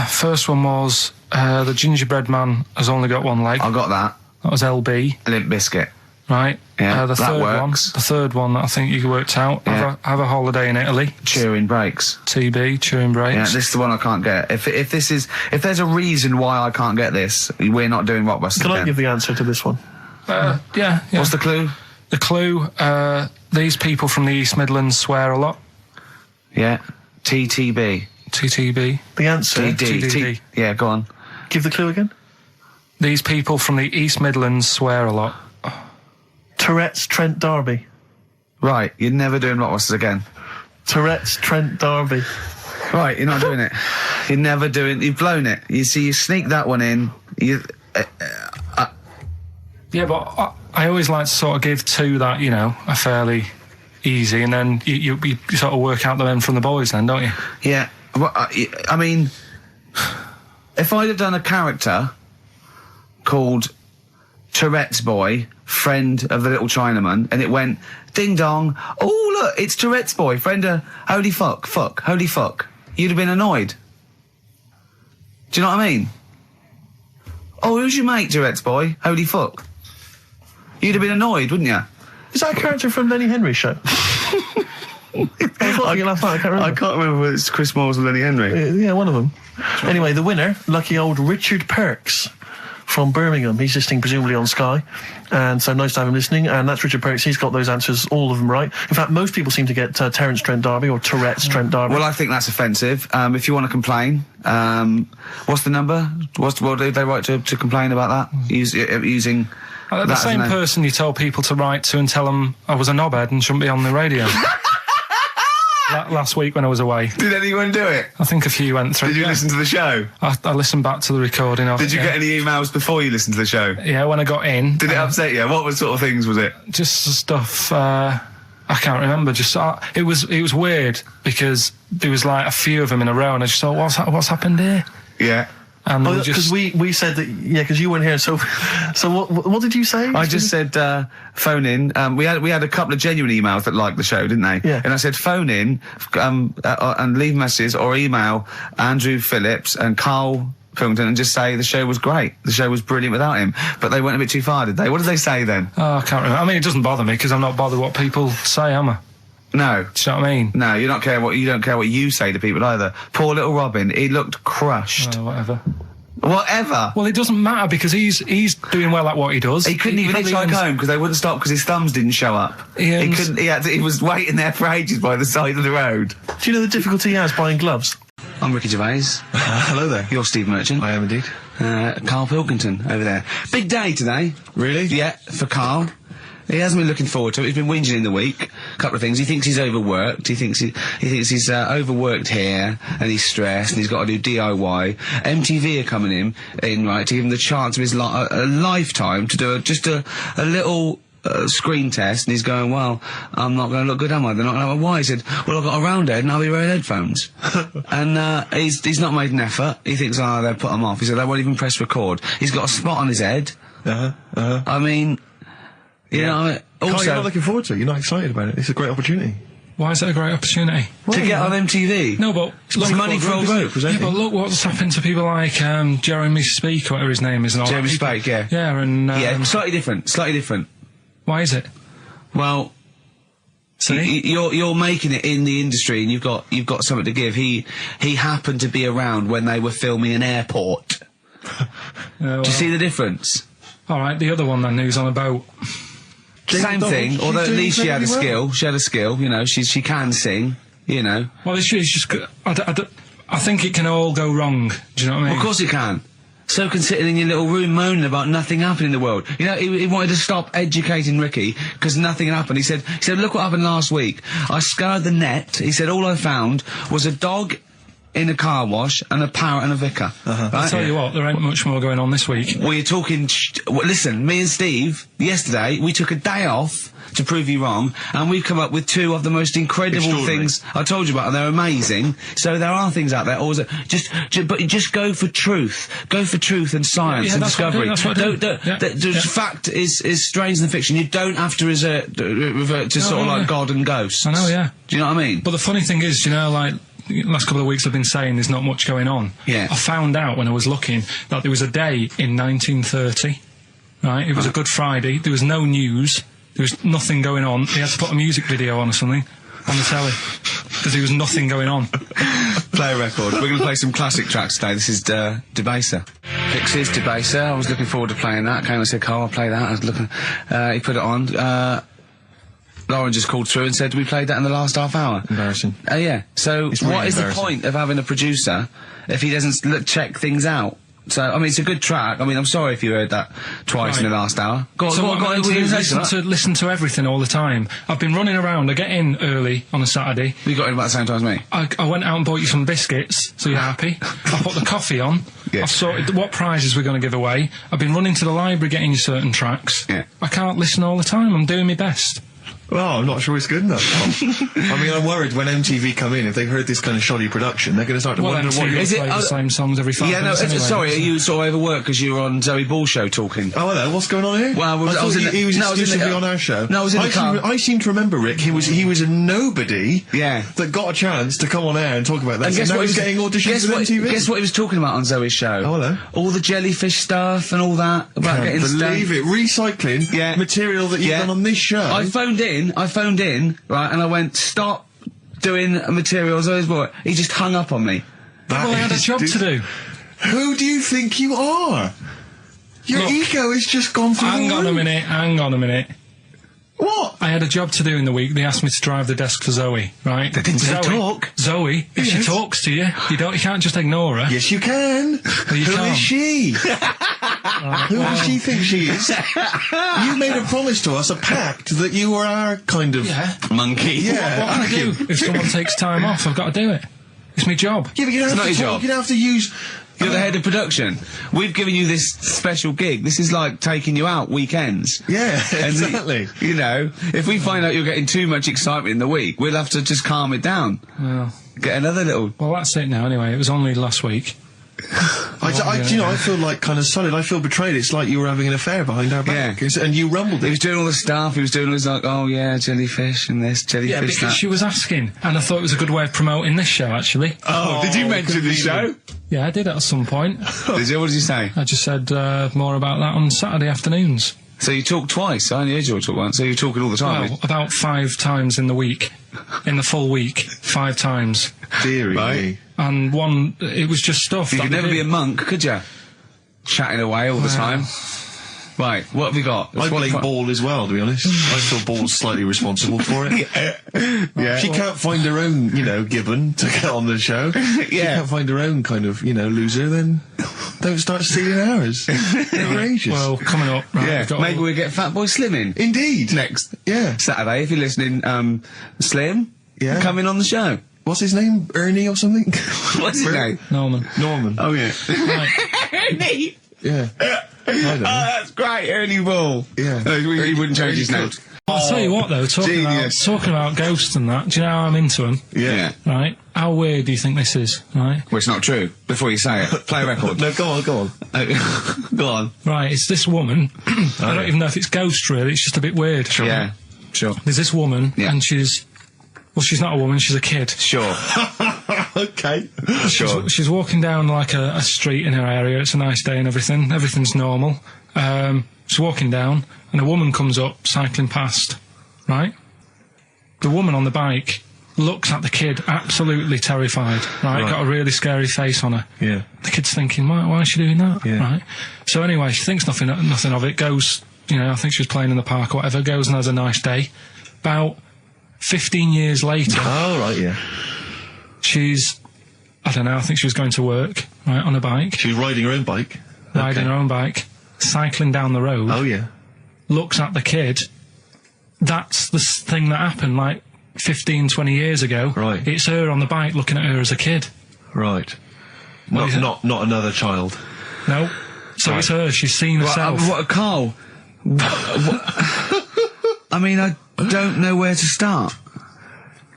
First one was the gingerbread man has only got one leg. I got that. That was LB. Limp Bizkit. Right. Yeah, the that third works. The third one that I think you worked out. Yeah. Have a holiday in Italy. Chewing Breaks. TB, Chewing Breaks. Yeah, this is the one I can't get. If there's a reason why I can't get this, we're not doing Rockbusters. Can I give the answer to this one? Yeah. What's the clue? The clue, these people from the East Midlands swear a lot. Yeah. TTB. TTB. The answer? TTD. Yeah, go on. Give the clue again. These people from the East Midlands swear a lot. Tourette's Trent D'Arby. Right, you're never doing Rockbusters again. Tourette's Trent D'Arby. Right, you're not doing it. You've blown it. You see, you sneak that one in. Yeah, but I always like to sort of give two that, are fairly easy, and then you sort of work out the men from the boys then, don't you? Yeah. Well, I mean, if I'd have done a character called Tourette's Boy, friend of the little Chinaman, and it went, ding dong, oh look, it's Tourette's Boy, friend of holy fuck, you'd have been annoyed. Do you know what I mean? Oh, who's your mate, Durette's boy? Holy fuck. You'd have been annoyed, wouldn't you? Is that a character from Lenny Henry's show? I can't remember whether it's Chris Moores or Lenny Henry. Yeah, one of them. Anyway, the winner, lucky old Richard Perks from Birmingham. He's listening presumably on Sky, and so nice to have him listening. And that's Richard Perks. He's got those answers, all of them right. In fact, most people seem to get Terence Trent D'Arby or Tourette's Trent D'Arby. Well, I think that's offensive. If you want to complain, what's the number? What do they write to complain about that? Using the same person you told people to write to and tell them I was a knobhead and shouldn't be on the radio. Last week when I was away. Did anyone do it? I think a few went through. Did you listen to the show? I listened back to the recording of it. Did you get any emails before you listened to the show? Yeah, when I got in. Did it upset you? What sort of things was it? Just stuff, I can't remember. Just it was weird because there was like a few of them in a row and I just thought, what's happened here? Yeah. Because we said that, yeah, because you weren't here. So what did you say? I just said phone in. We had a couple of genuine emails that liked the show, didn't they? Yeah. And I said phone in and leave messages or email Andrew Phillips and Karl Pilkington and just say the show was great. The show was brilliant without him. But they went a bit too far, did they? What did they say then? Oh, I can't remember. I mean, it doesn't bother me because I'm not bothered what people say, am I? No. Do you know what I mean? No, you don't care what you say to people either. Poor little Robin, he looked crushed. Whatever. Whatever. Well, it doesn't matter because he's doing well at what he does. He couldn't even hitchhike home because they wouldn't stop because his thumbs didn't show up. He was waiting there for ages by the side of the road. Do you know the difficulty he has buying gloves? I'm Ricky Gervais. Hello there. You're Steve Merchant. I am indeed. Karl Pilkington over there. Big day today. Really? Yeah, for Karl. He hasn't been looking forward to it. He's been whinging in the week. A couple of things. He thinks he's overworked. He thinks he's overworked here, and he's stressed, and he's got to do DIY. MTV are coming in, right, to give him the chance of his a lifetime to do just a little screen test, and he's going, well, I'm not going to look good, am I? They're not going to. Why? He said, well, I've got a round head, and I'll be wearing headphones. And he's not made an effort. He thinks, they'll put him off. He said, they won't even press record. He's got a spot on his head. I mean. You know, also, you're not looking forward to it. You're not excited about it. It's a great opportunity. Why is it a great opportunity? To get on MTV. No, but look, money for old folk. Yeah, but look what's happened to people like Jeremy Speak, or whatever his name is. Jeremy Speak, yeah. Yeah, and yeah, slightly different. Why is it? Well, you're making it in the industry, and you've got something to give. He happened to be around when they were filming an airport. Do you see the difference? All right, the other one then, who's on a boat. Same thing, although at least she had a skill. She had a skill, you know. She can sing, you know. Well, it's just. I think it can all go wrong. Do you know what I mean? Well, of course it can. So can sitting in your little room moaning about nothing happening in the world. You know, he wanted to stop educating Ricky because nothing happened. He said, look what happened last week. I scoured the net. He said, all I found was a dog in a car wash and a parrot and a vicar. Right? I'll tell you what, there ain't much more going on this week. Well, you're talking... listen, me and Steve, yesterday, we took a day off to prove you wrong, and we've come up with two of the most incredible things I told you about, and they're amazing. So there are things out there. Or but just go for truth. Go for truth and science and discovery. Fact is stranger than fiction. You don't have to revert to sort of like God and ghosts. I know, yeah. Do you know what I mean? But the funny thing is, you know, like... last couple of weeks I've been saying there's not much going on. Yeah. I found out when I was looking that there was a day in 1930, right? It was a Good Friday. There was no news. There was nothing going on. They had to put a music video on or something on the telly because there was nothing going on. Play a record. We're going to play some classic tracks today. This is Debaser. Pixies, Debaser. I was looking forward to playing that. Came and said, Karl, I'll play that. I was looking... he put it on. Lauren just called through and said we played that in the last half hour. Embarrassing. Yeah. So what is the point of having a producer if he doesn't check things out? So, I mean, it's a good track. I mean, I'm sorry if you heard that twice in the last hour. Go on, so what I'm going to listen to everything all the time. I've been running around. I get in early on a Saturday. You got in about the same time as me? I went out and bought you some biscuits, so you're happy. I put the coffee on. Yeah. I've sorted what prizes we're going to give away. I've been running to the library getting you certain tracks. Yeah. I can't listen all the time. I'm doing my best. Well, I'm not sure it's good enough, Tom. I mean, I'm worried when MTV come in, if they've heard this kind of shoddy production, they're going to start to wonder what is it. The same songs every 5 minutes anyway. Sorry, are you sort of overworked because you were on Zoe Ball show talking? Oh, hello, what's going on here? Well, I was exclusively on our show. No, I was in the car. I seem to remember, Rick, he was a nobody that got a chance to come on air and talk about that. And guess what he was getting auditions for MTV? Guess what he was talking about on Zoe's show? Oh, hello. All the jellyfish stuff and all that. About getting believe it. Recycling material that you've done on this show. I phoned in, right, and I went, stop doing material Zoe's boy. He just hung up on me. Well, I had a job to do. Who do you think you are? Your ego has just gone through the roof. Hang on a minute. What? I had a job to do in the week. They asked me to drive the desk for Zoe, right? They didn't say talk. Zoe, if she talks to you, you can't just ignore her. Yes, you can. Well, Who is she? Who does she think she is? You made a promise to us, a pact, that you were our kind of monkey. Yeah. What can I do? If someone takes time off, I've got to do it. It's my job. Yeah, but you don't have to talk. You don't have to use... You're the head of production. We've given you this special gig. This is like taking you out weekends. Yeah, exactly. You know, if we find out you're getting too much excitement in the week, we'll have to just calm it down. Well, get another little... Well, that's it now anyway. It was only last week. I feel like kind of solid. I feel betrayed. It's like you were having an affair behind our back. Yeah. And you rumbled it. He was doing all the stuff. He was doing all this like, oh yeah, jellyfish and this, jellyfish Yeah, because she was asking. And I thought it was a good way of promoting this show, actually. Oh, did you mention the show? Yeah, I did at some point. Did you? What did you say? I just said more about that on Saturday afternoons. So you talk twice? I only heard you talk once. So you're talking all the time? Well, about 5 times in the week. In the full week, 5 times. Deary me. And one, it was just stuff. You could never be a monk, could you? Chatting away all the time. Right, what have you got? I blame Ball as well, to be honest. I feel Ball's slightly responsible for it. Yeah. She can't find her own, gibbon to get on the show. She can't find her own kind of, loser, then don't start stealing ours. Outrageous. Well, coming up, right, maybe we'll get Fatboy Slim in. Indeed. Next. Yeah. Saturday, if you're listening, Slim, come in on the show. What's his name? Ernie or something? What's his name? Norman. Oh, yeah. Ernie! Yeah. I don't know. That's great, Ernie Ball. Yeah. He wouldn't change his name. I'll tell you what, though, talking about ghosts and that, do you know how I'm into them? Yeah. Right? How weird do you think this is, right? Well, it's not true. Before you say it, play a record. No, go on. Go on. Right, it's this woman. I don't even know if it's ghost, really. It's just a bit weird. Sure. Yeah, sure. There's this woman, and she's not a woman, she's a kid. Sure. Okay. Sure. She's walking down, like, a street in her area. It's a nice day and everything. Everything's normal. She's walking down, and a woman comes up, cycling past, right? The woman on the bike looks at the kid, absolutely terrified, right? Got a really scary face on her. Yeah. The kid's thinking, why is she doing that? Yeah. Right? So anyway, she thinks nothing of it, goes, I think she was playing in the park or whatever, goes and has a nice day. About 15 years later... Oh, right, yeah. She's, I don't know, I think she was going to work, right, on a bike. She was riding her own bike? Riding her own bike, cycling down the road. Oh, yeah. Looks at the kid. That's the thing that happened, like, 15, 20 years ago. Right. It's her on the bike looking at her as a kid. Right. Not another child. No. So it's her, she's seen herself. Carl? I mean, I don't know where to start.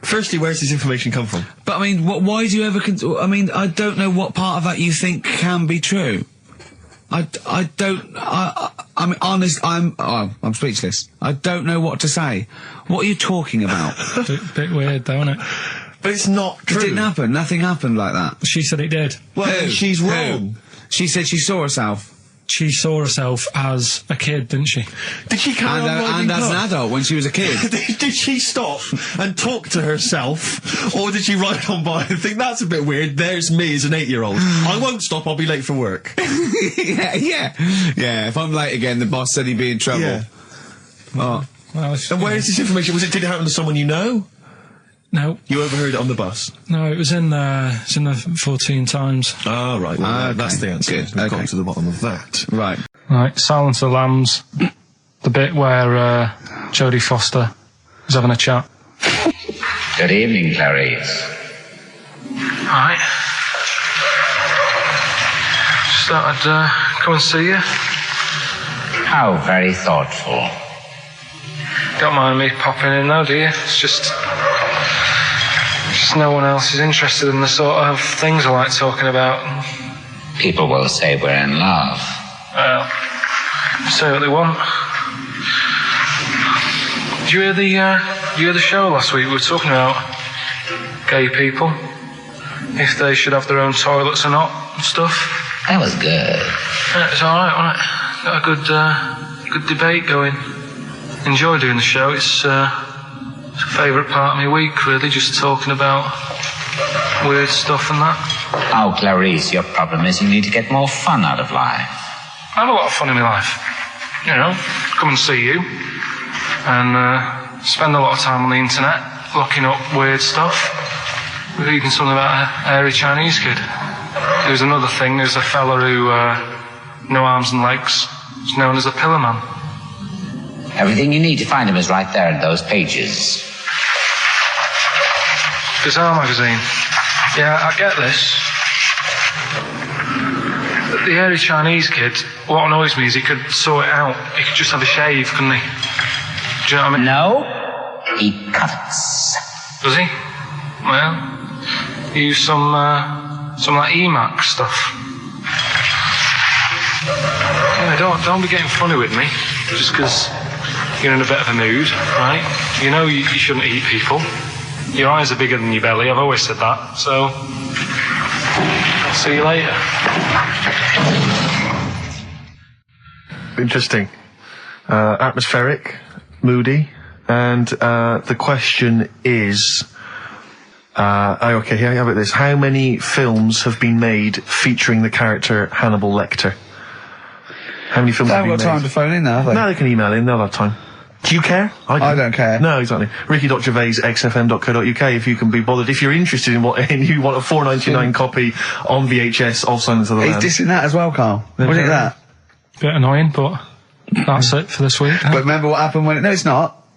Firstly, where's this information come from? But I mean, why do you ever... I mean, I don't know what part of that you think can be true. I mean, honest, I'm speechless. I don't know what to say. What are you talking about? Bit weird, though, isn't it? But it's not true. It didn't happen. Nothing happened like that. She said it did. Well, she's wrong. She said she saw herself. She saw herself as a kid, didn't she? Did she carry on riding and as an adult when she was a kid. Did she stop and talk to herself? Or did she ride on by and think, that's a bit weird, there's me as an 8-year-old. I won't stop, I'll be late for work. Yeah, if I'm late again, the boss said he'd be in trouble. Yeah. Oh. Well, and where is this information? Did it happen to someone you know? No. You overheard it on the bus? No, it was in the 14 Times. Ah, right. Well, that's the answer. Good. We've got to the bottom of that. Right. Right, Silence of the Lambs. The bit where Jodie Foster was having a chat. Good evening, Clarice. Right. Just thought I'd come and see you. How very thoughtful. Don't mind me popping in though, do you? It's just no one else is interested in the sort of things I like talking about. People will say we're in love. Well, say what they want. Did you hear the show last week? We were talking about gay people, if they should have their own toilets or not and stuff. That was good. Yeah, it's alright, wasn't it? Got a good debate going. Enjoy doing the show. It's a favourite part of my week, really, just talking about weird stuff and that. Oh, Clarice, your problem is you need to get more fun out of life. I have a lot of fun in my life. You know, come and see you and spend a lot of time on the internet looking up weird stuff. We're reading something about a hairy Chinese kid. There's another thing, there's a fella who, no arms and legs, is known as a pillar man. Everything you need to find him is right there in those pages. Bizarre magazine. Yeah, I get this. The hairy Chinese kid, what annoys me is he could sort it out. He could just have a shave, couldn't he? Do you know what I mean? No, he cuts. Does he? Well, he used some like Emacs stuff. Yeah, don't be getting funny with me, just because you're in a bit of a mood, right? You know you shouldn't eat people. Your eyes are bigger than your belly, I've always said that, so I'll see you later. Interesting. Atmospheric, moody, and the question is... okay, here, how about this? How many films have been made featuring the character Hannibal Lecter? How many films have been made? They haven't got time to phone in now, have they? No, they can email in, they'll have time. Do you care? I don't care. No, exactly. Ricky.Gervais, XFM.co.uk, if you can be bothered. If you're interested in and you want a $4.99 copy on VHS of Silence of the Lambs. He's dissing that as well, Carl. Wasn't it that? Bit annoying, but that's it for this week. Huh? But remember what happened when it... No, it's not.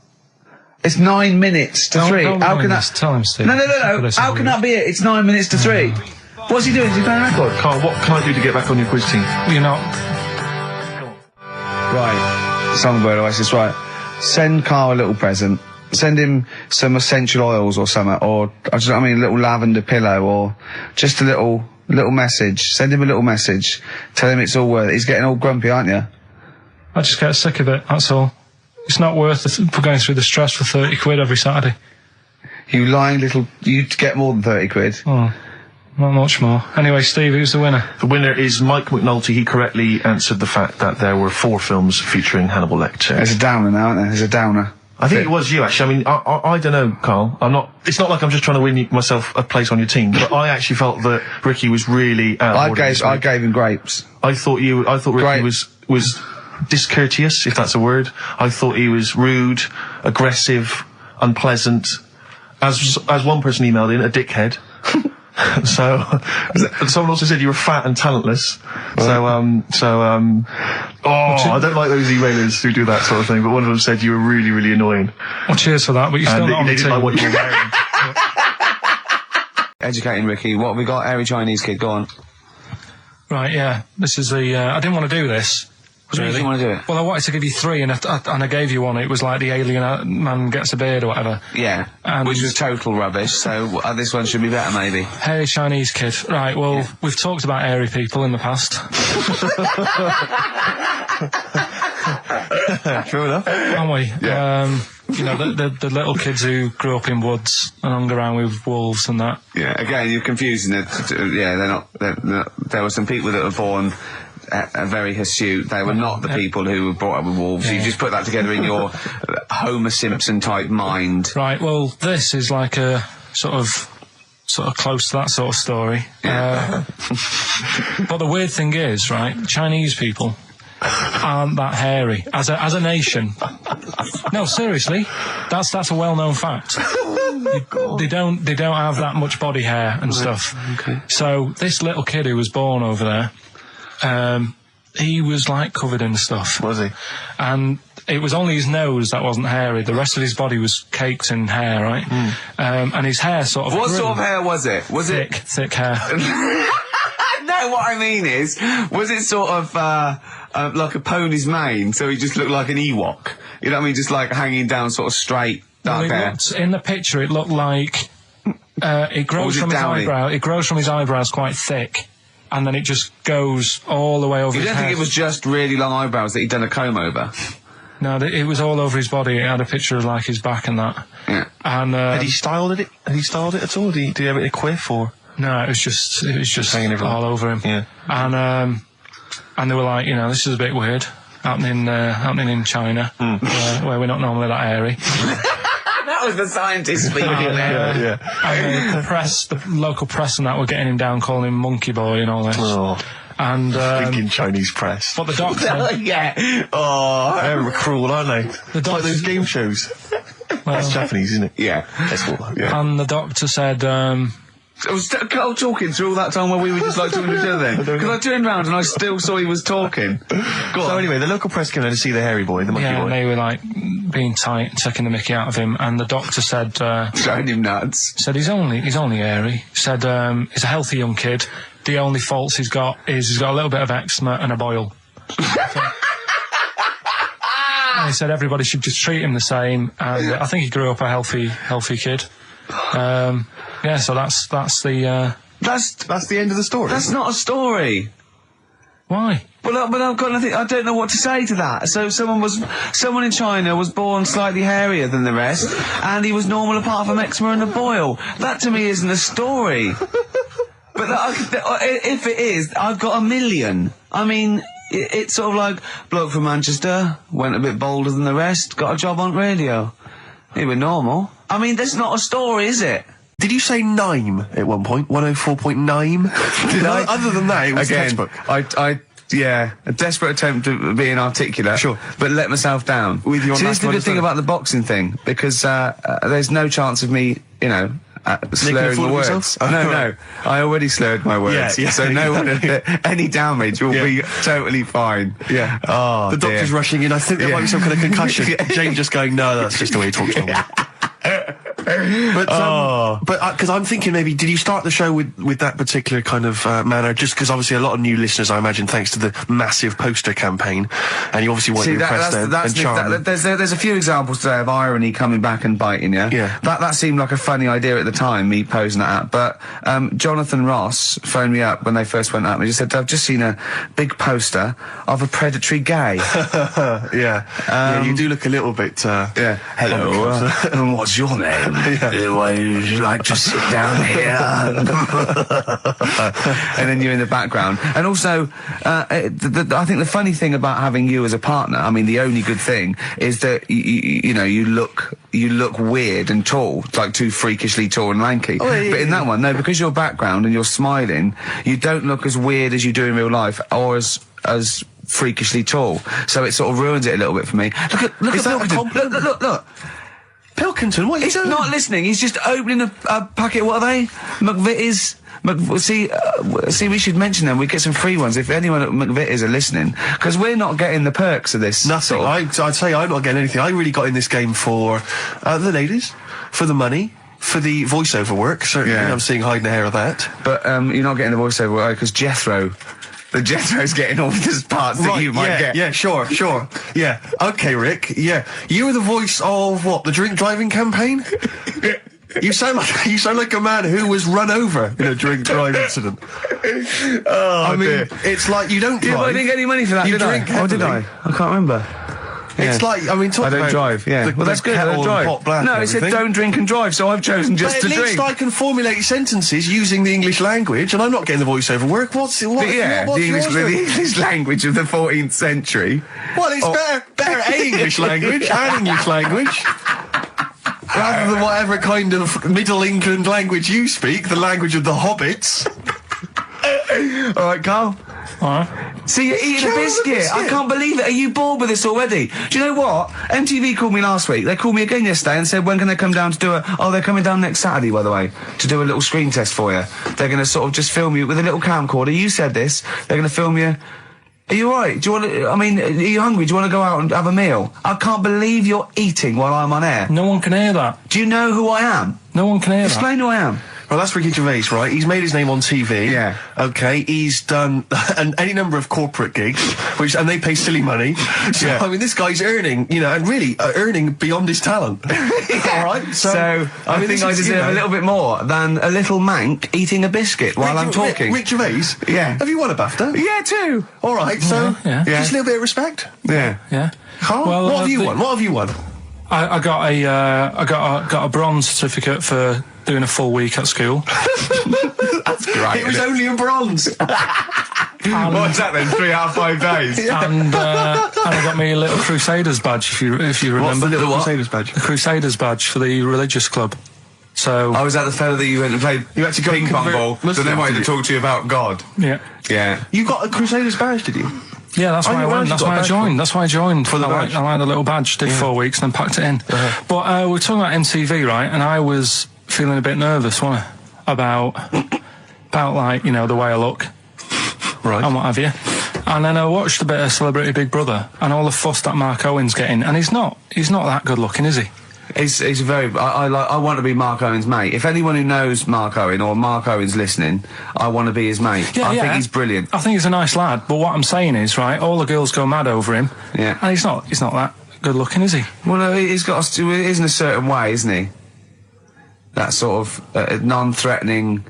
It's 9 minutes to 3. How can that... Tell him, Steve. No. How can that be it? It's 9 minutes to 3. What's he doing? Is he playing a record? Carl, what can I do to get back on your quiz team? You're not. Right. Songbird Oasis, right. Send Carl a little present. Send him some essential oils or something, or, a little lavender pillow, or just a little message. Send him a little message. Tell him it's all worth it. He's getting all grumpy, aren't you? I just get sick of it, that's all. It's not worth it for going through the stress for 30 quid every Saturday. You lying little... You'd get more than 30 quid. Oh, not much more. Anyway, Steve, who's the winner? The winner is Mike McNulty. He correctly answered the fact that there were 4 films featuring Hannibal Lecter. There's a downer now, isn't there? There's a downer. I think it was you, actually. I mean, I don't know, Carl. It's not like I'm just trying to win myself a place on your team, but I actually felt that Ricky was really I gave him grapes. I thought Ricky was discourteous, if that's a word. I thought he was rude, aggressive, unpleasant. As one person emailed in, a dickhead. So, someone also said you were fat and talentless. I don't like those emailers who do that sort of thing, but one of them said you were really, really annoying. Well, cheers for that, but you're still not on the team. They didn't like what you were wearing. Educating Ricky, what have we got? Hairy Chinese kid, go on. Right, yeah, this is the, I didn't want to do this. Really? You didn't want to do it? Well, I wanted to give you 3, and I gave you one. It was like the alien man gets a beard or whatever. Yeah, which was total rubbish, so this one should be better, maybe. Hairy Chinese kid. Right, well, yeah. We've talked about hairy people in the past. True enough. Haven't we? Yeah. You know, the little kids who grew up in woods and hung around with wolves and that. Yeah, again, you're confusing it. Yeah, they're not... There were some people that were born... very hirsute. They were not the people who were brought up with wolves. Yeah. You just put that together in your Homer Simpson type mind. Right, well, this is like a sort of close to that sort of story. Yeah. But the weird thing is, right, Chinese people aren't that hairy as a nation. No, seriously, that's a well-known fact. They don't have that much body hair and stuff. Okay. So this little kid who was born over there, he was like covered in stuff. Was he? And it was only his nose that wasn't hairy. The rest of his body was caked in hair, right? And his hair sort of... What sort of hair was it? Thick hair. No, what I mean is, was it sort of like a pony's mane, so he just looked like an Ewok? You know what I mean? Just like hanging down sort of straight, dark hair. In the picture, it looked like it grows from his eyebrow. It grows from his eyebrows quite thick, and then it just goes all the way over his head. You don't think it was just really long eyebrows that he'd done a comb over? No, it was all over his body. It had a picture of like his back and that. Yeah. And had he styled it? Had he styled it at all? Did he have it a quiff or? No, it was just hanging all over him. Yeah. And they were like, you know, this is a bit weird happening in China, where we're not normally that airy. That was the scientist speaking there. And the local press and that were getting him down, calling him monkey boy and all this. Oh. And thinking Chinese press. What the doctor? Yeah. Oh, they're cruel, aren't they? The doctor, like those game shows. That's Japanese, isn't it? Yeah. And the doctor said. Was Carl talking through all that time while we were just like talking to each other then? Because I turned round and I still saw he was talking. So anyway, the local press came in to see the hairy boy, the monkey boy. Yeah, and they were like being tight and taking the mickey out of him, and the doctor said... showing him nuts. Said he's only airy. Said he's a healthy young kid. The only faults he's got is he's got a little bit of eczema and a boil. And he said everybody should just treat him the same, and I think he grew up a healthy kid. Yeah, so that's the end of the story. That's not a story. Why? But I've got nothing. I don't know what to say to that. So someone in China was born slightly hairier than the rest, and he was normal apart from eczema and a boil. That to me isn't a story. But if it is, I've got a million. I mean, it's sort of like bloke from Manchester went a bit bolder than the rest, got a job on radio. He was normal. I mean, that's not a story, is it? Did you say Nime at one point? 104.9? Did I? Other than that, it was textbook. Yeah, a desperate attempt at being articulate. Sure. But let myself down. With your See, this is the good thing about the boxing thing, because there's no chance of me, slurring the words. No, I already slurred my words. Yeah. So any damage will be totally fine. Yeah. Oh, the doctor's rushing in. I think there might be some kind of concussion. Jane just going, no, that's just the way he talks to me. But because I'm thinking maybe, did you start the show with that particular kind of manner? Just because obviously a lot of new listeners, I imagine, thanks to the massive poster campaign, and you obviously want to impress and charm. There's a few examples today of irony coming back and biting you. Yeah. That seemed like a funny idea at the time, me posing that. But Jonathan Ross phoned me up when they first went up and he just said, I've just seen a big poster of a predatory gay. Yeah, you do look a little bit... Hello, and what's your name? Would you like to sit down here? And then you're in the background. And also, I think the funny thing about having you as a partner, I mean, the only good thing is that you look weird and tall, like too freakishly tall and lanky. Oh, yeah, but in that one, no, because your background and you're smiling, you don't look as weird as you do in real life, or as freakishly tall. So it sort of ruins it a little bit for me. Look. Pilkington, what is He's not listening. He's just opening a packet. What are they? McVitie's. See, we should mention them. We get some free ones if anyone at McVitie's are listening, because we're not getting the perks of this. Nothing. I'd say I'm not getting anything. I really got in this game for the ladies, for the money, for the voiceover work. Certainly, I'm seeing hide and hair of that. But you're not getting the voiceover work because Jethro's getting all the parts that you might get. Yeah, sure. Yeah. Okay, Rick. Yeah. You were the voice of what? The drink driving campaign? You sound like a man who was run over in a drink drive incident. I mean, dear. It's like you don't drive. Yeah, but I didn't get any money for that, you drink I? Oh, did I? I can't remember. It's like, I mean, talk about... I don't drive, well, that's good, I don't drive. No, it said don't drink and drive, so I've chosen just to drink. But at least I can formulate sentences using the English language, and I'm not getting the voiceover work. The English language of the 14th century. Well, it's better English language and English language. Rather than whatever kind of Middle England language you speak, the language of the hobbits. All right, Carl. See, you're eating a biscuit. I can't believe it. Are you bored with this already? Do you know what? MTV called me last week. They called me again yesterday and said, when can they come down to do they're coming down next Saturday, by the way, to do a little screen test for you. They're going to sort of just film you with a little camcorder. You said this. They're going to film you. Are you alright? Do you want to, are you hungry? Do you want to go out and have a meal? I can't believe you're eating while I'm on air. No one can hear that. Do you know who I am? No one can hear Explain who I am. Well, that's Ricky Gervais, right? He's made his name on TV. Yeah. Okay, he's done any number of corporate gigs, and they pay silly money. So, I mean, this guy's earning, and really earning beyond his talent. All right? So I think I deserve a little bit more than a little mank eating a biscuit while I'm talking. Rick Gervais? Yeah. Have you won a BAFTA? Yeah, too. All right, so Yeah. just a little bit of respect. Yeah. Yeah. Carl, Well, what have you won? What have you won? I got a bronze certificate for doing a full week at school. That's great. It was only a bronze. What's that then? 3 out of 5 days. And I got me a little Crusaders badge, if you remember. What's the little Crusaders badge? The Crusaders badge for the religious club. So I was at the fella that you went and played. You had to go ping pong ball. So they wanted to talk to you about God. yeah. Yeah. You got a Crusaders badge, did you? Yeah, that's why I went. That's why I joined. That's why I joined. For the badge. I like the little badge. Did 4 weeks and then packed it in. But we're talking about MTV, right? And I was feeling a bit nervous, wasn't I? About like, the way I look. Right. And what have you. And then I watched a bit of Celebrity Big Brother and all the fuss that Mark Owen's getting. And he's not that good looking, is he? He's very. I want to be Mark Owen's mate. If anyone who knows Mark Owen or Mark Owen's listening, I want to be his mate. I think he's brilliant. I think he's a nice lad. But what I'm saying is, right, all the girls go mad over him. Yeah. And he's not that good looking, is he? Well, no, he's got. He is in a certain way, isn't he? That sort of non-threatening.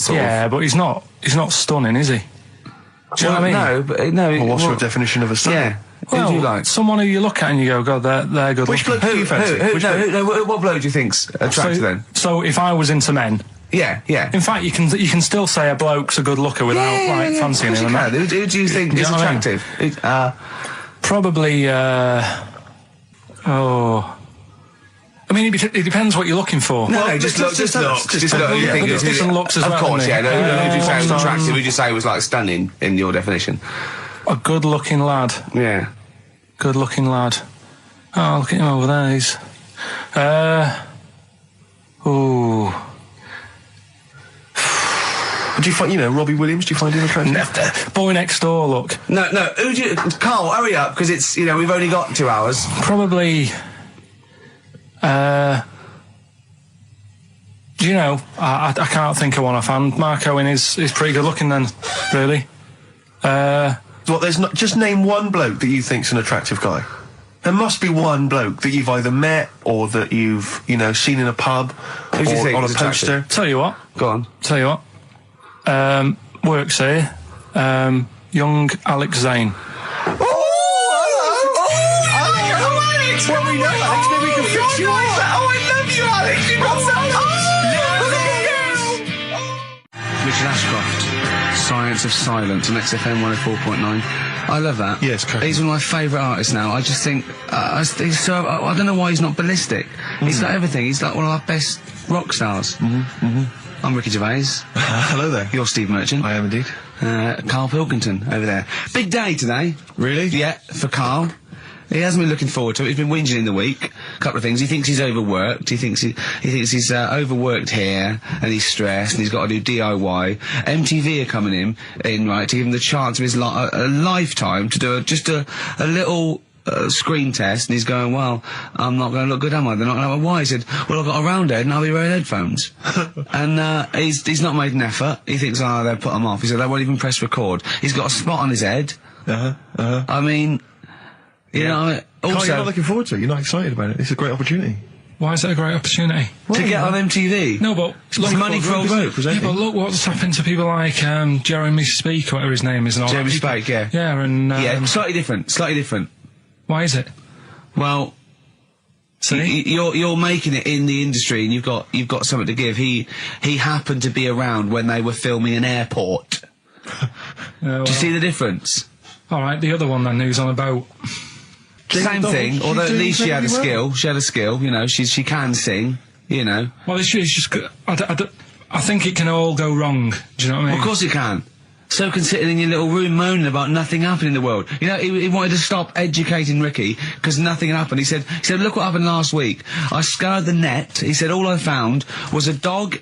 But he's not stunning, is he? Do you know what I mean? No, but no. Well, what's your definition of a stunning? Yeah. Well, who do you like? Someone who you look at and you go, God, they're good Which looking. bloke do you fancy? What bloke do you think's attractive then? So if I was into men, Yeah. in fact, you can still say a bloke's a good looker without fancying him. Who do you think is attractive? Probably. I mean, it depends what you're looking for. No, just look. Just look. You think there's different looks as well. Of course, isn't yeah. there? Who do you say was attractive? Who do you say was like stunning in your definition? A good-looking lad. Yeah. Good-looking lad. Oh, look at him over there. He's. Do you find, Robbie Williams? Do you find him attractive? Boy next door. Look. No. Who do you? Carl, hurry up, because it's we've only got 2 hours. Probably. Do you know? I can't think of one offhand. Mark Owen is pretty good looking then, really. What? There's not. Just name one bloke that you think's an attractive guy. There must be one bloke that you've either met or that you've seen in a pub Who do you think on a is poster. attractive? Tell you what. Go on. Tell you what. Works here. Young Alex Zane. Alex! Well, we know Alex, maybe we can fix you up. Oh, I love you, Alex! You got Richard Ashcroft, Science of Silence on XFM 104.9. I love that. Yes, correct. He's one of my favourite artists now. I just think, he's so, I don't know why he's not ballistic. He's got everything. He's like one of our best rock stars. I'm Ricky Gervais. Hello there. You're Steve Merchant. I am indeed. Karl Pilkington over there. Big day today. Really? Yeah, for Karl. He hasn't been looking forward to it. He's been whinging in the week. A couple of things. He thinks he's overworked. He thinks he's overworked here, and he's stressed, and he's got to do DIY. MTV are coming in right, to give him the chance of his a lifetime to do just a little screen test, and he's going, well, I'm not going to look good, am I? They're not going to have a why. He said, well, I've got a round head and I'll be wearing headphones. And he's not made an effort. He thinks, they'll put him off. He said, they won't even press record. He's got a spot on his head. I mean, you know, also... Carl, you're not looking forward to it? You're not excited about it? It's a great opportunity. Why is it a great opportunity? To get on MTV? No, but look, money for all but look what's happened to people like Jeremy Speak, or whatever his name is. And all Jeremy that. Speak, yeah. Yeah, and... yeah, slightly different. Why is it? Well... See? You're making it in the industry, and you've got something to give. He happened to be around when they were filming an airport. Do you see the difference? All right, the other one then, who's on a boat. Same thing, although at least she had a skill. She had a skill, you know. She can sing, you know. Well, it's just. I think it can all go wrong. Do you know what I mean? Well, of course it can. So can sitting in your little room moaning about nothing happening in the world. You know, he wanted to stop educating Ricky because nothing happened. He said, look what happened last week. I scoured the net. He said, all I found was a dog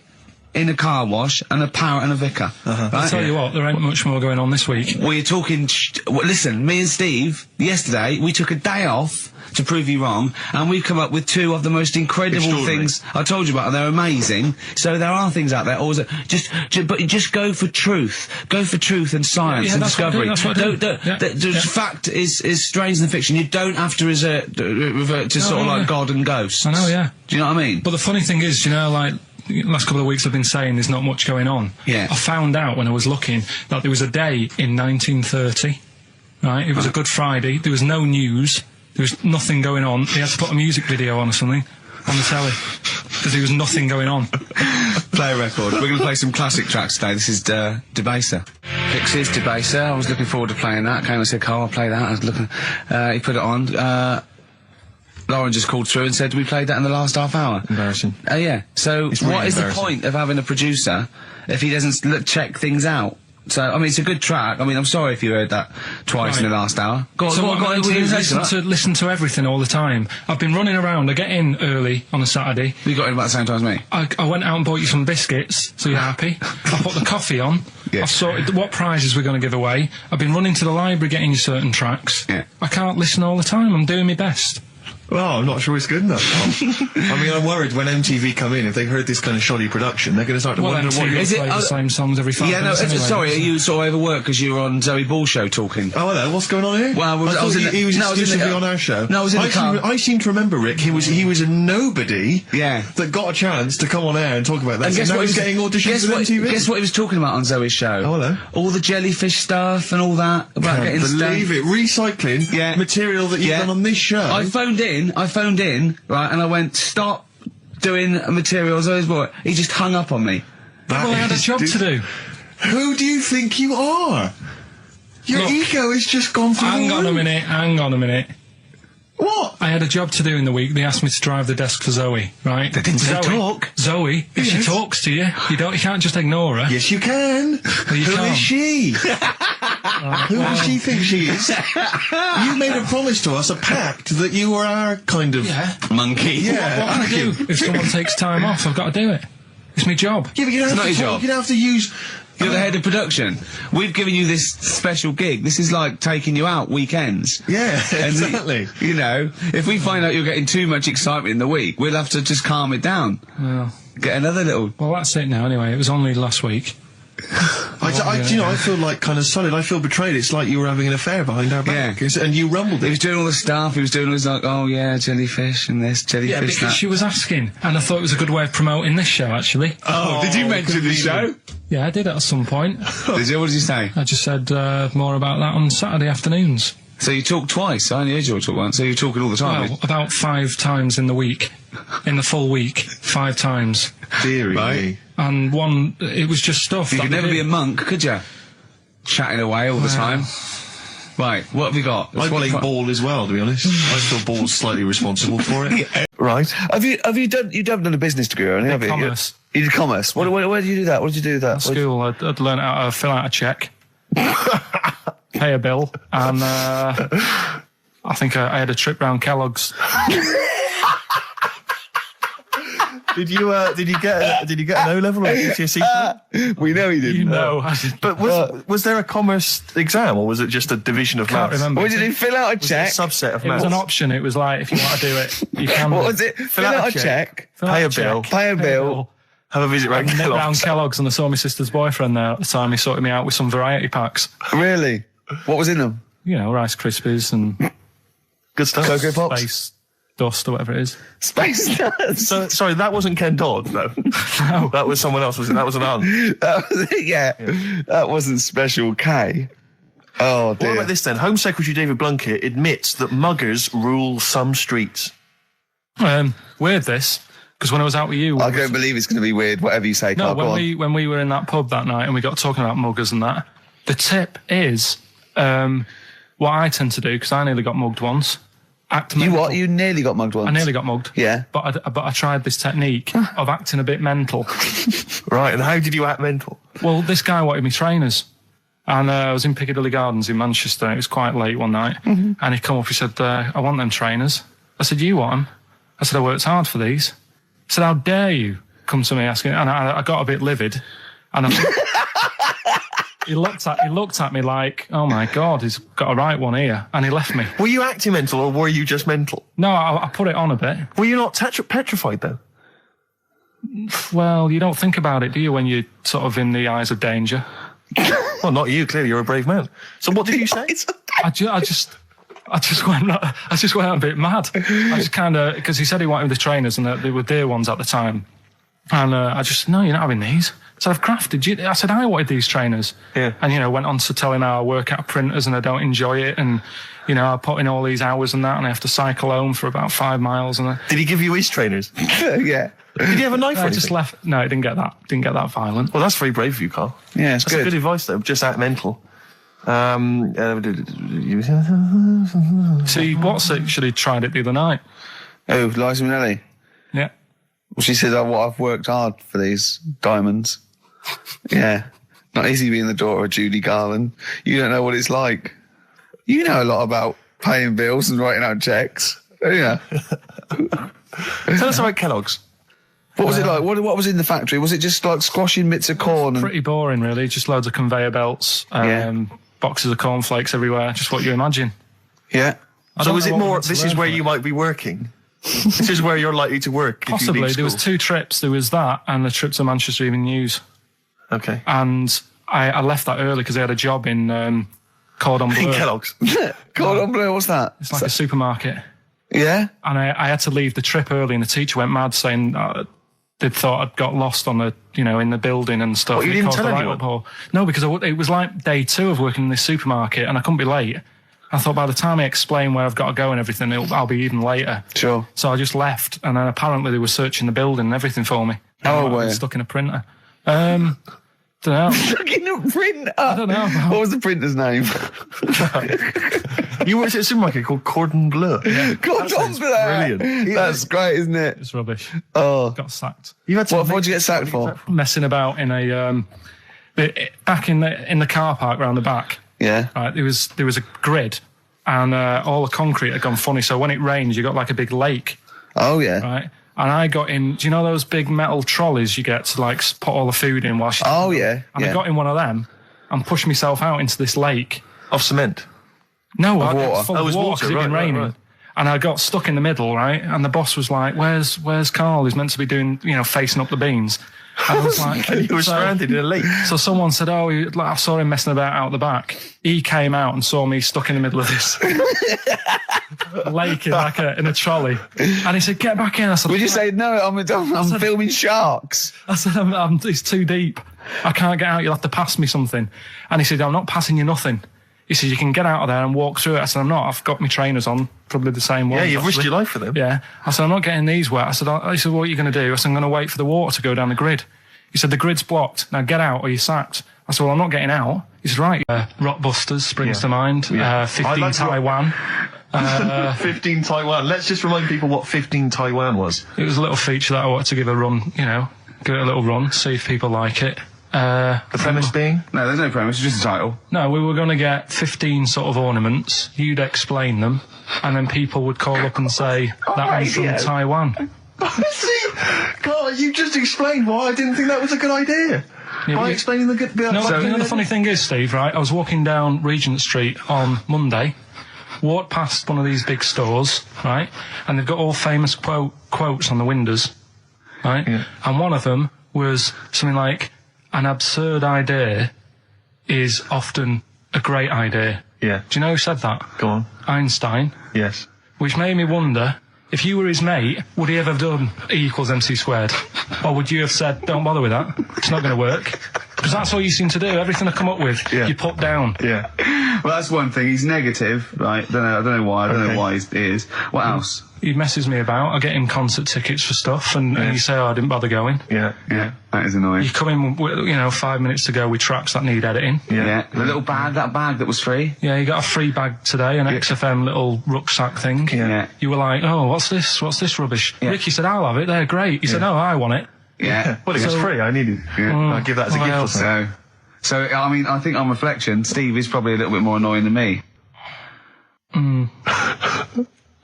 in a car wash and a parrot and a vicar. Right? I'll tell you what, there ain't much more going on this week. Well, you're talking... listen, me and Steve, yesterday, we took a day off to prove you wrong, and we've come up with two of the most incredible things I told you about, and they're amazing. So there are things out there. Always, but just go for truth. Go for truth and science and discovery. Fact is stranger than fiction. You don't have to revert to sort of like God and ghosts. I know, yeah. Do you know what I mean? But the funny thing is, you know, like, the last couple of weeks I've been saying there's not much going on. Yeah. I found out when I was looking that there was a day in 1930, right? It was a Good Friday. There was no news. There was nothing going on. They had to put a music video on or something on the telly because there was nothing going on. Play a record. We're going to play some classic tracks today. This is Debaser. Pixies, Debaser. I was looking forward to playing that. Came and said, Carl, I'll play that. I was looking. He put it on. Lauren just called through and said we played that in the last half hour. Embarrassing. Yeah. So what is the point of having a producer if he doesn't check things out? So, I mean, it's a good track. I mean, I'm sorry if you heard that twice in the last hour. Go on, listen to everything all the time. I've been running around. I get in early on a Saturday. You got in about the same time as me? I went out and bought you some biscuits, so you're happy. I put the coffee on. Yeah. I've sorted what prizes we're going to give away. I've been running to the library getting you certain tracks. Yeah. I can't listen all the time. I'm doing my best. Well, I'm not sure it's good enough. I mean, I'm worried when MTV come in, if they've heard this kind of shoddy production, they're going to start to wonder what is it. The same songs every 5 minutes. Yeah, no, sorry, are you sort of overworked because you were on Zoe Ball's show talking? Oh, hello, what's going on here? Well, I was exclusively on our show. No, I was in the car. I seem to remember, Rick, he was a nobody that got a chance to come on air and talk about that. And guess what he was getting auditions for MTV? Guess what he was talking about on Zoe's show? Oh, hello. All the jellyfish stuff and all that. About Can't believe it. Recycling material that you've done on this show. I phoned in, right, and I went, stop doing materials. He just hung up on me. Well, I had a job to do. Who do you think you are? Your ego has just gone through. Hang on a minute. What? I had a job to do in the week. They asked me to drive the desk for Zoe, right? They didn't say talk. Zoe, if she talks to you, you can't just ignore her. Yes, you can. Well, you Who can't. is she? Who does she think she is? You made a promise to us, a pact, that you were our kind of monkey. Yeah. What can I do? If someone takes time off, I've got to do it. It's my job. Yeah, but you don't have to talk. You don't have to use... You're the head of production. We've given you this special gig. This is like taking you out weekends. Yeah, exactly. You know, if we find out you're getting too much excitement in the week, we'll have to just calm it down. Well, get another little... Well, that's it now, anyway. It was only last week. I feel like kind of solid. I feel betrayed. It's like you were having an affair behind our back. Yeah. And you rumbled it. He was doing all the stuff. He was doing all this like, oh yeah, jellyfish and this, jellyfish Yeah, because that. she was asking, and I thought it was a good way of promoting this show, actually. Oh, did you mention the show? Yeah, I did at some point. Did you? What did you say? I just said more about that on Saturday afternoons. So you talk twice? I only heard you talk once. So you're talking all the time? Well, about 5 times in the week. In the full week, 5 times. Deary me. And one, it was just stuff. You could never be a monk, could you? Chatting away all the time. Right, what have you got? I play ball as well, to be honest. I feel ball's slightly responsible for it. Yeah. Right. Have you haven't done a business degree or anything, have you? Commerce. You did commerce. Where did you do that? What did you do with that? At school, I'd learn how to fill out a cheque, pay a bill, and I think I had a trip round Kellogg's. Did you get an O level or a GCSE? We know he didn't. You know. But was there a commerce exam or was it just a division of maths? Remember. What did he fill out a cheque? A subset of It maths. was an option. It was like, if you want to do it, you can. What was it? Fill out a cheque. Pay a bill. Pay a bill. Have a visit round Kellogg's. Round Kellogg's, and I saw my sister's boyfriend there at the time. He sorted me out with some variety packs. Really? What was in them? You know, Rice Krispies and good stuff. Cocoa Pops. Space Dust or whatever it is. Space Dust. So, sorry, that wasn't Ken Dodd, though. No. That was someone else, wasn't it? That was an aunt. That was it, yeah. That wasn't Special K. Oh, dear. What about this then? Home Secretary David Blunkett admits that muggers rule some streets. Weird this, because when I was out with you... I don't believe it's going to be weird, whatever you say, Carl. No, when we were in that pub that night and we got talking about muggers and that, the tip is, what I tend to do, because I nearly got mugged once, act mental. You what? You nearly got mugged once? I nearly got mugged. Yeah. But I tried this technique of acting a bit mental. Right, and how did you act mental? Well, this guy wanted me trainers. And I was in Piccadilly Gardens in Manchester. It was quite late one night. And he come up, he said, I want them trainers. I said, you want them? I said, I worked hard for these. He said, how dare you come to me asking? And I got a bit livid. And I He looked at me like, oh my God, he's got a right one here, and he left me. Were you acting mental, or were you just mental? No, I put it on a bit. Were you not petrified though? Well, you don't think about it, do you, when you're sort of in the eyes of danger? Well, not you. Clearly, you're a brave man. So, what did you say? I just went a bit mad. I just kind of, because he said he wanted the trainers, and they were dear ones at the time. And I just, no, you're not having these. So I've crafted you. I said, I wanted these trainers. Yeah. And, went on to telling how I work at printers and I don't enjoy it. And, I put in all these hours and that, and I have to cycle home for about 5 miles. And did he give you his trainers? Yeah. Did you have a knife or anything? I just left. No, it didn't get that. Didn't get that violent. Well, that's very brave of you, Carl. Yeah, it's good. That's good advice, though. Just act mental. See, what's it? Should have tried it the other night. Oh, Liza Minnelli? Yeah. Well, she said, I've worked hard for these diamonds. Yeah. Not easy being the daughter of Judy Garland. You don't know what it's like. You know a lot about paying bills and writing out checks. Yeah. Tell us about Kellogg's. What was it like? What was in the factory? Was it just like squashing bits of corn? Pretty boring, really. Just loads of conveyor belts, boxes of cornflakes everywhere. Just what you imagine. Yeah. So is it more, this is where you might be working? This is where you're likely to work? Possibly. There was 2 trips. There was that and the trip to Manchester Evening News. Okay. And I left that early because I had a job in Cordon Bleu. In Kellogg's? Cordon Bleu, what's that? It's like a supermarket. Yeah? And I had to leave the trip early, and the teacher went mad saying they'd thought I'd got lost on the, in the building and stuff. What, you didn't tell anyone? No, because it was like day 2 of working in this supermarket, and I couldn't be late. I thought by the time I explain where I've got to go and everything, I'll be even later. Sure. So I just left, and then apparently they were searching the building and everything for me. Oh, wow. Stuck in a printer. Don't know. Stuck in a printer? I don't know. What was the printer's name? You worked at a supermarket called Cordon Bleu. Yeah. Cordon Bleu! Brilliant. That's great, isn't it? It's rubbish. Oh. Got sacked. What did you get sacked for? Messing about in a... back in the car park round the back. Yeah. Right, there was a grid, and all the concrete had gone funny, so when it rains, you got like a big lake. Oh, yeah. Right? And I got in, do you know those big metal trolleys you get to like put all the food in whilst you... Oh, yeah. And I got in one of them and pushed myself out into this lake. Of cement? No, of water. It was full of water because it'd been raining. Right. And I got stuck in the middle, right? And the boss was like, where's Carl? He's meant to be doing, facing up the beans. And I was like... And you were stranded in a lake. So someone said, I saw him messing about out the back. He came out and saw me stuck in the middle of this lake in a trolley. And he said, get back in. I said... Would you say, no, I'm filming sharks? I said, it's too deep. I can't get out. You'll have to pass me something. And he said, I'm not passing you nothing. He said, you can get out of there and walk through it. I said, I'm not. I've got my trainers on, probably the same ones. Yeah, you've risked your life for them. Yeah. I said, I'm not getting these wet. He said, what are you going to do? I said, I'm going to wait for the water to go down the grid. He said, the grid's blocked. Now get out or you're sacked. I said, well, I'm not getting out. He said, right. Rockbusters springs to mind. Yeah. 15 Taiwan. 15 Taiwan. Let's just remind people what 15 Taiwan was. It was a little feature that I wanted to give a run, give it a little run, see if people like it. The premise being? No, there's no premise, it's just a title. No, we were going to get 15 sort of ornaments, you'd explain them, and then people would call up and say, that one's from Taiwan. See, Carl, you just explained why I didn't think that was a good idea. Yeah, by explaining the good... the funny thing is, Steve, right, I was walking down Regent Street on Monday, walked past one of these big stores, right, and they've got all famous quotes on the windows, right, and one of them was something like, an absurd idea is often a great idea. Yeah. Do you know who said that? Go on. Einstein. Yes. Which made me wonder, if you were his mate, would he ever have done E = MC squared? Or would you have said, don't bother with that, it's not going to work? Because that's all you seem to do. Everything I come up with, you put down. Yeah. Well, that's one thing. He's negative, right? I don't know why. I don't know why he is. What else? He messes me about. I get him concert tickets for stuff, and you say, I didn't bother going. Yeah. That is annoying. You come in, 5 minutes to go with tracks that need editing. Yeah. The little bag, that bag that was free. Yeah, you got a free bag today, an XFM little rucksack thing. Yeah. You were like, oh, what's this? What's this rubbish? Yeah. Ricky said, I'll have it. They're great. He said, no, I want it. Yeah. Well, it was free. I need it. I'll give that as a gift or something. So, I mean, I think on reflection, Steve is probably a little bit more annoying than me.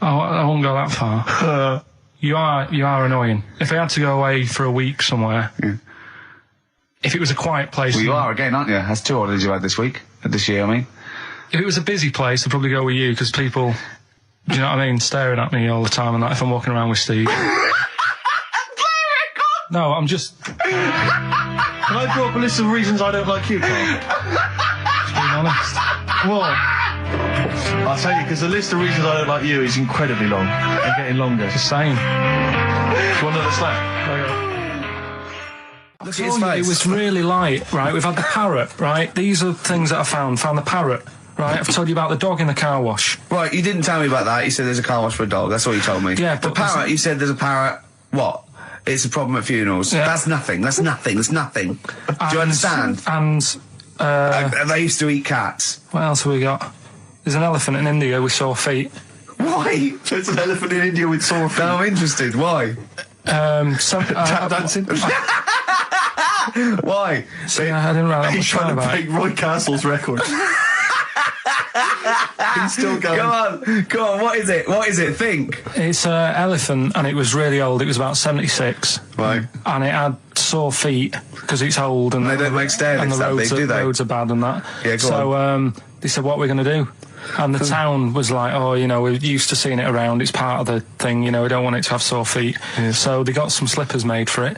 I won't go that far. You are annoying. If I had to go away for a week somewhere, If it was a quiet place... Well, you are again, aren't you? That's 2 holidays you had this year, I mean. If it was a busy place, I'd probably go with you, because people, do you know what I mean, staring at me all the time, and that if I'm walking around with Steve. No, I'm just... Can I draw up a list of reasons I don't like you, Carl? Just being honest. What? I'll tell you, because the list of reasons I don't like you is incredibly long, and getting longer. Just saying. Do you want another slap? Look at his face. It was really light, right? We've had the parrot, right? These are things that I found the parrot. Right, I've told you about the dog in the car wash. Right, you didn't tell me about that. You said there's a car wash for a dog. That's all you told me. Yeah, the parrot, you said there's a parrot. What? It's a problem at funerals. Yeah. That's nothing. That's nothing. That's nothing. Do you understand? And they used to eat cats. What else have we got? There's an elephant in India with sore feet. Why? There's an elephant in India with sore feet. No, I'm interested. Why? Tap dancing. Why? See, I didn't write that much trying to about break Roy Castle's record. He's still going. Go on, what is it? What is it? Think. It's an elephant, and it was really old. It was about 76. Right. And it had sore feet, because it's old, and they don't make stairs and the that big, do they? roads are bad and that. Yeah, go on. So, they said, what are we going to do? And the town was like, oh, you know, we're used to seeing it around, it's part of the thing, you know, we don't want it to have sore feet. Yeah. So they got some slippers made for it.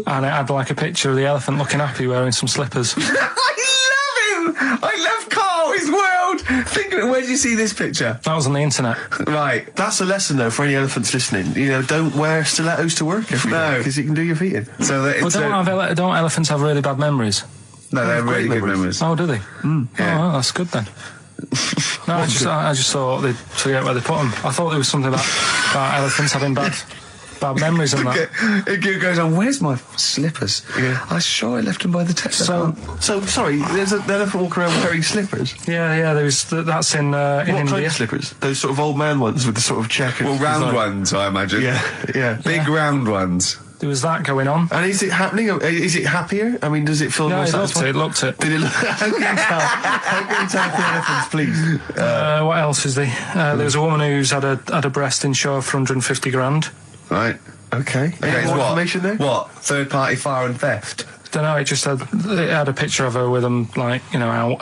And it had like a picture of the elephant looking happy wearing some slippers. I love him! I love Carl, his world! Think of it, where did you see this picture? That was on the internet. Right. That's a lesson, though, for any elephants listening. You know, don't wear stilettos to work every day, because it can do your feet in. So that it's don't elephants have really bad memories? No, they have really good memories. Oh, do they? Yeah. Oh, well, that's good then. No, I just thought they'd forget where they put them. I thought there was something about elephants having bad memories and that. It goes on, where's my slippers? Yeah. I'm sure I left them by the test. So, sorry, there's an elephant walking around wearing slippers? Yeah, that's in India. What kind of slippers? Those sort of old man ones with the sort of check. Well, round ones, I imagine. Yeah. Big round ones. There was that going on. And is it happening? Is it happier? I mean, does it feel more satisfying? It looked it. Did it look? How can you tell the elephants, please? What else is there? There was a woman who's had a breast insured for 150 grand. Right. Okay. Any more information there? What? Third party fire and theft? Don't know, it had a picture of her with them, like, you know, out.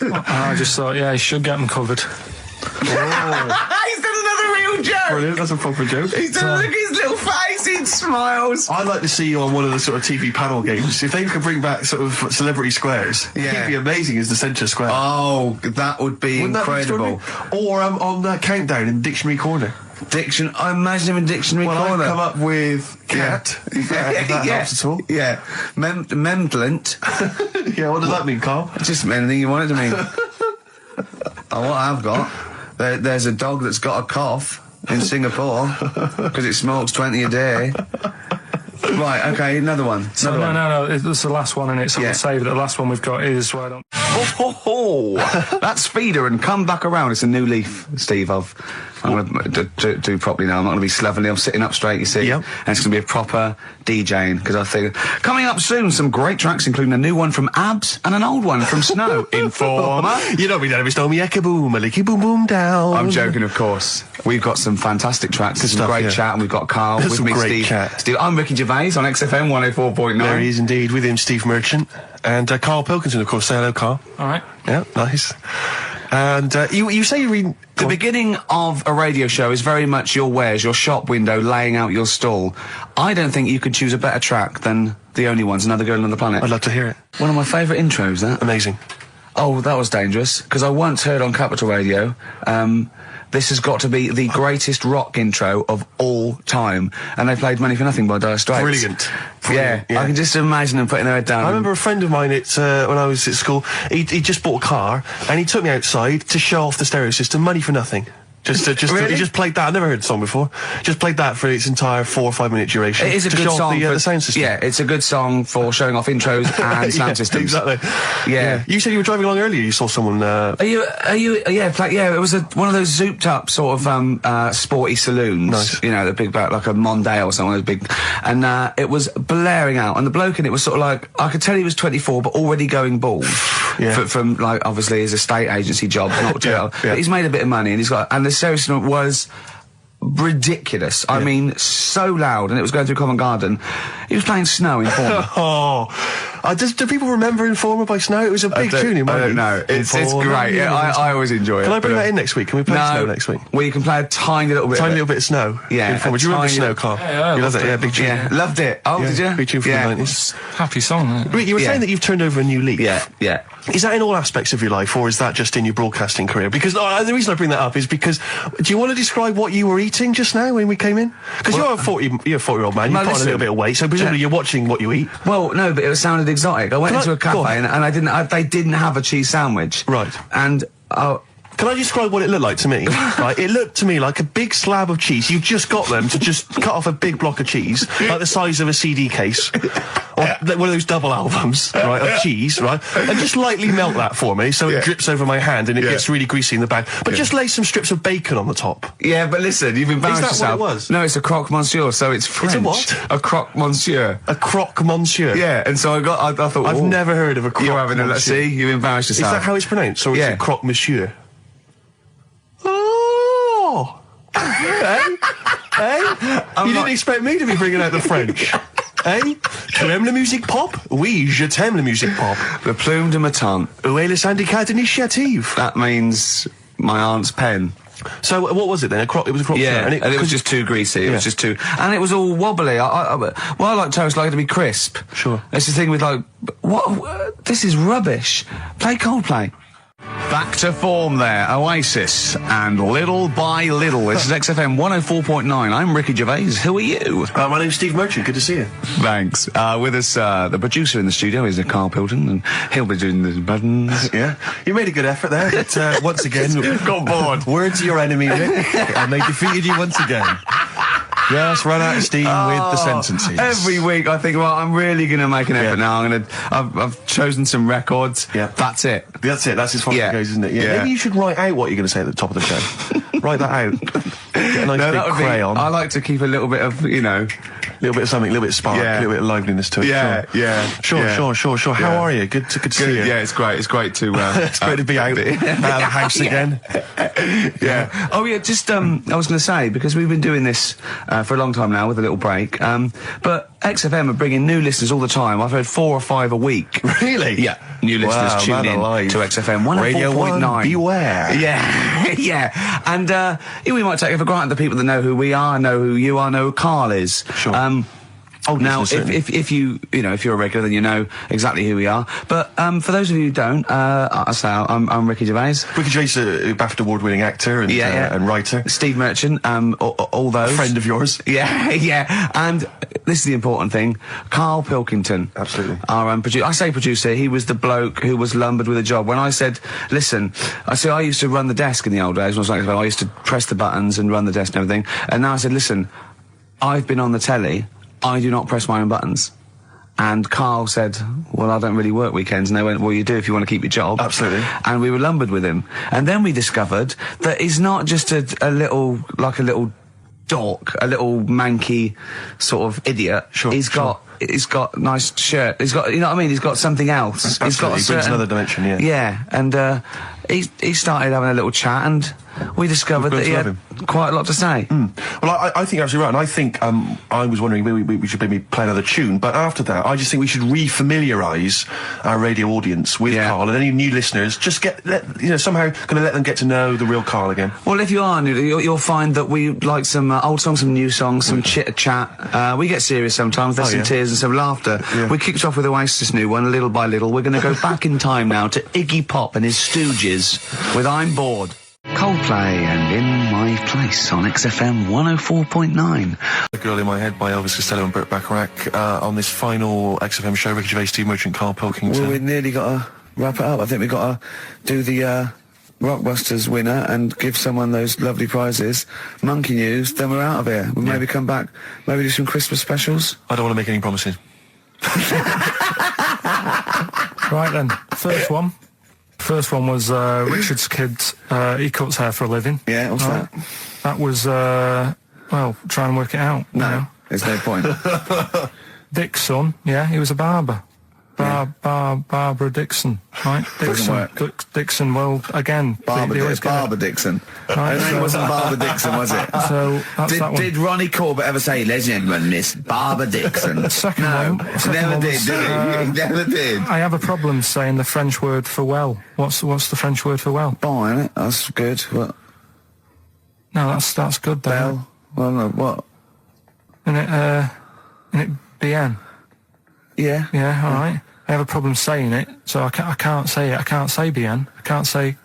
I just thought, yeah, he should get them covered. Oh. He's done another real joke! Brilliant, that's a proper joke. He's done, look at his little face, he smiles. I'd like to see you on one of the sort of TV panel games. If they could bring back sort of celebrity squares, he'd be amazing as the centre square. Oh, that would be incredible. Or on that countdown in Dictionary Corner. I imagine him in Dictionary Corner. I've come up with cat. If that helps at all. Yeah. Memblent. Yeah, what does that mean, Carl? Just anything you want it to mean. What I've got, there's a dog that's got a cough in Singapore because it smokes 20 a day. Right, okay, another one. No, it's the last one, and it's on the save. The last one we've got is why don't. That's Feeder and Come Back Around. It's a new leaf, Steve. I'm going to do properly now. I'm not going to be slovenly. I'm sitting up straight, you see. Yep. And it's going to be a proper DJing, because I think coming up soon, some great tracks, including a new one from Abs and an old one from Snow. Informer. You know me, don't miss me. Eka boom, a licky boom boom down. I'm joking, of course. We've got some fantastic tracks. There's some great chat, and we've got Carl with me, Steve. I'm Ricky Gervais on XFM 104.9. There he is indeed, with him, Steve Merchant. And Karl Pilkington, of course. Say hello, Carl. All right. Yeah, nice. And you say you read... The beginning of a radio show is very much your wares, your shop window, laying out your stall. I don't think you could choose a better track than The Only Ones, Another Girl on the Planet. I'd love to hear it. One of my favourite intros, that. Amazing. Oh, that was dangerous, because I once heard on Capital Radio, this has got to be the greatest rock intro of all time. And they played Money for Nothing by Dire Straits. Brilliant. Yeah, I can just imagine them putting their head down. I remember a friend of mine, when I was at school, he just bought a car, and he took me outside to show off the stereo system, Money for Nothing. He just played that. I've never heard the song before. Just played that for its entire 4 or 5 minute duration. It is a good song for the sound system. Yeah, it's a good song for showing off intros and sound systems. Exactly. Yeah. You said you were driving along earlier. You saw someone. It was one of those zooped up sort of sporty saloons. Nice. You know, the big like a Mondale or something. Big, and it was blaring out. And the bloke in it was sort of like, I could tell he was 24, but already going bald. Yeah. From like obviously his estate agency job. Not but he's made a bit of money, and he's got. And the serious note was ridiculous. I mean, so loud, and it was going through Covent Garden. He was playing Snow in Informer. Do people remember Informer by Snow? It was a big tune in my I don't know. It's great. Yeah, I always enjoy it. Can I bring that in next week? Can we play Snow next week? Well, you can play a tiny little bit of Snow. Yeah. Informer. Do you remember Snow, Carl? Yeah, you loved it. Yeah, big tune. Yeah, loved it. Oh, did you? Big tune from the 90s. Happy song, isn't it? Rick, you were saying that you've turned over a new leaf. Yeah. Is that in all aspects of your life, or is that just in your broadcasting career? Because the reason I bring that up is because, do you want to describe what you were eating just now when we came in? Because you're a 40-year-old man, you've put on a little bit of weight, so presumably you're watching what you eat. Well, no, but it sounded exotic. I went into a cafe and they didn't have a cheese sandwich. Right. And, can I describe what it looked like to me? Right, it looked to me like a big slab of cheese. You've just got them to just cut off a big block of cheese, like the size of a CD case, or one of those double albums, right, of cheese, right, and just lightly melt that for me so it drips over my hand and it gets really greasy in the bag. But just lay some strips of bacon on the top. Yeah, but listen, you've embarrassed yourself. Is that what it was? No, it's a croque monsieur, so it's French. It's a what? A croque monsieur. A croque monsieur. Yeah, and so I thought, I've never heard of a croque You're having a let's see, you've embarrassed yourself. Is that how it's pronounced, or is it croque monsieur? You didn't expect me to be bringing out the French. Tu aimes la musique pop? Oui, je t'aime la musique pop. Le plume de ma tante. Où est le syndicat d'initiative? That means my aunt's pen. So what was it then? It was a croque yeah, and it was just too greasy. It was just too, and it was all wobbly. I like toast, like it to be crisp. Sure. It's the thing with like, what? This is rubbish. Play Coldplay. Back to form there, Oasis, and Little by Little. This is XFM 104.9. I'm Ricky Gervais. Who are you? My name's Steve Merchant. Good to see you. Thanks. With us, the producer in the studio is Karl Pilkington, and he'll be doing the buttons. Yeah. You made a good effort there, but once again... got bored. Words are your enemy, Rick, and they defeated you once again. Just run out of steam with the sentences. Every week I think, well, I'm really going to make an effort now. I've chosen some records. Yeah. That's it. That's it. That's as far as it goes, isn't it? Yeah. Maybe you should write out what you're going to say at the top of the show. Write that out. Get a nice big crayon. I like to keep a little bit of, you know... A little bit of something, a little bit of spark, a little bit of liveliness to it. Sure. How are you? Good to see you. Yeah, it's great. It's great to... it's great to be out of the house again. Yeah. Oh, yeah, just, I was going to say, because we've been doing this for a long time now with a little break, but XFM are bringing new listeners all the time. I've heard 4 or 5 a week. Really? Yeah. New listeners tune in to XFM 104.9. Radio 1, beware. Yeah. And we might take it for granted the people that know who we are, know who you are, know who Karl is. Sure. Now, if you're a regular, then you know exactly who we are. But for those of you who don't, I'm Ricky Gervais. Ricky Gervais, a BAFTA award-winning actor and writer. Steve Merchant, all those. A friend of yours. Yeah. And this is the important thing. Karl Pilkington. Absolutely. Our producer. I say producer. He was the bloke who was lumbered with a job. When I said, listen, I used to run the desk in the old days. I used to press the buttons and run the desk and everything. And now I said, listen, I've been on the telly. I do not press my own buttons. And Karl said, well, I don't really work weekends. And they went, well, you do if you want to keep your job. Absolutely. And we were lumbered with him. And then we discovered that he's not just a little dork, a little manky sort of idiot. Sure. He's got nice shirt. He's got, you know what I mean? He's got something else. Absolutely. He's got He brings another dimension, yeah. Yeah. And, he started having a little chat, and we discovered that he had quite a lot to say. Well, I think you're absolutely right, and I think I was wondering we should maybe play another tune, but after that, I just think we should re-familiarise our radio audience with Karl, and any new listeners, just somehow kind of let them get to know the real Karl again. Well, if you are new, you'll find that we like some old songs, some new songs, some chit-chat. We get serious sometimes, there's some tears and some laughter. Yeah. We kicked off with Oasis' new one, Little by Little. We're going to go back in time now to Iggy Pop and his Stooges with I'm Bored. Coldplay and In My Place on XFM 104.9. The Girl in My Head by Elvis Costello and Burt Bacharach on this final XFM show. Ricky Gervais, Steve Merchant, Karl Pilkington. Well, we nearly got to wrap it up. I think we've got to do the Rockbusters winner and give someone those lovely prizes. Monkey News, then we're out of here. We'll maybe come back, maybe do some Christmas specials. I don't want to make any promises. Right then, First one was Richard's kids. He cuts hair for a living. Yeah, what's that? That was, well, try and work it out. No, there's no point. Dick's son, he was a barber. Barbara Dixon, right? Doesn't work. Dixon, well, again... Barbara Dixon. Right, Her name wasn't Barbara Dixon, was it? So, that's that one. Did Ronnie Corbett ever say, ladies and gentlemen, Miss Barbara Dixon? The second one... Never did he? Never did. I have a problem saying the French word for well. What's the French word for well? Bon, isn't it? That's good. What? No, that's good, though. Bell? Well, no, what? Isn't it bien? Yeah. Yeah, all right. I have a problem saying it, so I can't say it. I can't say bien. I can't say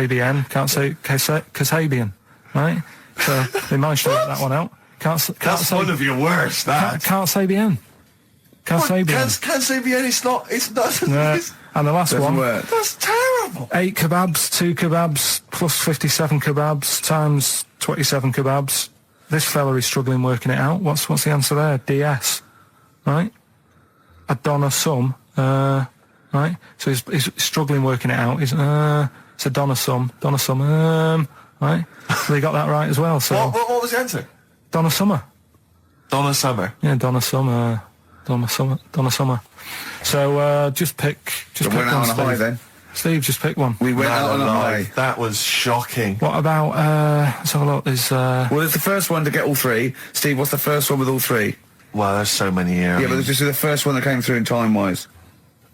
bien. Can't say Kasabian, right? So they managed to work that one out. That's say, one of your worst. That can't say bien. Can't say bien. Can't say bien. It's not. No. And the last one. Work. That's terrible. 8 kebabs, 2 kebabs, plus 57 kebabs times 27 kebabs. This fella is struggling working it out. What's the answer there? DS, right? A Donna sum, right? So he's struggling working it out. It's a Donna sum, right? So they got that right as well. So what was the answer? Donna Summer. Donna Summer. Yeah, Donna Summer. So just pick went one, out on a high Steve. then. Steve, just pick one. We went out on a high. That was shocking. What about let's have a look. There's well, it's the first one to get all three. Steve, what's the first one with all three? Well, there's so many here. Yeah, but it's just the first one that came through in time-wise.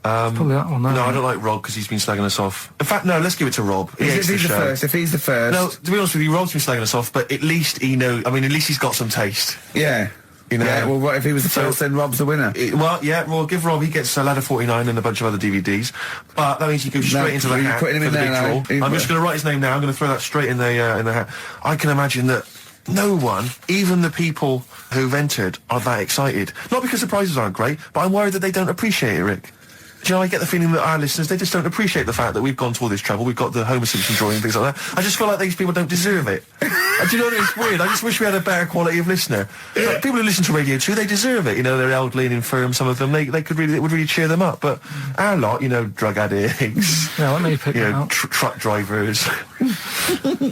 Probably that one. No, I don't like Rob because he's been slagging us off. In fact, no, let's give it to Rob. If he's the first. No, to be honest with you, Rob's been slagging us off, but at least he knows. I mean, at least he's got some taste. Yeah. You know? Yeah, well, what if he was the first, then Rob's the winner? Well, give Rob, he gets a Ladder 49 and a bunch of other DVDs, but that means he goes straight into the hat for the big draw. I'm just going to write his name now, I'm going to throw that straight in the hat. I can imagine that no one, even the people who've entered, are that excited. Not because the prizes aren't great, but I'm worried that they don't appreciate it, Rick. Do you know, I get the feeling that our listeners, they just don't appreciate the fact that we've gone to all this trouble, we've got the Homer Simpson drawing and things like that. I just feel like these people don't deserve it. Do you know what, it's weird? I just wish we had a better quality of listener. Like, people who listen to Radio 2, they deserve it. You know, they're elderly and infirm, some of them, it would really cheer them up. But our lot, you know, drug addicts, yeah, let me pick truck drivers.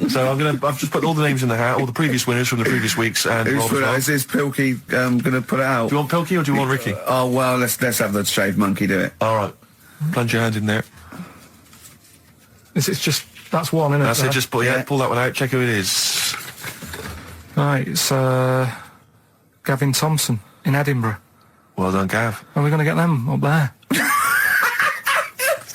So I've just put all the names in the hat, all the previous winners from the previous weeks, and Rob as well. Is this Pilky gonna put it out? Do you want Pilky or do you want Ricky? Oh well, let's have the shaved monkey do it. All right, plunge your hand in there. It's just that's one, isn't it? That's it. Just pull that one out. Check who it is. Right, it's Gavin Thompson in Edinburgh. Well done, Gav. Are we going to get them up there?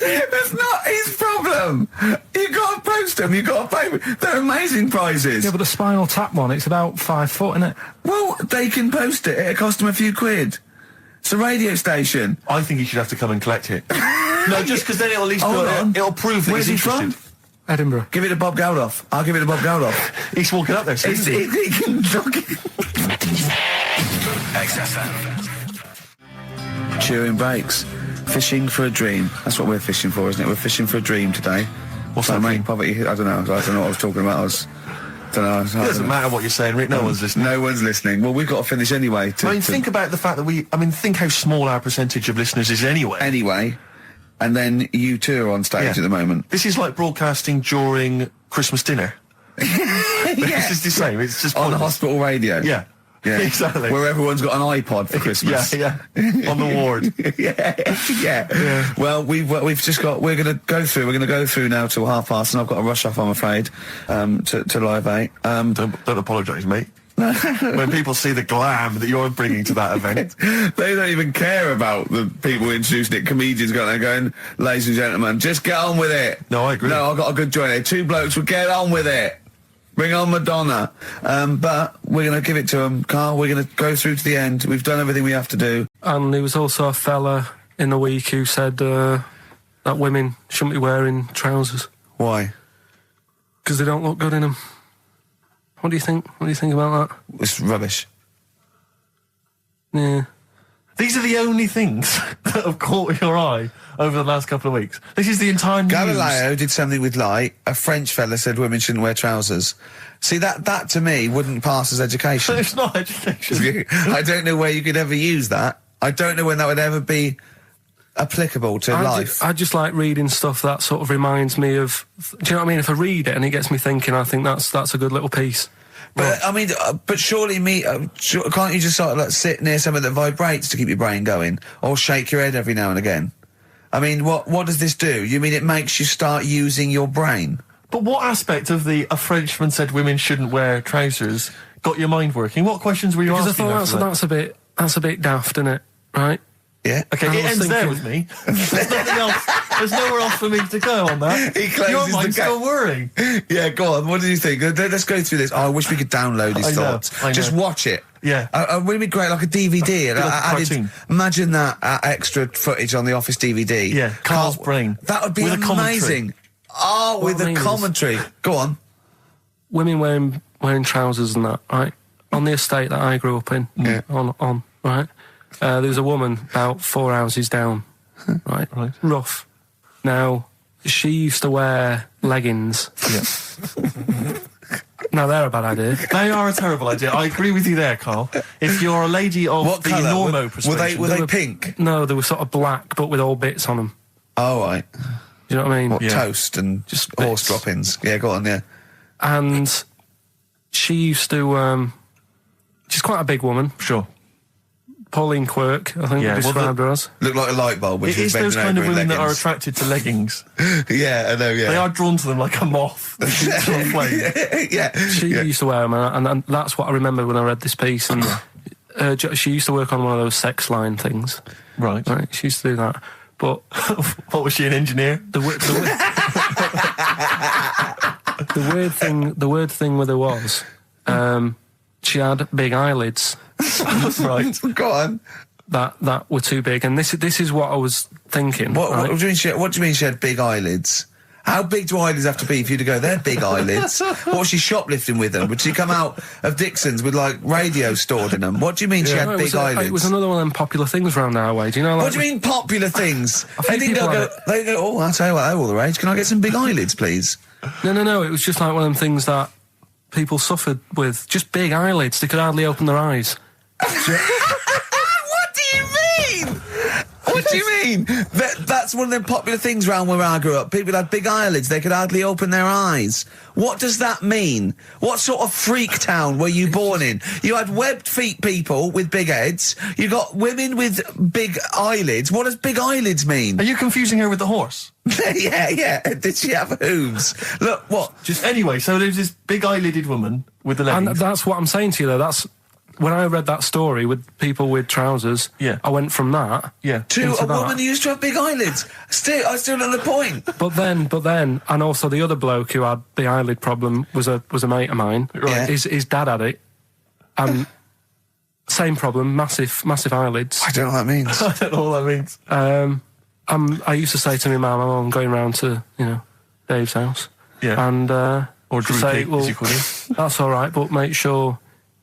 That's not his problem. You got to post them. You got to pay. They're amazing prizes. Yeah, but the Spinal Tap one, it's about 5 foot, isn't it? Well, they can post it. It'll cost them a few quid. It's a radio station. I think he should have to come and collect it. No, just because then it'll at least it'll prove that Where's he's he interested. from? Edinburgh. Give it to Bob Geldof. I'll give it to Bob Geldof. He's walking up there. He can jog it. XFM. Chewing breaks. Fishing for a dream. That's what we're fishing for, isn't it? We're fishing for a dream today. What's that mean? Poverty. I don't know what I was talking about. It doesn't matter what you're saying, Rick. No one's listening. No one's listening. Well, we've got to finish anyway. Think about the fact that think how small our percentage of listeners is anyway. Anyway. And then you two are on stage at the moment. This is like broadcasting during Christmas dinner. This is the same. It's just on the hospital radio. Yeah. Yeah, exactly. Where everyone's got an iPod for Christmas. Yeah. On the ward. yeah. Well, we're going to go through now till 5:30, and I've got to rush off, I'm afraid, to Live 8. Don't apologise, mate. When people see the glam that you're bringing to that event, they don't even care about the people introducing it. Comedians going, ladies and gentlemen, just get on with it. No, I agree. No, I've got a good joint here. 2 blokes will get on with it. Bring on Madonna. But we're going to give it to them, Carl. We're going to go through to the end. We've done everything we have to do. And there was also a fella in the week who said that women shouldn't be wearing trousers. Why? Because they don't look good in them. What do you think? What do you think about that? It's rubbish. Yeah. These are the only things that have caught your eye over the last couple of weeks. This is the entire news. Galileo did something with light. A French fella said women shouldn't wear trousers. See, that to me wouldn't pass as education. It's not education. I don't know where you could ever use that. I don't know when that would ever be applicable to life. I just like reading stuff that sort of reminds me of... Do you know what I mean? If I read it and it gets me thinking, I think that's a good little piece. But, I mean, surely can't you just sort of sit near something that vibrates to keep your brain going? Or shake your head every now and again? I mean, what does this do? You mean it makes you start using your brain? But what aspect of a Frenchman said women shouldn't wear trousers got your mind working? What questions were you asking? Because I thought that's a bit daft, isn't it? Right? Yeah. Okay, it ends there with me. There's nothing else. There's nowhere else for me to go on that. He closes your mind's the still whirring. Yeah, go on. What do you think? Let's go through this. Oh, I wish we could download his thoughts. I know. Just watch it. Yeah. Wouldn't it be great, like a DVD? Cartoon. Imagine that extra footage on the Office DVD. Yeah, Carl's brain. That would be amazing. Oh, with a commentary. Go on. Women wearing trousers and that, right? On the estate that I grew up in, on right? There was a woman about 4 houses down, right? Rough. Now, she used to wear leggings. Yeah. Now, they're a bad idea. They are a terrible idea. I agree with you there, Carl. If you're a lady of what the colour? normo persuasion... Were they pink? No, they were sort of black, but with all bits on them. Oh, right. Do you know what I mean? Toast and just horse droppings. Yeah, go on, yeah. And she used to... she's quite a big woman. Sure. Pauline Quirk, I think we described her as. Looked like a light bulb. It is those kind of women that are attracted to leggings. Yeah, I know, yeah. They are drawn to them like a moth. Yeah. She used to wear them, and that's what I remember when I read this piece. And she used to work on one of those sex line things. Right. She used to do that. But what, was she, an engineer? The weird thing with her was, she had big eyelids. Right. Go on. That were too big, and this is what I was thinking. What do you mean she had big eyelids? How big do eyelids have to be for you to go, they're big eyelids? What was she shoplifting with them? Would she come out of Dixon's with, like, radio stored in them? What do you mean she had big eyelids? It was another one of them popular things around our way. Do you know? Like, what do you mean popular things? They go, oh, I'll tell you what, they're all the rage. Can I get some big eyelids, please? No. It was just like one of them things that people suffered with. Just big eyelids. They could hardly open their eyes. What do you mean? What do you mean? That's one of them popular things around where I grew up. People had big eyelids. They could hardly open their eyes. What does that mean? What sort of freak town were you born in? You had webbed feet people with big heads. You got women with big eyelids. What does big eyelids mean? Are you confusing her with the horse? Yeah. Did she have hooves? Look, what? Anyway, so there's this big eyelided woman with the leggings. And that's what I'm saying to you, though. That's... When I read that story with people with trousers, I went from that to a woman who used to have big eyelids. I still don't know the point. But then, and also the other bloke who had the eyelid problem was a mate of mine. Right. His dad had it, and same problem, massive eyelids. I don't know what that means. I don't know what that means. I used to say to my mum, I'm going round to Dave's house, and or Drew say, Pig, as you call him. That's all right, but make sure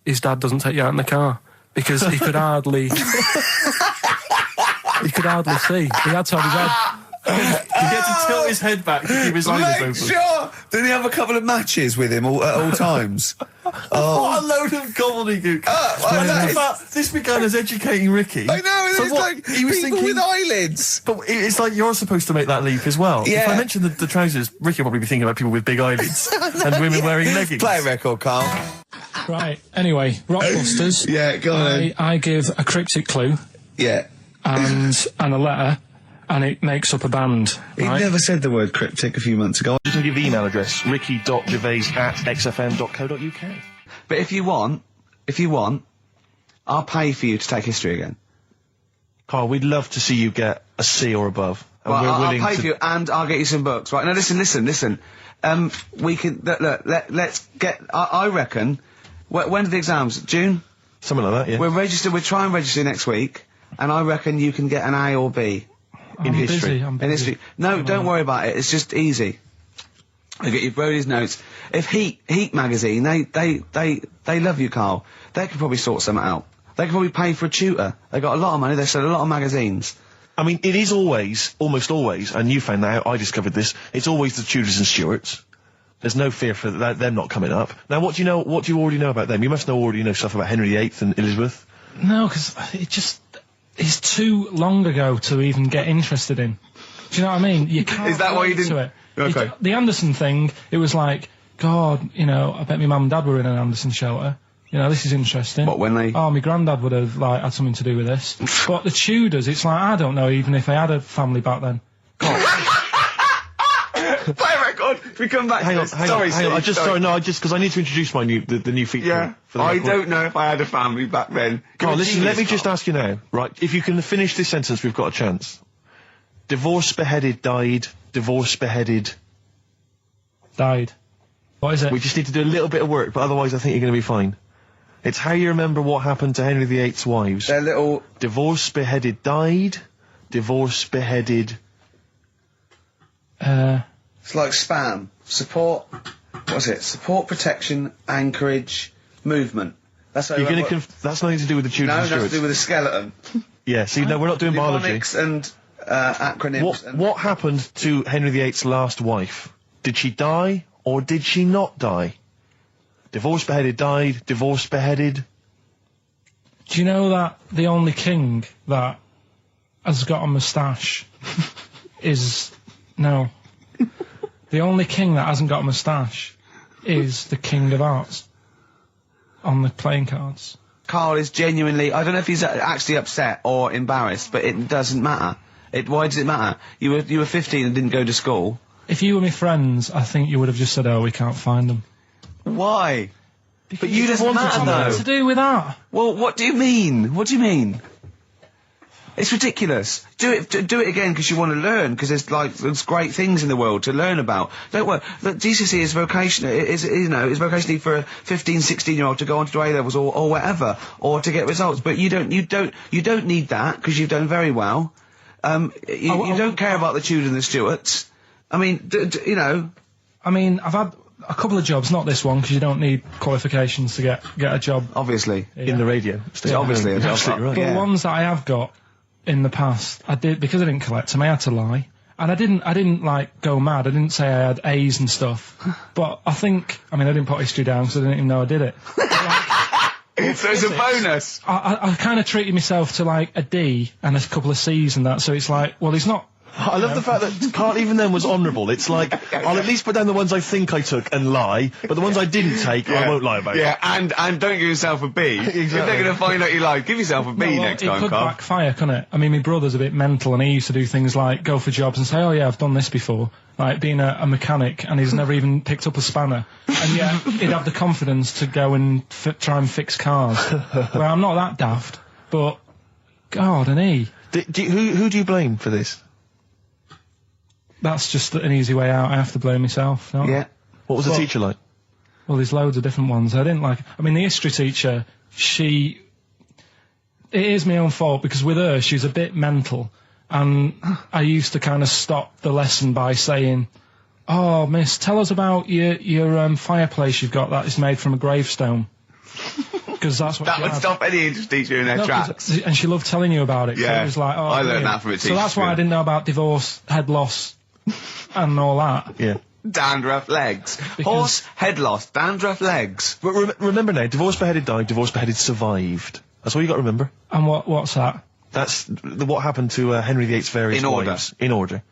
his dad doesn't take you out in the car, because he could hardly see. He had to have his head. He had to tilt his head back to keep his eyelids open. Sure. Did he have a couple of matches with him at all times? What a load of gobbledygook. This began as educating Ricky. I know, so it's like he was people with eyelids. But it's like you're supposed to make that leap as well. Yeah. If I mentioned the trousers, Ricky will probably be thinking about people with big eyelids and women wearing leggings. Play a record, Carl. Right, anyway, Rockbusters. Yeah, go on. I give a cryptic clue. Yeah. And a letter, and it makes up a band. He never said the word cryptic a few months ago. Just give the email address, ricky.gervais@xfm.co.uk. But if you want, I'll pay for you to take history again. Carl, we'd love to see you get a C or above. And well, we're willing I'll pay for you, and I'll get you some books. Right, now listen. We can, let's get, I reckon, when are the exams? June? Something like that, yeah. We'll try and register next week, and I reckon you can get an A or B. In history. In history. No, don't worry about it. It's just easy. I get you Brody's notes. If Heat magazine, they love you, Carl. They could probably sort something out. They could probably pay for a tutor. They got a lot of money. They sell a lot of magazines. I mean, it is almost always, and you found that out, I discovered this, it's always the Tudors and Stuarts. There's no fear for them not coming up. Now, what do you already know about them? You must already know stuff about Henry VIII and Elizabeth. No, because it's too long ago to even get interested in. Do you know what I mean? You can't. Is that why you didn't? To it. Okay. The Anderson thing, it was like, God, I bet my mum and dad were in an Anderson shelter. You know, this is interesting. What, when they... Oh, my granddad would have, like, had something to do with this. But the Tudors, it's like, I don't know even if they had a family back then. Play a record. We come back. Hang on. Just because I need to introduce the new feature. Yeah. For the I record. don't know if I had a family back then. Carl, listen. Let me just ask you now, right? If you can finish this sentence, we've got a chance. Divorce, beheaded, died. Divorce, beheaded, died. What is it? We just need to do a little bit of work, but otherwise, I think you're going to be fine. It's how you remember what happened to Henry VIII's wives. They're little... Divorce, beheaded, died. Divorce, beheaded... It's like spam. Support... What's it? Support, protection, anchorage, movement. That's how You're going to... That's nothing to do with the Tudors and Stuarts. No, nothing to do with the skeleton. Yeah, see, no, we're not doing biology. Mnemonics and acronyms. What happened to Henry VIII's last wife? Did she die, or did she not die? Divorce, beheaded, died. Divorce, beheaded... Do you know that the only king that has got a moustache is... No. The only king that hasn't got a moustache is the King of Hearts on the playing cards. Carl is genuinely... I don't know if he's actually upset or embarrassed, but it doesn't matter. Why does it matter? You were 15 and didn't go to school. If you were my friends, I think you would have just said, oh, we can't find them. Why? But you just matter, though. What's to do with that? Well, what do you mean? What do you mean? It's ridiculous. Do it again because you want to learn, because there's great things in the world to learn about. Don't worry. Look, GCSE is vocational. Is vocationally for a 15, 16-year-old to go on to do A-levels or whatever, or to get results. But you don't need that because you've done very well. You don't care about the Tudors and the Stuarts. I mean, you know. I mean, I've had a couple of jobs, not this one, because you don't need qualifications to get a job. Obviously. Yeah. In the radio. It's obviously a job. Absolutely right. But the ones that I have got in the past, I did, because I didn't collect them, I had to lie. And I didn't like go mad. I didn't say I had A's and stuff. But I didn't put history down because I didn't even know I did it. So it's a bonus. I kind of treated myself to like a D and a couple of C's and that, so it's like, well, he's not... I love the fact that Carl even then was honourable. It's like, I'll at least put down the ones I think I took and lie, but the ones I didn't take, I won't lie about. Yeah, and don't give yourself a B. Exactly. If they're going to find out you lied, give yourself a B next time, Carl. It could backfire, couldn't it? I mean, my brother's a bit mental, and he used to do things like go for jobs and say, oh yeah, I've done this before. Like being a mechanic, and he's never even picked up a spanner. And yet, he'd have the confidence to go and try and fix cars. Well, I'm not that daft, but... God, and he... Who do you blame for this? That's just an easy way out. I have to blame myself. No? Yeah. What was the teacher like? Well, there's loads of different ones. I didn't like... I mean, the history teacher, it is my own fault, because with her, she's a bit mental. And I used to kind of stop the lesson by saying, oh, miss, tell us about your fireplace you've got that is made from a gravestone. Because that's what that would stop any English teacher in their tracks. And she loved telling you about it. Yeah. It was like, oh, I learned that from a teacher. So that's why I didn't know about divorce, head loss, and all that. Yeah. Dandruff legs. Horse, head loss, dandruff legs. But remember now, divorce, beheaded, died, divorce, beheaded, survived. That's all you got to remember. And what's that? That's what happened to Henry VIII's various wives. In order.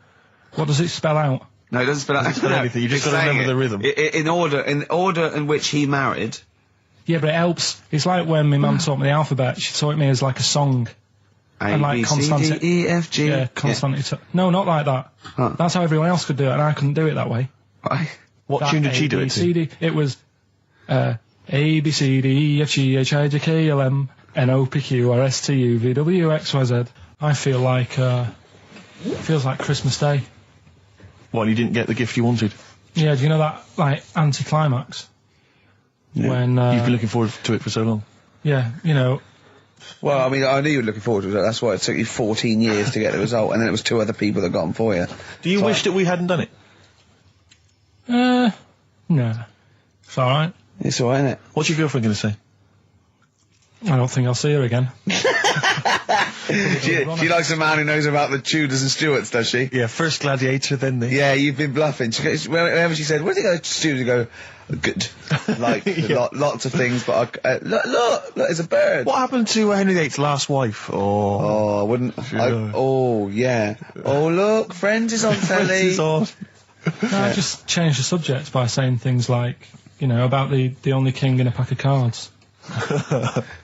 What does it spell out? No, it doesn't spell out. It doesn't spell anything. You just got to remember the rhythm. In order in which he married. Yeah, but it helps. It's like when my mum taught me the alphabet. She taught me as like a song. A, B, C, D, E, F, G. Yeah, constantly. Yeah. No, not like that. Huh. That's how everyone else could do it, and I couldn't do it that way. Why? What tune did she do it to? It was A, B, C, D, E, F, G, H, I, J, K, L, M, N, O, P, Q, R, S, T, U, V, W, X, Y, Z. I feel like, it feels like Christmas Day. Well, you didn't get the gift you wanted? Yeah, do you know that, like, anticlimax? Yeah. When, you've been looking forward to it for so long. Yeah, you know. Well, I mean, I knew you were looking forward to it. That's why it took you 14 years to get the result, and then it was 2 other people that got them for you. Do you wish that we hadn't done it? No. It's alright. It's alright, isn't it? What's your girlfriend going to say? I don't think I'll see her again. She likes a man who knows about the Tudors and Stuarts, does she? Yeah, first gladiator, then the... Yeah, you've been bluffing. Whenever she said, where did you go to Stuarts? You go, good. Like, lots of things, but look, there's a bird. What happened to Henry VIII's last wife? Oh, I wouldn't... oh, yeah. Oh, look, Friends is on telly. Friends is on. No, I just changed the subject by saying things like, you know, about the only king in a pack of cards.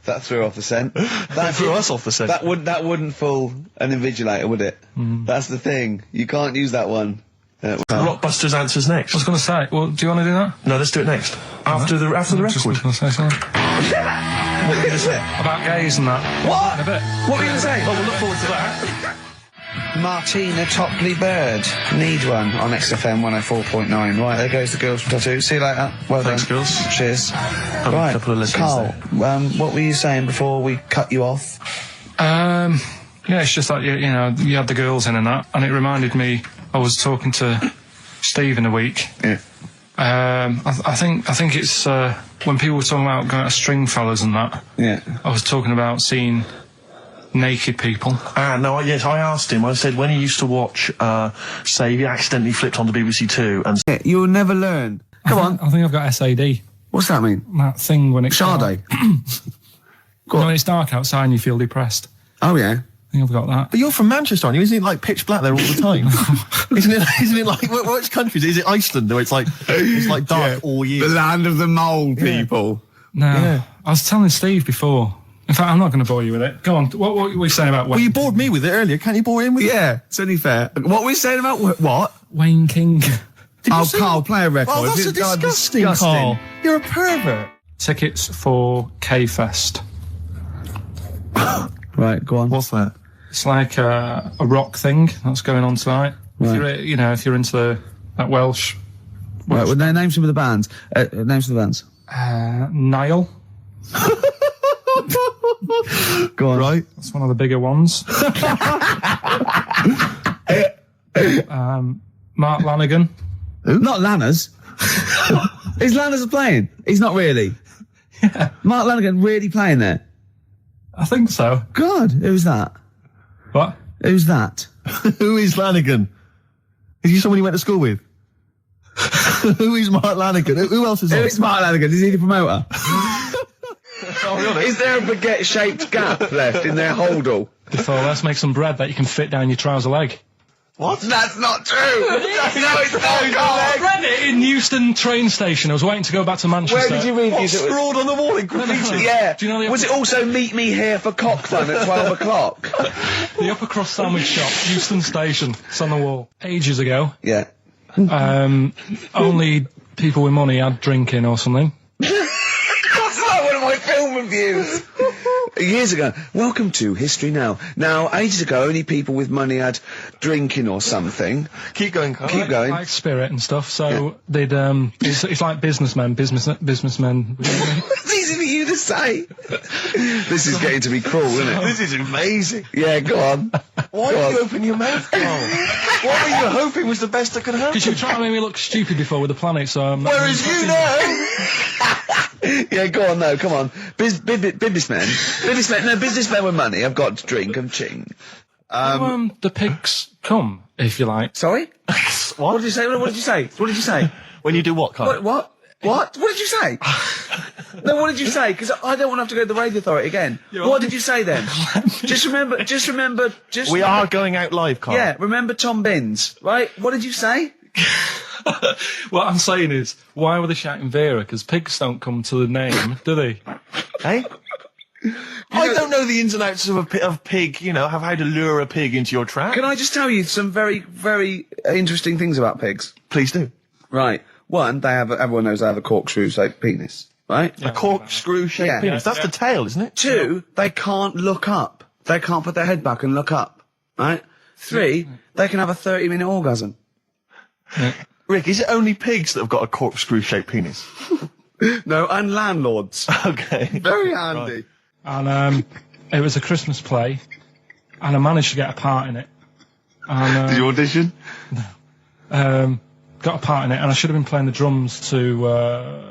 That threw off the scent. That threw us off the scent. That wouldn't fool an invigilator, would it? That's the thing. You can't use that one. Rockbusters answers next. I was going to say, well, do you want to do that? No, let's do it next. After the record. Just going to say something. What were you going to say? About gays and that. What? In a bit. What were you going to say? Oh, we'll look forward to that. Martina Topley Bird. Need one on XFM 104.9. Right, there goes the girls from Tattoo. See you later. Well Thanks, done. girls. Cheers. Right, a couple of lessons Carl, there. what were you saying before we cut you off? Yeah, it's just like, you know, you had the girls in and that, and it reminded me, I was talking to Steve in a week. Yeah. I think it's, when people were talking about going to Stringfellas and that, yeah, I was talking about seeing naked people. Yes, I asked him, I said, when he used to watch, say, he accidentally flipped onto BBC Two and... Yeah, you'll never learn. Come on. I think I've got SAD. What's that mean? That thing when it's... Sade? When it's dark outside and you feel depressed. Oh, yeah. I think I've got that. But you're from Manchester, aren't you? Isn't it like pitch black there all the time? Isn't it like, which country is it? Iceland, where it's like dark all year? The land of the mole people. No. Yeah. I was telling Steve before. In fact, I'm not going to bore you with it. Go on. What were we saying about Wayne? Well, you bored me with it earlier. Can't you bore him with it? Yeah, it's only fair. What were we saying about what? Wayne King. Carl, play a record. Oh, that's disgusting, Carl. You're a pervert. Tickets for K-Fest. Right, go on. What's that? It's like a rock thing that's going on tonight. Right. If you're into that Welsh. Right, well, name some of the bands. Names of the bands. Nile. Go on. Right. That's one of the bigger ones. Mark Lanigan. Who? Not Lanners. Is Lanners playing? He's not really. Yeah. Mark Lanigan really playing there? I think so. God, who's that? What? Who's that? Who is Lanigan? Is he someone you went to school with? Who is Mark Lanigan? Who else is Who on? is Mark Lanigan? Is he the promoter? Oh, is there a baguette-shaped gap left in their holdall? Before, let's make some bread that you can fit down your trouser leg. What? That's not true! No, it's not, I read it in Euston train station. I was waiting to go back to Manchester. Where did you read it? Scrawled on the wall in graffiti? Yeah. Do you know was it also meet me here for cock fun at 12 o'clock? The Upper Cross Sandwich Shop, Euston Station. It's on the wall. Ages ago. Yeah. Only people with money had drinking or something. That's like one of my film reviews. Years ago. Welcome to History Now. Now, ages ago, only people with money had drinking or something. Keep going, Carl. Keep going. Like spirit and stuff. So they'd it's like businessmen. Businessmen. It's easy for you to say. This is getting to be cruel, isn't it? This is amazing. Yeah, go on. Why did you open your mouth, Carl? What were you hoping was the best that could happen? Because you were trying to make me look stupid before with the planet, so... Whereas you know... Yeah, go on, no, come on. Businessmen with money. I've got to drink, I'm ching. The pigs come, if you like. Sorry? What did you say? What did you say? What did you say? When you do what, Carl? What? What did you say? No, what did you say? Because I don't want to have to go to the radio authority again. What did you say then? Just remember. We are going out live, Carl. Yeah, remember Tom Binns, right? What did you say? What I'm saying is, why were they shouting Vera? Because pigs don't come to the name, do they? Hey? I don't know the ins and outs of pig, have how to lure a pig into your trap. Can I just tell you some very, very interesting things about pigs? Please do. Right. One, everyone knows they have a corkscrew-shaped penis, right? A corkscrew-shaped penis. That's the tail, isn't it? Two, they can't look up. They can't put their head back and look up, right? Three, they can have a 30-minute orgasm. Yeah. Rick, is it only pigs that have got a corkscrew-shaped penis? No, and landlords. Okay. Very handy. Right. And it was a Christmas play, and I managed to get a part in it. And, did you audition? No. Got a part in it, and I should have been playing the drums to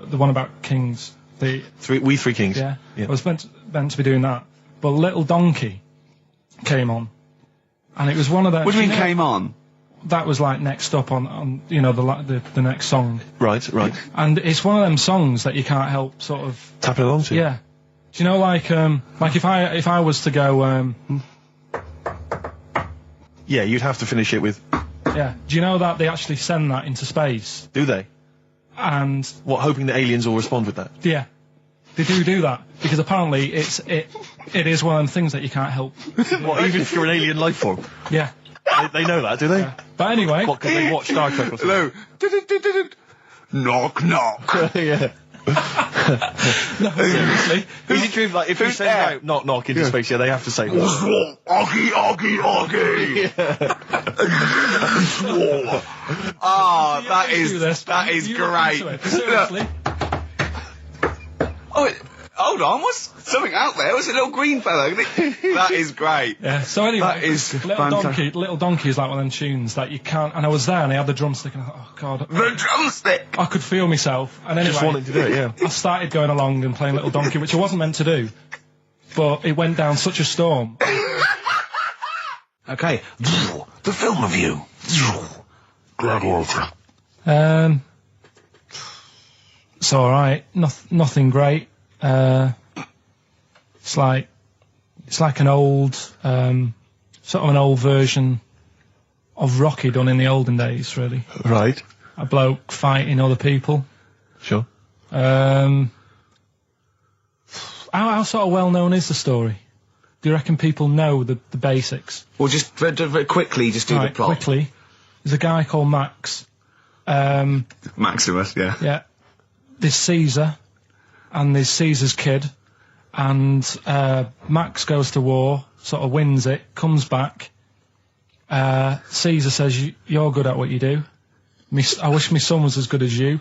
the one about kings. We Three Kings. Yeah. I was meant to be doing that, but Little Donkey came on, and it was one of the... What do you mean came on? That was like next up on the next song. Right. And it's one of them songs that you can't help sort of tapping along to. Yeah. Do you know like if I was to go yeah, you'd have to finish it with. Yeah. Do you know that they actually send that into space? Do they? And what? Hoping that aliens will respond with that. Yeah. They do that because apparently it is one of them things that you can't help. What, even if you're an alien life form? Yeah. They know that, do they? Yeah. But anyway... What, because they watch Star Trek or something? Hello. Knock, knock. Yeah. No, seriously. Is it true, like, if you send out knock, knock into space, they have to say that? Oggy, oggy, oggy. Oh, that is great. Seriously. Oh, hold on, what's something out there? What's a little green fellow? That is great. Yeah, so anyway, that is Little Donkey is like one of them tunes that you can't, and I was there and I had the drumstick and I thought, oh God. The drumstick! I could feel myself. And anyway, just wanted to do it, yeah. I started going along and playing Little Donkey, which I wasn't meant to do, but it went down such a storm. Okay, the film review. Gladiator. It's alright, nothing great. It's like an old, sort of an old version of Rocky done in the olden days, really. Right. A bloke fighting other people. Sure. How sort of well known is the story? Do you reckon people know the basics? Well, just very quickly, just do the plot. Quickly. There's a guy called Max. Maximus, yeah. Yeah. There's Caesar, and there's Caesar's kid, and Max goes to war, sort of wins it, comes back. Caesar says, you're good at what you do. I wish my son was as good as you.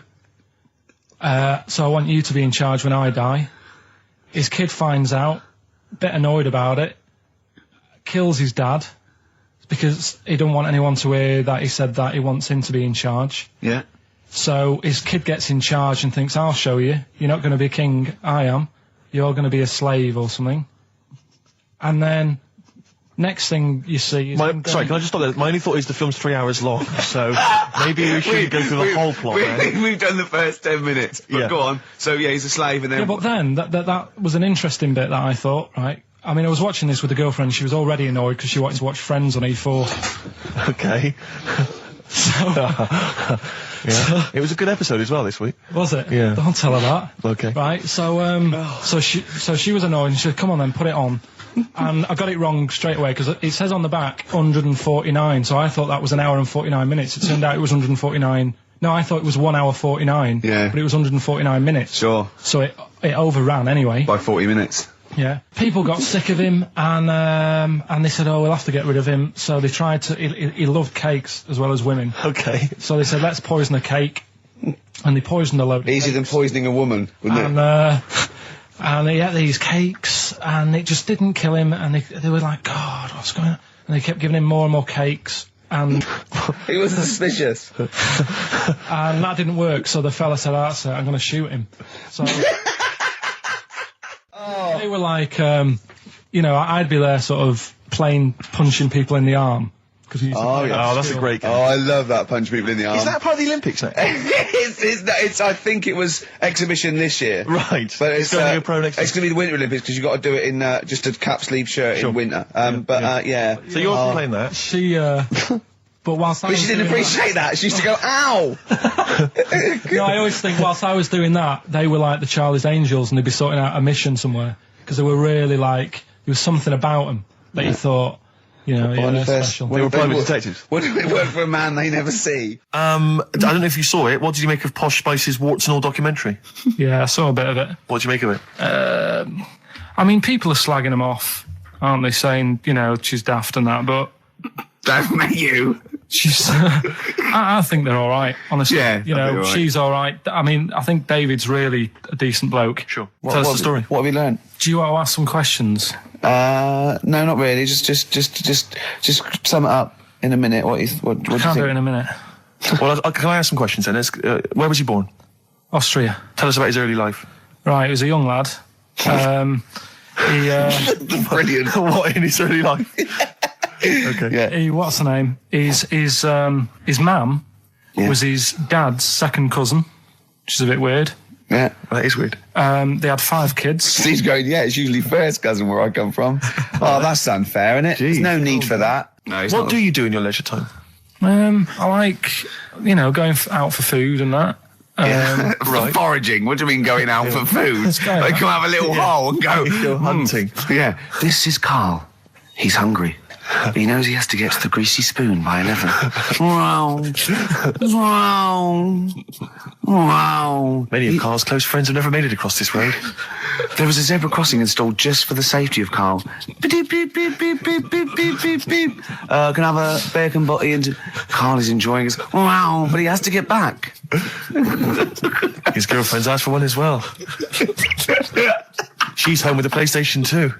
So I want you to be in charge when I die. His kid finds out, a bit annoyed about it, kills his dad, because he don't want anyone to hear that he said that he wants him to be in charge. Yeah. So his kid gets in charge and thinks, I'll show you. You're not going to be king, I am. You're going to be a slave or something. And then, next thing you see is... Sorry, can I just stop there? My only thought is the film's 3 hours long, so maybe we shouldn't go through the whole plot. We've done the first 10 minutes, but go on. So, yeah, he's a slave and then... Yeah, but then, that was an interesting bit that I thought, right? I mean, I was watching this with a girlfriend, she was already annoyed because she wanted to watch Friends on E4. Okay. Yeah. It was a good episode as well this week. Was it? Yeah. Don't tell her that. Okay. Right, so she was annoyed and she said, come on then, put it on. And I got it wrong straight away because it says on the back 149, so I thought that was an hour and 49 minutes. It turned out it was 149. No, I thought it was 1 hour 49. Yeah. But it was 149 minutes. Sure. So it overran anyway. By 40 minutes. Yeah. People got sick of him and they said, oh, we'll have to get rid of him. So they tried to, he loved cakes as well as women. Okay. So they said, let's poison a cake. And they poisoned a load of Easier than poisoning a woman, wouldn't it? And he ate these cakes and it just didn't kill him. And they were like, God, what's going on? And they kept giving him more and more cakes. And he was suspicious. And that didn't work. So the fella said, that's it, I'm going to shoot him. So... They were like, you know, I'd be there sort of punching people in the arm. That's a great game. Oh, I love that, punch people in the arm. Is that part of the Olympics now? it's I think it was exhibition this year. Right. But it's going to be a pro next year. It's going to be the Winter Olympics because you've got to do it in just a cap sleeve shirt in winter. Yeah. So you're playing that? She, but whilst she didn't appreciate that. She used to go, ow! No, I always think whilst I was doing that, they were like the Charlie's Angels and they'd be sorting out a mission somewhere. Because they were really like, there was something about them that you thought, you know, they're special. They were private detectives. What do they work for a man they never see? I don't know if you saw it. What did you make of Posh Spice's Warts and All documentary? Yeah, I saw a bit of it. What did you make of it? I mean, people are slagging them off, aren't they? Saying, you know, she's daft and that, but... Don't make you. She's... I think they're all right, honestly. Yeah, you know, she's all right. I mean, I think David's really a decent bloke. Sure. Tell us the story. What have you learned? Do you want to ask some questions? No, not really. Just sum it up in a minute. What do you think? Can't do it in a minute. Well, can I ask some questions then? Where was he born? Austria. Tell us about his early life. Right, he was a young lad. Brilliant. What in his early life? Okay. Yeah. What's her name? His mum was his dad's second cousin, which is a bit weird. Yeah, that is weird. They had 5 kids. He's going, yeah, it's usually first cousin where I come from. Oh, that's unfair, isn't it? There's no need for that. No, what do you do in your leisure time? I like, you know, going out for food and that. For foraging. What do you mean going out for food? They come have a little hole and go hunting. Yeah. This is Karl. He's hungry. He knows he has to get to the greasy spoon by 11. Wow. Many of Karl's close friends have never made it across this road. There was a zebra crossing installed just for the safety of Karl. Beep, beep, beep, beep, beep, beep, beep, beep, beep. Can I have a bacon butty? And Karl is enjoying his... Wow, but he has to get back. His girlfriend's asked for one as well. She's home with a PlayStation 2.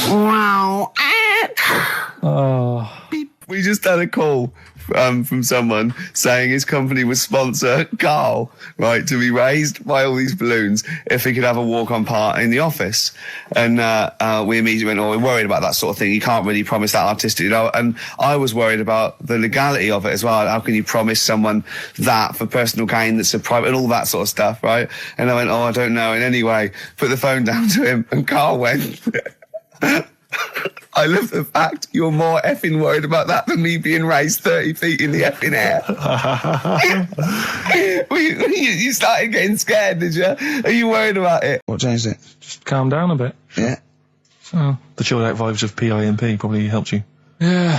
Wow. Oh. We just had a call from someone saying his company would sponsor Karl, right, to be raised by all these balloons if he could have a walk-on part in the office. And we immediately went, we're worried about that sort of thing. You can't really promise that artistic, you know. And I was worried about the legality of it as well. How can you promise someone that for personal gain that's a private and all that sort of stuff, right? And I went, I don't know. And anyway, put the phone down to him and Karl went... I love the fact you're more effing worried about that than me being raised 30 feet in the effing air. You started getting scared, did you? Are you worried about it? What changed it? Just calm down a bit. Yeah. So. The chilled out vibes of PIMP probably helped you. Yeah.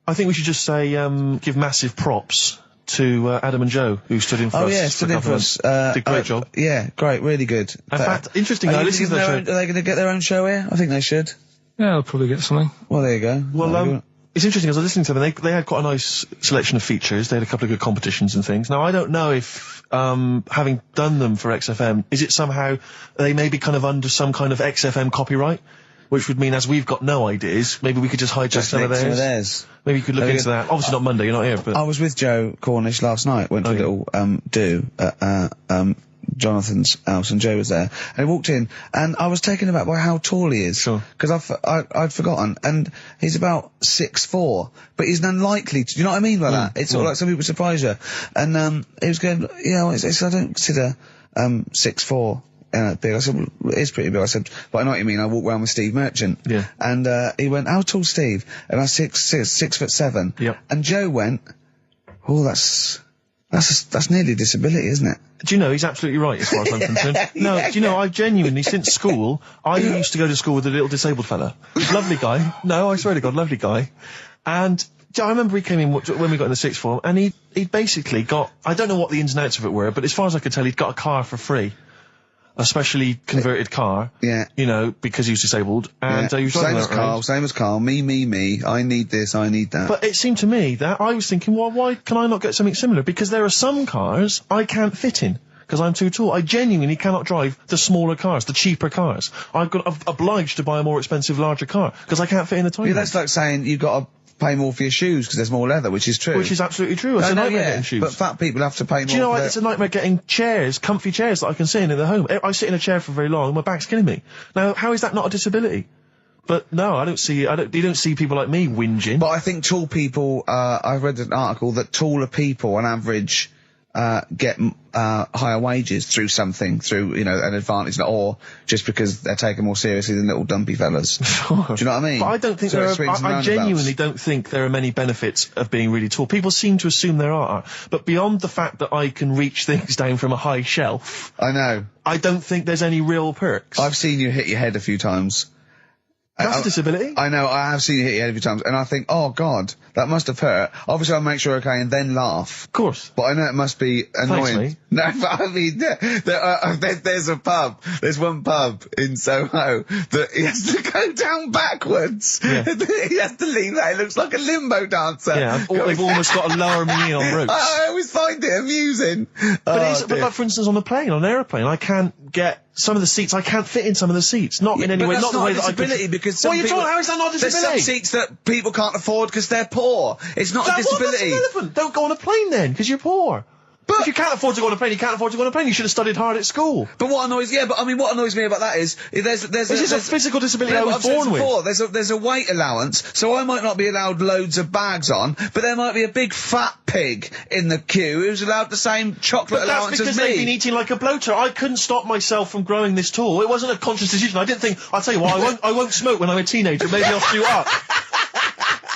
I think we should just say, give massive props to Adam and Joe, who stood in for us. Oh, yeah, stood in for us. Did a great job. Yeah, great, really good. In fact, interesting, I listened to the show. Are they going to get their own show here? I think they should. Yeah, I'll probably get something. Well, there you go. Well, it's interesting, as I was listening to them, they had quite a nice selection of features. They had a couple of good competitions and things. Now, I don't know if, having done them for XFM, is it somehow, they may be kind of under some kind of XFM copyright? Which would mean, as we've got no ideas, maybe we could just hijack some of theirs. Maybe you could look into that. Obviously not Monday, you're not here, but... I was with Joe Cornish last night, went to a little, do at, Jonathan's house, and Joe was there, and he walked in, and I was taken aback by how tall he is. Sure. Because I'd forgotten, and he's about 6'4", but he's unlikely to, do you know what I mean by that? It's sort of like some people surprise you. And, he was going, you know, I don't consider, 6'4", big. I said, well, it is pretty big. I said, but I know what you mean. I walk around with Steve Merchant. Yeah. And, he went, how tall's Steve? And I was 6'7". Yep. And Joe went, oh, that's nearly a disability, isn't it? Do you know, he's absolutely right as far as I'm concerned. No, do you know, I genuinely, since school, I used to go to school with a little disabled fella. Lovely guy. No, I swear to God, lovely guy. And I remember he came in when we got in the sixth form, and he'd basically got, I don't know what the ins and outs of it were, but as far as I could tell, he'd got a car for free. A specially converted car. Yeah. You know, because he was disabled. And he was driving that around. Same as Karl. Me. I need this, I need that. But it seemed to me that I was thinking, well, why can I not get something similar? Because there are some cars I can't fit in. Because I'm too tall. I genuinely cannot drive the smaller cars, the cheaper cars. I'm obliged to buy a more expensive, larger car. Because I can't fit in the tiny one. That's like saying you've got to pay more for your shoes because there's more leather, which is true. Which is absolutely true. It's a nightmare getting shoes. But fat people have to pay more. Do you know what? It's a nightmare getting chairs, comfy chairs that I can sit in the home. I sit in a chair for very long and my back's killing me. Now, how is that not a disability? But no, you don't see people like me whinging. But I think tall people, I've read an article that taller people on average, get higher wages through you know, an advantage, or just because they're taken more seriously than little dumpy fellas. Sure. Do you know what I mean? But I don't think I genuinely don't think there are many benefits of being really tall. People seem to assume there are, but beyond the fact that I can reach things down from a high shelf, I know. I don't think there's any real perks. I've seen you hit your head a few times. That's a disability. I know, I have seen you hit your head a few times, and I think, oh God, that must have hurt. Obviously I'll make sure okay and then laugh. Of course. But I know it must be annoying. Thanks, mate. No, but I mean, there's a pub, there's one pub in Soho that he has to go down backwards. Yeah. He has to lean back, it looks like a limbo dancer. Yeah, they've almost got to lower me in on ropes. I always find it amusing. But like, for instance, on the plane, on an aeroplane, I can't get some of the seats, I can't fit in some of the seats. Not in any way, not the way that I could. Because how is that not a disability? There's some seats that people can't afford because they're poor. It's not a disability. That's irrelevant. Don't go on a plane then, because you're poor. But if you can't afford to go on a plane, you can't afford to go on a plane. You should have studied hard at school. But what annoys me about that is there's a physical disability I was born with. There's a weight allowance, so I might not be allowed loads of bags on, but there might be a big fat pig in the queue who's allowed the same chocolate allowance as me. That's because they've been eating like a bloater. I couldn't stop myself from growing this tall. It wasn't a conscious decision. I didn't think, I'll tell you what, I won't smoke when I'm a teenager. Maybe I'll shoot up.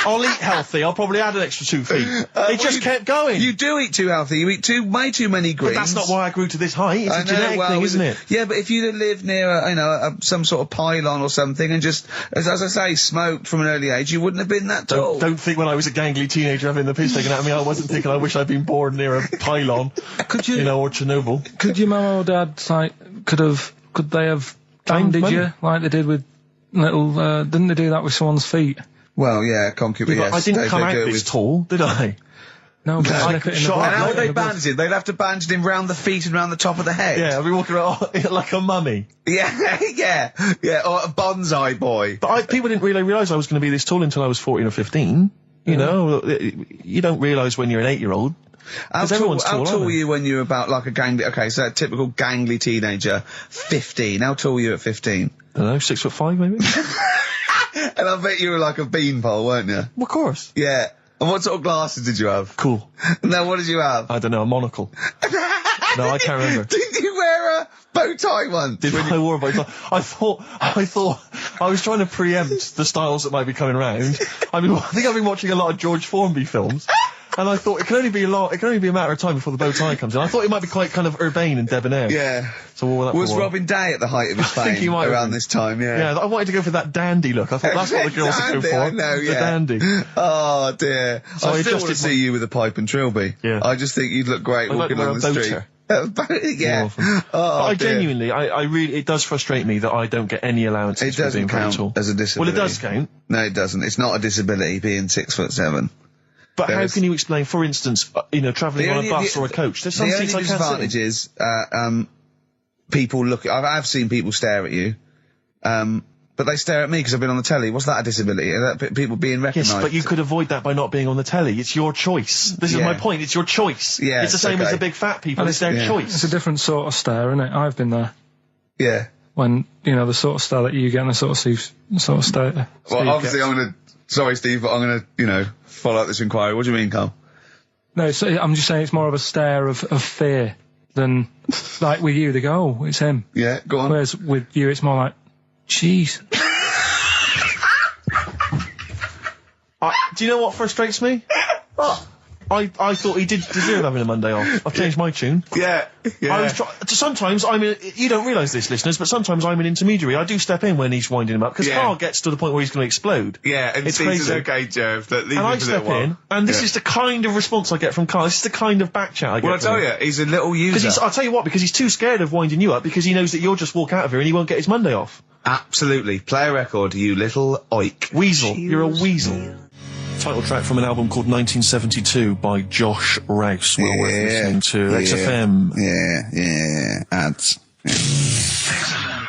I'll eat healthy. I'll probably add an extra 2 feet. It just kept going. You do eat too healthy. You eat way too many greens. But that's not why I grew to this height. It's a genetic thing, isn't it? Yeah, but if you lived near, some sort of pylon or something and just, as I say, smoked from an early age, you wouldn't have been that tall. Don't think when I was a gangly teenager having the piss taken out of me, I wasn't thinking I wish I'd been born near a pylon. Could you, or Chernobyl. Could your mum or dad, could they have banded you like they did with little, didn't they do that with someone's feet? Well, yeah, concubine, yes. I didn't come out this tall, did I? No, but snip it in the blood. How would they bandage him? They'd have to bandage him round the feet and round the top of the head. Yeah, I'd be walking around like a mummy. Yeah, yeah, or a bonsai boy. But people didn't really realise I was going to be this tall until I was 14 or 15. You know, you don't realise when you're an 8-year-old. How tall were you when you were about like a gangly... Okay, so a typical gangly teenager, 15. How tall were you at 15? I don't know, 6'5" maybe? And I bet you were like a beanpole, weren't you? Well, of course. Yeah. And what sort of glasses did you have? Cool. No, what did you have? I don't know, a monocle. No, I can't remember. Did you wear a bow tie once? I wore a bow tie? I thought I was trying to preempt the styles that might be coming around. I think I've been watching a lot of George Formby films. And I thought it can only be a matter of time before the bow tie comes in. I thought it might be quite kind of urbane and debonair. Yeah. So what was Robin Day at the height of his fame? I think he might around this time, yeah. Yeah, I wanted to go for that dandy look. I thought that's what the girls would go for. I know, the dandy. Oh dear. So I still want to see you with a pipe and trilby. Yeah. I just think you'd look great walking on the street. Yeah. Oh, I genuinely, I really, it does frustrate me that I don't get any allowances for being very tall. It doesn't count as a disability. Well, it does count. No, it doesn't. It's not a disability being 6'7". But how can you explain, for instance, travelling on a bus or a coach? There's some seats I can't sit in. The only disadvantage is, people look. I've seen people stare at you, but they stare at me because I've been on the telly. What's that a disability? People being recognised. Yes, but you could avoid that by not being on the telly. It's your choice. This is my point. It's your choice. Yeah, it's the same as the big fat people. It's their choice. It's a different sort of stare, isn't it? I've been there. Yeah. When the sort of stare that you get and the sort of stare. Well, obviously, sorry, Steve, but I'm gonna, follow up this inquiry. What do you mean, Carl? No, I'm just saying it's more of a stare of fear than, like with you, they go, oh, it's him. Yeah, go on. Whereas with you, it's more like, jeez. Do you know what frustrates me? What? I thought he did deserve having a Monday off. I've changed my tune. Yeah. Sometimes you don't realise this, listeners, but sometimes I'm an intermediary. I do step in when he's winding him up, because Carl gets to the point where he's going to explode. Yeah, and it's crazy. Okay, Jerv, and I step in, and this is the kind of response I get from Carl. This is the kind of back chat I get Well, I tell you, he's a little user. I'll tell you what, because he's too scared of winding you up, because he knows that you'll just walk out of here and he won't get his Monday off. Absolutely. Play a record, you little oik. Weasel. You're a weasel. Title track from an album called 1972 by Josh Rouse. Well worth listening to. XFM. Yeah. Ads. Yeah.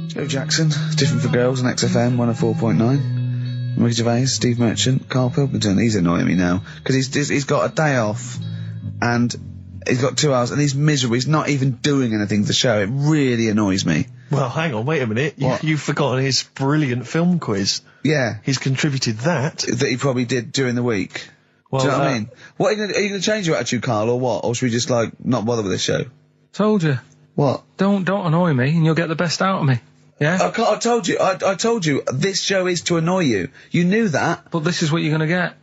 Joe Jackson, Different for Girls on XFM 104.9. Ricky Gervais, Steve Merchant, Karl Pilkington. He's annoying me now because he's got a day off and he's got 2 hours and he's miserable. He's not even doing anything to the show. It really annoys me. Well, hang on, wait a minute. You've forgotten his brilliant film quiz. Yeah. He's contributed that. That he probably did during the week. Well, do you know what I mean? What, are you going to change your attitude, Carl, or what? Or should we just, not bother with this show? Told you. What? Don't annoy me and you'll get the best out of me. Yeah? I told you. I told you. This show is to annoy you. You knew that. But this is what you're going to get.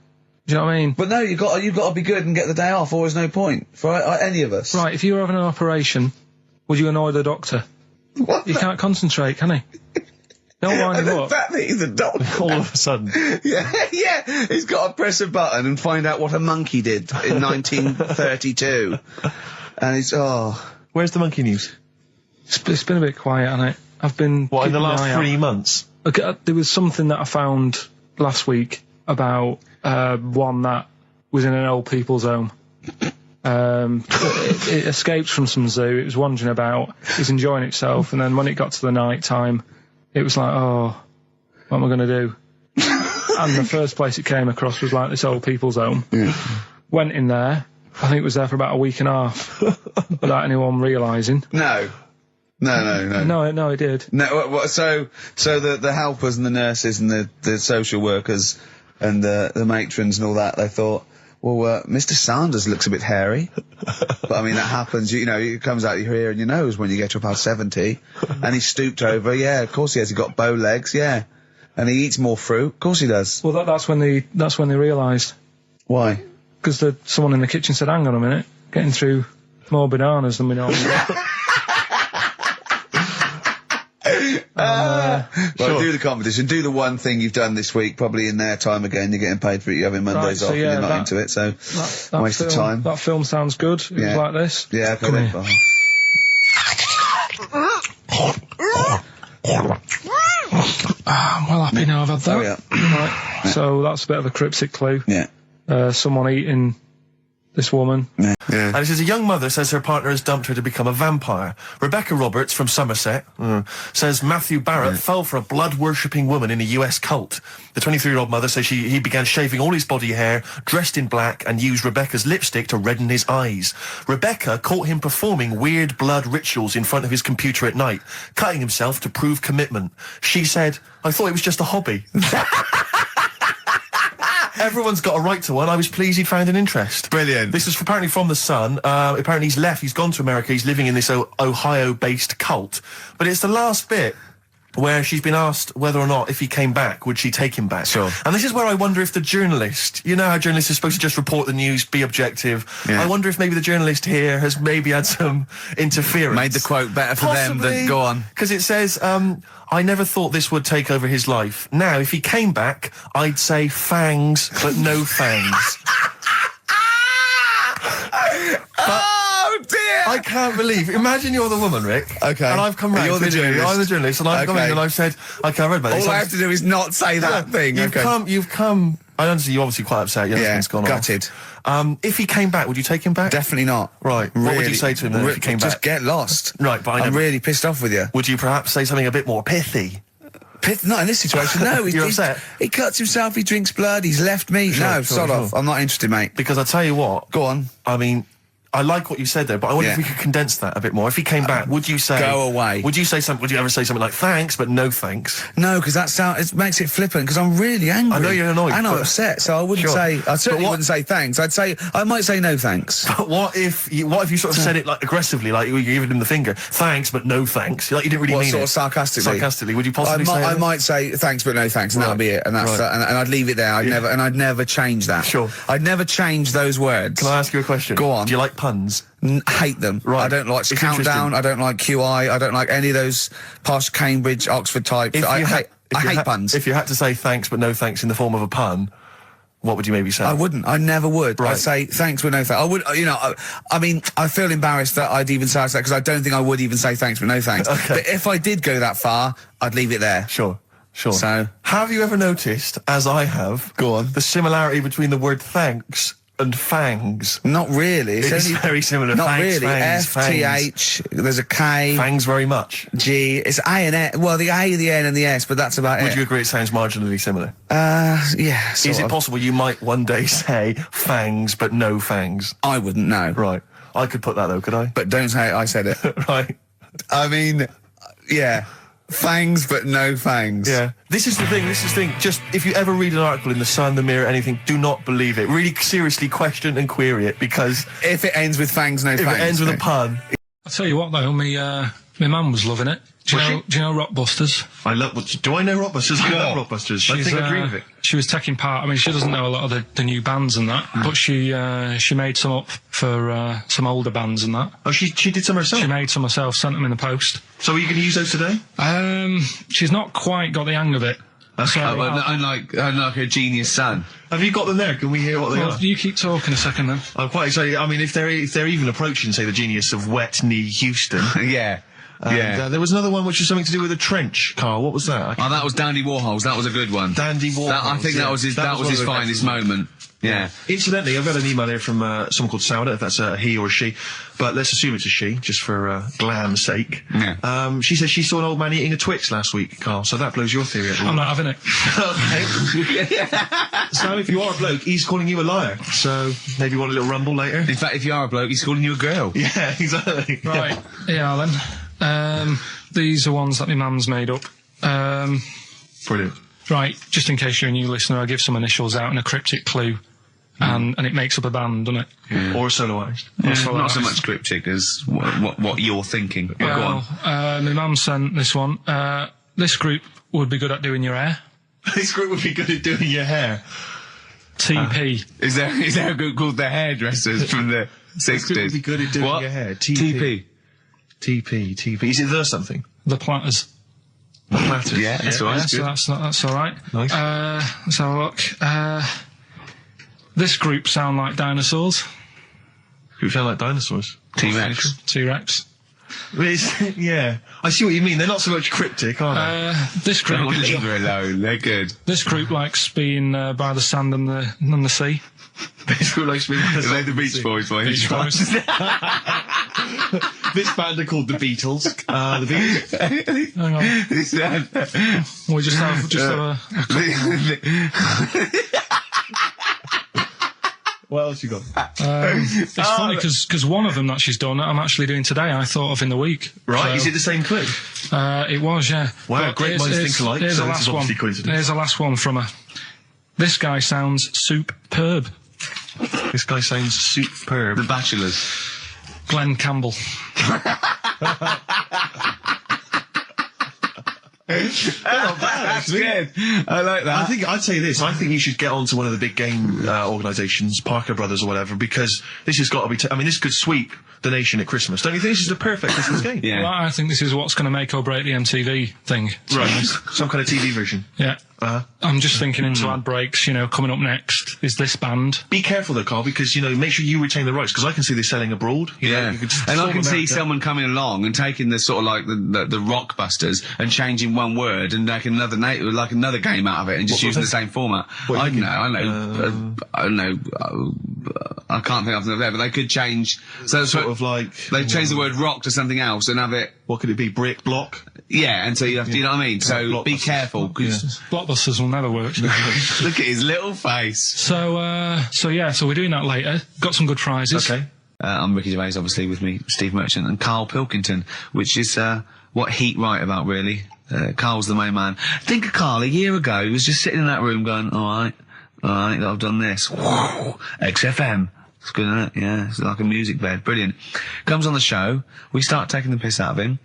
Do you know what I mean? But no, you've got to be good and get the day off, or there's no point for any of us. Right, if you were having an operation, would you annoy the doctor? What? You can't concentrate, can he? Don't wind him up. That he's the doctor. All of a sudden. Yeah. He's got to press a button and find out what a monkey did in 1932. And he's, Where's the monkey news? It's been a bit quiet, hasn't it? I've been... What, in the last 3 months? Okay, there was something that I found last week about one that was in an old people's home. It escaped from some zoo. It was wandering about. It was enjoying itself, and then when it got to the night time, it was like, oh, what am I going to do? And the first place it came across was this old people's home. Yeah. Went in there. I think it was there for about a week and a half without anyone realising. No, it did. No, so the helpers and the nurses and the social workers and the matrons and all that, they thought, well, Mr. Sanders looks a bit hairy. But I mean, that happens, it comes out your ear and your nose when you get to about 70. And he stooped over, of course he has, he got bow legs, And he eats more fruit. Of course he does. Well, that's when they realised. Why? Because someone in the kitchen said, hang on a minute, getting through more bananas than we normally get. Right, do the competition. Do the one thing you've done this week, probably in their time again. You're getting paid for it. You're having Mondays off. You're not into it, so that waste of time. That film sounds good. It was like this. Yeah, okay. Then. I'm well happy now I've had that. Oh, yeah. Right. So that's a bit of a cryptic clue. Yeah. Someone eating this woman. Yeah. And it says a young mother says her partner has dumped her to become a vampire. Rebecca Roberts from Somerset says Matthew Barrett fell for a blood-worshipping woman in a US cult. The 23-year-old mother says he began shaving all his body hair, dressed in black, and used Rebecca's lipstick to redden his eyes. Rebecca caught him performing weird blood rituals in front of his computer at night, cutting himself to prove commitment. She said, I thought it was just a hobby. Everyone's got a right to one. I was pleased he'd found an interest. Brilliant. This is apparently from The Sun. Apparently he's left. He's gone to America. He's living in this Ohio-based cult. But it's the last bit where she's been asked whether or not, if he came back, would she take him back? Sure. And this is where I wonder if the journalist, you know how journalists are supposed to just report the news, be objective. Yeah. I wonder if maybe the journalist here has maybe had some interference. Made the quote better for them than go on. Because it says, I never thought this would take over his life. Now, if he came back, I'd say fangs, but no fangs. Oh dear! I can't believe. Imagine you're the woman, Rick. Okay. And I've come round. You're the journalist. I'm the journalist, and I've come in and I've said, okay, I read about this. All I have to do is not say that thing. You've come. I understand you're obviously quite upset. Your husband's gone gutted. off. If he came back, would you take him back? Definitely not. Right. Really, what would you say to him then if he came back? Just get lost. Right, but I'm really pissed off with you. Would you perhaps say something a bit more pithy? Not in this situation, no. You're upset? He cuts himself, he drinks blood, he's left me. Sod off. I'm not interested, mate. Because I tell you what. Go on. I mean, I like what you said there, but I wonder if we could condense that a bit more. If he came back, would you say... Go away. Would you say something... Would you ever say something like, thanks, but no thanks? No, because it makes it flippant, because I'm really angry. I know you're annoyed. And I'm upset, so I wouldn't say... I certainly wouldn't say thanks. I might say no thanks. But what if you sort of said it like aggressively, like you're giving him the finger, thanks, but no thanks? Like you didn't really mean sort it. of sarcastically? Sarcastically, would you possibly say I that? might say thanks, but no thanks, and that'll be it. And that's and I'd leave it there. I'd never change that. Sure. I'd never change those words. Can I ask you a question? Go on. Do you like puns? Hate them. Right. I don't like Countdown. I don't like QI. I don't like any of those posh Cambridge, Oxford types. I hate puns. If you had to say thanks but no thanks in the form of a pun, what would you maybe say? I wouldn't. I never would. Right. I'd say thanks but no thanks. I would. I mean, I feel embarrassed that I'd even say that because I don't think I would even say thanks but no thanks. Okay. But if I did go that far, I'd leave it there. Sure. So, have you ever noticed, as I have, the similarity between the word thanks and fangs? Not really. It's very similar. Not thanks, really. Fangs, F-T-H, there's a K. Fangs very much. G, it's A and N. Well, the A, the N and the S, but that's about it. Would you agree it sounds marginally similar? Yeah, Is it possible you might one day say fangs but no fangs? I wouldn't know. Right. I could put that though, could I? But don't say I said it. Right. I mean, yeah. Fangs, but no fangs. Yeah. This is the thing. Just, if you ever read an article in The Sun, The Mirror, anything, do not believe it. Really seriously question and query it, because... If it ends with fangs, no fangs. If it ends with a pun... I'll tell you what, though, my mum was loving it. Do you know Rockbusters? Do I know Rockbusters? I love Rockbusters. I think I agree with it. She was taking part. I mean, she doesn't know a lot of the new bands and that, but she made some up for some older bands and that. Oh, she did some herself? She made some herself, sent them in the post. So are you going to use those today? She's not quite got the hang of it. Okay, unlike her genius son. Have you got them there? Can we hear what they are? You keep talking a second then. I'm quite excited. I mean, if they're even approaching, say, the genius of Wet Knee Houston. Yeah. There was another one which was something to do with a trench, Carl. What was that? That was Dandy Warhols. That was a good one. Dandy Warhols. I think that was his finest moment. Yeah. Incidentally, I've got an email here from someone called Sauda, if that's a he or a she, but let's assume it's a she, just for glam's sake. Yeah. She says she saw an old man eating a Twix last week, Carl, so that blows your theory out. I'm not having it. Okay. So if you are a bloke, he's calling you a liar, so maybe you want a little rumble later? In fact, if you are a bloke, he's calling you a girl. Yeah, exactly. Right. Yeah, then. These are ones that my mum's made up. Brilliant. Right, just in case you're a new listener, I give some initials out and a cryptic clue, and it makes up a band, doesn't it? Yeah. Or a solo artist. Not so much cryptic as what you're thinking. But well, go on. My mum sent this one. This group would be good at doing your hair. This group would be good at doing your hair. TP. Is there a group called the Hairdressers from the 60s? This group would be good at doing your hair. TP. Is it the something? The Platters. The Platters. Yeah, that's all right. So that's all right. Nice. Let's have a look. This group sound like dinosaurs. Group sound like dinosaurs. T-Rex. T-Rex. Yeah, I see what you mean. They're not so much cryptic, are they? This group. Don't leave her alone. They're good. This group likes being by the sand and the sea. This group likes being by the They're the Beach Boys, boys. Beach Boys. This band are called the Beatles. The Beatles. Hang on. We just have What else you got? It's funny because one of them that she's done, I'm actually doing today. I thought of in the week. Right? So, is it the same clue? It was, yeah. Wow, great minds think alike. Here's So the this last is one. obviously coincidence. Here's the last one from her. This guy sounds superb. This guy sounds superb. The Bachelors. Glenn Campbell. That's good. I like that. I'd say this. I think you should get onto one of the big game organisations, Parker Brothers or whatever, because this has got to be. This could sweep the nation at Christmas. Don't you think this is the perfect Christmas game? Yeah. Well, I think this is what's going to make or break the MTV thing. Right. Some kind of TV version. Yeah. I'm just thinking into ad breaks, coming up next is this band. Be careful though, Carl, because, make sure you retain the rights, because I can see this selling abroad. And I can see someone coming along and taking the sort of like the Rockbusters and changing one word and making another another game out of it and just using the same format. I don't know. I can't think of something there, but they could change. So sort of like they change the word rock to something else and have it. What could it be? Brick, block. Yeah, and so you have to, you know what I mean? So be careful, because Blockbusters will never work. look at his little face. So we're doing that later. Got some good prizes. Okay. I'm Ricky Gervais, obviously, with me, Steve Merchant, and Karl Pilkington, which is what Heat write about, really. Karl's the main man. Think of Karl a year ago. He was just sitting in that room going, all right, I've done this. XFM. It's good, isn't it? Yeah, it's like a music bed. Brilliant. Comes on the show. We start taking the piss out of him.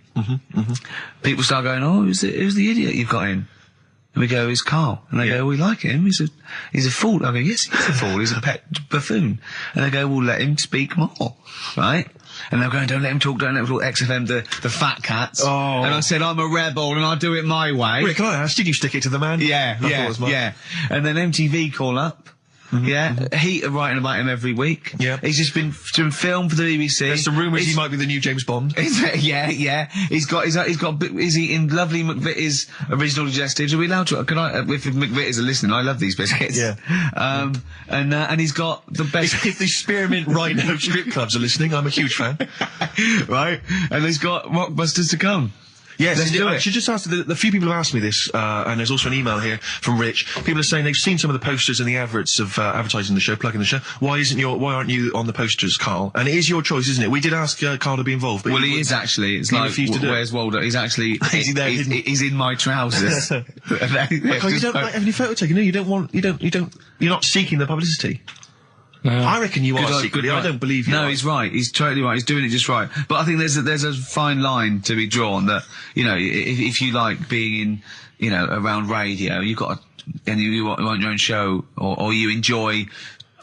People start going, oh, who's the idiot you've got in? And we go, it's Karl. And they go, we like him. He's a fool. I go, yes, he's a fool. He's a pet buffoon. And they go, well, let him speak more. Right? And they're going, don't let him talk, XFM, the fat cats. Oh. And I said, I'm a rebel and I do it my way. Rick, can I ask, did you stick it to the man? Yeah. And then MTV call up. Yeah, Heat are writing about him every week. Yeah, he's just been filmed for the BBC. There's some rumours he might be the new James Bond. Yeah. He's eating lovely McVitie's original digestives. Are we allowed to? Can I? If McVitie's are listening, I love these biscuits. Yeah. And he's got the best. If the Spearmint Rhino strip clubs are listening, I'm a huge fan. Right, and he's got Rockbusters to come. Yes, I should just ask, the few people have asked me this, and there's also an email here from Rich. People are saying they've seen some of the posters and the adverts of advertising the show, plugging the show. Why aren't you on the posters, Karl? And it is your choice, isn't it? We did ask Karl to be involved, but he is actually. It's like, where's Waldo? He's actually. He's in my trousers. You don't like having your photo taken. No, you're not seeking the publicity. No. I reckon you are secretly. I don't believe you. No, he's right. He's totally right. He's doing it just right. But I think there's a fine line to be drawn that, if you like being in, around radio, you've got and you want your own show, or you enjoy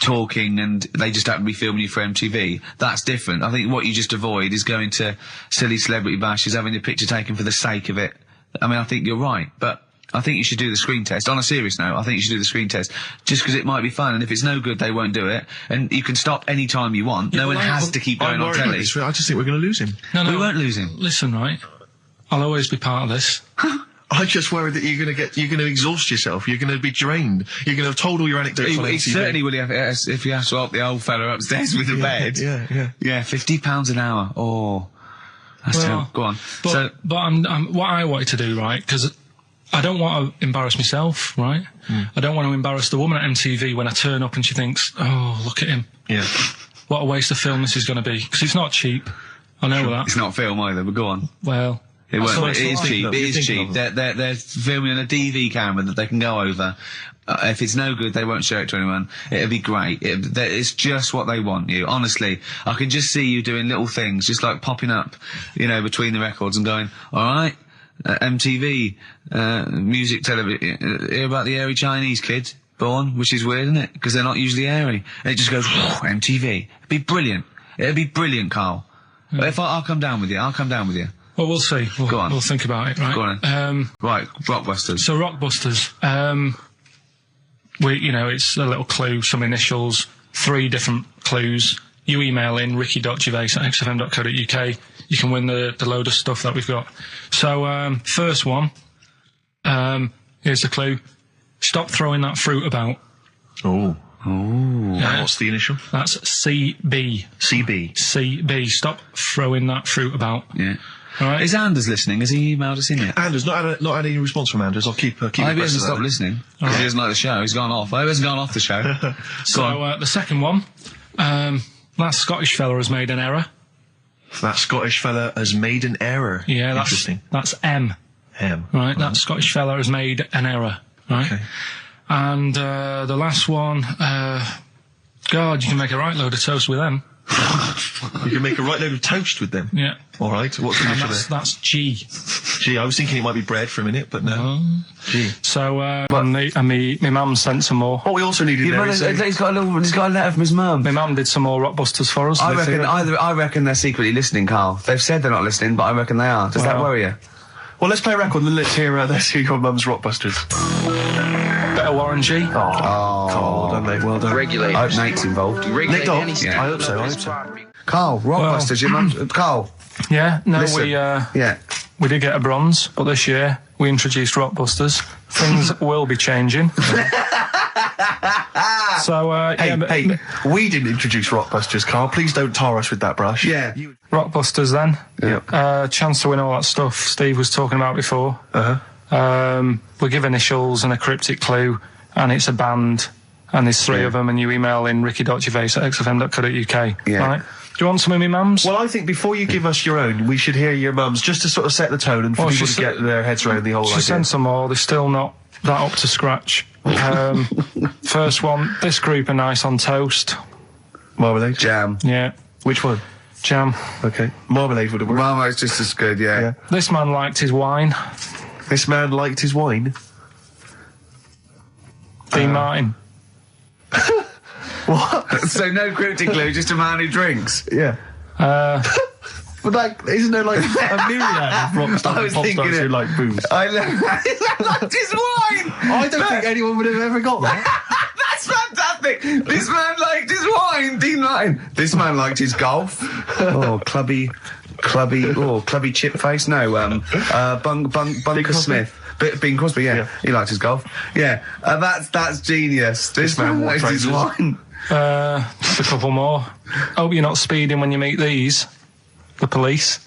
talking and they just happen to be filming you for MTV, that's different. I think what you just avoid is going to silly celebrity bashes, having your picture taken for the sake of it. I think you're right, but I think you should do the screen test. On a serious note, I think you should do the screen test, just because it might be fun, and if it's no good, they won't do it. And you can stop any time you want. No one has to keep going on telly. I just think we're going to lose him. No, we won't lose him. Listen, right? I'll always be part of this. I'm just worried that you're going to exhaust yourself. You're going to be drained. You're going to have told all your anecdotes on MTV. He certainly will if you have to help the old fella upstairs with the bed. Yeah, £50 an hour. Oh, that's terrible. Go on. But what I wanted to do, right? Because I don't want to embarrass myself, right? I don't want to embarrass the woman at MTV when I turn up and she thinks, oh, look at him. Yeah. What a waste of film this is going to be. Because it's not cheap. I know that. It's not film either, but go on. Well, it is cheap. It is cheap. They're filming a DV camera that they can go over. If it's no good, they won't show it to anyone. It'll be great. It's just what they want you. Honestly, I can just see you doing little things, just like popping up, between the records and going, all right, MTV, music television. Hear about the hairy Chinese kid born, which is weird, isn't it? Because they're not usually hairy. And it just goes, MTV. It'd be brilliant. It'd be brilliant, Carl. If I'll come down with you. I'll come down with you. Well, we'll see. Go on. We'll think about it, right? Go on. Right, Rockbusters. So Rockbusters, it's a little clue, some initials, 3 different clues. You email in ricky.gervais@xfm.co.uk. You can win the load of stuff that we've got. So, first one, here's the clue. Stop throwing that fruit about. Oh. Oh. Yeah. What's the initial? That's CB. CB. CB. Stop throwing that fruit about. Yeah. All right. Is Anders listening? Has he emailed us in yet? Anders, not had any response from Anders. I'll keep Maybe he hasn't stopped listening. Because he doesn't like the show. He's gone off. Oh, he hasn't gone off the show. So, the second one, that Scottish fella has made an error. That Scottish fella has made an error. Yeah, Interesting. That's M. M. Right, that Scottish fella has made an error. Right. Okay. And the last one, God, you can make a right load of toast with them. You can make a right load of toast with them? Yeah. All right, what's the initial there? That's G. G, I was thinking it might be bread for a minute, but no. G. So, me mum sent some more. What we also needed He's got a letter from his mum. My mum did some more Rockbusters for us. I reckon they're secretly listening, Carl. They've said they're not listening, but I reckon they are. Does that worry you? Well, let's play a record and let's hear your mum's Rockbusters. Better Warren G. Oh, Carl, done, mate. Well done. Regulate. I hope Nate's involved. Nick Dog? Yeah. I hope so. Carl, Rockbusters, your mum... Carl. Yeah, no, Listen. we did get a bronze, but this year we introduced Rockbusters. Things will be changing. So, Hey, we didn't introduce Rockbusters, Carl. Please don't tar us with that brush. Yeah. Rockbusters then. Yeah. Chance to win all that stuff Steve was talking about before. We give initials and a cryptic clue, and it's a band, and there's 3 of them, and you email in ricky.gervais@xfm.co.uk. Yeah. Right? Do you want some of my mums? Well, I think before you give us your own, we should hear your mum's, just to sort of set the tone and for people to get their heads around the whole idea. She sent some more. They're still not that up to scratch. First one, this group are nice on toast. Marmalade? Jam. Yeah. Which one? Jam. Okay. Marmalade would have worked. Marmalade's just as good, yeah. This man liked his wine. This man liked his wine? Dean Martin. What? So no cryptic clue, just a man who drinks? Yeah. But isn't there like a myriad of rock stars and pop stars who like booze? I liked his wine! I don't think anyone would have ever got that. That's fantastic! This man liked his wine, Dean Martin. This man liked his golf. Clubby chip face. No, Bunker Smith. Bing Crosby, yeah. He liked his golf. Yeah, that's genius. This man liked his wine. Just a couple more. Hope you're not speeding when you meet these. The police.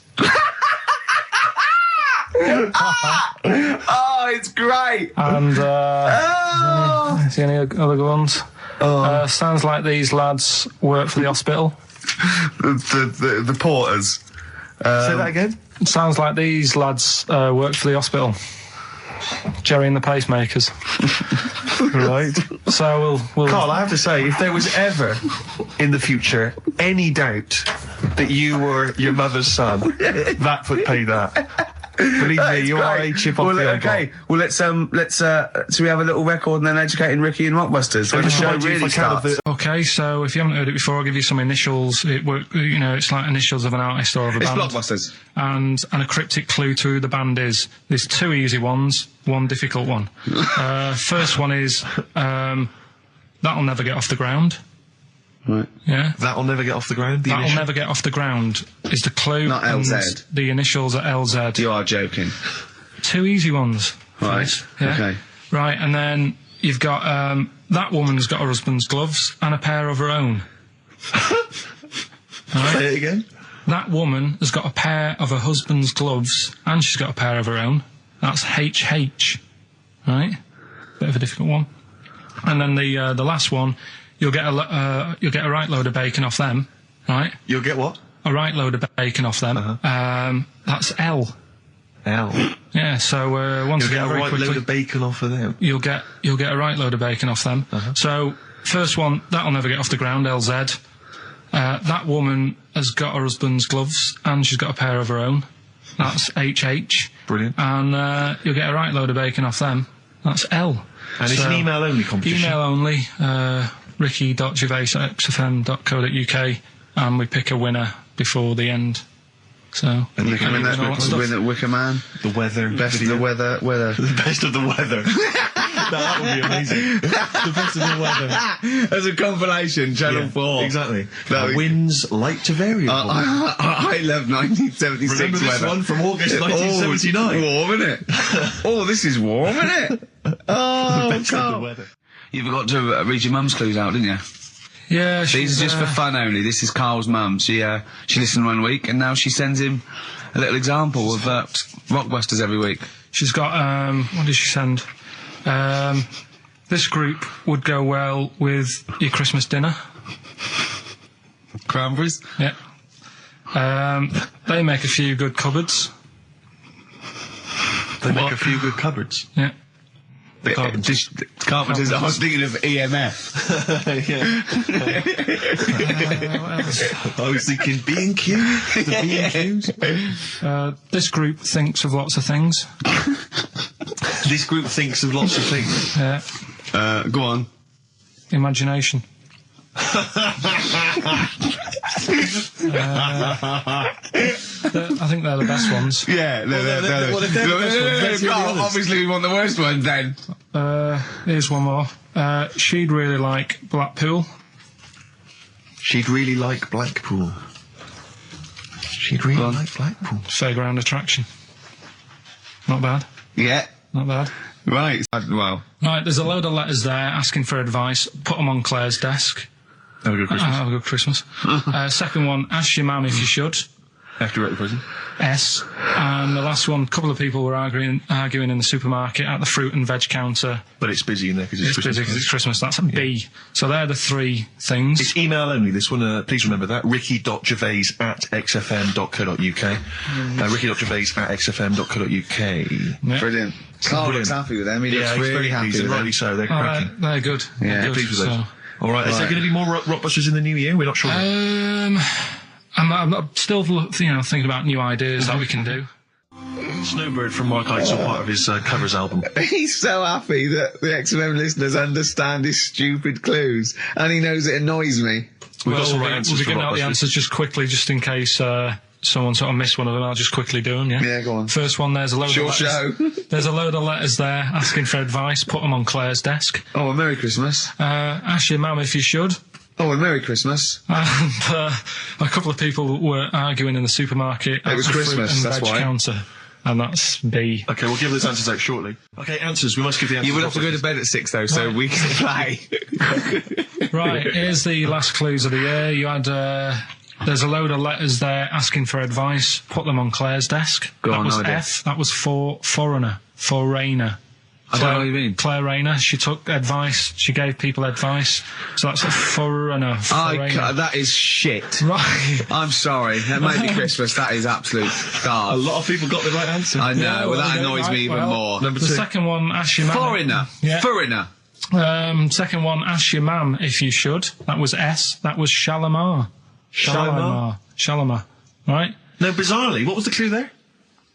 Oh, it's great. And is there any other good ones? Sounds like these lads work for the hospital. The porters. Say that again? Sounds like these lads work for the hospital. Jerry and the pacemakers. Right. So we'll Carl, I have to say, if there was ever in the future any doubt that you were your mother's son, that would pay that. Believe me, you are a chip off the old block. Okay. Well, let's so we have a little record and then educating Ricky and Rockbusters. When the show really starts. Okay, so if you haven't heard it before, I'll give you some initials. It's like initials of an artist or of a band. It's Blockbusters. And a cryptic clue to who the band is. There's 2 easy ones, 1 difficult one. First one is That'll Never Get Off the Ground. Right. Yeah. That'll Never Get Off the Ground? That'll Never Get Off the Ground is the clue. Not LZ. The initials are LZ. You are joking. 2 easy ones. Right. Yeah. Okay. Right, and then you've got, that woman's got her husband's gloves and a pair of her own. Right? Say it again? That woman has got a pair of her husband's gloves and she's got a pair of her own. That's HH. Right? Bit of a difficult one. And then the last one, you'll get a right load of bacon off them. Right? You'll get what? A right load of bacon off them. That's L. L. Yeah, so once you'll again, get a right load of bacon off of them. You'll get a right load of bacon off them. So first one, That'll Never Get Off the Ground, LZ. That woman has got her husband's gloves and she's got a pair of her own. That's HH. Brilliant. And you'll get a right load of bacon off them. That's L. And it's an email-only competition? Email only. ricky.gervais@xfm.co.uk, and we pick a winner before the end. So, and the Wicker Man, the weather, best of the weather, the best of the weather. That would be amazing. The best of the weather as a compilation, Channel 4. Exactly. Winds light to variable. I love 1976 Remember this weather. one from August 1979. Warm, isn't it? Oh, this is warm, isn't it? Oh, the best of the weather. You forgot to read your mum's clues out, didn't you? Yeah, these are just for fun only. This is Carl's mum. She listened 1 week, and now she sends him a little example of Rockbusters every week. She's got what did she send? This group would go well with your Christmas dinner. Cranberries? Yeah. They make a few good cupboards. They make a few good cupboards? Yeah. Carpenters. I was thinking of EMF. I was thinking B&Q. The B&Qs. This group thinks of lots of things. This group thinks of lots of things. Yeah. Go on. Imagination. I think they're the best ones. Yeah, obviously we want the worst ones then. Here's one more. She'd really like Blackpool. She'd really like Blackpool. She'd really like Blackpool. Fairground attraction. Not bad. Yeah. Not bad. Right. Well. Right, there's a load of letters there asking for advice. Put them on Claire's desk. Have a good Christmas. Have a good Christmas. Second one, ask your mum if you should. After you're at the prison. S. And the last one, a couple of people were arguing in the supermarket at the fruit and veg counter. But it's busy in there because it's Christmas. Busy because it's Christmas. That's a B. So they're the three things. It's email only, this one. Please remember that. ricky.gervais@xfm.co.uk. ricky.gervais@xfm.co.uk. Yeah. Brilliant. Carl looks happy with them. He looks really happy with them. Rightly so. They're cracking. They're good. Yeah. They're pleased with those. So. All right. Is there going to be more Rockbusters in the new year? We're not sure. I'm still, thinking about new ideas that we can do. Snowbird from Mark Heights are part of his covers album. He's so happy that the XFM listeners understand his stupid clues, and he knows it annoys me. We've got some right answers. We'll be giving out the answers just quickly, just in case someone sort of missed one of them. I'll just quickly do them. Yeah. Yeah, go on. First one. There's a load of letters. There's a load of letters there asking for advice. Put them on Claire's desk. Oh, a Merry Christmas. Ask your mum if you should. Oh, a Merry Christmas. And a couple of people were arguing in the supermarket. It was Christmas, fruit and that's veg why. Counter. And that's B. Okay, we'll give those answers out shortly. Okay, answers. We must give the answers. You would have to go to bed at 6 though, so we can play. Right, here's the last clues of the year. You had, there's a load of letters there asking for advice. Put them on Claire's desk. That was F. That was for foreigner. Foreigner. I don't know what you mean. Claire Rayner, she took advice, she gave people advice, so that's a foreigner. That is shit. Right. I'm sorry, that might be Christmas, that is absolute garbage. A lot of people got the right answer. I know, that annoys me even more. Number 2. The second one, ask your mum. Foreigner. Yeah. Foreigner. Second one, ask your mum if you should. That was S. That was Shalimar. Shalimar. Right? No, bizarrely, what was the clue there?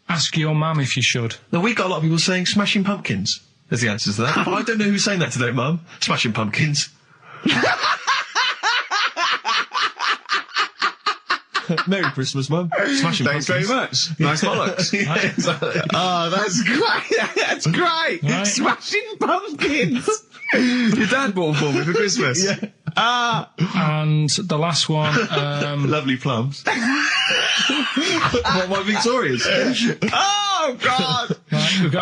Ask your mum if you should. No, we got a lot of people saying Smashing Pumpkins as the answer to that. But I don't know who's saying that today, Mum. Smashing Pumpkins. Merry Christmas, Mum. Smashing Thanks Pumpkins. very much. Nice bollocks. Yeah, exactly. Oh, that's great. That's great. Right. Smashing Pumpkins. Your dad bought for me for Christmas. Yeah. And the last one, Lovely plums. What, my Victorias? Oh, God! Right, we've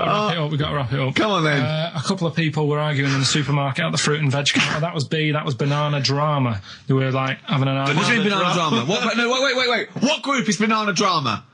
got to wrap it up. Come on, then. A couple of people were arguing in the supermarket at the fruit and veg counter. That was B. That was banana drama. They were, having an argument. What do you mean banana drama? Wait. What group is banana drama?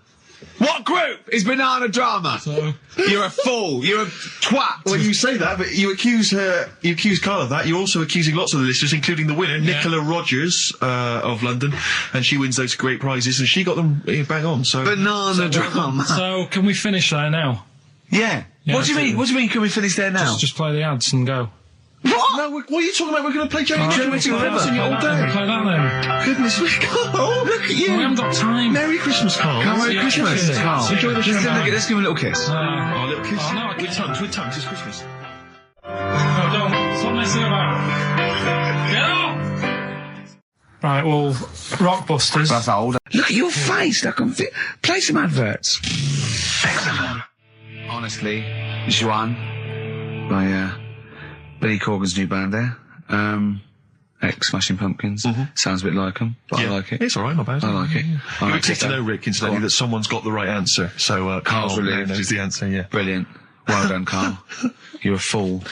What group is banana drama? So, you're a fool. You're a twat. When you say that, but you accuse Carl of that. You're also accusing lots of the listeners, including the winner, Nicola Rogers of London, and she wins those great prizes, and she got them bang on. So banana drama. So can we finish there now? Yeah. What do you mean? What do you mean? Can we finish there now? Just play the ads and go. What? No, what are you talking about? We're going to play Jerry River. in your all day. Play that then. Goodness me, Carl, look at you. We haven't got time. Merry Christmas, Carl. Merry Christmas, Carl. Enjoy the show. Let's give him a little kiss. Oh, a little kiss. Oh, no, with tongues, it's Christmas. No, don't. Stop messing about. Get off! Right, well, Rockbusters. That's old. Look at your face. Play some adverts. XFM. Honestly, Juan by Billy Corgan's new band there. Ex-Smashing Pumpkins. Sounds a bit like them, but I like it. It's all right, not bad. I like it. I You're like to know, Rick, incidentally, that someo's got the right answer. So Carl relieved. knows the answer. Yeah, brilliant. Well done, Carl. You're a fool.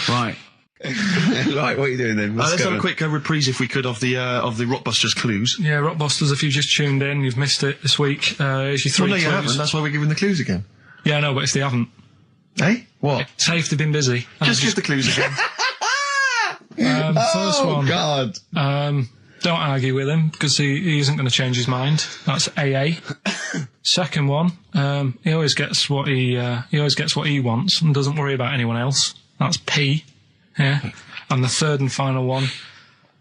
Right. Right, what are you doing then? Let's have a quick reprise, if we could, of the Rockbusters clues. Yeah, Rockbusters, if you've just tuned in, you've missed it this week. Here's your 3 Well, no, clues. you haven't. That's why we're giving the clues again. Yeah, no, but if they haven't. Eh? What? Say if they've been busy. Just give the clues again. First one. God. Don't argue with him, because he isn't going to change his mind. That's AA. Second one, he always gets what he wants and doesn't worry about anyone else. That's P. Yeah. And the third and final one,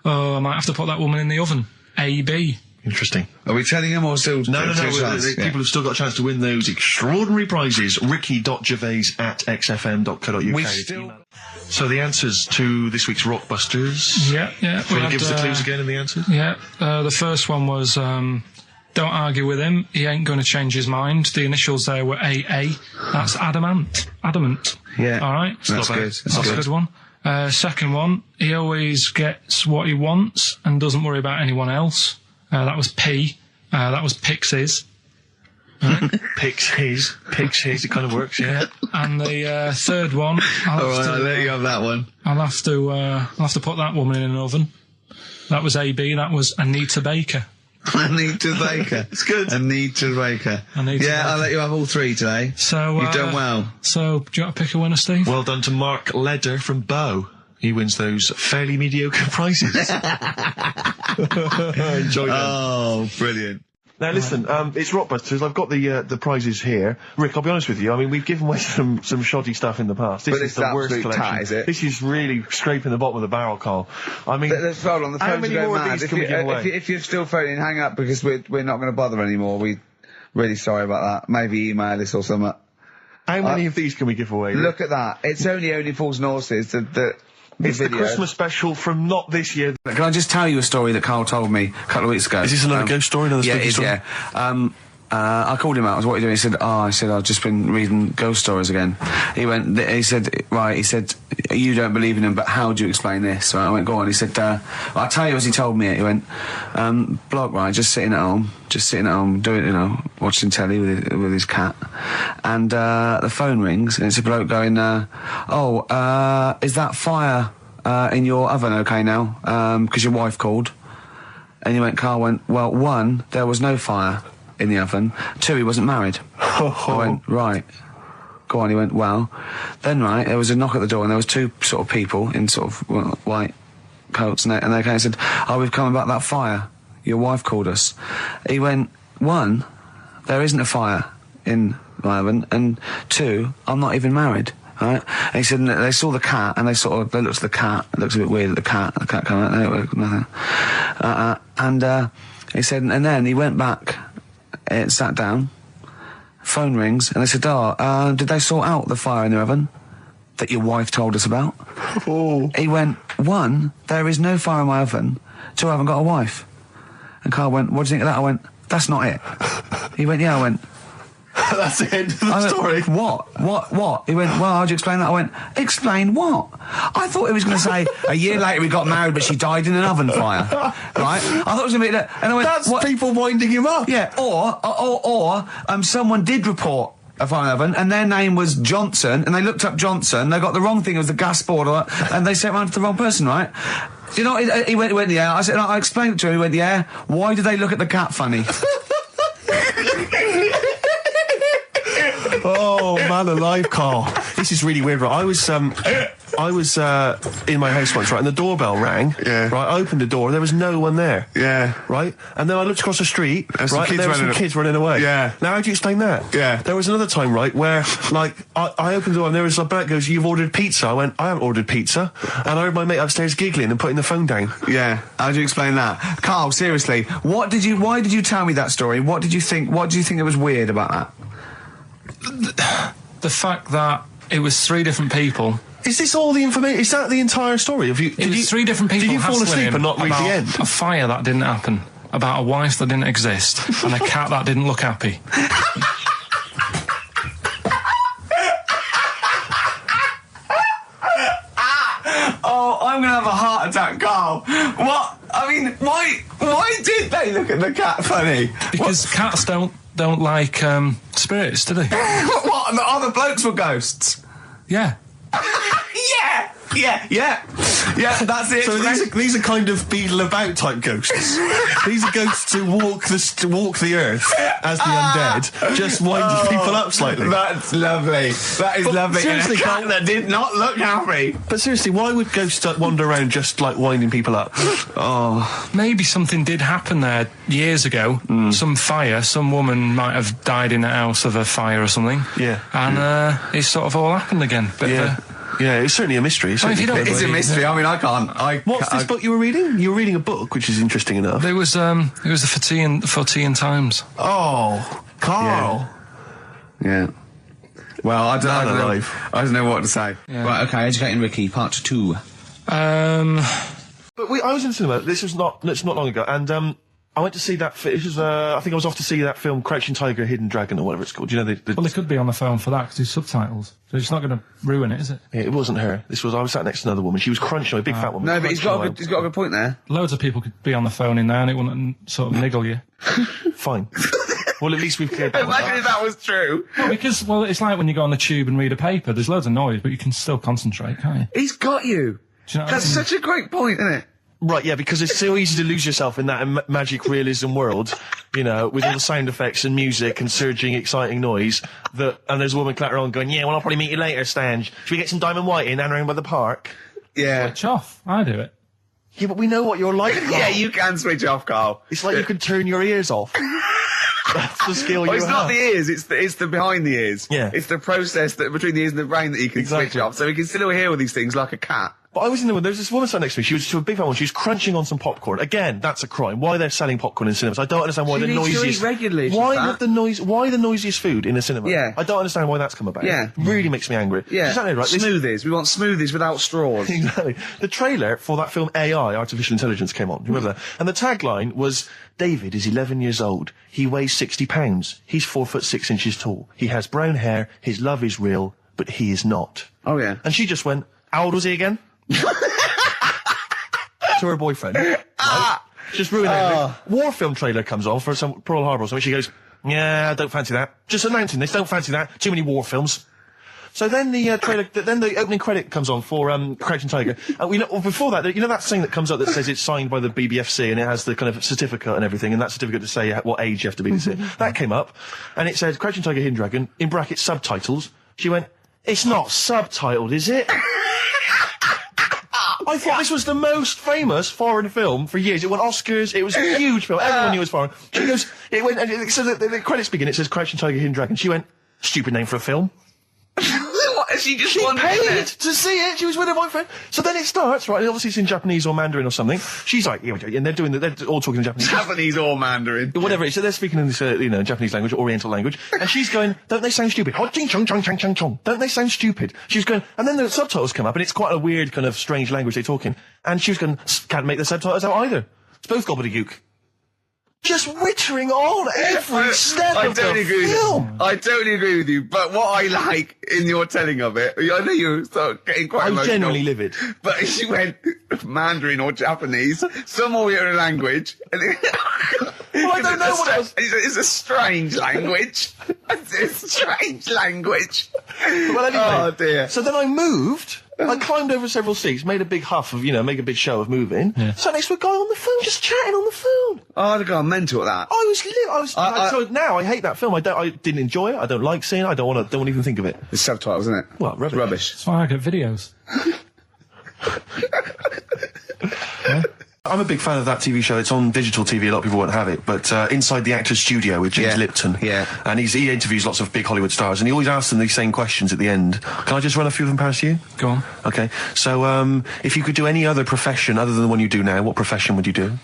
I might have to put that woman in the oven. AB. Interesting. Are we telling him or still? No. People have still got a chance to win those extraordinary prizes. ricky.gervais@xfm.co.uk. So the answers to this week's Rockbusters. Yeah. Can you give us the clues again and the answers? Yeah. The first one was, don't argue with him. He ain't going to change his mind. The initials there were AA. That's adamant. Yeah. All right. That's good. That's a good one. Second one, he always gets what he wants and doesn't worry about anyone else. That was P. That was Pixies. Right? Picks his. It kind of works, yeah. And the third one, I'll let you have that one. I'll have to put that woman in an oven. That was AB. That was Anita Baker. Anita Baker. It's good. Anita Baker. I'll let you have all 3 today. So you've done well. So do you want to pick a winner, Steve? Well done to Mark Leder from Bow. He wins those fairly mediocre prizes. Enjoy them. Oh, brilliant. Now listen, it's Rockbusters. I've got the prizes here. Rick, I'll be honest with you. I mean, we've given away some shoddy stuff in the past. This is the worst collection. Tat, is it? This is really scraping the bottom of the barrel, Carl. I mean, let's hold on. The how phones many are going more mad. of these can we give away? If you're still phoning, hang up, because we're not going to bother anymore. We're really sorry about that. Maybe email us or something. How many of these can we give away? Look at that. It's only Fools and Horses. It's the Christmas special from not this year. Can I just tell you a story that Carl told me a couple of weeks ago? Is this another ghost story? Another spooky story? Yeah. I called him out. I was, what are you doing? He said, I've just been reading ghost stories again. He said, you don't believe in them, but how do you explain this? Right, I went, go on. He said, I'll tell you as he told me it. He went, bloke, right, just sitting at home, doing, watching telly with his cat. And, the phone rings, and it's a bloke going, is that fire, in your oven okay now? 'Cause your wife called. And Carl went, well, 1, there was no fire in the oven. 2, he wasn't married. I went, right. Go on. He went, well, then right, there was a knock at the door and there was 2 sort of people in sort of white coats and they came and said, we've come about that fire. Your wife called us. He went, 1, there isn't a fire in my oven, and 2, I'm not even married. Right? And he said, they saw the cat, and they looked at the cat. It looks a bit weird at the cat came out, nothing. And he said, and then he went back, sat down, phone rings, and they said, did they sort out the fire in the oven that your wife told us about? Oh. He went, 1, there is no fire in my oven. 2, I haven't got a wife. And Carl went, what do you think of that? I went, that's not it. He went, yeah. I went, that's the end of the story. What? He went, well, how'd you explain that? I went, explain what? I thought he was going to say, a year later we got married, but she died in an oven fire. Right? I thought it was going to be that. And I went, that's people winding him up. Yeah, or someone did report a fire oven, and their name was Johnson, and they looked up Johnson, they got the wrong thing, it was the gas board, and they sent it round to the wrong person, right? You know, he went, yeah. I said, I explained it to him, he went, yeah. Why did they look at the cat funny? Oh, man alive, Carl. This is really weird. I was I was in my house once, right, and the doorbell rang. Yeah. Right, I opened the door, there was no one there. Yeah. Right? And then I looked across the street, There's right, and there were some kids running away. Yeah. Now, how do you explain that? Yeah. There was another time, right, where, like, I opened the door and there was a bloke goes, "You've ordered pizza." I went, "I haven't ordered pizza." And I heard my mate upstairs giggling and putting the phone down. Yeah. How do you explain that? Carl, seriously, why did you tell me that story? What do you think it was weird about that? The fact that it was 3 different people. Is this all the information? Is that the entire story? It was 3 different people. Did you fall hassling asleep him and not read the about end? A fire that didn't happen, about a wife that didn't exist, and a cat that didn't look happy. Oh, I'm gonna have a heart attack, Carl. What? I mean, why did they look at the cat funny? Because cats don't like spirits, do they? What? And the other blokes were ghosts? Yeah. Yeah, that's it. So these are kind of beetle about type ghosts. These are ghosts who walk the earth as the undead, just winding people up slightly. That's lovely. That is lovely. Seriously, and a cat that did not look happy. But seriously, why would ghosts wander around just like winding people up? Oh, maybe something did happen there years ago. Some fire. Some woman might have died in a house of a fire or something. Yeah. And it's sort of all happened again. But yeah, it's certainly a mystery. It's a mystery. I mean, I can't. What's this book you were reading? You were reading a book, which is interesting enough. It was the Fortean Times. Oh, Carl. Yeah. Well, I don't know what to say. Yeah. Right, okay, Educating Ricky, part 2. But I was in the cinema. It's not long ago, and I went to see that. I think I was off to see that film, Crouching Tiger, Hidden Dragon, or whatever it's called. You know, well, it could be on the phone for that because there's subtitles, so it's not going to ruin it, is it? Yeah, it wasn't her. I was sat next to another woman. She was crunching, a big fat woman. No, but he's got a good point there. Loads of people could be on the phone in there, and it wouldn't sort of niggle you. Fine. Well, at least we've cleared that. Imagine if that was true. No, because it's like when you go on the tube and read a paper. There's loads of noise, but you can still concentrate, can't you? He's got you. Do you know That's such a great point, isn't it? Right, yeah, because it's so easy to lose yourself in that magic realism world, you know, with all the sound effects and music and surging, exciting noise, and there's a woman clattering on going, "Yeah, well, I'll probably meet you later, Stan. Should we get some Diamond White in and around by the park?" Yeah. Switch off. I do it. Yeah, but we know what you're like. Yeah, you can switch off, Carl. It's like you could turn your ears off. That's the skill you have. It's not the ears, it's the behind the ears. Yeah. It's the process that between the ears and the brain that you can switch off, so you can still hear all these things like a cat. But I was in there, there was this woman sat next to me, she was a big fat one, she was crunching on some popcorn. Again, that's a crime. Why they're selling popcorn in cinemas? I don't understand why the noisiest... regularly. Why the noisiest food in a cinema? Yeah. I don't understand why that's come about. Yeah. It really makes me angry. Yeah. Exactly right. Smoothies. We want smoothies without straws. Exactly. The trailer for that film AI, Artificial Intelligence, came on. Remember that? And the tagline was, "David is 11 years old. He weighs 60 pounds. He's 4'6" tall. He has brown hair. His love is real, but he is not." Oh, yeah. And she just went, "How old was he again?" To her boyfriend. Right? Just ruined everything. War film trailer comes on for some Pearl Harbor or something. She goes, "Yeah, I don't fancy that. Just announcing this, don't fancy that. Too many war films." So then the then the opening credit comes on for Crouching Tiger. Before that, you know that thing that comes up that says it's signed by the BBFC and it has the kind of certificate and everying, and that certificate to say what age you have to be to see it. That came up, and it said Crouching Tiger, Hidden Dragon, in brackets subtitles. She went, "It's not subtitled, is it?" I thought this was the most famous foreign film for years. It won Oscars. It was a huge film. Everyone knew it was foreign. She goes, it went, and so the credits begin. It says Crouching Tiger, Hidden Dragon. She went, "Stupid name for a film." What? She paid to see it. She was with her boyfriend. So then it starts, right? And obviously it's in Japanese or Mandarin or something. She's like, and they're all talking in Japanese. Japanese or Mandarin. Whatever it is. So they're speaking in this, Japanese language, Oriental language. And she's going, "Don't they sound stupid? Oh, ching chong chong chong chong chong. Don't they sound stupid?" She was going, and then the subtitles come up, and it's quite a weird kind of strange language they're talking. And she was going, "Can't make the subtitles out either. It's both gobbledygook." Just wittering on every step of the film. I totally agree with you, but what I like in your telling of it, I know you're getting quite emotional. I'm genuinely livid. But she went Mandarin or Japanese, some Oriental language. And well, I don't know what else. It's a strange language. It's a strange language. Well, anyway. Oh, dear. So then I moved. I climbed over several seats, made a big huff of, make a big show of moving. Yeah. Sat next to a guy on the phone, just chatting on the phone. Oh, I'd have gone mental at that. So now I hate that film. I didn't enjoy it. I don't like seeing it. I don't want to even think of it. It's subtitles, isn't it? Well, rubbish. That's why I get videos. I'm a big fan of that TV show. It's on digital TV. A lot of people won't have it, but Inside the Actor's Studio with James Lipton. Yeah. And he interviews lots of big Hollywood stars, and he always asks them these same questions at the end. Can I just run a few of them past you? Go on. Okay. So, if you could do any other profession other than the one you do now, what profession would you do?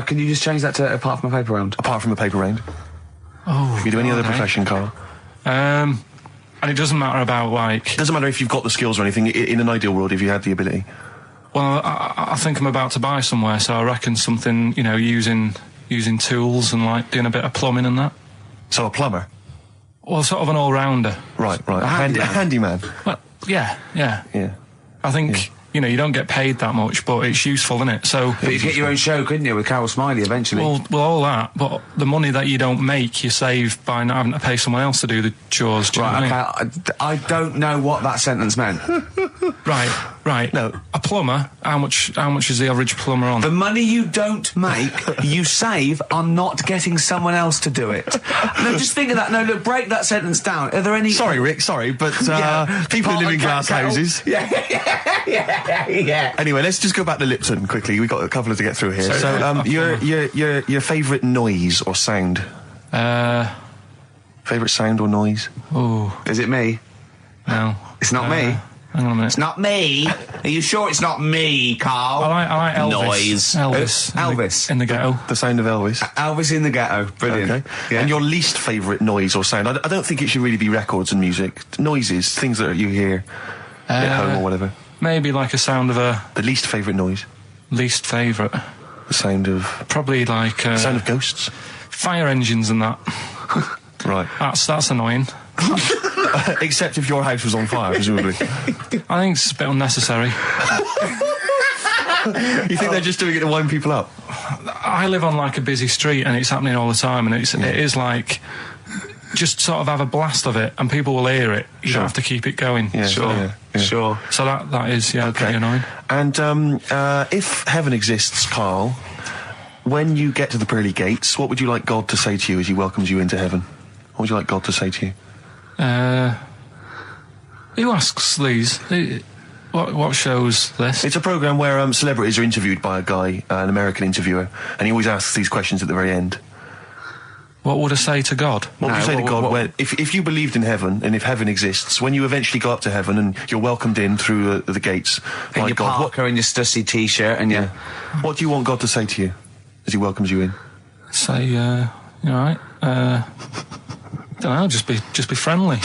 Can you just change that to apart from a paper round? Apart from a paper round. Oh. If you do any other profession, Carl. And it doesn't matter about, like... It doesn't matter if you've got the skills or anything. In an ideal world, if you had the ability. Well, I think I'm about to buy somewhere, so I reckon something, you know, using tools and, like, doing a bit of plumbing and that. So a plumber? Well, sort of an all-rounder. Right. A handyman. Well, yeah. I think... You know, you don't get paid that much, but it's useful, isn't it? So, but you get your own show, couldn't you, with Carol Smiley eventually? Well, all that, but the money that you don't make, you save by not having to pay someone else to do the chores. Do you know what I mean? I don't know what that sentence meant. Right. No, a plumber. How much is the average plumber on? The money you don't make, you save on not getting someone else to do it. No, just think of that. No, look, break that sentence down. Are there any? Sorry, Rick. Sorry, but people who live in glass houses. Yeah. Anyway, let's just go back to Lipton quickly. We've got a couple to get through here. So, your favourite noise or sound? Favourite sound or noise? Oh, is it me? No, it's not me. Hang on a minute. It's not me. Are you sure it's not me, Carl? I like Elvis. Noise. Elvis in the ghetto. The sound of Elvis. Elvis in the ghetto. Brilliant. Okay. Yeah. And your least favourite noise or sound? I don't think it should really be records and music. Noises, things that you hear at home or whatever. Maybe like a sound of a... The least favourite noise? Least favourite? The sound of... Probably like... the sound of ghosts? Fire engines and that. Right. That's annoying. Except if your house was on fire, presumably. I think it's a bit unnecessary. You think they're just doing it to wind people up? I live on like a busy street and it's happening all the time, and it is like... Just sort of have a blast of it, and people will hear it. You don't have to keep it going. Yeah, sure. So that is pretty annoying. And if heaven exists, Carl, when you get to the pearly gates, what would you like God to say to you as He welcomes you into heaven? What would you like God to say to you? Who asks these? What show's this? It's a programme where celebrities are interviewed by a guy, an American interviewer, and he always asks these questions at the very end. What would I say to God? What would you say to God if you believed in heaven, and if heaven exists, when you eventually go up to heaven and you're welcomed in through the gates by your God? Parker and your Stussy t-shirt and what do you want God to say to you as He welcomes you in? Say, you all right? Don't know, just be friendly.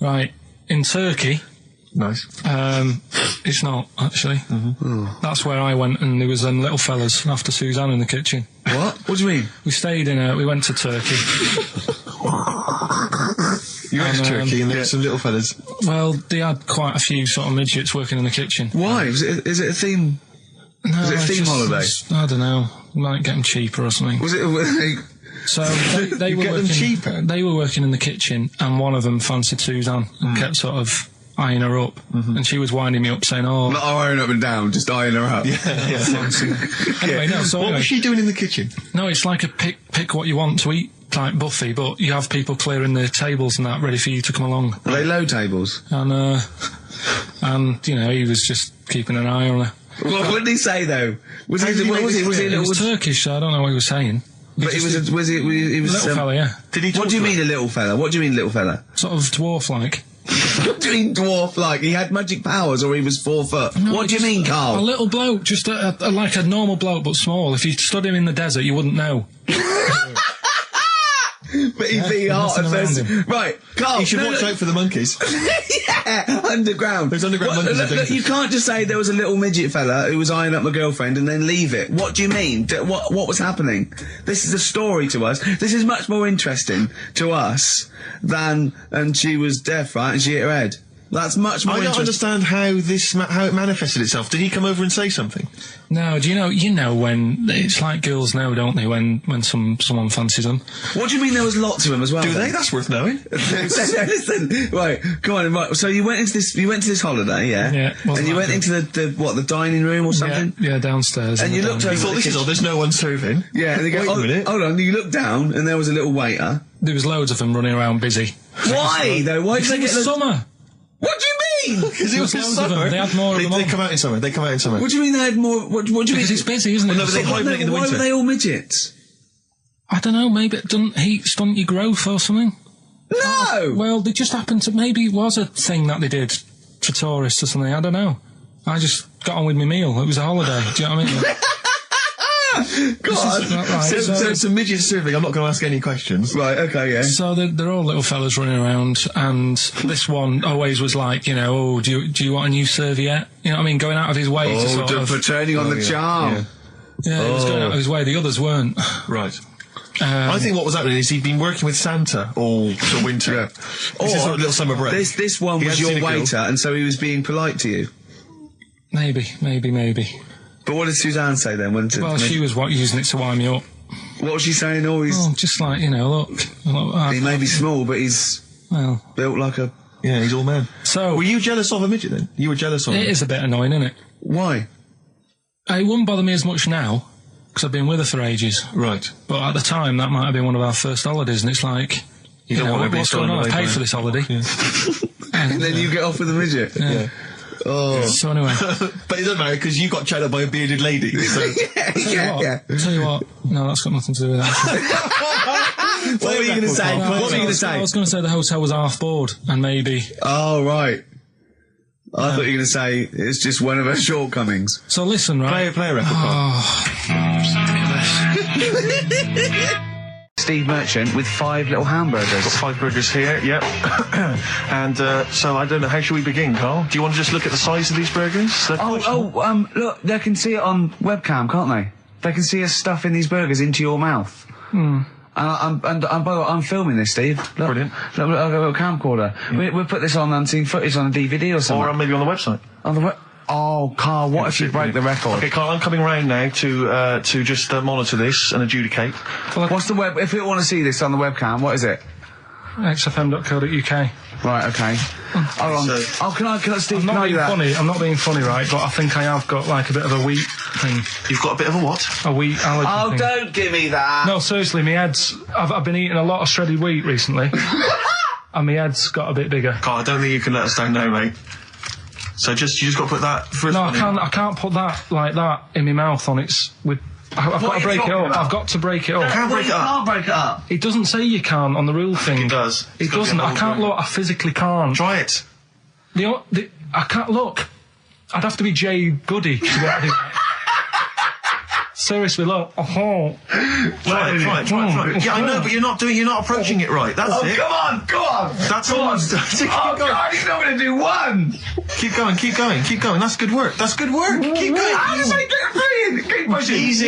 Right, in Turkey... Nice. It's not, actually. Mm-hmm. That's where I went, and there was them little fellas after Suzanne in the kitchen. What? What do you mean? We went to Turkey. You went to Turkey and there were some little fellas? Well, they had quite a few sort of midgets working in the kitchen. Why? Is it a theme? No, is it a theme holiday? I don't know. Might get them cheaper or something. Was it... So they were working... cheaper? They were working in the kitchen, and one of them fancied Suzanne and kept sort of... eyeing her up, and she was winding me up saying, "Oh, not eyeing up and down, just eyeing her up." Anyway, no. So what was she doing in the kitchen? No, it's like a pick what you want to eat type buffet, but you have people clearing the tables and that ready for you to come along. Are they low tables? And you know, he was just keeping an eye on her. What did he say though? Was he Turkish? So I don't know what he was saying. But he was a little fella, yeah. Did he? What do you mean a little fella? What do you mean little fella? Sort of dwarf-like. What do you mean dwarf-like? He had magic powers, or he was 4 foot? No, what do you mean, Carl? A little bloke, just like a normal bloke, but small. If you stood him in the desert, you wouldn't know. But he'd be hot and says, right, Carl. You should watch out for the monkeys. Yeah, underground. There's underground monkeys. Look, you can't just say there was a little midget fella who was eyeing up my girlfriend and then leave it. What do you mean? What was happening? This is a story to us. This is much more interesting to us than, and she was deaf, right, and she hit her head. That's much more interesting. I don't understand how it manifested itself. Did he come over and say something? No, do you know when it's like girls know, don't they, when someone fancies them? What do you mean there was lots of them as well? Do they? That's worth knowing. Listen, right, come on, right. So you went to this holiday, yeah? Yeah. And you went into the dining room or something? Yeah, downstairs. And you looked over. You thought, this is all, there's no one serving. Yeah, and they go, wait a minute. Hold on, you looked down and there was a little waiter. There was loads of them running around busy. Why though? Why did they get summer? What do you mean? Because it was in summer. They had more of them. They come out in summer. What do you mean they had more? What do you mean? Because it's busy, isn't it? Well, no, but they hibernate in the winter. Why were they all midgets? I don't know, maybe it doesn't heat stunt your growth or something. No! Well, they just happened to, maybe it was a thing that they did for tourists or something, I don't know. I just got on with my meal, it was a holiday, do you know what I mean? God. So it's a midget survey, I'm not going to ask any questions. Right, okay, yeah. So they're all little fellas running around, and this one always was like, you know, oh, do you want a new serviette? You know what I mean, going out of his way to sort of... for turning on the charm. Yeah, he was going out of his way, the others weren't. Right. I think what was happening is he'd been working with Santa all the winter. Yeah. This is sort of little summer break. This one was your waiter, and so he was being polite to you? Maybe. But what did Suzanne say then? She was using it to wind me up. What was she saying? Just like, you know, look. He may be small, but he's built like a... Yeah, he's all man. So... Were you jealous of a midget then? You were jealous of him? It is a bit annoying, isn't it? Why? It wouldn't bother me as much now, because I've been with her for ages. Right. But at the time, that might have been one of our first holidays, and it's like, you know, what's going on? I paid for this holiday. Yeah. And then you get off with a midget. Yeah. Oh. So anyway. But it doesn't matter, because you got chatted up by a bearded lady. So. yeah. Tell you what, no, that's got nothing to do with that. What were you going to say? I was going to say the hotel was half board, and maybe... Oh, right. I thought you were going to say it's just one of her shortcomings. So listen, right? Play a record. Steve Merchant with 5 little hamburgers. Got 5 burgers here, yep. And so I don't know, how should we begin, Carl? Do you want to just look at the size of these burgers? Look, they can see it on webcam, can't they? They can see us stuffing these burgers into your mouth. And by the way, I'm filming this, Steve. Look, brilliant. Look, I've got a camcorder. Yeah. We'll put this on unseen footage on a DVD or something. Or maybe on the website. Oh, Carl, what if you break the record? Okay, Carl, I'm coming round now to just monitor this and adjudicate. What's the web? If you want to see this on the webcam, what is it? XFM.co.uk. Right, okay. Hold on. Can I, Steve, I'm not being funny, right, but I think I have got, like, a bit of a wheat thing. You've got a bit of a what? A wheat allergy thing. Oh, don't give me that! No, seriously, my head's... I've been eating a lot of shredded wheat recently, and my head's got a bit bigger. Carl, I don't think you can let us down now, mate. So you just got to put that... I can't put that, like that, in my mouth on its... I've got to break it up. I've got to break it up. You can't break it up. Can't break it up. It doesn't say you can on the rule thing. It does. It doesn't. I can't look. I physically can't. Try it. I can't look. I'd have to be Jay Goody to be able to do that. Seriously, look. Try it. Yeah, I know, but you're not approaching it right. That's it. Come on. That's all. God, he's not going to do one. Keep going. That's good work. Keep going. How does he get three in? Keep pushing. Ease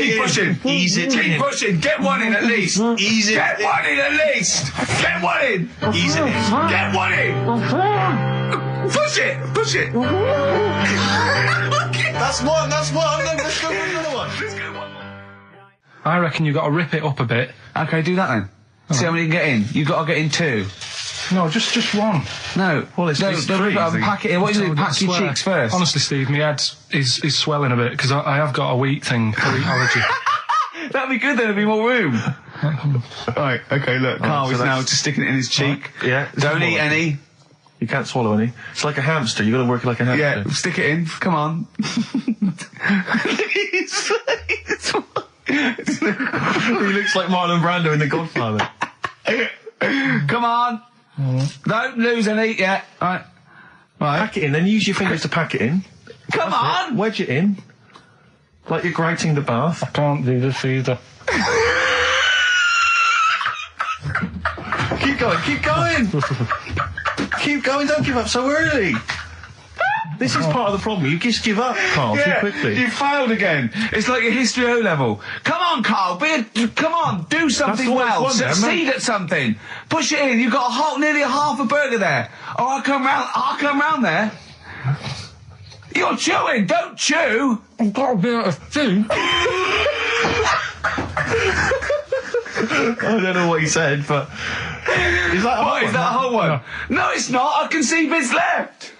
it in. Keep pushing. Get one in at least. Ease it. Get one in at least. Get one in. Ease it in. Get one in. Push it. That's one. Let's go for another one. I reckon you've got to rip it up a bit. Okay, do that then. See how many you can get in. You've got to get in 2. No, just one. No. Well, it's 3. Pack it in. What do you do? Pack your cheeks first. Honestly, Steve, my head is swelling a bit, because I have got a wheat thing, a wheat allergy. That'd be good, then there'd be more room. Right, okay, look, Carl is now just sticking it in his cheek. Yeah. Don't eat any. You can't swallow any. It's like a hamster. You've got to work like a hamster. Yeah, stick it in. Come on. He looks like Marlon Brando in The Godfather. Come on. Don't lose any yet. Right. Pack it in, then use your fingers to pack it in. Come on! Wedge it in. Like you're grouting the bath. I can't do this either. Keep going, don't give up so early. This is part of the problem. You just give up, Carl, too quickly. You failed again. It's like your history O level. Come on, Carl. Come on. Do something well. Succeed at something. Push it in. You've got nearly half a burger there. Oh, I'll come round there. You're chewing. Don't chew. I've got a bit of food. I don't know what he said, but... Is that a whole one? Is that a whole one? No, it's not. I can see bits left.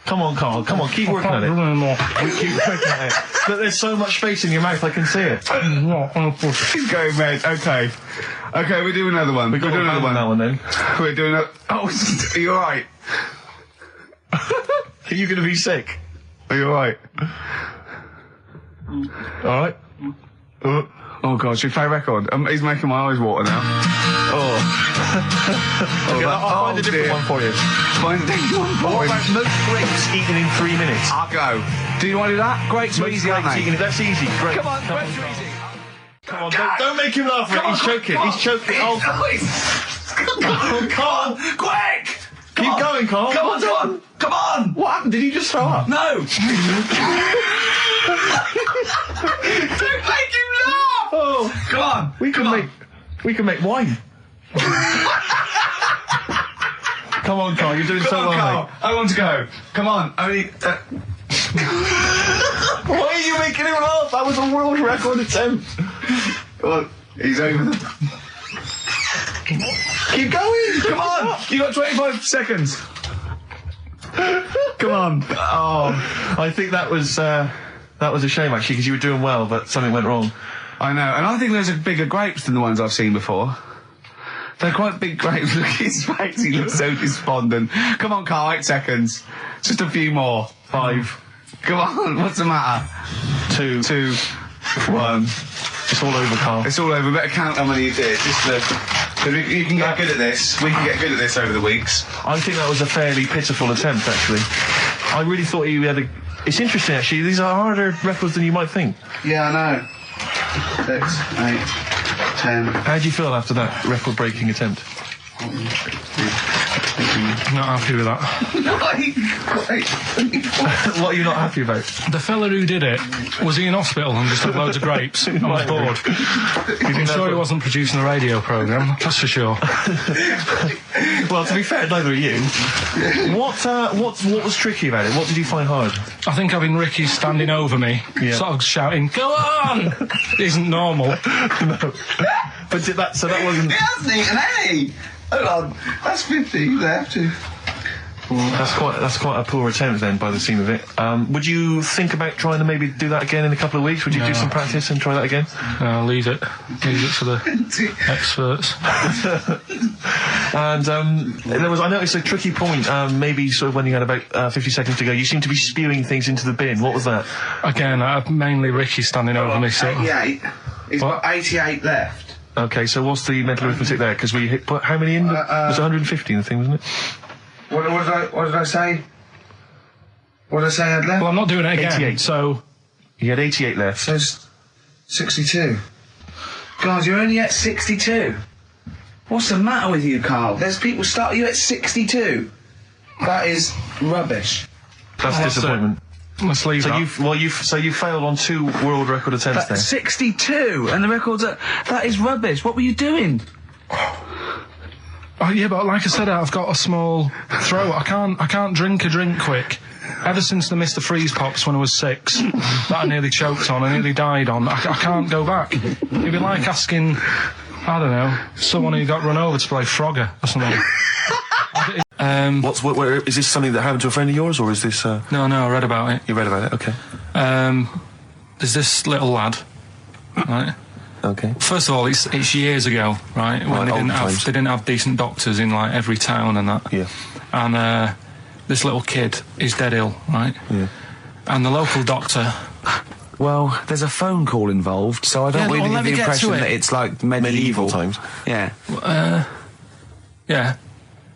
Come on, Carl. Come on, keep working at it. We keep working at it. But there's so much space in your mouth, I can see it. He's going red. Okay. Okay, we do another one. We're doing another one. That one then. We're doing a... Oh, are you alright? Are you going to be sick? Are you alright? Alright. Oh God, should we play a record? He's making my eyes water now. Okay, I'll find a different one for you. Find a different one for What about most grapes eaten in 3 minutes? I'll go. Do you want to do that? Grapes are easy, aren't they? That's easy. Great. Come on, grapes are easy. Come on, don't make him laugh. He's choking. He's choking. Oh, Carl. Quick! Keep going, Carl. Come on, Tom. Come on. What happened? Did you just throw up? No. Don't make him laugh. Oh, come on. We can make wine. Come on, Carl. You're doing so well, Carl. mate. I want to go. Come on. Only. Why are you making him laugh? That was a world record attempt. Come on. He's over. Keep going. Come on. You got 25 seconds. Come on. Oh, I think that was a shame actually, because you were doing well, but something went wrong. I know, and I think those are bigger grapes than the ones I've seen before. They're quite big grapes. Look at his face, he looks so despondent. Come on, Carl, 8 seconds. Just a few more. 5. Come on, what's the matter? 2, 1. It's all over, Carl. It's all over. Better count how many you did. You can get good at this. We can get good at this over the weeks. I think that was a fairly pitiful attempt, actually. I really thought you had a... It's interesting, actually. These are harder records than you might think. Yeah, I know. 6, 8, 10... How do you feel after that record-breaking attempt? Not happy with that. What are you not happy about? The fella who did it, was he in hospital and just had loads of grapes? I was bored. You can sure he wasn't producing a radio programme, that's for sure. Well, to be fair, neither are you. What was tricky about it? What did you find hard? I think having Ricky standing over me, sort of shouting, "Go on!" isn't normal. No. But so that wasn't... He hasn't eaten any! Hold on, that's 50, you have to. That's quite a poor attempt then, by the seam of it. Would you think about trying to maybe do that again in a couple of weeks? Would you do some practice and try that again? No, leave it. Leave it for the experts. And I noticed a tricky point, maybe sort of when you had about 50 seconds to go, you seemed to be spewing things into the bin. What was that? Again, mainly Ricky standing over me, so... 88. He's got 88 left. Okay, so what's the mental arithmetic there? Because we put how many in? It was 150 in the thing, wasn't it? What did I say? What did I say I had left? Well, I'm not doing it again, 88. So... You had 88 left. So it's 62. God, you're only at 62. What's the matter with you, Carl? There's people start you at 62. That is rubbish. That's disappointment. Let's leave that. So you failed on 2 world record attempts then? 62, and the records are... That is rubbish. What were you doing? Oh, yeah, but like I said, I've got a small throat. I can't drink a drink quick. Ever since the Mr. Freeze Pops when I was 6, that I nearly choked on, I nearly died on, I can't go back. It'd be like asking, I don't know, someone who got run over to play Frogger or something. Is this something that happened to a friend of yours, or is this... No, I read about it. You read about it, okay. There's this little lad, right? Okay. First of all, it's years ago, right? When they didn't have decent doctors in, like, every town and that. Yeah. And, this little kid is dead ill, right? Yeah. And the local doctor... Well, there's a phone call involved, so I don't really get the impression that it's like medieval times. Yeah. Yeah.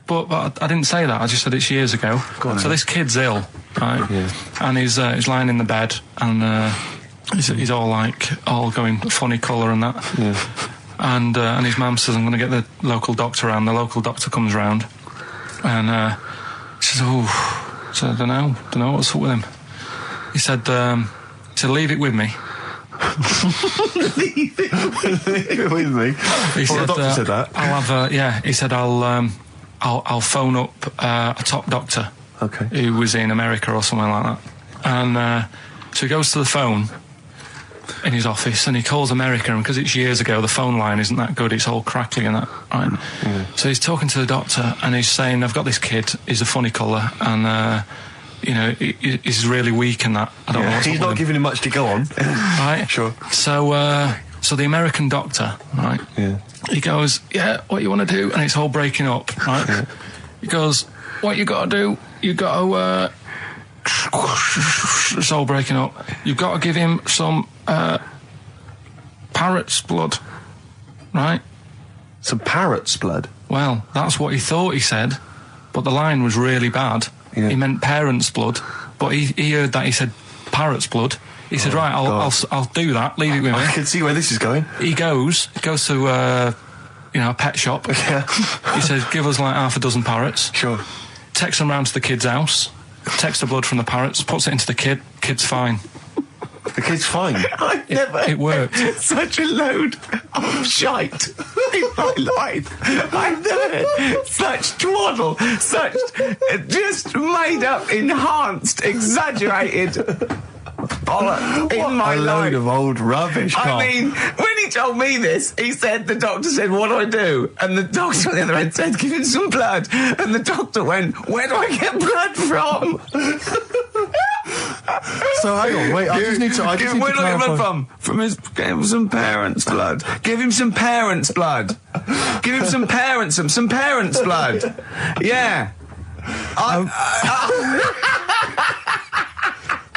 But I didn't say that, I just said it's years ago. So this kid's ill, right? Yeah. And he's lying in the bed, and he's all going funny colour and that. Yeah. And his mum says, I'm going to get the local doctor round. The local doctor comes round, and he says, so I don't know what's up with him. He said, leave it with me. Leave it with me? He said, the doctor said that? I'll have he said, I'll phone up a top doctor, okay, who was in America or somewhere like that. And so he goes to the phone in his office and he calls America, and because it's years ago, the phone line isn't that good, it's all crackly and that, right? Yeah. So he's talking to the doctor and he's saying, I've got this kid, he's a funny colour, and you know, he's really weak and that. I don't know. He's not giving him much to go on. Right? Sure. So the American doctor, right? Yeah. He goes, yeah, what you want to do? And it's all breaking up, right? Yeah. He goes, what you got to do? You got to, it's all breaking up. You've got to give him some, parrot's blood, right? Some parrot's blood? Well, that's what he thought he said, but the line was really bad. Yeah. He meant parent's blood, but he heard that he said parrot's blood. He said, right, I'll do that, leave it with me. I can see where this is going. He goes to, a pet shop. Yeah. He says, give us like half a dozen parrots. Sure. Takes them round to the kid's house, takes the blood from the parrots, puts it into the kid's fine. The kid's fine? It worked. Such a load of shite in my life. I've never heard such twaddle, such just made up, enhanced, exaggerated bollocks in my life. A load of old rubbish, Carl. I mean, when he told me this, the doctor said, what do I do? And the doctor on the other end said, give him some blood. And the doctor went, where do I get blood from? So hang on, wait, I just need to clarify. Where do I get blood from? Give him some parents' blood. Give him some parents' blood. Give him some parents' blood. Yeah.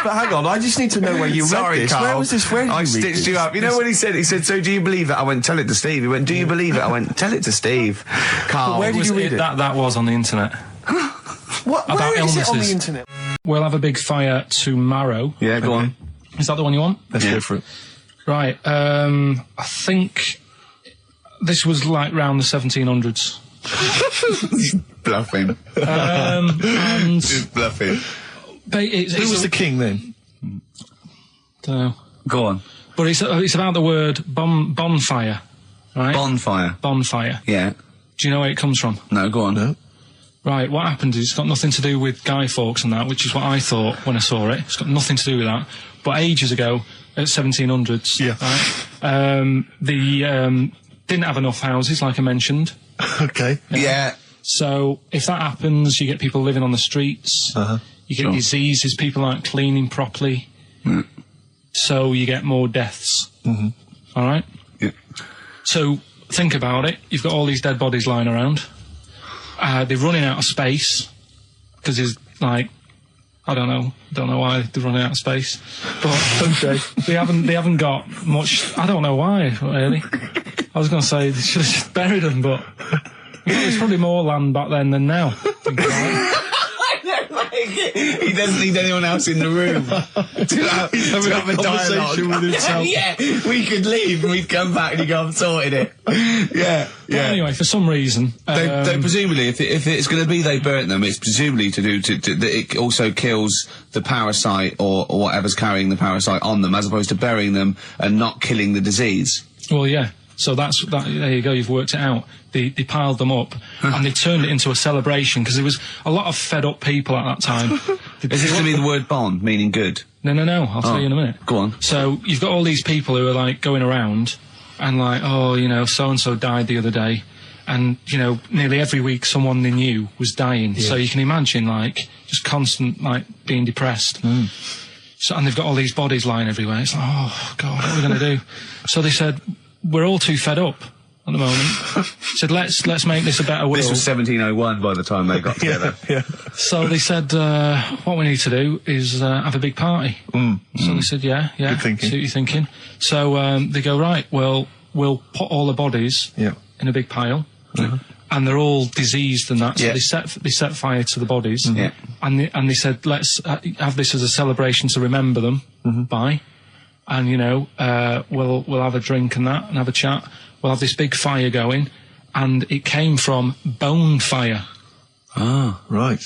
But hang on, I just need to know where you read this. Carl. Where was this? Where did I you read stitched this? you up. You know what he said? He said, so do you believe it? I went, tell it to Steve. He went, do you believe it? I went, tell it to Steve. Carl. But where did you read it? That was on the internet. What? Where is it on the internet? We'll have a big fire tomorrow. Yeah, go on. Is that the one you want? Let's go for it. Right, I think this was like round the 1700s. Bluffing. And He's bluffing. Who was the king then? Don't know. Go on. But it's about the word bonfire, right? Bonfire. Yeah. Do you know where it comes from? No, go on. No. Right, what happened is it's got nothing to do with Guy Fawkes and that, which is what I thought when I saw it. It's got nothing to do with that. But ages ago, at 1700s, right, they didn't have enough houses, like I mentioned. Okay. Yeah. So if that happens, you get people living on the streets. You get diseases, people aren't cleaning properly. So you get more deaths. All right? Yeah. So think about it. You've got all these dead bodies lying around. They're running out of space because there's like, I don't know why they're running out of space, but they haven't got much. I don't know why really. I was going to say they should have just buried them, but there's probably more land back then than now. He doesn't need anyone else in the room to have a conversation with himself. Yeah, we could leave and we'd come back and he'd go, I've sorted it. Yeah. But anyway, for some reason... They presumably, if it's going to be they burnt them, it's presumably to do that it also kills the parasite or whatever's carrying the parasite on them, as opposed to burying them and not killing the disease. Well, yeah. So there you go, you've worked it out. They piled them up and they turned it into a celebration because there was a lot of fed up people at that time. Is this going to be the word bon, meaning good? No, I'll tell you in a minute. Go on. So you've got all these people who are like going around and like, oh, you know, so-and-so died the other day. And, you know, nearly every week someone they knew was dying. Yeah. So you can imagine like just constant like being depressed. So, and they've got all these bodies lying everywhere. It's like, oh, God, what are we going to do? So they said, we're all too fed up at the moment. Said, let's make this a better world. This was 1701 by the time they got together. Yeah. So they said, what we need to do is have a big party. So they said, yeah. Good thinking. See what you're thinking. So they go, right, well, we'll put all the bodies in a big pile. And they're all diseased and that. So they set fire to the bodies. And they said, let's have this as a celebration to remember them by. And, you know, we'll have a drink and that and have a chat. We'll have this big fire going. And it came from bone fire. Ah, right.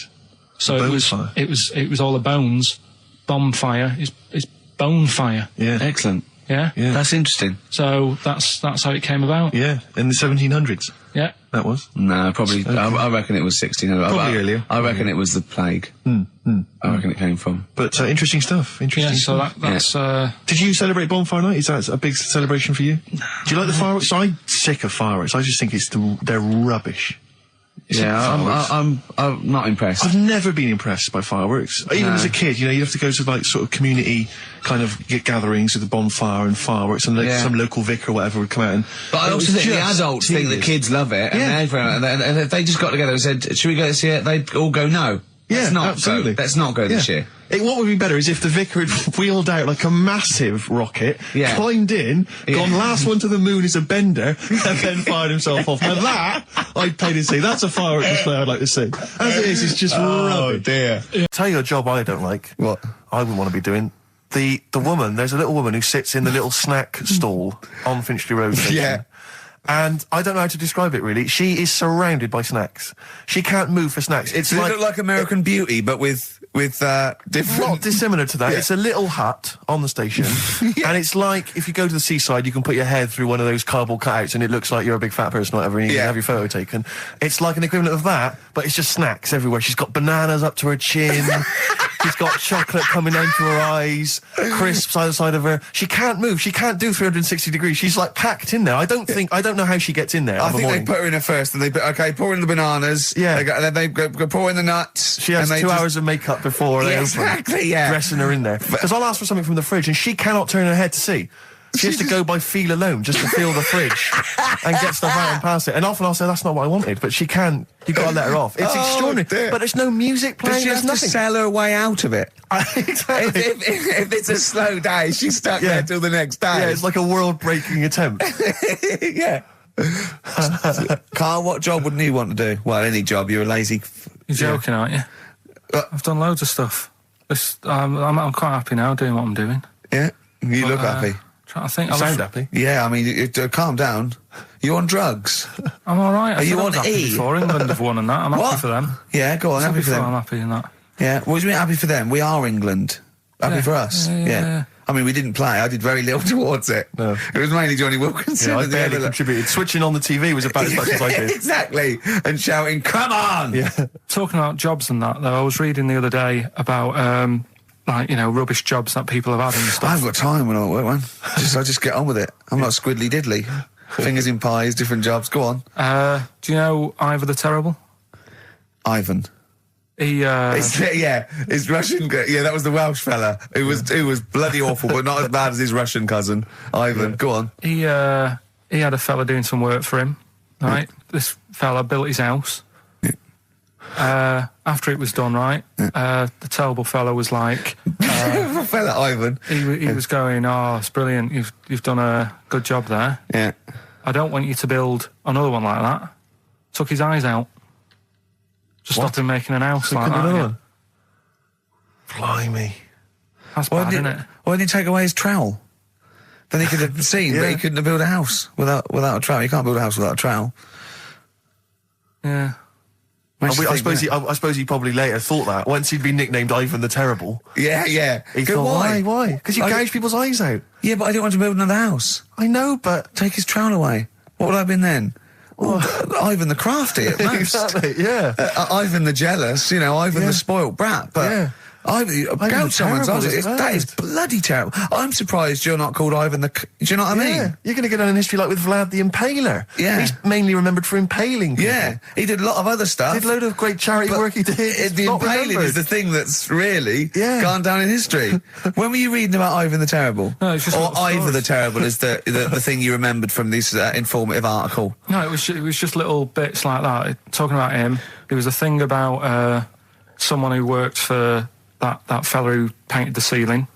So it was all the bones. Bonfire is bone fire. Yeah. Excellent. Yeah? That's interesting. So that's how it came about. Yeah, in the 1700s. Yeah. That was? No, probably. Okay. I reckon it was 1600. Probably earlier. I reckon it was the plague. I reckon it came from. But interesting stuff. So that's. Did you celebrate Bonfire Night? Is that a big celebration for you? Do you like the fireworks? I'm sick of fireworks. I just think they're rubbish. I'm not impressed. I've never been impressed by fireworks. Even as a kid, you have to go to like sort of community kind of gatherings with a bonfire and fireworks, and some local vicar or whatever would come out. But I also think the adults think the kids love it, and if they just got together and said, "Should we go this year?" They'd all go, "No." Yeah, absolutely. Let's not go this year. What would be better is if the vicar had wheeled out like a massive rocket, climbed in, gone last one to the moon is a bender, and then fired himself off. Now that, I'd pay to see. That's a firework display I'd like to see. As it is, it's just rubbish. Oh dear. Tell you a job I don't like. What? I wouldn't want to be doing. The woman, there's a little woman who sits in the little snack stall on Finchley Road station. Yeah. And I don't know how to describe it, really. She is surrounded by snacks. She can't move for snacks. It's Does it look like American Beauty, but with different... Not dissimilar to that. Yeah. It's a little hut on the station. And it's like, if you go to the seaside, you can put your head through one of those cardboard cutouts and it looks like you're a big fat person or whatever, and you can have your photo taken. It's like an equivalent of that, but it's just snacks everywhere. She's got bananas up to her chin. She's got chocolate coming down to her eyes, crisps either side of her. She can't move. She can't do 360 degrees. She's like packed in there. I don't know how she gets in there. I think they put her in there first, and they pour in the bananas. Yeah. Then they go pour in the nuts. She has 2 hours of makeup before they open, dressing her in there. Because I'll ask for something from the fridge, and she cannot turn her head to see. She has to go by feel alone, just to feel the fridge and get stuff out and pass it. And often I'll say, that's not what I wanted, but she can't. You've got to let her off. It's extraordinary. Dear. But there's no music playing. Does she have to sell her way out of it? Exactly. If it's a slow day, she's stuck there till the next day. Yeah, it's like a world-breaking attempt. Yeah. Carl, what job wouldn't you want to do? Well, any job. You're a lazy... You're joking, aren't you? I've done loads of stuff. I'm quite happy now doing what I'm doing. Yeah? You look happy. I think you sound happy. Yeah, I mean, calm down. You on drugs? I'm all right. Are you on E? Before England have won and that. I'm happy for them. Yeah, go on. Happy for them. I'm happy in that. Yeah. What do you mean happy for them? We are England. Happy for us. Yeah. I mean, we didn't play. I did very little towards it. No. It was mainly Johnny Wilkinson. Yeah, I barely contributed. Switching on the TV was about as much as I did. Exactly. And shouting, "Come on!" Yeah. Talking about jobs and that, though, I was reading the other day about like, rubbish jobs that people have had and stuff. I haven't got time when I'm at work, man. I just get on with it. I'm not squiddly diddly. Fingers in pies, different jobs. Go on. Do you know Ivor the Terrible? Ivan. He, his Russian... Yeah, that was the Welsh fella. Who was bloody awful, but not as bad as his Russian cousin, Ivan. Yeah. Go on. He had a fella doing some work for him, right? Yeah. This fella built his house. After it was done, right, the terrible fella was like... fella, Ivan. He was going, "Oh, it's brilliant, you've done a good job there. Yeah. I don't want you to build another one like that." Took his eyes out. Just stopped him making an house like that. One? Blimey. That's bad, isn't it? Why didn't he take away his trowel? Then he could have seen, but he couldn't have built a house without a trowel. You can't build a house without a trowel. Yeah. I suppose he probably later thought that once he'd been nicknamed Ivan the Terrible. Yeah. He thought, why? Because you gouge people's eyes out. Yeah, but I didn't want to build another house. I know, but take his trowel away. What would I have been then? Ivan the Crafty at most. Exactly. Yeah. Ivan the Jealous. Ivan the spoilt brat. But yeah. Gouge someone's eyes. That is bloody terrible. I'm surprised you're not called Ivan the... Do you know what I mean? You're going to get on in history like with Vlad the Impaler. Yeah. He's mainly remembered for impaling people. Yeah. He did a lot of other stuff. Did a load of great charity work he did. The impaling is the thing that's really gone down in history. When were you reading about Ivan the Terrible? No, it's just... Or Ivor the Terrible is the thing you remembered from this informative article? No, it was just little bits like that. Talking about him, there was a thing about someone who worked for... That fella who painted the ceiling.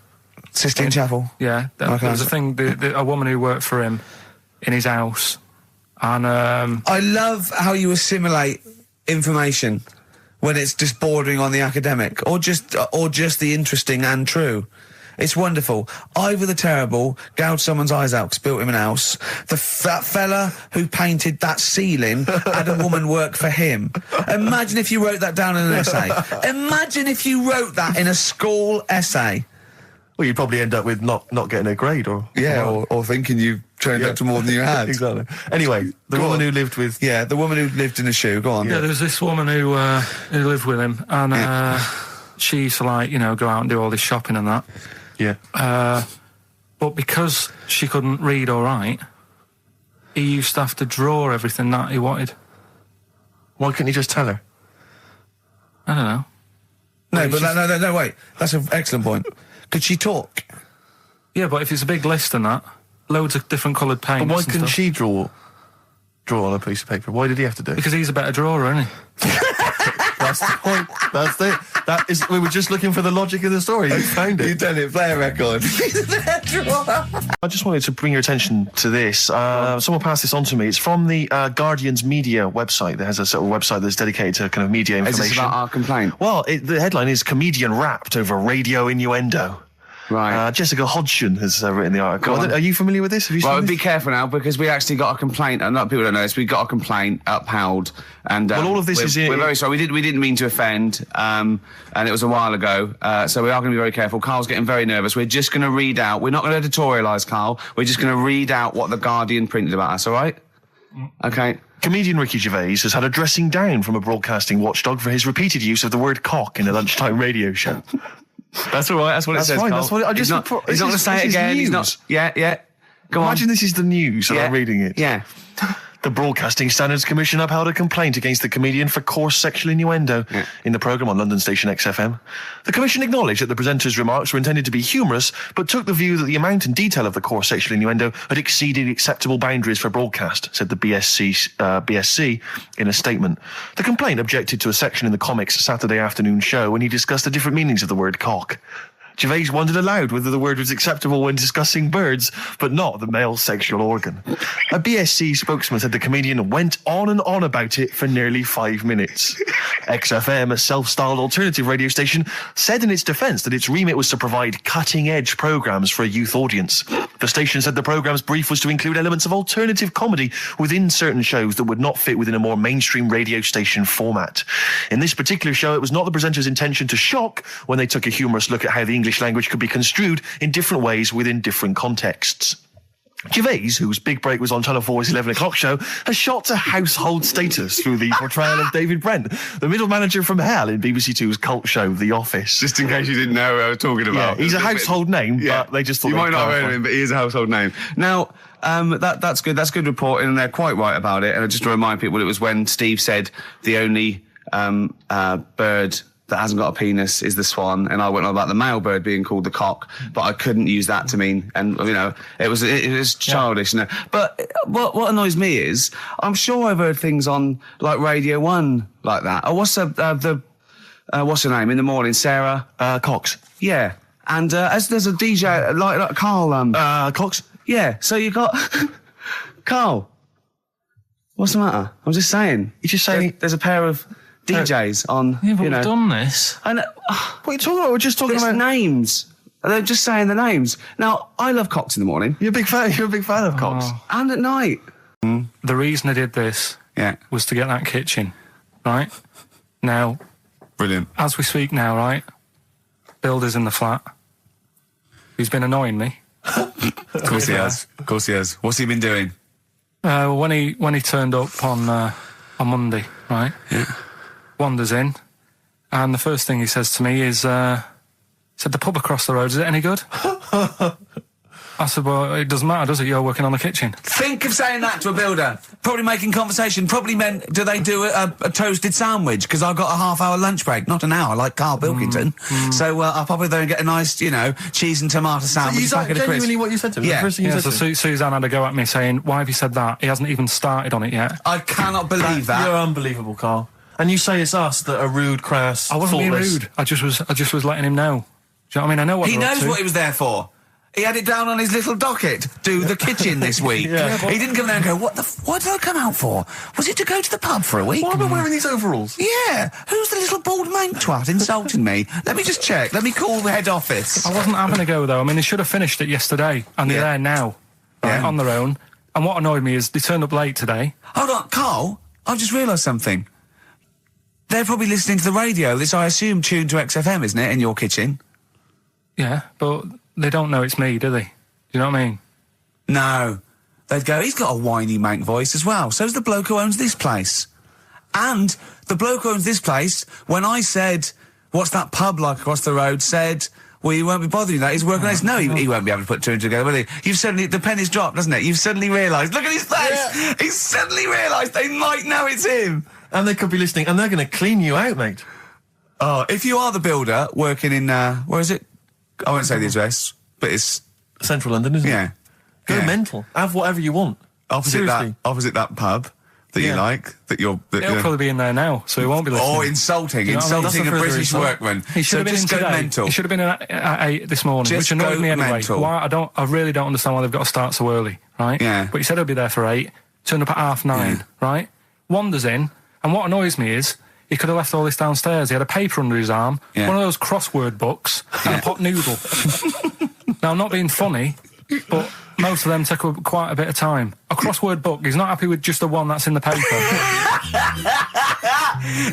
Sistine Chapel? Yeah. There was a thing, a woman who worked for him in his house. And I love how you assimilate information when it's just bordering on the academic or just the interesting and true. It's wonderful. Ivor the Terrible gouged someone's eyes out because built him an house. That fella who painted that ceiling had a woman work for him. Imagine if you wrote that down in an essay. Imagine if you wrote that in a school essay. Well, you'd probably end up with not getting a grade or thinking you turned up to more than you had. Exactly. Anyway, the woman who lived with... Yeah, the woman who lived in a shoe. Go on. Yeah, there was this woman who lived with him, and she used to, go out and do all this shopping and that. Yeah. But because she couldn't read or write, he used to have to draw everything that he wanted. Why couldn't you just tell her? I don't know. No, wait. That's an excellent point. Could she talk? Yeah, but if it's a big list and that, loads of different coloured paints. But why couldn't she draw on a piece of paper? Why did he have to do it? Because he's a better drawer, isn't he? That's the point. That's it. We were just looking for the logic of the story. You found it. You've done it. Play a record. I just wanted to bring your attention to this. Someone passed this on to me. It's from the Guardian's media website. There has a sort of website that's dedicated to kind of media information. Is this about our complaint? Well, the headline is "Comedian Rapped Over Radio Innuendo." Right. Jessica Hodgson has written the article. Are you familiar with this? Have you seen this? Be careful now, because we actually got a complaint, and people don't know this, we got a complaint upheld, and well, all of this we're very sorry. We didn't mean to offend, and it was a while ago, so we are going to be very careful. Carl's getting very nervous. We're just going to read out, we're not going to editorialise, Carl, we're just going to read out what the Guardian printed about us, all right? Okay. Comedian Ricky Gervais has had a dressing down from a broadcasting watchdog for his repeated use of the word cock in a lunchtime radio show. That's all right. That's what it says. Fine, Carl. that's what He's not going to say it again. He's not. Yeah. Go on. Imagine this is the news and I'm reading it. Yeah. The Broadcasting Standards Commission upheld a complaint against the comedian for coarse sexual innuendo in the programme on London station XFM. The Commission acknowledged that the presenter's remarks were intended to be humorous, but took the view that the amount and detail of the coarse sexual innuendo had exceeded acceptable boundaries for broadcast, said the BSC in a statement. The complaint objected to a section in the Comics Saturday afternoon show when he discussed the different meanings of the word cock. Gervais wondered aloud whether the word was acceptable when discussing birds, but not the male sexual organ. A BSC spokesman said the comedian went on and on about it for nearly 5 minutes. XFM, a self-styled alternative radio station, said in its defence that its remit was to provide cutting-edge programmes for a youth audience. The station said the programme's brief was to include elements of alternative comedy within certain shows that would not fit within a more mainstream radio station format. In this particular show, it was not the presenter's intention to shock when they took a humorous look at how the English language could be construed in different ways within different contexts. Gervais, whose big break was on Channel 4's 11 o'clock show, has shot to household status through the portrayal of David Brent, the middle manager from hell in BBC Two's cult show The Office. Just in case you didn't know who I was talking about. Yeah, he's a household name, but they just thought... You might not have heard of him, but he is a household name. Now, that's good. That's good reporting, and they're quite right about it. And just to remind people, it was when Steve said the only bird that hasn't got a penis is the swan, and I went on about the male bird being called the cock, but I couldn't use that to mean, and it was childish. But what annoys me is, I'm sure I've heard things on like Radio 1 like that. Oh, what's what's her name in the morning? Sarah Cox. Yeah, and as there's a DJ like Carl Cox. Yeah, so you got Carl. What's the matter? I'm just saying. You're just saying there's a pair of DJs on, yeah, but we've done this. And what are you talking about? We're just talking about names. They're just saying the names. Now, I love cocks in the morning. You're a big fan of cocks. And at night. The reason I did this was to get that kitchen, right? Now, brilliant. As we speak now, right? Builder's in the flat. He's been annoying me. Of course he has. Of course he has. What's he been doing? When he turned up on Monday, right? Yeah. Wanders in, and the first thing he says to me is, said, the pub across the road, is it any good? I said, well, it doesn't matter, does it? You're working on the kitchen. Think of saying that to a builder. Probably making conversation. Probably meant, do they do a toasted sandwich? Because I've got a half-hour lunch break. Not an hour, like Karl Pilkington. So I'll probably go and get a nice, cheese and tomato sandwich. So is that genuinely what you said to him? Yeah. The first thing you said so to him? Suzanne had a go at me saying, why have you said that? He hasn't even started on it yet. I cannot believe that. You're unbelievable, Karl. And you say it's us that are rude, crass, I wasn't being thoughtless. rude. I just was letting him know. Do you know what I mean? I know what he they're up knows to. what he was there for. He had it down on his little docket. Do the kitchen this week. He didn't come there and go, what did I come out for? Was it to go to the pub for a week? Why am I wearing these overalls? Yeah. Who's the little bald mank twat insulting me? Let me just check. Let me call the head office. I wasn't having a go, though. I mean, they should have finished it yesterday, and they're there now, right, on their own. And what annoyed me is they turned up late today. Hold on, Karl, I've just realised something. They're probably listening to the radio. This, I assume, tuned to XFM, isn't it, in your kitchen? Yeah, but they don't know it's me, do they? Do you know what I mean? No. They'd go, he's got a whiny mank voice as well. So's the bloke who owns this place. And the bloke who owns this place, when I said, what's that pub like across the road, said, well, you won't be bothering that. He's working on this. No, he won't be able to put two and two together, will he? You've suddenly, the penny's dropped, doesn't it? You've suddenly realised. Look at his face! Yeah. He's suddenly realised they might know it's him. And they could be listening, and they're going to clean you out, mate. Oh, if you are the builder working in, where is it? I won't say the address, but it's... Central London, isn't it? Yeah. Go mental. Have whatever you want. Opposite that pub that you like, that you're... He'll probably be in there now, so he won't be listening. Oh, insulting You know what I mean? insulting a British workman. He should have been in just go today. mental. He should have been at 8 this morning, Just which annoyed go me anyway. mental. Why? I really don't understand why they've got to start so early, right? Yeah. But he said he'll be there for 8, turned up at 9:30, right? Wanders in, and what annoys me is he could have left all this downstairs. He had a paper under his arm, one of those crossword books, and a pot noodle. Now, I'm not being funny, but most of them take up quite a bit of time. A crossword book, he's not happy with just the one that's in the paper.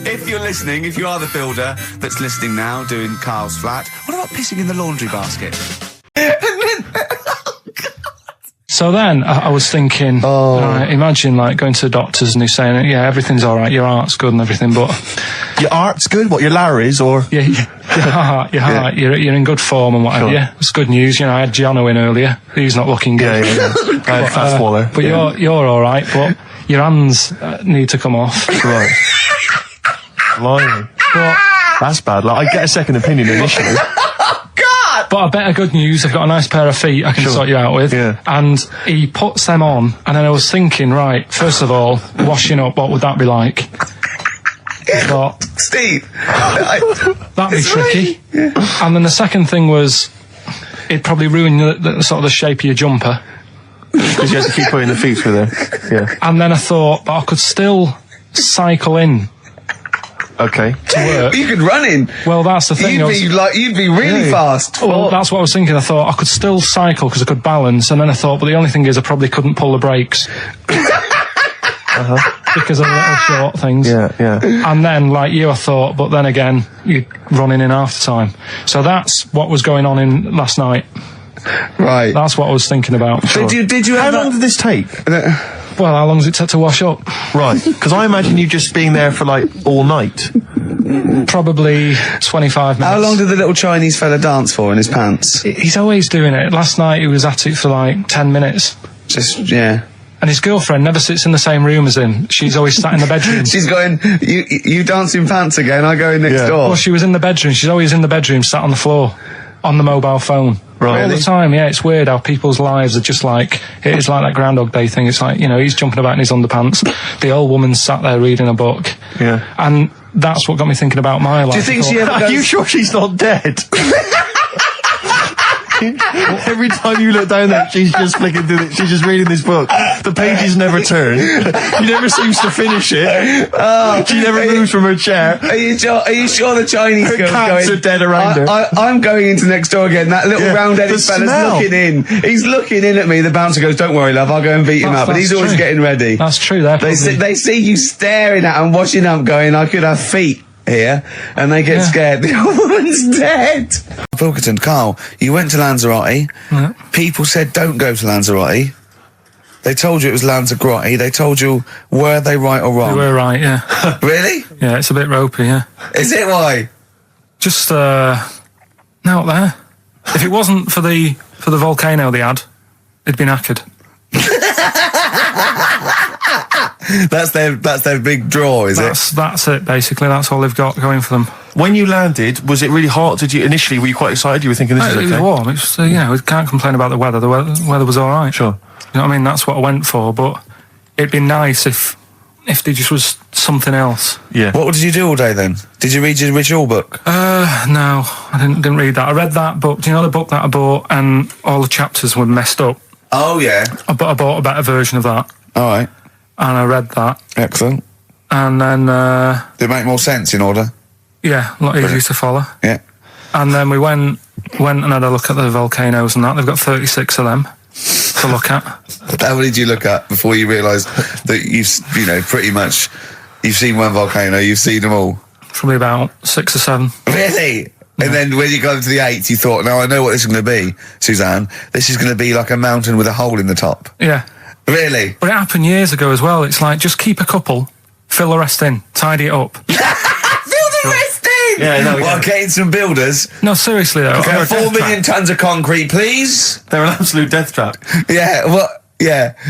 If you're listening, if you are the builder that's listening now, doing Carl's flat, what about pissing in the laundry basket? So then I was thinking, imagine like going to the doctors and he's saying, yeah, everything's all right, your heart's good and everything, but... Your art's good? What, your Larry's, or...? Yeah, your heart, you're in good form and whatever, yeah. It's good news, I had Giano in earlier, he's not looking good. Yeah. But you're all right, but your hands need to come off. Right. Blimey. That's bad. Like, I get a second opinion initially. But I better good news, I've got a nice pair of feet I can sort you out with. Yeah. And he puts them on, and then I was thinking, right, first of all, washing up, what would that be like? But Steve! That'd be tricky. Yeah. And then the second thing was, it'd probably ruin the sort of the shape of your jumper. Because you have to keep putting the feet through there. Yeah. And then I thought, but I could still cycle in. Okay. To work. You could run in. Well, that's the thing. You'd be really fast. Well, that's what I was thinking. I thought I could still cycle because I could balance, and then I thought, but the only thing is I probably couldn't pull the brakes. Because of the little short things. Yeah. And then, like you, I thought, but then again, you're running in half the time. So that's what was going on in last night. Right. That's what I was thinking about. Did you? How long did this take? Well, how long does it take to wash up? Right, because I imagine you just being there for, like, all night. Probably 25 minutes. How long did the little Chinese fella dance for in his pants? He's always doing it. Last night he was at it for, like, 10 minutes. Yeah. And his girlfriend never sits in the same room as him. She's always sat in the bedroom. She's going, you dance in pants again, I go in next door. Well, she was in the bedroom. She's always in the bedroom, sat on the floor, on the mobile phone. Right. All the time, yeah. It's weird how people's lives are just like, it's like that Groundhog Day thing. It's like, he's jumping about in his underpants. The old woman's sat there reading a book. Yeah. And that's what got me thinking about my life. Do you think she ever goes... Are you sure she's not dead? Every time you look down there, she's just flicking through it. She's just reading this book. The pages never turn. She never seems to finish it. She never moves from her chair. Are you sure the Chinese girl's cats going... are dead around her. I'm going into next door again. That little round-headed fella's looking in. He's looking in at me. The bouncer goes, "Don't worry, love, I'll go and beat him up." But he's always getting ready. That's true. They see you staring at him, washing up, going, "I could have feet here," and they get scared. The old woman's dead. Pilkington, Carl, you went to Lanzarote. Yeah. People said don't go to Lanzarote. They told you it was Lanzarote. They told you, were they right or wrong? They were right, yeah. Really? Yeah, it's a bit ropey, yeah. Is it? Why? Just, out there. If it wasn't for the volcano they had, it'd been knackered. That's their big draw, is it? That's it, basically. That's all they've got going for them. When you landed, was it really hot? Were you quite excited? You were thinking this is okay? It was warm. It's, we can't complain about the weather. The weather was all right. Sure. You know what I mean? That's what I went for, but it'd be nice if there just was something else. Yeah. What did you do all day then? Did you read your ritual book? No, I didn't read that. I read that book. Do you know the book that I bought and all the chapters were messed up? Oh, yeah. I bought a better version of that. All right. And I read that. Excellent. And then... Did it make more sense in order? Yeah, a lot easier to follow. Yeah. And then we went and had a look at the volcanoes and that. They've got 36 of them to look at. How many did you look at before you realised that pretty much, you've seen one volcano, you've seen them all? Probably about 6 or 7. Really? Yeah. And then when you got to the 8th, you thought, now I know what this is going to be, Suzanne. This is going to be like a mountain with a hole in the top. Yeah. Really? But it happened years ago as well. It's like, just keep a couple, fill the rest in, tidy it up. Fill the rest in! Yeah, no. Well, getting some builders. No, seriously though. Okay, 4 million tons of concrete, please. They're an absolute death trap. Yeah,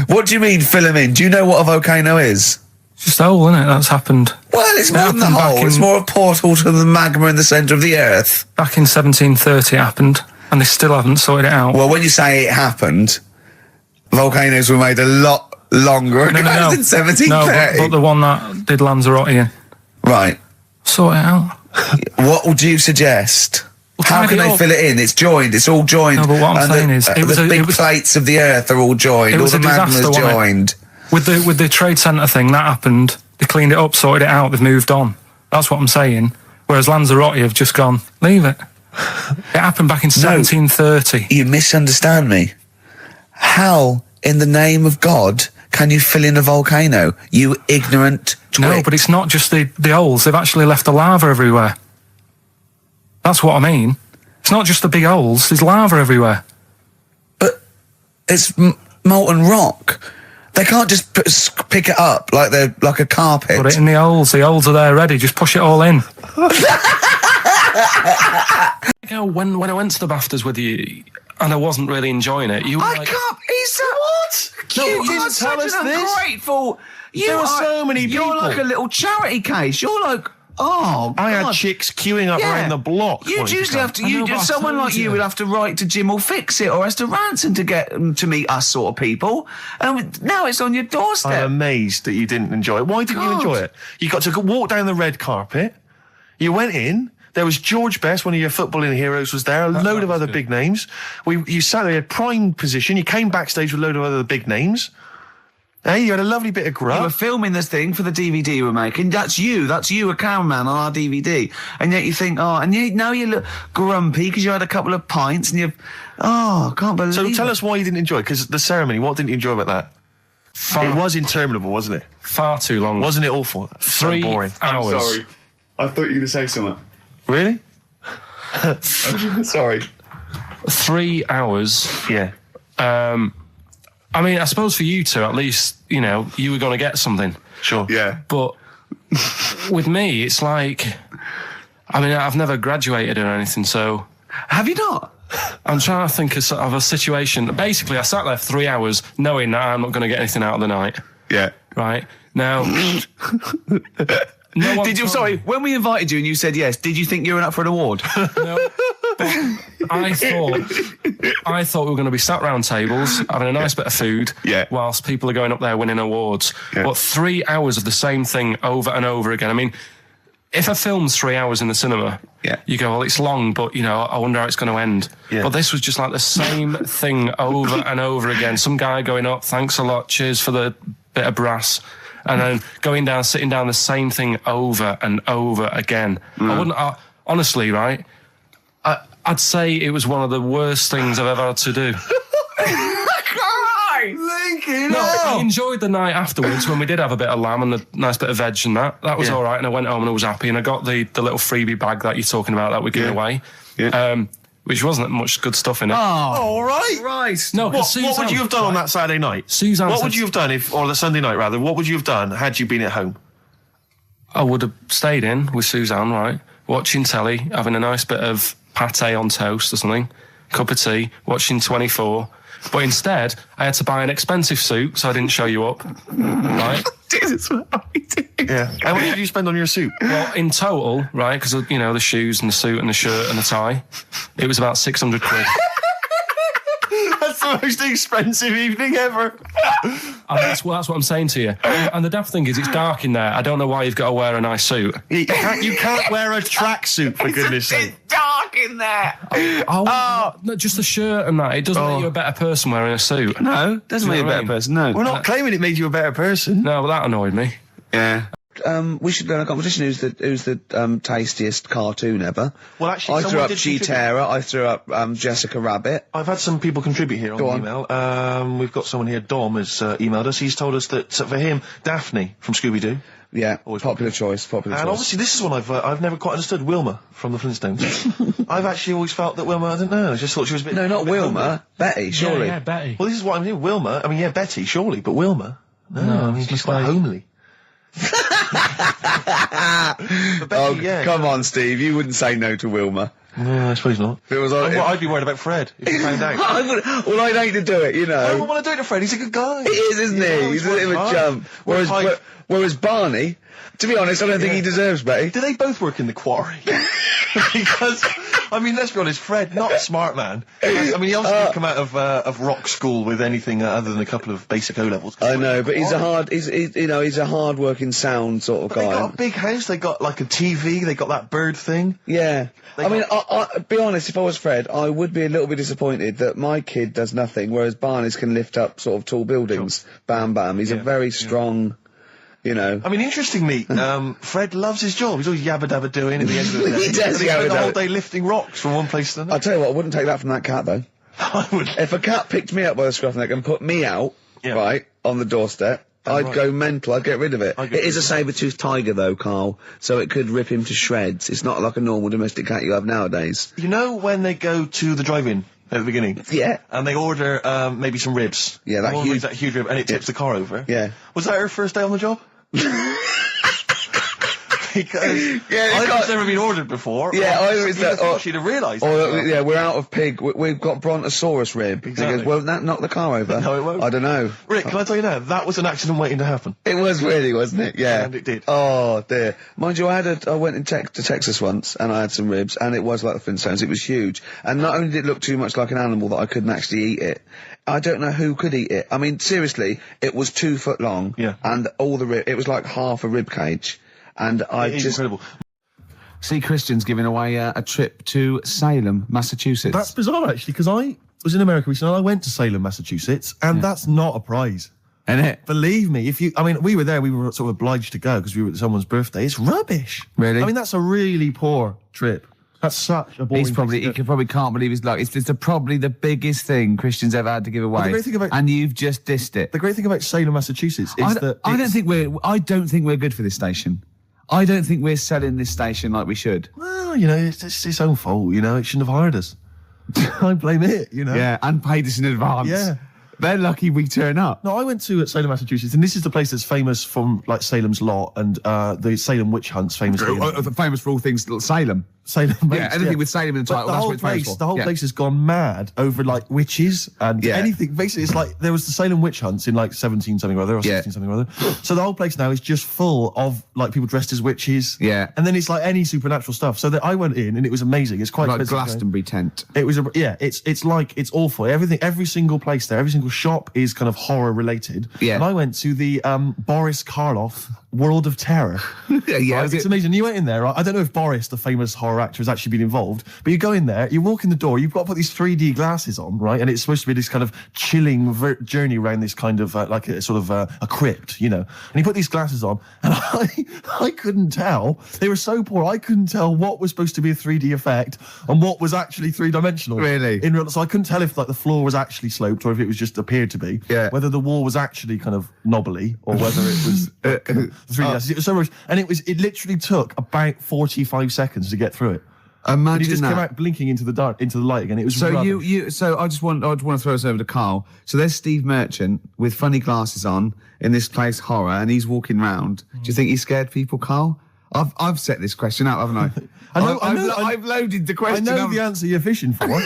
what do you mean fill them in? Do you know what a volcano is? It's just a hole, isn't it? That's happened. Well, it's more than the hole. It's more a portal to the magma in the centre of the Earth. Back in 1730 it happened, and they still haven't sorted it out. Well, when you say it happened, volcanoes were made a lot longer ago than 1730. No, but the one that did Lanzarote. Right. Sort it out. What would you suggest? How can they fill it in? It's joined. It's all joined. No, but what I'm saying is... the big plates of the Earth are all joined. All the magma's joined. With the Trade Centre thing, that happened. They cleaned it up, sorted it out, they've moved on. That's what I'm saying. Whereas Lanzarote have just gone, leave it. It happened back in 1730. You misunderstand me. How, in the name of God, can you fill in a volcano? You ignorant twit. No, but it's not just the holes. They've actually left the lava everywhere. That's what I mean. It's not just the big holes. There's lava everywhere. But it's molten rock. They can't just pick it up like they're like a carpet. Put it in the holes. The holes are there ready. Just push it all in. When I went to the BAFTAs with you, and I wasn't really enjoying it, you were like... can't... He's what? No, you didn't are tell such us an this. ungrateful... There are so many people. You're like a little charity case. You're like... Oh, I God. had chicks queuing up around the block. You'd usually have to... someone like you would have to write to Jim or Fix It or Esther Ranson to get them to meet us sort of people. And now it's on your doorstep. I'm amazed that you didn't enjoy it. Why didn't you enjoy it? You got to walk down the red carpet. You went in. There was George Best, one of your footballing heroes, was there. A load of other big names. You sat there, you had prime position. You came backstage with a load of other big names. Hey, you had a lovely bit of grub. You were filming this thing for the DVD we're making. That's you, a cameraman on our DVD. And yet you think, now you look grumpy because you had a couple of pints and I can't believe it. So tell us why you didn't enjoy it, because the ceremony, what didn't you enjoy about that? It was interminable, wasn't it? Far too long. Wasn't it awful? 3 boring. hours. I'm sorry. I thought you were going to say something. Really? Sorry. 3 hours. Yeah. I mean, I suppose for you two, at least, you know, you were going to get something. Sure. Yeah. But with me, it's like... I mean, I've never graduated or anything, so... Have you not? I'm trying to think of a situation. Basically, I sat there for 3 hours knowing that I'm not going to get anything out of the night. Yeah. Right? Now... Sorry, when we invited you and you said yes, did you think you were up for an award? No. But I thought we were going to be sat round tables having a nice bit of food whilst people are going up there winning awards. Yeah. But 3 hours of the same thing over and over again. I mean, if a film's 3 hours in the cinema, you go, well, it's long, but, you know, I wonder how it's going to end. Yeah. But this was just like the same thing over and over again. Some guy going up, thanks a lot, cheers for the bit of brass. And then going down, sitting down, the same thing over and over again. Honestly, right, I'd say it was one of the worst things I've ever had to do. I enjoyed the night afterwards when we did have a bit of lamb and a nice bit of veg and that. That was all right, and I went home and I was happy, and I got the little freebie bag that you're talking about that we're giving away. Yeah. Which wasn't much good stuff in it. Oh, all right. Right. No, what would you have done on that Saturday night? Suzanne what would you have done or the Sunday night rather, what would you have done had you been at home? I would have stayed in with Suzanne, right, watching telly, having a nice bit of pate on toast or something, cup of tea, watching 24. But instead, I had to buy an expensive suit, so I didn't show you up, right? Jesus, what are we doing? Yeah. How much did you spend on your suit? Well, in total, right, because, you know, the shoes and the suit and the shirt and the tie, it was about 600 quid. That's the most expensive evening ever. And that's what I'm saying to you. And the daft thing is, it's dark in there. I don't know why you've got to wear a nice suit. You can't wear a tracksuit, for goodness sake. It's dark in there. No, just the shirt and that. It doesn't make you a better person wearing a suit. No, doesn't make you a better person, no. We're not claiming it made you a better person. No, well, that annoyed me. Yeah. We should run a competition. Who's the tastiest cartoon ever? Well, actually, I threw up Cheetara. I threw up Jessica Rabbit. I've had some people contribute here on email. We've got someone here. Dom has emailed us. He's told us that for him, Daphne from Scooby-Doo. Yeah, always popular choice. And obviously, this is one I've never quite understood. Wilma from the Flintstones. I've actually always felt that Wilma. I don't know. I just thought she was a bit. No, not Wilma. Betty, surely. Yeah, Betty. Well, this is what I mean. Wilma. I mean, yeah, Betty, surely, but Wilma. No, I mean, she's quite homely. Betty, Come on, Steve. You wouldn't say no to Wilma. No, I suppose not. If it was like, I'd be worried about Fred if he found out. I'd hate to do it, you know. I wouldn't want to do it to Fred. He's a good guy. He is, isn't he? He's a bit of a chump. Whereas Barney, to be honest, I don't think he deserves Betty. Do they both work in the quarry? Because, I mean, let's be honest, Fred, not a smart man. I mean, he obviously didn't come out of rock school with anything other than a couple of basic O-levels. I know, but he's a hard-working, sound sort of guy. They got a big house, they got like a TV, they got that bird thing. Yeah. I be honest, if I was Fred, I would be a little bit disappointed that my kid does nothing, whereas Barney's can lift up sort of tall buildings. Sure. Bam, bam. He's a very strong... You know. I mean, interestingly, Fred loves his job. He's always yabba-dabba doing at the end of the day. He does spends the whole day lifting rocks from one place to another. I'll tell you what, I wouldn't take that from that cat, though. I would. If a cat picked me up by the scruff neck and put me out, right, on the doorstep, I'd go mental. I'd get rid of it. It is a saber-toothed tiger, though, Carl, so it could rip him to shreds. It's not like a normal domestic cat you have nowadays. You know when they go to the drive-in at the beginning? Yeah. And they order, maybe some ribs. Yeah, that huge rib, and it tips the car over. Yeah. Was that her first day on the job? Because I've never been ordered before. Yeah, she'd have realised. Yeah, we're out of pig. We've got brontosaurus rib. Exactly. He goes, well, that knocked the car over. No, it won't. I don't know. Rick, can I tell you now? That was an accident waiting to happen. It was really, wasn't it? Yeah. And it did. Oh, dear. Mind you, I went to Texas once, and I had some ribs, and it was like the Flintstones. It was huge. And not only did it look too much like an animal that I couldn't actually eat it, I don't know who could eat it. I mean, seriously, it was 2 foot long. Yeah. And all the it was like half a rib cage. And It's incredible. See Christian's giving away a trip to Salem, Massachusetts. That's bizarre, actually, because I was in America recently and I went to Salem, Massachusetts, and that's not a prize. Isn't it? Believe me, we were there, we were sort of obliged to go because we were at someone's birthday. It's rubbish. Really? I mean, that's a really poor trip. That's such a boring He probably can't believe his luck. It's probably the biggest thing Christian's ever had to give away. The great thing about, and you've just dissed it. The great thing about Salem, Massachusetts is that I don't think we're good for this station. I don't think we're selling this station like we should. Well, you know, it's its own fault, you know, it shouldn't have hired us. I blame it, you know. Yeah, and paid us in advance. Yeah. They're lucky we turn up. No, I went to Salem, Massachusetts, and this is the place that's famous from, like, Salem's Lot and the Salem witch hunts, famously. Famous for all things Salem. Salem. Yeah, anything with Salem in the title, that's what it's famous for. The whole place has gone mad over, like, witches and anything. Basically, it's like, there was the Salem witch hunts in, like, 17 something or other, or 16 something or other. So the whole place now is just full of, like, people dressed as witches. Yeah. And then it's, like, any supernatural stuff. So that I went in, and it was amazing. It's quite like expensive. Glastonbury tent. It was, it's awful. Every single place there, every single shop is kind of horror related. Yeah. And I went to the Boris Karloff World of Terror. Yeah, right? It's amazing. You went in there, right? I don't know if Boris, the famous horror actor, has actually been involved, but you go in there, you walk in the door, you've got to put these 3D glasses on, right? And it's supposed to be this kind of chilling journey around this kind of like a sort of a crypt, you know. And you put these glasses on, and I couldn't tell. They were so poor, I couldn't tell what was supposed to be a 3D effect and what was actually three-dimensional. Really? So I couldn't tell if, like, the floor was actually sloped or if it was just appeared to be. Yeah. Whether the wall was actually kind of knobbly or whether it was 3D glasses. It was so much, and it literally took about 45 seconds to get through it. Imagine and he just that. came out blinking into the light again. It was so rubbish. So I just want to throw us over to Carl. So there's Steve Merchant with funny glasses on in this place horror, and he's walking round. Do you think he scared people, Carl? I've set this question out, haven't I? I've loaded the question. I know the answer you're fishing for.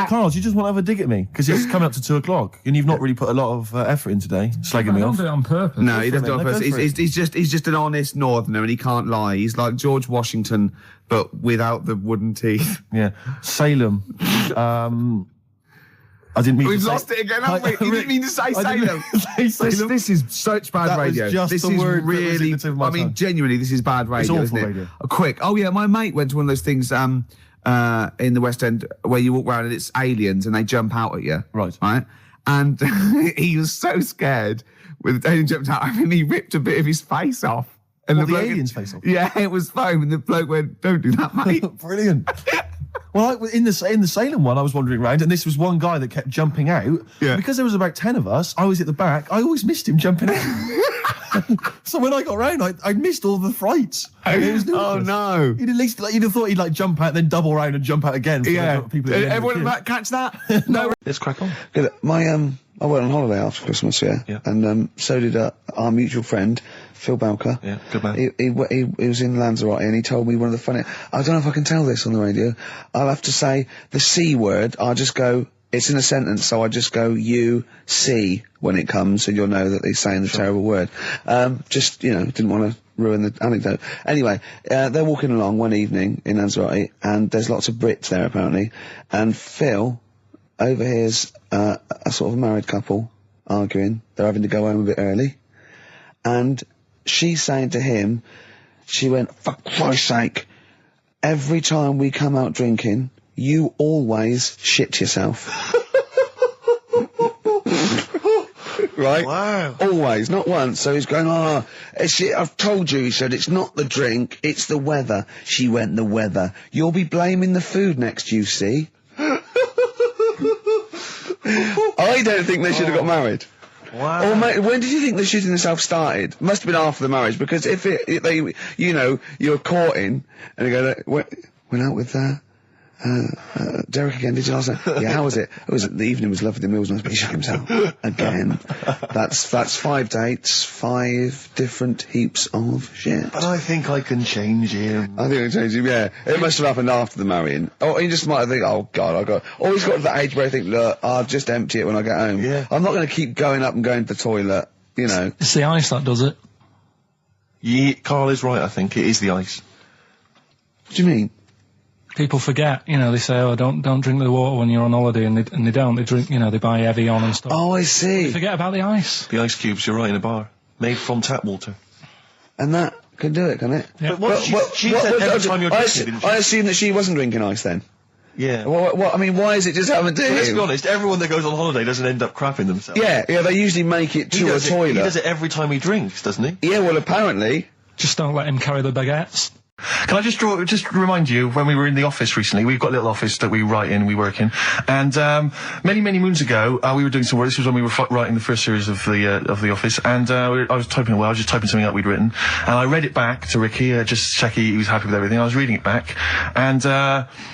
Carl, do you just want to have a dig at me? Because it's coming up to 2 o'clock, and you've not really put a lot of effort in today, slagging me off. I don't do it on purpose. No, he doesn't do it on purpose. He's just an honest northerner, and he can't lie. He's like George Washington, but without the wooden teeth. Yeah. Salem. I didn't mean We've to say... lost it again, haven't we? You didn't mean to say Salem. This is such bad radio. Just this the is word really... that was I mean, genuinely, this is bad radio, it's isn't awful it? Radio. Quick. Oh, yeah, my mate went to one of those things... in the West End where you walk around and it's aliens and they jump out at you. Right. And he was so scared when the alien jumped out. I mean, he ripped a bit of his face off. And the alien's face off? Yeah, it was foam, and the bloke went, "Don't do that, mate." Brilliant. Well, in the Salem one, I was wandering around, and this was one guy that kept jumping out. Yeah. Because there was about 10 of us, I was at the back, I always missed him jumping out. So when I got round, I missed all the frights. It was oh, no. You'd at least, you'd have thought he'd, like, jump out, then double round and jump out again. Yeah. People everyone catch that? No. Let's crack on. I went on holiday after Christmas, and so did our mutual friend, Phil Belker. Yeah, good man. He was in Lanzarote and he told me one of the funny... I don't know if I can tell this on the radio. I'll have to say the C word. I'll just go... It's in a sentence, so I just go, you, see, when it comes, and you'll know that he's saying the terrible word. Just, you know, didn't want to ruin the anecdote. Anyway, they're walking along one evening in Lanzarote, and there's lots of Brits there, apparently, and Phil overhears a sort of married couple arguing. They're having to go home a bit early, and she's saying to him, she went, for Christ's sake, every time we come out drinking, you always shit yourself. Right? Wow. Always, not once. So he's going, I've told you, he said, it's not the drink, it's the weather. She went, the weather. You'll be blaming the food next, you see. I don't think they should have got married. Wow. Or when did you think the shitting yourself started? Must have been after the marriage, because if they, you know, you're courting, and you go, went out with, Derek again, did you last night? Yeah, how was it? The evening was lovely, the meal was nice, but he shot himself. Again. That's 5 dates, 5 different heaps of shit. But I think I can change him. I think I can change him, yeah. It must have happened after the marrying. Or he just might think, oh God, or he's got to that age where I think, look, I'll just empty it when I get home. Yeah. I'm not going to keep going up and going to the toilet, you know. It's the ice that does it. Yeah, Carl is right, I think. It is the ice. What do you mean? People forget, you know, they say, oh, don't drink the water when you're on holiday, and they don't. They drink, you know, they buy Evian and stuff. Oh, I see. They forget about the ice. The ice cubes, you're right, in a bar. Made from tap water. And that can do it, can it? Yeah. But she said every time you're drinking, didn't she? I assume that she wasn't drinking ice then. Yeah. What, I mean, why is it just happened to him? Let's be honest, everyone that goes on holiday doesn't end up crapping themselves. Yeah, they usually make it to a toilet. He does it every time he drinks, doesn't he? Yeah, well, apparently. Just don't let him carry the baguettes. Can I just remind you, when we were in the office recently, we've got a little office that we write in, we work in, and many moons ago, we were doing some work. This was when we were writing the first series of the office, and I was typing away. I was just typing something up we'd written, and I read it back to Ricky, just check he was happy with everything. I was reading it back, and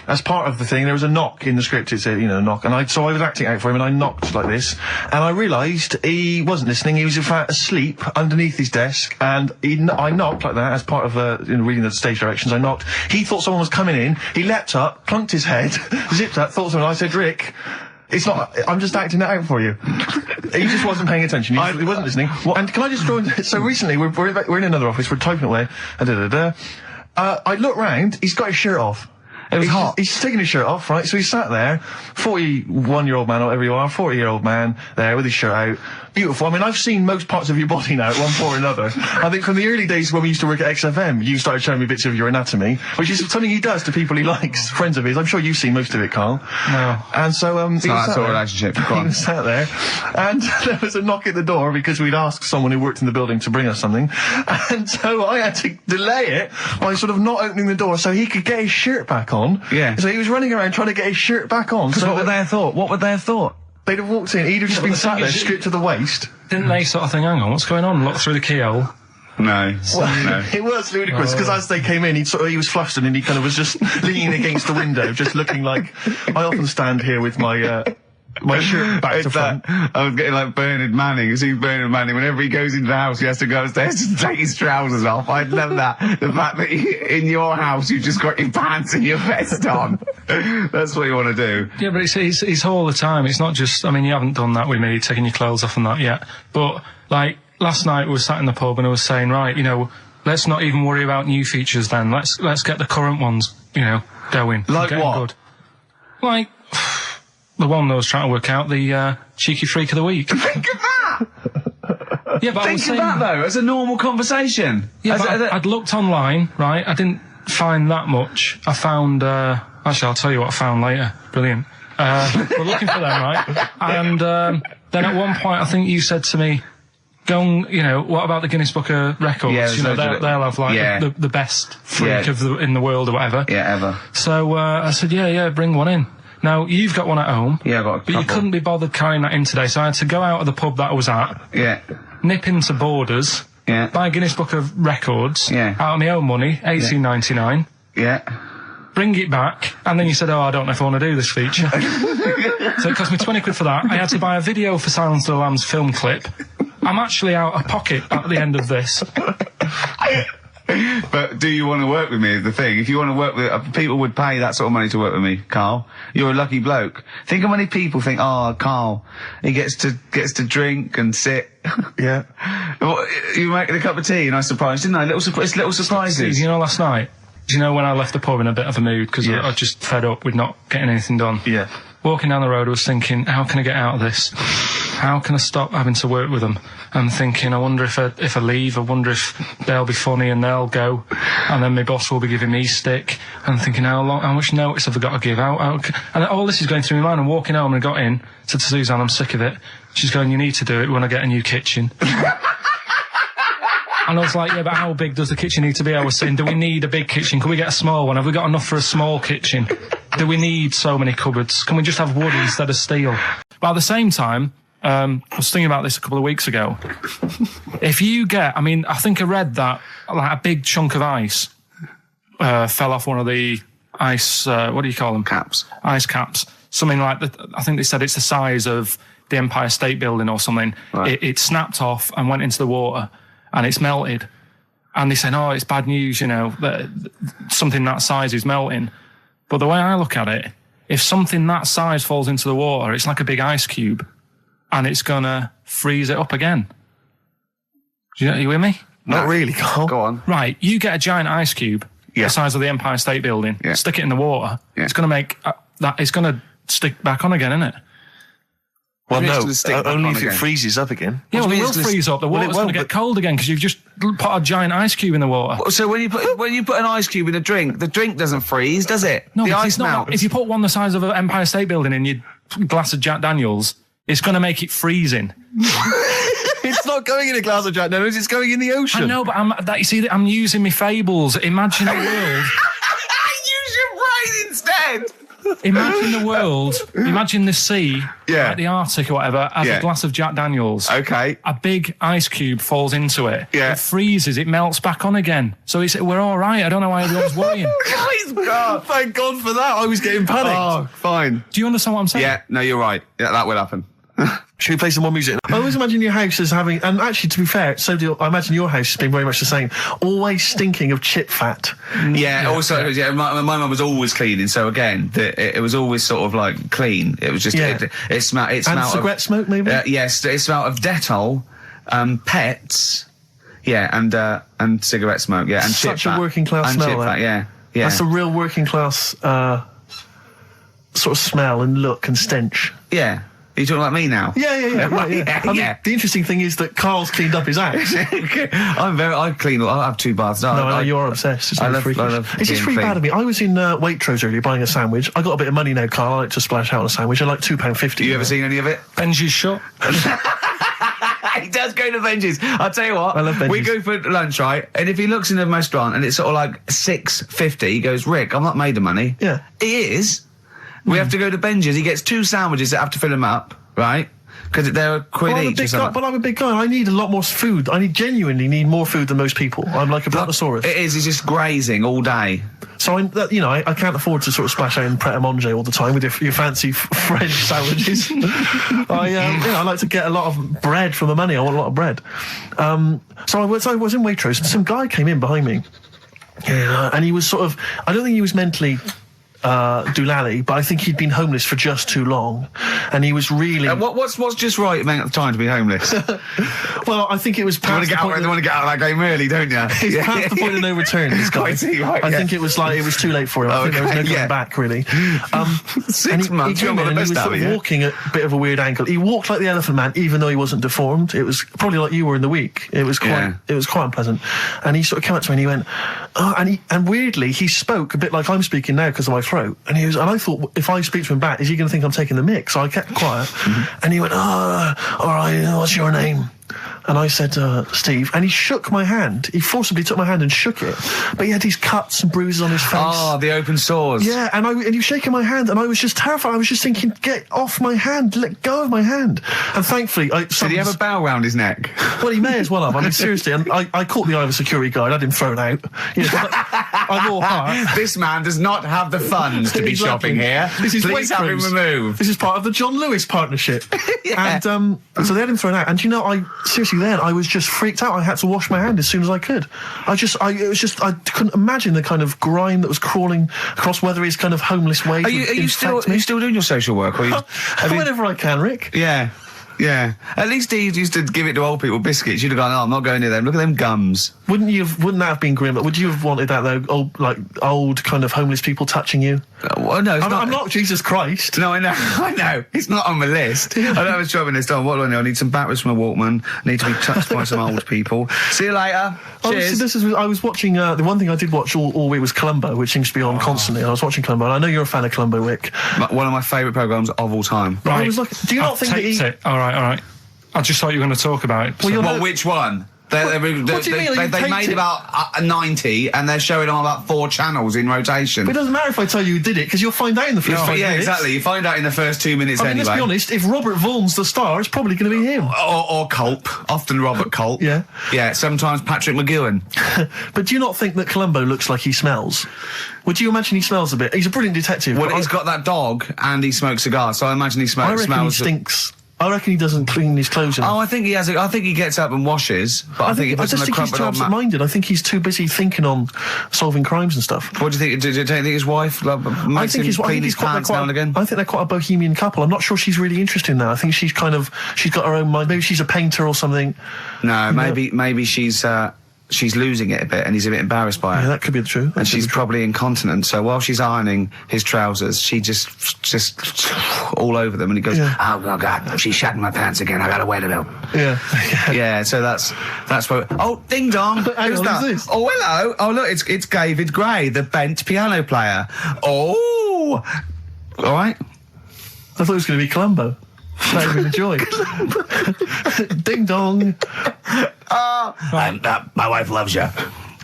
as part of the thing, there was a knock in the script. It said, you know, knock, and so I was acting out for him, and I knocked like this, and I realised he wasn't listening. He was in fact asleep underneath his desk, and I knocked like that as part of reading the stage directions. I knocked. He thought someone was coming in. He leapt up, plunked his head, zipped up, thought someone. I said, Rick, it's not. I'm just acting it out for you. He just wasn't paying attention. He wasn't listening. And can I just throw in? So recently we're in another office. We're typing away. I look round. He's got his shirt off. It was hot. He's taking his shirt off, right? So he sat there, 41-year-old man, or whatever you are, 40-year-old man, there with his shirt out. Beautiful. I mean, I've seen most parts of your body now at one point or another. I think from the early days when we used to work at XFM, you started showing me bits of your anatomy, which is something he does to people he likes, friends of his. I'm sure you've seen most of it, Carl. No. And so, it's not that sort of relationship. He was sat there, and there was a knock at the door because we'd asked someone who worked in the building to bring us something, and so I had to delay it by sort of not opening the door so he could get his shirt back on. Yeah. So he was running around trying to get his shirt back on. So what would they have thought? What would they have thought? They'd have walked in, he'd have just been sat there, stripped to the waist. Didn't they sort of think, hang on, what's going on? Look through the keyhole. No. No. It was ludicrous, because as they came in, he was flustered and he kind of was just leaning against the window, just looking like, I often stand here with my shirt back to front. I was getting like Bernard Manning. You see Bernard Manning, whenever he goes into the house, he has to go upstairs to take his trousers off. I love that. The fact that in your house, you've just got your pants and your vest on. That's what you want to do. Yeah, but it's all the time. It's not just, I mean, you haven't done that with me, taking your clothes off and that yet. But, like, last night we were sat in the pub and I was saying, right, you know, let's not even worry about new features then. Let's get the current ones, you know, going. Like what? Good. Like, the one that I was trying to work out, the cheeky freak of the week. Think of that! Yeah, but Think of that, though, as a normal conversation. Yeah, but I'd looked online, right? I didn't find that much. I found, actually, I'll tell you what I found later. Brilliant. We're looking for them, right? And then at one point, I think you said to me, go and, you know, what about the Guinness Book of Records? Yeah, you know, they'll have, like, the best freak in the world or whatever. Yeah, ever. So I said, yeah, bring one in. Now, you've got one at home. Yeah, I've got a couple. But you couldn't be bothered carrying that in today, so I had to go out of the pub that I was at. Yeah. Nip into Borders. Yeah. Buy a Guinness Book of Records. Yeah. Out of my own money, $18.99. Yeah. Bring it back, and then you said, oh, I don't know if I want to do this feature. So it cost me 20 quid for that. I had to buy a video for Silence of the Lambs film clip, I'm actually out of pocket at the end of this. But do you want to work with me is the thing. If you want to work with... people would pay that sort of money to work with me, Carl. You're a lucky bloke. Think how many people think, oh, Carl, he gets to drink and sit. Yeah. Well, you making a cup of tea and I surprised, didn't I? Little surprises. Steve, you know, last night, do you know when I left the pub in a bit of a mood because I just fed up with not getting anything done? Yeah. Walking down the road, I was thinking, how can I get out of this? How can I stop having to work with them? I'm thinking, I wonder if I leave, I wonder if they'll be funny and they'll go, and then my boss will be giving me stick. I'm thinking, how much notice have I got to give out? And all this is going through my mind. I'm walking home and I got in, said to Suzanne, I'm sick of it. She's going, you need to do it when I get a new kitchen. And I was like, yeah, but how big does the kitchen need to be? I was saying, do we need a big kitchen? Can we get a small one? Have we got enough for a small kitchen? Do we need so many cupboards? Can we just have wood instead of steel? But at the same time, I was thinking about this a couple of weeks ago. If you get, I think I read that like a big chunk of ice fell off one of the ice, what do you call them? Caps. Ice caps. Something like that. I think they said it's the size of the Empire State Building or something. Right. It snapped off and went into the water and it's melted. And they said, oh, it's bad news, you know, that something that size is melting. But the way I look at it, if something that size falls into the water, it's like a big ice cube. And it's gonna freeze it up again. Are you with me? Not really, Carl. Go on. Right, you get a giant ice cube, the size of the Empire State Building, stick it in the water, it's gonna make it's gonna stick back on again, isn't it? Well, no, only if it freezes up again. Yeah, well, it will freeze up. The water's going to get cold again because you've just put a giant ice cube in the water. So when you put an ice cube in a drink, the drink doesn't freeze, does it? No, the ice melts. If you put one the size of an Empire State Building in your glass of Jack Daniels, it's going to make it freezing. It's not going in a glass of Jack Daniels, it's going in the ocean. I know, but I'm using my fables. Imagine a world. Use your brain instead. Imagine the world, imagine the sea, like the Arctic or whatever, as a glass of Jack Daniels. Okay. A big ice cube falls into it. Yeah. It freezes, it melts back on again. So we're all right. I don't know why everyone's worrying. Thank God for that. I was getting panicked. Oh, fine. Do you understand what I'm saying? Yeah, no, you're right. Yeah, that will happen. Should we play some more music? I always imagine your house as having, and actually, to be fair, I imagine your house has been very much the same, always stinking of chip fat. Yeah, also, my mum was always cleaning, so again, it was always sort of like clean. It was just, it smelled and cigarette smoke, maybe? Yes, it smelled of Dettol, pets, and cigarette smoke, and such chip fat. A working class and smell, chip fat, yeah. That's a real working class, sort of smell and look and stench. Yeah. Are you talking about me now? Yeah. The interesting thing is that Carl's cleaned up his house. I clean. I have 2 baths. No, you're obsessed. It's really freakish. Is this really bad of me? I was in Waitrose earlier buying a sandwich. I got a bit of money now, Carl. I like to splash out on a sandwich. I like £2.50. You ever seen any of it? Benji's shop. He does go to Benji's. I'll tell you what. I love Benji's. We go for lunch, right? And if he looks in a restaurant and it's sort of like $6.50, he goes, Rick, I'm not made of money. Yeah. He is. We have to go to Benji's. He gets 2 sandwiches that have to fill him up, right? Because they're £1 each or something. But I'm a big guy. I need a lot more food. I genuinely need more food than most people. I'm like a brontosaurus. It is. He's just grazing all day. So I can't afford to sort of splash out in Pret a Manger all the time with your fancy French sandwiches. I like to get a lot of bread for the money. I want a lot of bread. So I was in Waitrose and some guy came in behind me. And he was sort of, I don't think he was mentally doolally, but I think he'd been homeless for just too long, and he was really. What's just right amount of time to be homeless? Well, I think it was. You want to get out of that game early, don't you? He's past the point of no return. This guy. I think it was too late for him. I think there was no going back really. 6 months. He was sort of walking at a bit of a weird angle. He walked like the Elephant Man, even though he wasn't deformed. It was probably like you were in the week. It was quite unpleasant. And he sort of came up to me and he went, and weirdly he spoke a bit like I'm speaking now because of my throat. And I thought, if I speak to him back, is he going to think I'm taking the mick? So I kept quiet. And he went, all right, what's your name? And I said, Steve. And he shook my hand. He forcibly took my hand and shook it. But he had these cuts and bruises on his face. Oh, the open sores. Yeah, and he was shaking my hand, and I was just terrified. I was just thinking, get off my hand, let go of my hand. And thankfully, did he have a bow round his neck? Well, he may as well have. I mean, seriously, and I caught the eye of a security guard. I didn't throw it out. I'm all heart. This man does not have the funds to be shopping here. Please have him removed. This is part of the John Lewis partnership. And so they had him thrown out. And I seriously, you then, I was just freaked out. I had to wash my hand as soon as I could. I couldn't imagine the kind of grime that was crawling across Weatherby's kind of homeless ways. Are you still doing your social work? Or whenever I can, Rick. Yeah. Yeah. At least he used to give it to old people biscuits. You'd have gone, I'm not going near them. Look at them gums. Wouldn't that have been grim? Would you have wanted that, though? Old kind of homeless people touching you? Well, no, I'm not Jesus Christ. No, I know. It's not on my list. I don't have a shopping list on. What do I know? I need some batteries from a Walkman. I need to be touched by some old people. See you later. Cheers. I was watching, the one thing I did watch all week was Columbo, which seems to be on constantly. I was watching Columbo, and I know you're a fan of Columbo, Rick. One of my favourite programmes of all time. Right. I was like, do you not think that All right. I just thought you were going to talk about it. Well, which one? They made about 90, and they're showing on about 4 channels in rotation. But it doesn't matter if I tell you who did it, because you'll find out in the first 5 minutes. Yeah, exactly. You find out in the first 2 minutes anyway. Let's be honest, if Robert Vaughan's the star, it's probably going to be him. Or Culp. Often Robert Culp. Yeah. Yeah, sometimes Patrick McGowan. But do you not think that Columbo looks like he smells? Would you imagine he smells a bit? He's a brilliant detective. Well, he's got that dog, and he smokes cigars, so I imagine he smells... I reckon he stinks. I reckon he doesn't clean his clothes enough. Oh, I think he has. I think he gets up and washes, but I think he puts on a he's too absent-minded. I think he's too busy thinking on solving crimes and stuff. What do you think? Do you think his wife makes him clean his pants now and again? I think they're quite a bohemian couple. I'm not sure she's really interested in that. I think she's got her own mind. Maybe she's a painter or something. No, maybe she's losing it a bit, and he's a bit embarrassed by it. Yeah, that could be true. And she's probably incontinent, so while she's ironing his trousers, she just all over them, and he goes, "Oh God, she's shatting my pants again. I gotta wait a minute." Yeah. So that's what. Oh, ding dong! Who's that? Who's this? Oh, hello! Oh, look, it's David Gray, the bent piano player. Oh, all right. I thought it was going to be Columbo. That would be the joy. Ding dong. My wife loves you.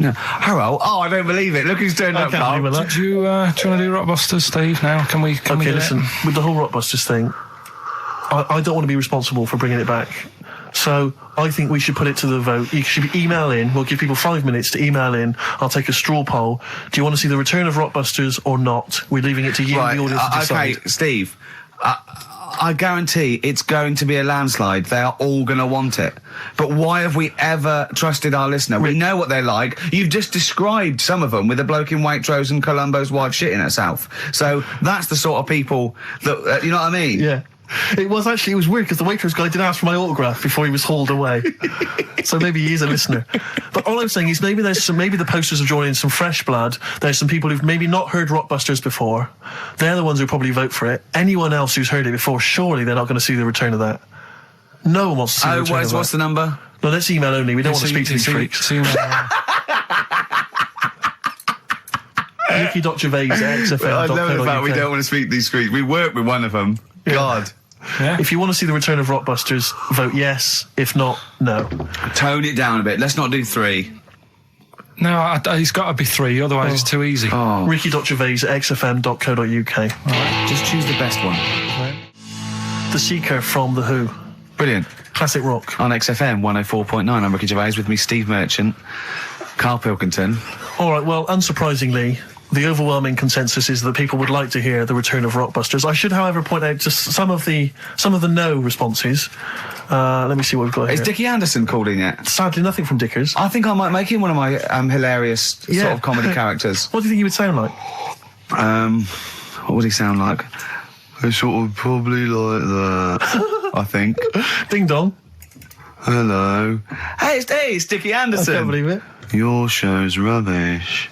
No. Hello. Oh, I don't believe it. Look who's turned up, Carl. Did you, do you want to do Rockbusters, Steve, now? Can we listen, with the whole Rockbusters thing, I don't want to be responsible for bringing it back. So I think we should put it to the vote. You should email in. We'll give people 5 minutes to email in. I'll take a straw poll. Do you want to see the return of Rockbusters or not? We're leaving it to you, the audience, to decide. Okay, Steve. I guarantee it's going to be a landslide. They are all going to want it. But why have we ever trusted our listener? We know what they're like. You've just described some of them with a bloke in Waitrose and Columbo's wife shitting herself. So that's the sort of people that, you know what I mean? Yeah. It was weird because the Waitrose guy did ask for my autograph before he was hauled away. So maybe he is a listener. But all I'm saying is maybe the posters have drawn in some fresh blood. There's some people who've maybe not heard Rockbusters before. They're the ones who probably vote for it. Anyone else who's heard it before, surely they're not going to see the return of that. No one wants to see the return of that. What's the number? No, let's email only. We don't want to speak to these freaks. Ricky.Gervais at XFM. I know the fact we don't want to speak to these freaks. We work with one of them. Yeah. God. Yeah. If you want to see the return of Rockbusters, vote yes. If not, no. Tone it down a bit. Let's not do 3. No, it's got to be 3, otherwise it's too easy. Oh. Ricky.Gervais at xfm.co.uk. Right, just choose the best one. The Seeker from The Who. Brilliant. Classic rock. On XFM 104.9, I'm Ricky Gervais, with me Steve Merchant, Karl Pilkington. All right, well, unsurprisingly, the overwhelming consensus is that people would like to hear the return of Rockbusters. I should, however, point out just some of the no responses. Let me see what we've got here. Is Dickie Anderson called in yet? Sadly, nothing from Dickers. I think I might make him one of my hilarious sort of comedy characters. What do you think he would sound like? What would he sound like? I sort of probably like that, I think. Ding dong. Hello. Hey, it's Dickie Anderson. I can't believe it. Your show's rubbish.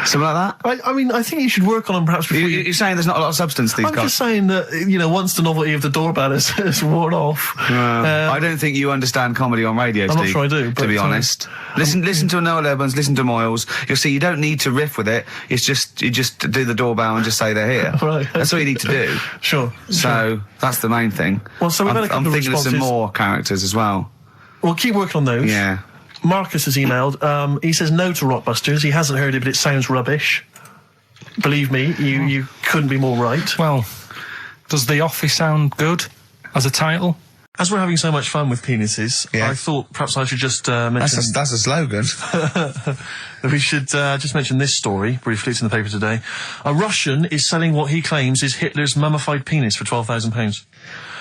Something like that? I mean, I think you should work on them perhaps before you're saying there's not a lot of substance these I'm just saying that, once the novelty of the doorbell has worn off... I don't think you understand comedy on radio, Steve. I'm not sure I do, to be honest. Listen to Noel Urbans, listen to Moyles. You'll see you don't need to riff with it. It's just, you just do the doorbell and just say they're here. Right. That's all you need to do. Sure. So, that's the main thing. Well, so we've had a couple I'm of thinking of some more characters as well. We'll keep working on those. Yeah. Marcus has emailed. He says no to Rockbusters. He hasn't heard it, but it sounds rubbish. Believe me, you couldn't be more right. Well, does The Office sound good as a title? As we're having so much fun with penises, I thought perhaps I should just mention... That's a slogan. We should just mention this story, briefly. It's in the paper today. A Russian is selling what he claims is Hitler's mummified penis for £12,000.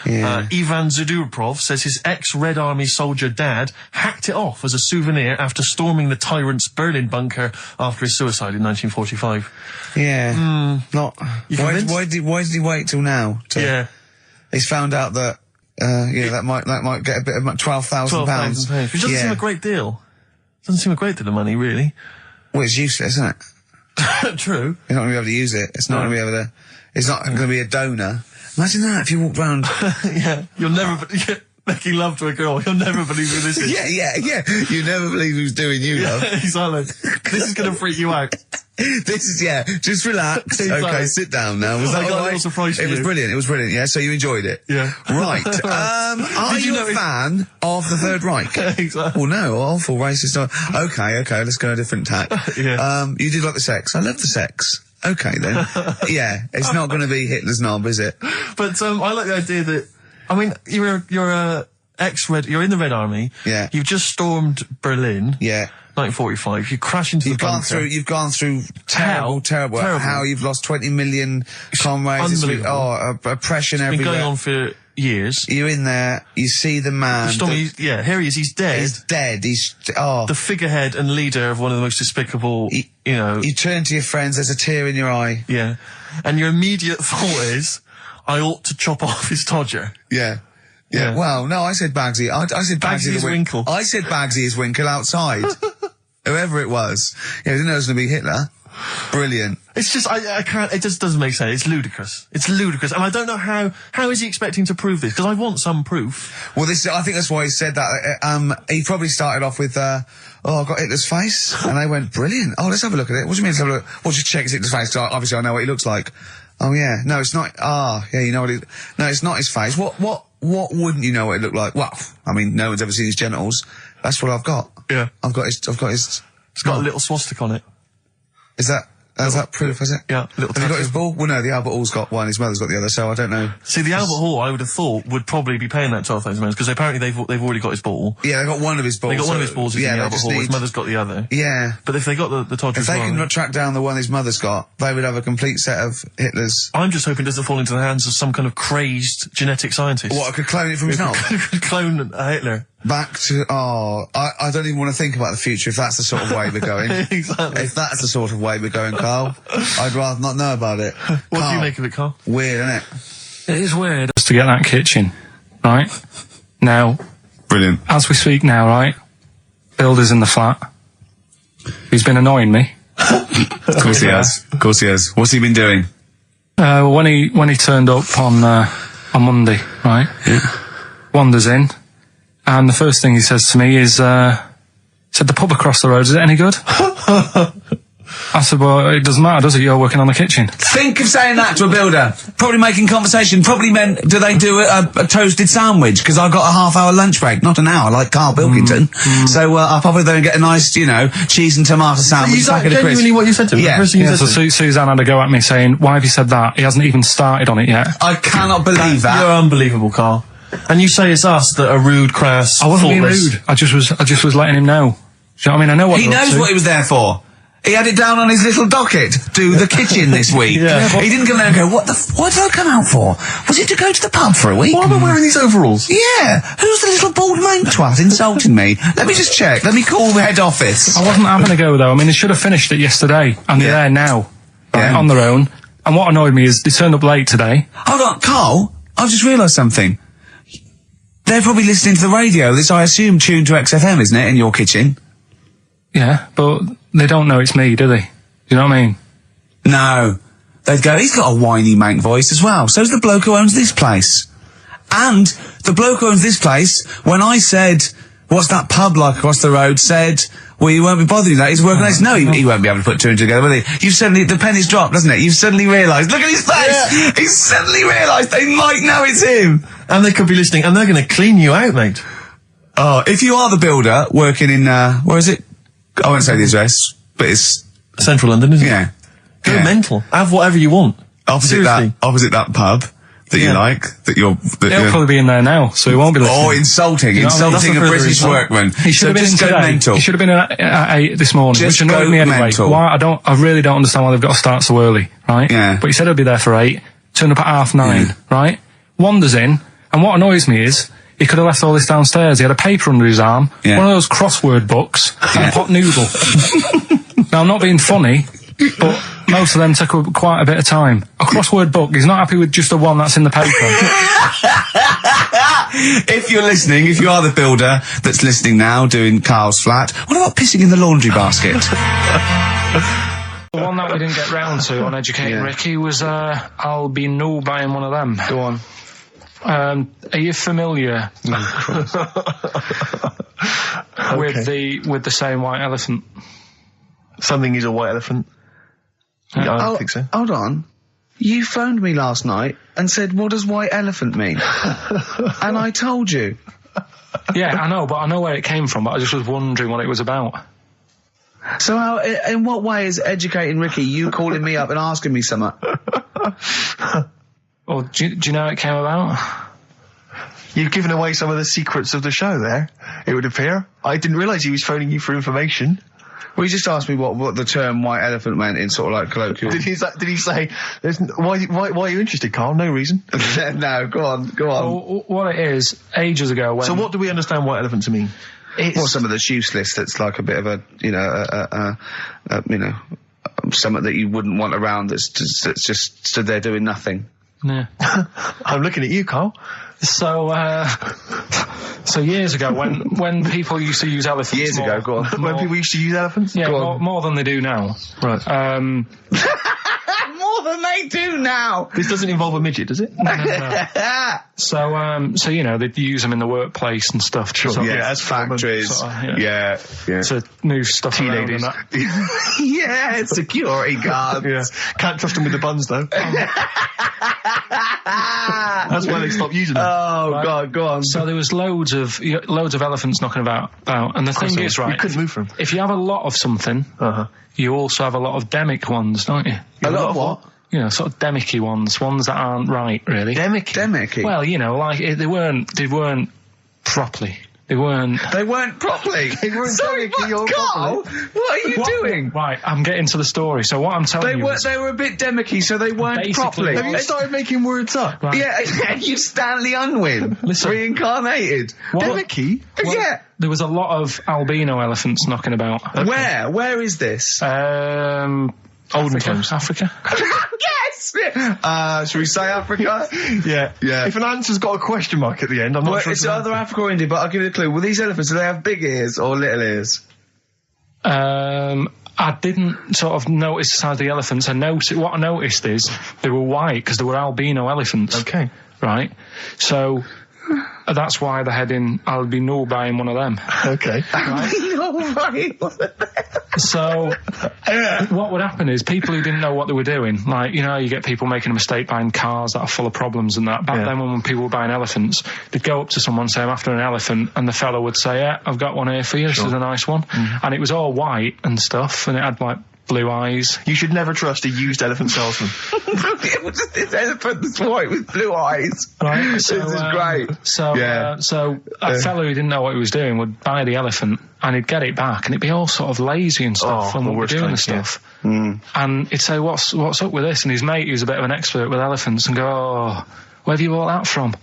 Yeah. Ivan Zadurprov says his ex-Red Army soldier dad hacked it off as a souvenir after storming the tyrant's Berlin bunker after his suicide in 1945. Yeah. Why did he wait till now? He's found out that that might get a bit of £12,000. Which doesn't seem a great deal. Doesn't seem a great deal of money, really. Well, it's useless, isn't it? True. You're not going to be able to use it. It's not going to be able to. It's not going to be a donor. Imagine that if you walked round. You'll never making love to a girl. You'll never believe who this is. Yeah. You never believe who's doing you, love. Exactly. This is going to freak you out. This is, just relax. Okay, sit down now. Was that I got all a right? little surprise for It was brilliant, yeah? So you enjoyed it? Yeah. Right. Are you a fan of the Third Reich? Exactly. Well, no, awful racist. Okay, let's go a different tack. You did like the sex. I love the sex. Okay, then. It's not going to be Hitler's knob, is it? But, I like the idea that, I mean, you're you're in the Red Army. Yeah. You've just stormed Berlin. Yeah. 1945. You crash into the bunker. You've gone through terrible. How you've lost 20 million comrades. Unbelievable. Oppression everywhere. It's been going on for years. You're in there, you see the man. Here he is, he's dead. He's dead, the figurehead and leader of one of the most despicable, You turn to your friends, there's a tear in your eye. Yeah. And your immediate thought is, I ought to chop off his todger. Yeah. Well, no, I said Bagsy. I said Bagsy is Winkle. I said Bagsy is Winkle outside. Whoever it was. I didn't know it was going to be Hitler. Brilliant. It's just, I can't, it just doesn't make sense. It's ludicrous. And I don't know how is he expecting to prove this? Because I want some proof. Well, I think that's why he said that. He probably started off with, I've got Hitler's face. And they went, brilliant. Oh, let's have a look at it. What do you mean let's have a look? Well, just check his Hitler's face. Obviously I know what he looks like. Oh, yeah. No, it's not. You know what no, it's not his face. What wouldn't you know what it looked like? Well, I mean, no one's ever seen his genitals. That's what I've got. Yeah. I've got his. It's got a little swastika on it. Is that proof, is it? Yeah, Have you got his ball? Well, no, the Albert Hall's got one, his mother's got the other, so I don't know. See, the Albert Hall, I would have thought, would probably be paying that £12,000, because apparently they've already got his ball. Yeah, they got one of his balls. They got one of his balls in the Albert Hall, his mother's got the other. Yeah. But if they got the Todger if they can track down the one his mother's got, they would have a complete set of Hitler's. I'm just hoping it doesn't fall into the hands of some kind of crazed genetic scientist. What, I could clone it from his knob? Could clone Hitler. Back to, I don't even want to think about the future if that's the sort of way we're going. Exactly. If that's the sort of way we're going, Carl, I'd rather not know about it. What do you make of it, Carl? Weird, isn't it? It is weird. Just to get that kitchen, right? Now. Brilliant. As we speak now, right? Builder's in the flat. He's been annoying me. Of course he has. Of course he has. What's he been doing? When he turned up on Monday, right? Yeah. Wanders in. And the first thing he says to me is, said, the pub across the road, is it any good? I said, well, it doesn't matter, does it? You're working on the kitchen. Think of saying that to a builder. Probably making conversation. Probably meant, do they do a toasted sandwich? Because I've got a half-hour lunch break. Not an hour, like Karl Pilkington. So, I'll probably then get a nice, cheese and tomato sandwich. Is that genuinely what you said to him? Yeah. So Suzanne had a go at me saying, why have you said that? He hasn't even started on it yet. I cannot believe that. You're unbelievable, Karl. And you say it's us that are rude, crass, I wasn't being thoughtless. rude. I just was letting him know. Do you know what I mean? I know what he knows what he was there for. He had it down on his little docket. Do the kitchen this week. He didn't come there and go, what did I come out for? Was it to go to the pub for a week? Why am I wearing these overalls? Yeah. Who's the little bald mate twat insulting me? Let me just check. Let me call the head office. I wasn't having a go, though. I mean, they should have finished it yesterday. And they're there now. Right, on their own. And what annoyed me is they turned up late today. Hold on, Karl. I've just realised something. They're probably listening to the radio. This, I assume, tuned to XFM, isn't it, in your kitchen? Yeah, but they don't know it's me, do they? Do you know what I mean? No. They'd go, he's got a whiny mank voice as well. So's the bloke who owns this place. And the bloke who owns this place, when I said, what's that pub like across the road, said, well, you won't be bothering that. He's working on this. No, he won't be able to put two and two together, will he? You've suddenly, the penny's dropped, doesn't it? You've suddenly realised. Look at his face! Yeah. He's suddenly realised they might know it's him. And they could be listening, and they're going to clean you out, mate. Oh, if you are the builder working in, where is it? I won't say the address, but it's Central London, isn't it? Yeah. Go mental. Have whatever you want. Opposite that pub, that you like, He'll probably be in there now, so he won't be listening. Oh, insulting a British workman. He should have been in today. Mental. He should have been at 8 this morning, which annoyed me anyway. Mental. Why? I really don't understand why they've got to start so early, right? Yeah. But he said he'll be there for 8, turned up at 9:30, right? Wanders in, and what annoys me is, he could have left all this downstairs. He had a paper under his arm, one of those crossword books, and a pot noodle. Now, I'm not being funny, but most of them take up quite a bit of time. A crossword book, he's not happy with just the one that's in the paper. If you're listening, if you are the builder that's listening now, doing Carl's flat, what about pissing in the laundry basket? The one that we didn't get round to on Educating Ricky was, I'll be no buying one of them. Go on. Are you familiar with the saying white elephant? Something is a white elephant. I don't think so. Hold on. You phoned me last night and said, what does white elephant mean? And I told you. Yeah, I know, but I know where it came from, but I just was wondering what it was about. So how, in what way is Educating Ricky you calling me up and asking me something? Well, do you know how it came about? You've given away some of the secrets of the show there, it would appear. I didn't realise he was phoning you for information. Well, he just asked me what the term white elephant meant in sort of like colloquial. Did he say, why are you interested, Carl? No reason. No, go on. Well, what it is, ages ago when... So what do we understand white elephant to mean? Well, some of the useless that's like a bit of a, something that you wouldn't want around that's just stood there doing nothing. Yeah. I'm looking at you, Carl. So years ago, when people used to use elephants... Years ago, go on. When people used to use elephants? Yeah, more than they do now. Right. More than they do now! This doesn't involve a midget, does it? No. So, you know, they'd use them in the workplace and stuff. Sure, as factories. Yeah. To move stuff around and that. Yeah, security guards. Yeah. Can't trust them with the buns, though. That's why they stopped using them. Oh, right. God, go on. So there was loads of elephants knocking about, and the thing is, right, you couldn't move from. If you have a lot of something, you also have a lot of demic ones, don't you? A lot of what? You know, sort of demicky ones that aren't right, really. Demicky? Well, you know, like, they weren't properly. They weren't properly. Sorry, what, Carl? What are you doing? Right, I'm getting to the story. So what I'm telling you is... They were a bit demicky, so they weren't properly. Have you started making words up? Right. Yeah, you Stanley Unwin. Listen. Reincarnated. Demicky? Yeah. There was a lot of albino elephants knocking about. Okay. Where is this? Olden times. Africa? Yes! Should we say Africa? Yeah. Yeah. If an answer's got a question mark at the end, I'm not sure. It's either Africa or India, but I'll give you a clue. Well, these elephants, do they have big ears or little ears? I didn't sort of notice the size of the elephants. What I noticed is they were white because they were albino elephants. Okay. Right? So... that's why they're heading, I'll be no buying one of them. Okay. Right? So, what would happen is people who didn't know what they were doing, like, you know, you get people making a mistake buying cars that are full of problems and that. Back then when people were buying elephants, they'd go up to someone and say, I'm after an elephant, and the fellow would say, yeah, I've got one here for you, This is a nice one. And it was all white and stuff, and it had, like, blue eyes. You should never trust a used elephant salesman. This elephant that's white with blue eyes. Right. So, this is great. So a fellow who didn't know what he was doing would buy the elephant and he'd get it back and it'd be all sort of lazy and stuff and we're doing the stuff. And he'd say, what's up with this? And his mate, who's a bit of an expert with elephants, and go, oh, where have you bought that from?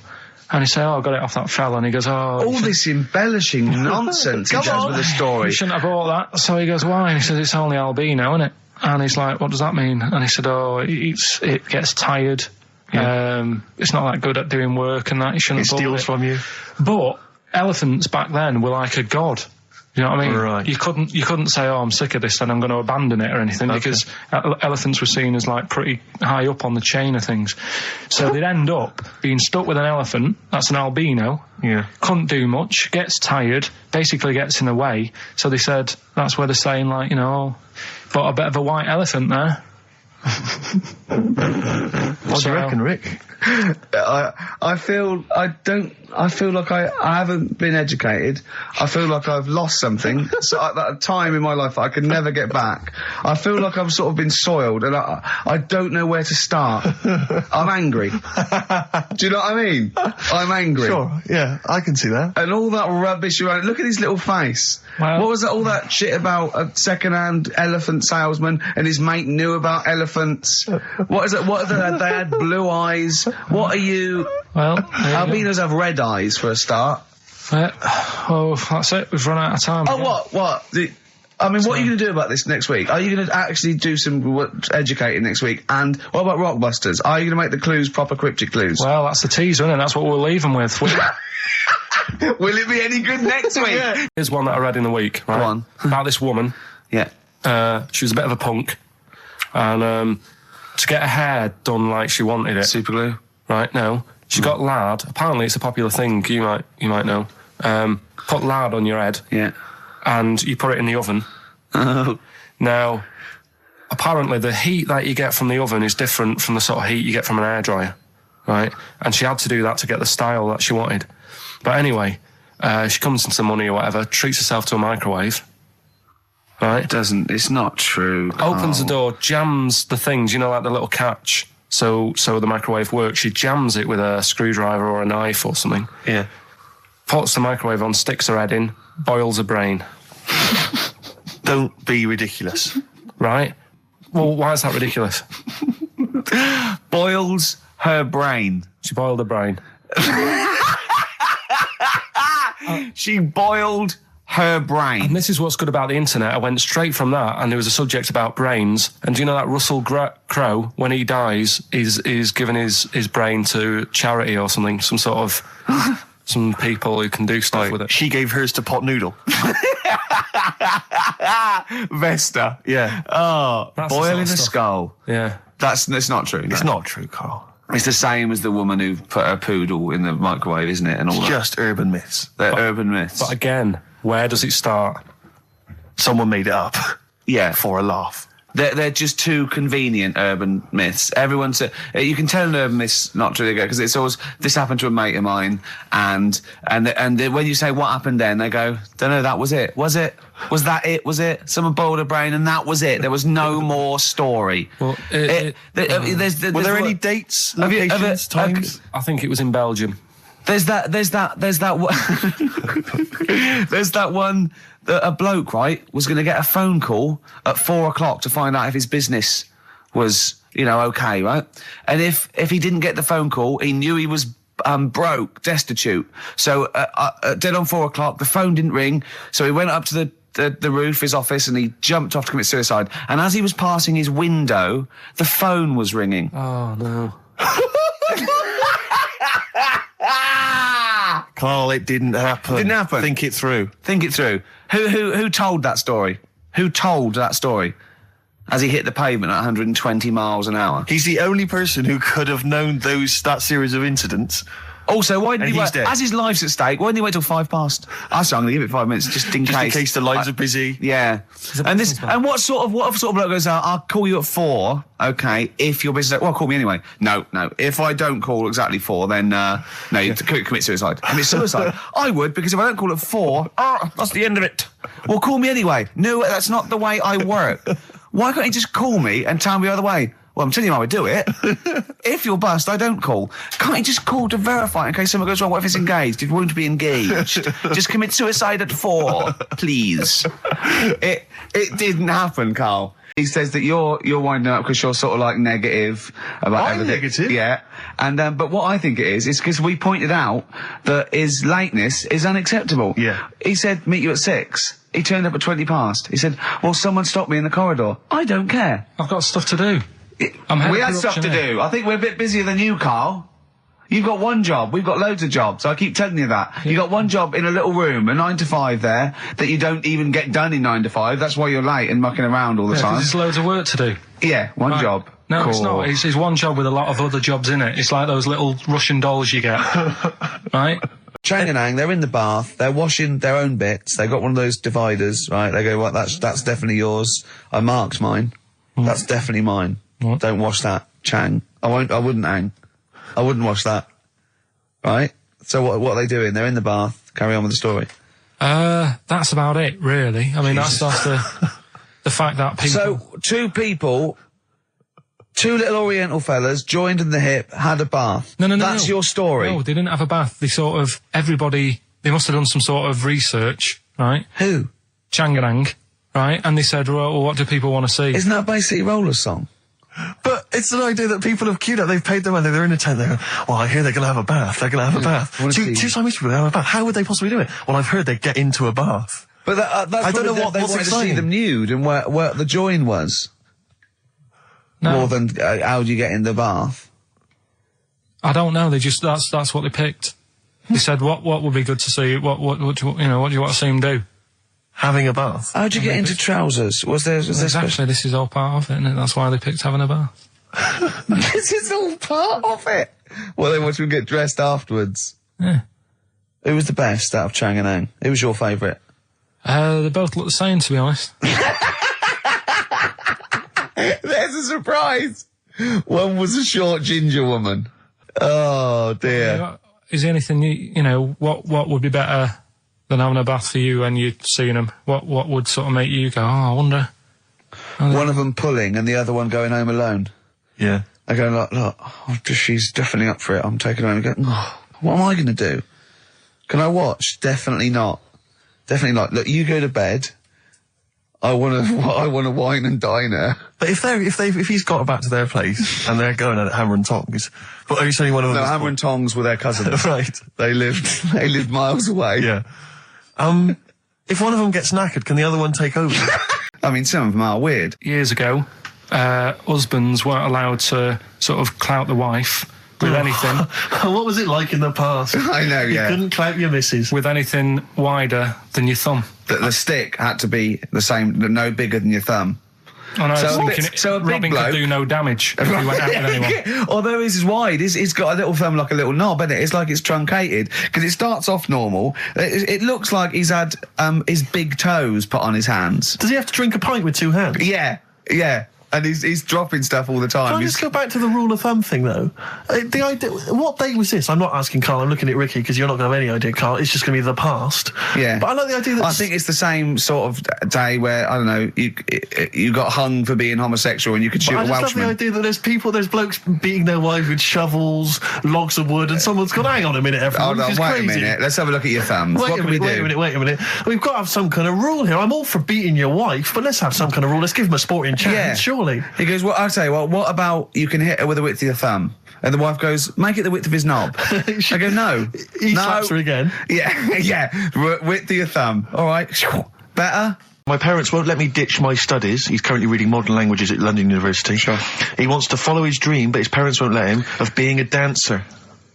And he said, I got it off that fella. And he goes, all this embellishing nonsense he does with the story. You shouldn't have bought that. So he goes, why? And he says, it's only albino, isn't it? And he's like, what does that mean? And he said, it gets tired. Yeah. It's not that good at doing work and that. You shouldn't have bought it. It steals from you. But elephants back then were like a god. You know what I mean? Right. You couldn't say, I'm sick of this and I'm going to abandon it or anything, because elephants were seen as like pretty high up on the chain of things. So they'd end up being stuck with an elephant, that's an albino, couldn't do much, gets tired, basically gets in the way. So they said, that's where they're saying, like, you know, bought a bit of a white elephant there. What do you reckon, Rick? I feel like I haven't been educated. I feel like I've lost something. So at that time in my life I could never get back. I feel like I've sort of been soiled, and I don't know where to start. I'm angry. Do you know what I mean? I'm angry. Sure, yeah, I can see that. And all that rubbish around. Look at his little face. Well, what was that? All that shit about a second-hand elephant salesman and his mate knew about elephants. What is it? What are they had blue eyes. What are you? Well, albinos have red eyes for a start. Oh, that's it. We've run out of time. Oh, what? What are you going to do about this next week? Are you going to actually do some educating next week? And what about Rockbusters? Are you going to make the clues proper cryptic clues? Well, that's the teaser, isn't it? That's what we'll leave them with. Will it be any good next week? Yeah. Here's one that I read in the week, right? Go on. About this woman. Yeah. She was a bit of a punk. And, to get her hair done like she wanted it. Super glue? Right, no. She got lard. Apparently it's a popular thing, you might know. Put lard on your head. Yeah. And you put it in the oven. Oh. Now, apparently the heat that you get from the oven is different from the sort of heat you get from an hairdryer, right? And she had to do that to get the style that she wanted. But anyway, she comes into money or whatever, treats herself to a microwave, right? It's not true. Opens the door, jams the things, like the little catch, so the microwave works. She jams it with a screwdriver or a knife or something. Yeah. Puts the microwave on, sticks her head in, boils her brain. Don't be ridiculous. Right? Well, why is that ridiculous? Boils her brain. She boiled her brain. She boiled her brain. And this is what's good about the internet. I went straight from that, and there was a subject about brains. And do you know that Russell Crowe, when he dies, is giving his brain to charity or something, some sort of... some people who can do stuff with it. She gave hers to Pot Noodle. Vesta. Yeah. Oh, That's boiling a the sort of skull. Yeah. It's not true. It's not true, Carl. It's the same as the woman who put her poodle in the microwave, isn't it? And all It's that. just urban myths. They're urban myths. But again, where does it start? Someone made it up. Yeah. For a laugh. They're just too convenient urban myths. Everyone's you can tell an urban myth's not true because it's always this happened to a mate of mine, and when you say what happened then, they go, don't know, that was it. Was it? Was that it? Was it? Someone boiled a brain and that was it. There was no more story. Well, were there any dates, locations, times? I think it was in Belgium. There's that one that a bloke, right, was going to get a phone call at 4 o'clock to find out if his business was, okay, right? And if he didn't get the phone call, he knew he was broke, destitute. So dead on 4 o'clock, the phone didn't ring, so he went up to the roof, his office, and he jumped off to commit suicide. And as he was passing his window, the phone was ringing. Oh, no. Carl, it didn't happen. Didn't happen. Think it through. Think it through. Who told that story? Who told that story? As he hit the pavement at 120 miles an hour. He's the only person who could have known that series of incidents. Also, why didn't he wait? Dead. As his life's at stake, why didn't he wait till 5 past? I'm going to give it 5 minutes just in case. Just in case the lines are busy. Yeah. And what sort of bloke goes out, I'll call you at 4, okay, if your business... Well, call me anyway. No. If I don't call exactly 4, then, you commit suicide. Commit suicide. I would, because if I don't call at 4, that's the end of it. Well, call me anyway. No, that's not the way I work. Why can't you just call me and tell me the other way? Well, I'm telling you how I do it. If you're bust, I don't call. Can't you just call to verify in case something goes wrong? What if it's engaged? It won't be engaged. Just commit suicide at 4, please. It didn't happen, Carl. He says that you're winding up because you're sort of like negative about everything. Negative? Yeah. And but what I think it is because we pointed out that his lateness is unacceptable. Yeah. He said meet you at 6. He turned up at 20 past. He said, well, someone stopped me in the corridor. I don't care. I've got stuff to do. We had stuff to do. I think we're a bit busier than you, Carl. You've got one job. We've got loads of jobs. I keep telling you that. Yeah. You got one job in a little room, a 9 to 5 there, that you don't even get done in 9 to 5. That's why you're late and mucking around all the time. There's loads of work to do. Yeah, one job. No, cool. It's not. It's one job with a lot of other jobs in it. It's like those little Russian dolls you get. Right? Chang and Ang, they're in the bath, they're washing their own bits, they've got one of those dividers, right? They go, well, that's definitely yours. I marked mine. That's definitely mine. What? Don't wash that, Chang. I wouldn't, Ang. I wouldn't watch that. Right? So what are they doing? They're in the bath. Carry on with the story. That's about it, really. I mean, that's the fact that people... So, two little Oriental fellas joined in the hip, had a bath. No. That's your story. No, they didn't have a bath. They they must have done some sort of research, right? Who? Changanang, right? And they said, well, what do people want to see? Isn't that a Bay City Rollers song? But it's an idea that people have queued up. They've paid their money. They're in a tent. They're going, well, I hear they're going to have a bath. They're going to have a bath. Two Siamese people have a bath. How would they possibly do it? Well, I've heard they get into a bath. But that's I don't know they what's wanted exciting. to see them nude and where the join was. No. More than how do you get in the bath? I don't know. They just that's what they picked. They said what would be good to see. What do you want to see them do? Having a bath. How'd you get into trousers? Was there exactly? This is all part of it, and that's why they picked having a bath. This is all part of it. Well, they want you to get dressed afterwards. Yeah. Who was the best out of Chang and Ang? Who was your favourite? They both look the same, to be honest. There's a surprise. One was a short ginger woman. Oh dear. Is there anything what would be better than having a bath for you when you'd seen them? What would sort of make you go, oh, I wonder? One of them pulling and the other one going home alone. Yeah. I go, look, she's definitely up for it. I'm taking her home and go, oh, what am I going to do? Can I watch? Definitely not. Definitely not. Look, you go to bed. I want to wine and dine her. But if he's got back to their place and they're going at it hammer and tongs, but are you saying one of them? No, hammer and tongs were their cousins. Right. They lived miles away. Yeah. If one of them gets knackered, can the other one take over? I mean, some of them are weird. Years ago, husbands weren't allowed to sort of clout the wife with anything. What was it like in the past? I know, yeah. You couldn't clout your missus. With anything wider than your thumb. The stick had to be the same, no bigger than your thumb. Oh, no, so a big Robin bloke could do no damage if he went out with anyone. Although his is wide, he's got a little thumb like a little knob, isn't it? It's like it's truncated, because it starts off normal. It looks like he's had his big toes put on his hands. Does he have to drink a pint with two hands? Yeah. And he's dropping stuff all the time. Can I just go back to the rule of thumb thing, though? The idea, what day was this? I'm not asking Carl, I'm looking at Ricky, because you're not going to have any idea, Carl. It's just going to be the past. Yeah. But I like the idea that... I think it's the same sort of day where, I don't know, you got hung for being homosexual and you could shoot a Welshman. I just love the idea that there's blokes beating their wives with shovels, logs of wood, and someone's gone, hang on a minute, everyone, Hold on, wait a minute. Let's have a look at your thumbs. What can we do? Wait a minute. We've got to have some kind of rule here. I'm all for beating your wife, but let's have some kind of rule. Let's give him a sporting chance, surely. He goes, well, I'll tell you what about you can hit her with the width of your thumb? And the wife goes, make it the width of his knob. I go, no. He slaps her again. Yeah, width of your thumb. All right, better? My parents won't let me ditch my studies. He's currently reading modern languages at London University. Sure. He wants to follow his dream, but his parents won't let him, of being a dancer.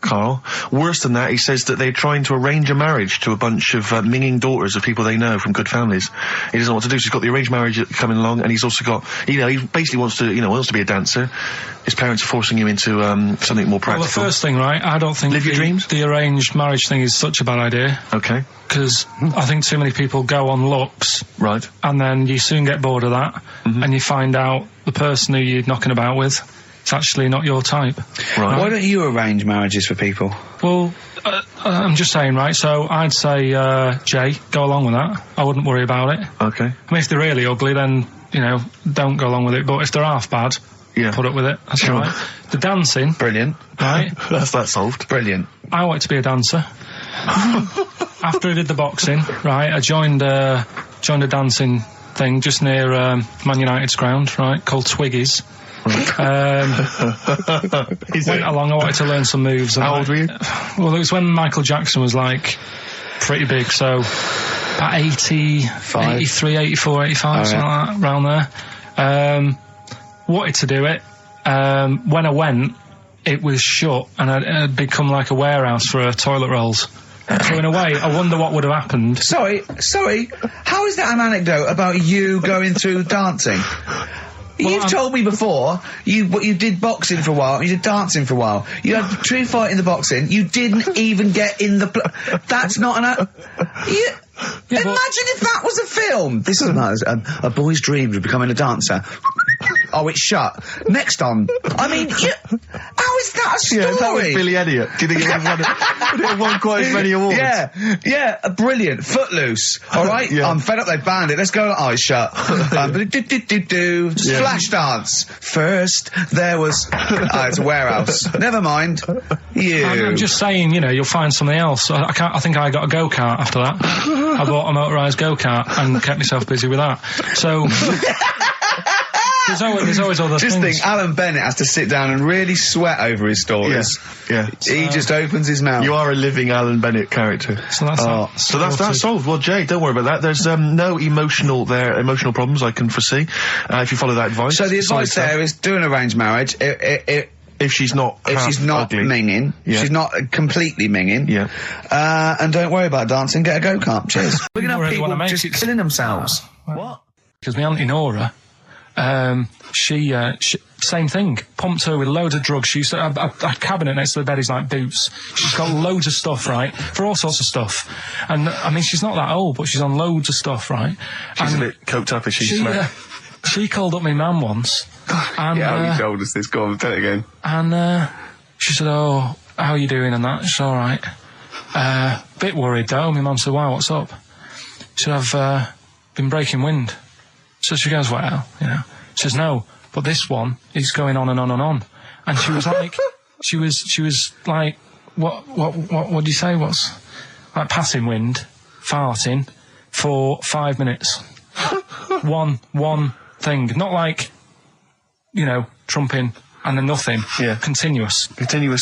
Carl. Worse than that, he says that they're trying to arrange a marriage to a bunch of minging daughters of people they know from good families. He doesn't know what to do, so he's got the arranged marriage coming along, and he's also got, he basically wants to be a dancer. His parents are forcing him into something more practical. Well, the first thing, right, I don't think Live your dreams? The arranged marriage thing is such a bad idea. Okay. Because I think too many people go on looks. Right. And then you soon get bored of that, and you find out the person who you're knocking about with, it's actually not your type. Right. Why don't you arrange marriages for people? Well, I'm just saying, right, so I'd say, Jay, go along with that. I wouldn't worry about it. Okay. I mean, if they're really ugly, then, don't go along with it. But if they're half bad, put up with it. That's all right. The dancing. Brilliant. Right? That's that solved. Brilliant. I wanted to be a dancer. After I did the boxing, right, I joined a dancing thing just near Man United's ground, right, called Twiggy's. Went along, I wanted to learn some moves. How old were you? Well, it was when Michael Jackson was, pretty big, so about 83, 84, 85, something like that, around there. Wanted to do it. When I went, it was shut, and it had become like a warehouse for toilet rolls. So in a way, I wonder what would have happened. Sorry, how is that an anecdote about you going through dancing? You've told me before, you did boxing for a while, you did dancing for a while. You had a true fight in the boxing, you didn't even get in the... That's not an... Imagine if that was a film! This is a boy's dreams of becoming a dancer. oh, it's shut. Next on. I mean, how is that a story? Yeah, that was Billy Elliot. Do you think it would have won quite as many awards? Yeah, brilliant. Footloose. All right, I'm fed up. They banned it. Let's go. Eyes shut. Flash dance. First, there was. It's a warehouse. Never mind. I'm just saying, you know, you'll find something else. I think I got a go-kart after that. I bought a motorised go-kart and kept myself busy with that. So there's always other things. Just think, Alan Bennett has to sit down and really sweat over his stories. Yeah. He just opens his mouth. You are a living Alan Bennett character. So that's solved. Well, Jay, don't worry about that. There's no emotional problems I can foresee if you follow that advice. So the advice there is do an arranged marriage. If she's not ugly. minging, she's not completely minging, and don't worry about dancing, get a go-kart. Cheers. We're going to have people just killing themselves. What? Because my Auntie Nora, she same thing, pumped her with loads of drugs. She used to have a cabinet next to the bed is like boots. She's got loads of stuff, right, for all sorts of stuff. And, I mean, she's not that old, but she's on loads of stuff, right? She's a bit coked up, is she? She called up my mum once. And, you told us this. Go on, tell it again. And she said, "Oh, how are you doing?" And that. She's all right. Bit worried though. My mum said, "Why? What's up?" She said, "I've been breaking wind." So she goes, "Well, you know." She says, "No, but this one is going on and on and on." And she was like, she was like, what do you say? What's like passing wind, farting for 5 minutes. one thing, not like, you know, trumping and then nothing. Yeah. Continuous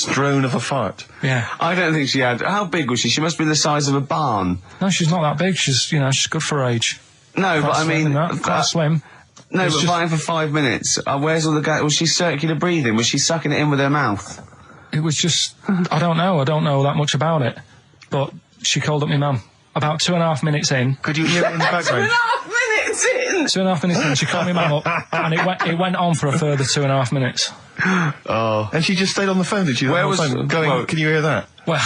drone of a fart. Yeah. I don't think she had. How big was she? She must be the size of a barn. No, she's not that big. She's good for her age. No, Quite but I mean, quite slim. No, It's but just- fighting for 5 minutes. Where's all the gas? Was she circular breathing? Was she sucking it in with her mouth? It was just, I don't know that much about it. But she called up my mum about 2.5 minutes in. Could you hear it in the background? 2.5 minutes in! 2.5 minutes in, she called my mum up, and it went on for a further 2.5 minutes. Oh. And she just stayed on the phone, did she? Where was... can you hear that? Well...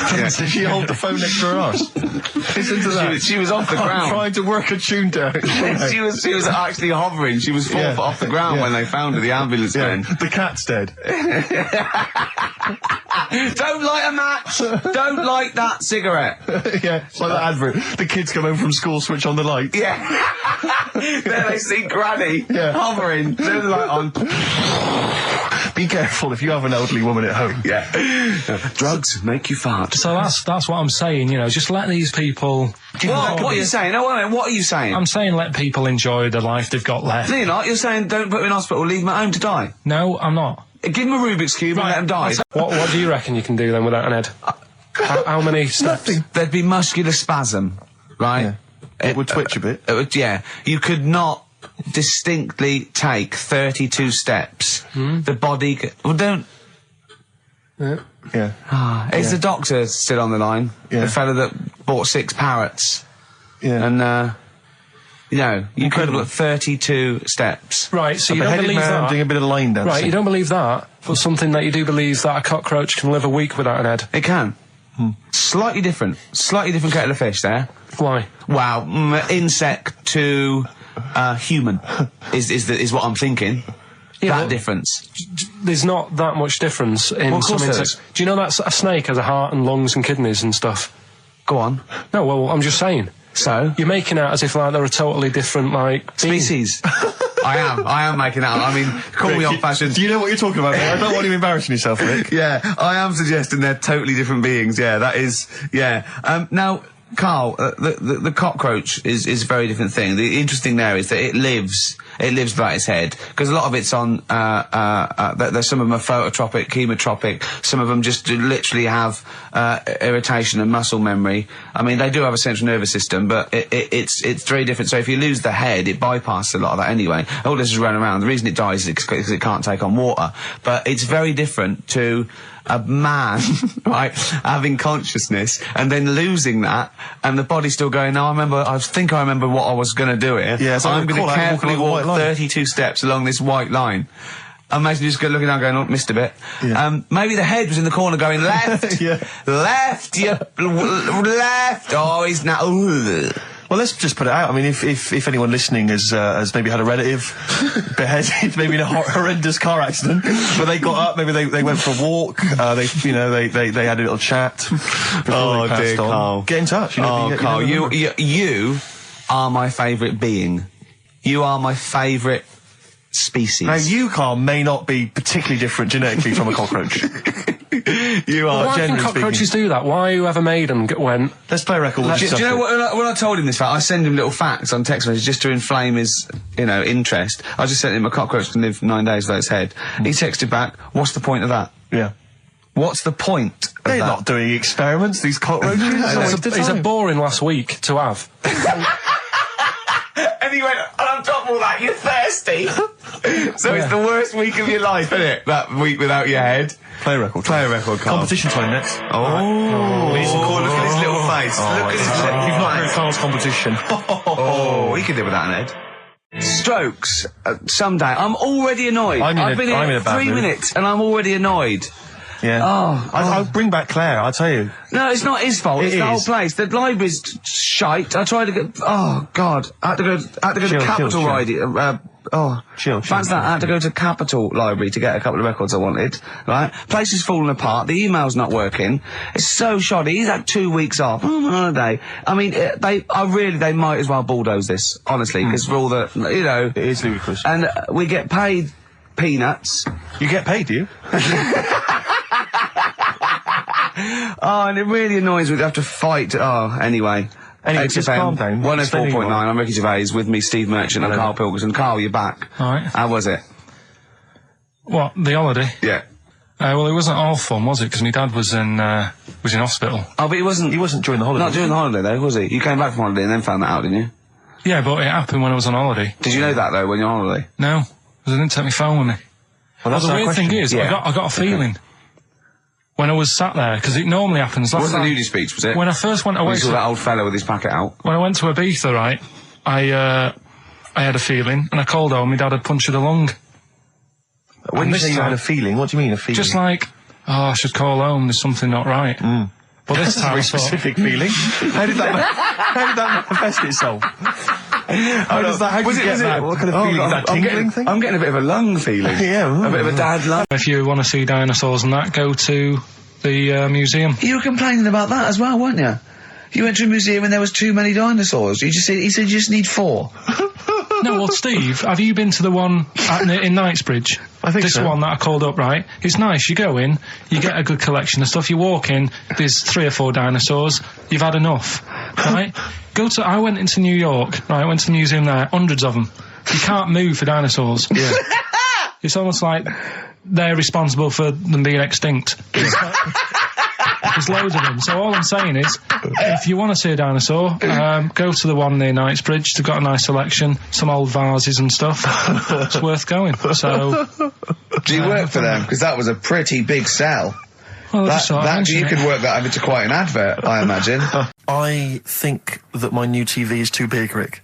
Did she hold the phone next to her arse? Listen to that. She was off the ground. I'm trying to work a tune down. she was actually hovering. She was 4 foot off the ground when they found her, the ambulance men. The cat's dead. Don't light a match! Don't light that cigarette! Yeah, it's like that advert. The kids come home from school, switch on the light. Yeah. There they see Granny hovering, turn the light on. Be careful if you have an elderly woman at home. Yeah. Drugs make you fart. So that's what I'm saying, you know, just let these people... What are you saying? No, wait a minute, what are you saying? I'm saying let people enjoy the life they've got left. No, you're not. You're saying don't put them in hospital, leave them at home to die. No, I'm not. Give them a Rubik's Cube and let them die. What do you reckon you can do then without an head? How many steps? Nothing. There'd be muscular spasm, right? Yeah. It would twitch a bit. You could not distinctly take 32 steps. The body... Well, don't... Yeah. Is the doctor still on the line? Yeah. The fella that bought 6 parrots. Yeah. And, you know, you could have got 32 steps. Right, so you don't believe that. Doing a bit of line dancing. Right, you don't believe that, but something that you do believe that a cockroach can live a week without an head. It can. Slightly different kettle of fish there. Why? Wow, insect to human is what I'm thinking. Yeah, that difference. There's not that much difference in some insects. Do you know that a snake has a heart and lungs and kidneys and stuff? Go on. No, well, I'm just saying. So? You're making out as if like they're a totally different, like... species. I am making out. I mean, call me old-fashioned. Do you know what you're talking about, mate? I don't want you embarrassing yourself, Rick. Yeah, I am suggesting they're totally different beings. Yeah, that is... Yeah. Now... Carl, the cockroach is a very different thing. The interesting there is that it lives without its head, because a lot of it's on, there's some of them are phototropic, chemotropic, some of them just literally have, irritation and muscle memory. I mean, they do have a central nervous system, but it's very different. So if you lose the head, it bypasses a lot of that anyway. All this is running around. The reason it dies is because it can't take on water. But it's very different to a man, right, having consciousness and then losing that, and the body's still going, no, I think I remember what I was going to do here. Yeah, so I'm going to carefully walk 32 steps along this white line. Imagine you just looking down going, oh, missed a bit. Yeah. Maybe the head was in the corner going, left, left, left, oh, he's now, Well, let's just put it out. I mean, if anyone listening has maybe had a relative beheaded, maybe in a horrendous car accident, but they got up, maybe they went for a walk, they had a little chat before they passed on. Carl. Get in touch. Carl, you are my favourite being. You are my favourite species. Now, you, Carl, may not be particularly different genetically from a cockroach. You are, why can cockroaches do that? Why whoever made them went... Let's play a record. Do you know what, when I told him this fact, I send him little facts on text messages just to inflame his, interest. I just sent him a cockroach can live 9 days without its head. He texted back, what's the point of that? Yeah. What's the point of They're that? not doing experiments, these cockroaches. It's a boring last week to have. And he went, and on top of all that, you're thirsty. So it's the worst week of your life, isn't it? That week without your head. Play a record. Play a record, Carl. Competition time next. Oh. We need some call. Look at his little face. Look at his little face. You've not heard Carl's competition. He can live with that, Ed. Strokes. Someday. I'm already annoyed. I've been here 3 minutes, and I'm already annoyed. Yeah. I'll bring back Claire, I'll tell you. No, it's not his fault. It's the whole place. The library's shite. I tried to get... Oh, God. I had to go to Capital Library. Fancy that. I had to go to Capital Library to get a couple of records I wanted, right? Place is falling apart. The email's not working. It's so shoddy. He's had 2 weeks off. On holiday. I mean, they might as well bulldoze this, honestly, because for all the, It is ludicrous. And we get paid peanuts. You get paid, do you? And it really annoys me to have to fight. Anyway, just calm down. 104.9, I'm Ricky Gervais, with me, Steve Merchant and Karl Pilkington. Carl, you're back. All right. How was it? What, the holiday? Yeah. Well, it wasn't all fun, was it? Because my dad was in hospital. Oh, but he wasn't during the holiday. Not during the holiday, though, was he? You came back from holiday and then found that out, didn't you? Yeah, but it happened when I was on holiday. Did you know that, though, when you're on holiday? No, because I didn't take my phone with me. Well, the weird thing is, I got a feeling when I was sat there, because it normally happens. It wasn't a nudie speech, was it? When I first went away... You saw that old fellow with his packet out. When I went to Ibiza, right, I had a feeling, and I called home, my dad had punctured a lung. When you say you had a feeling, what do you mean, a feeling? Just like, I should call home, there's something not right. But this time, very specific feeling. How did that manifest itself? How did you get that? What kind of feeling? Is that tingling thing? I'm getting a bit of a lung feeling. Yeah. A bit of a dad lung. If you want to see dinosaurs and that, go to the museum. You were complaining about that as well, weren't you? You went to a museum and there was too many dinosaurs. He said you just need 4. No, well, Steve, have you been to the one in Knightsbridge? I think so. This one that I called up, right? It's nice. You go in, you get a good collection of stuff. You walk in, there's 3 or 4 dinosaurs. You've had enough, right? I went into New York, right? I went to the museum there, hundreds of them. You can't move for dinosaurs. Yeah. It's almost like they're responsible for them being extinct. There's loads of them. So all I'm saying is, if you want to see a dinosaur, go to the one near Knightsbridge. They've got a nice selection, some old vases and stuff. It's worth going. So, do you work for them? Because that was a pretty big sell. Well, you could work that into quite an advert, I imagine. I think that my new TV is too big, Rick.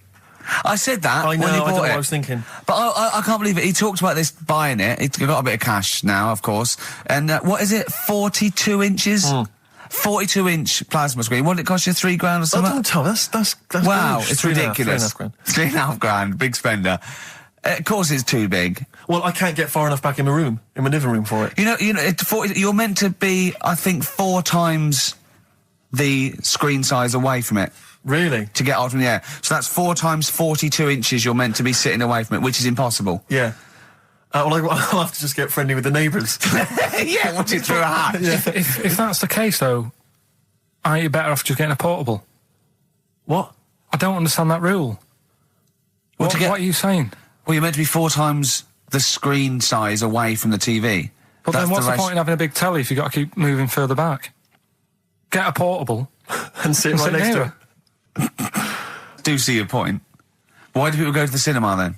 I said that when he bought I know it. what I was thinking. But I can't believe it. He talked about this buying it. He's got a bit of cash now, of course. And what is it? 42 inches? 42-inch plasma screen. What did it cost you? $3,000 or something? Oh, don't tell us. That's wow, huge. it's ridiculous. £3,500. Big spender. Of course it's too big. Well, I can't get far enough back in my living room for it. You're meant to be, I think, 4 times the screen size away from it. Really? To get out from the air. So that's 4 times 42 inches you're meant to be sitting away from it, which is impossible. Yeah. Well, I'll have to just get friendly with the neighbours. Yeah, watch it through a hat. Yeah. If that's the case, though, aren't you better off just getting a portable? What? I don't understand that rule. What are you saying? Well, you're meant to be 4 times the screen size away from the TV. But then what's the point in having a big telly if you've got to keep moving further back? Get a portable and sit right next to it. Do see your point. Why do people go to the cinema then?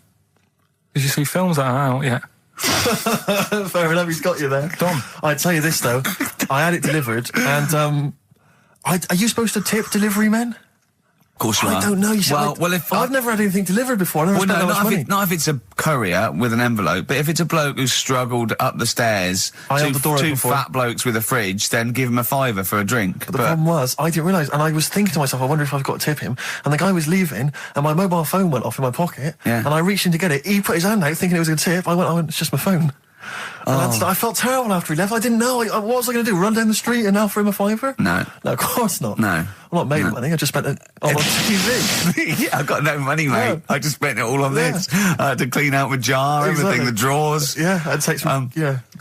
Did you see films that are out yet? Fair enough, he's got you there. Done. I tell you this though, I had it delivered, and are you supposed to tip delivery men? Of course you are. I don't know. You see, I've never had anything delivered before. I never spent that much money. Not if it's a courier with an envelope, but if it's a bloke who's struggled up the stairs, two fat blokes with a fridge, then give him a £5 for a drink. But the problem was, I didn't realise, and I was thinking to myself, I wonder if I've got to tip him. And the guy was leaving, and my mobile phone went off in my pocket, and I reached in to get it. He put his hand out thinking it was a tip. I went, it's just my phone. And I felt terrible after he left. I didn't know. What was I going to do? Run down the street and offer him a £5? No, of course not. No. I'm not made of money. I just spent it on TV. Yeah, I've got no money, mate. Yeah. I just spent it all on this. I had to clean out my jar, everything, the drawers. Yeah, I'd take some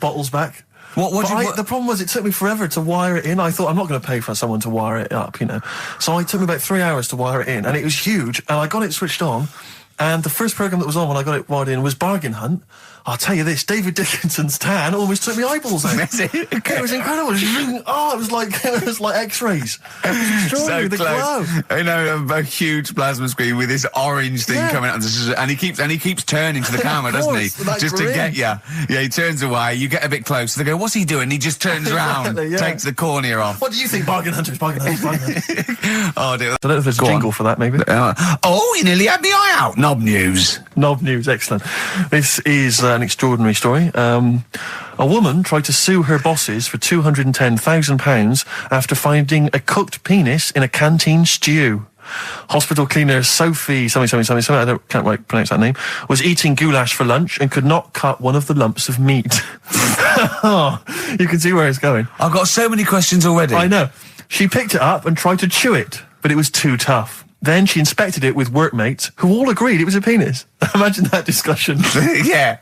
bottles back. The problem was it took me forever to wire it in. I thought, I'm not going to pay for someone to wire it up, you know. So it took me about 3 hours to wire it in, and it was huge, and I got it switched on, and the first programme that was on when I got it wired in was Bargain Hunt. I'll tell you this, David Dickinson's tan almost took me eyeballs out. It was incredible. It was like X-rays. It was extraordinary. So close. Glow. You know, a huge plasma screen with this orange thing coming out, and he keeps turning to the camera, doesn't he? Just to get you. Yeah, he turns away. You get a bit closer. They go, "What's he doing?" He just turns around, takes the cornea off. What do you think, Bargain Hunters? Bargain Hunters. Oh dear. I don't know if there's a jingle for that, maybe. You nearly had the eye out. Knob news. Knob news. Excellent. This is an extraordinary story. A woman tried to sue her bosses for £210,000 after finding a cooked penis in a canteen stew. Hospital cleaner Sophie, something, I can't pronounce that name, was eating goulash for lunch and could not cut one of the lumps of meat. You can see where it's going. I've got so many questions already. I know. She picked it up and tried to chew it, but it was too tough. Then she inspected it with workmates, who all agreed it was a penis. Imagine that discussion. Yeah.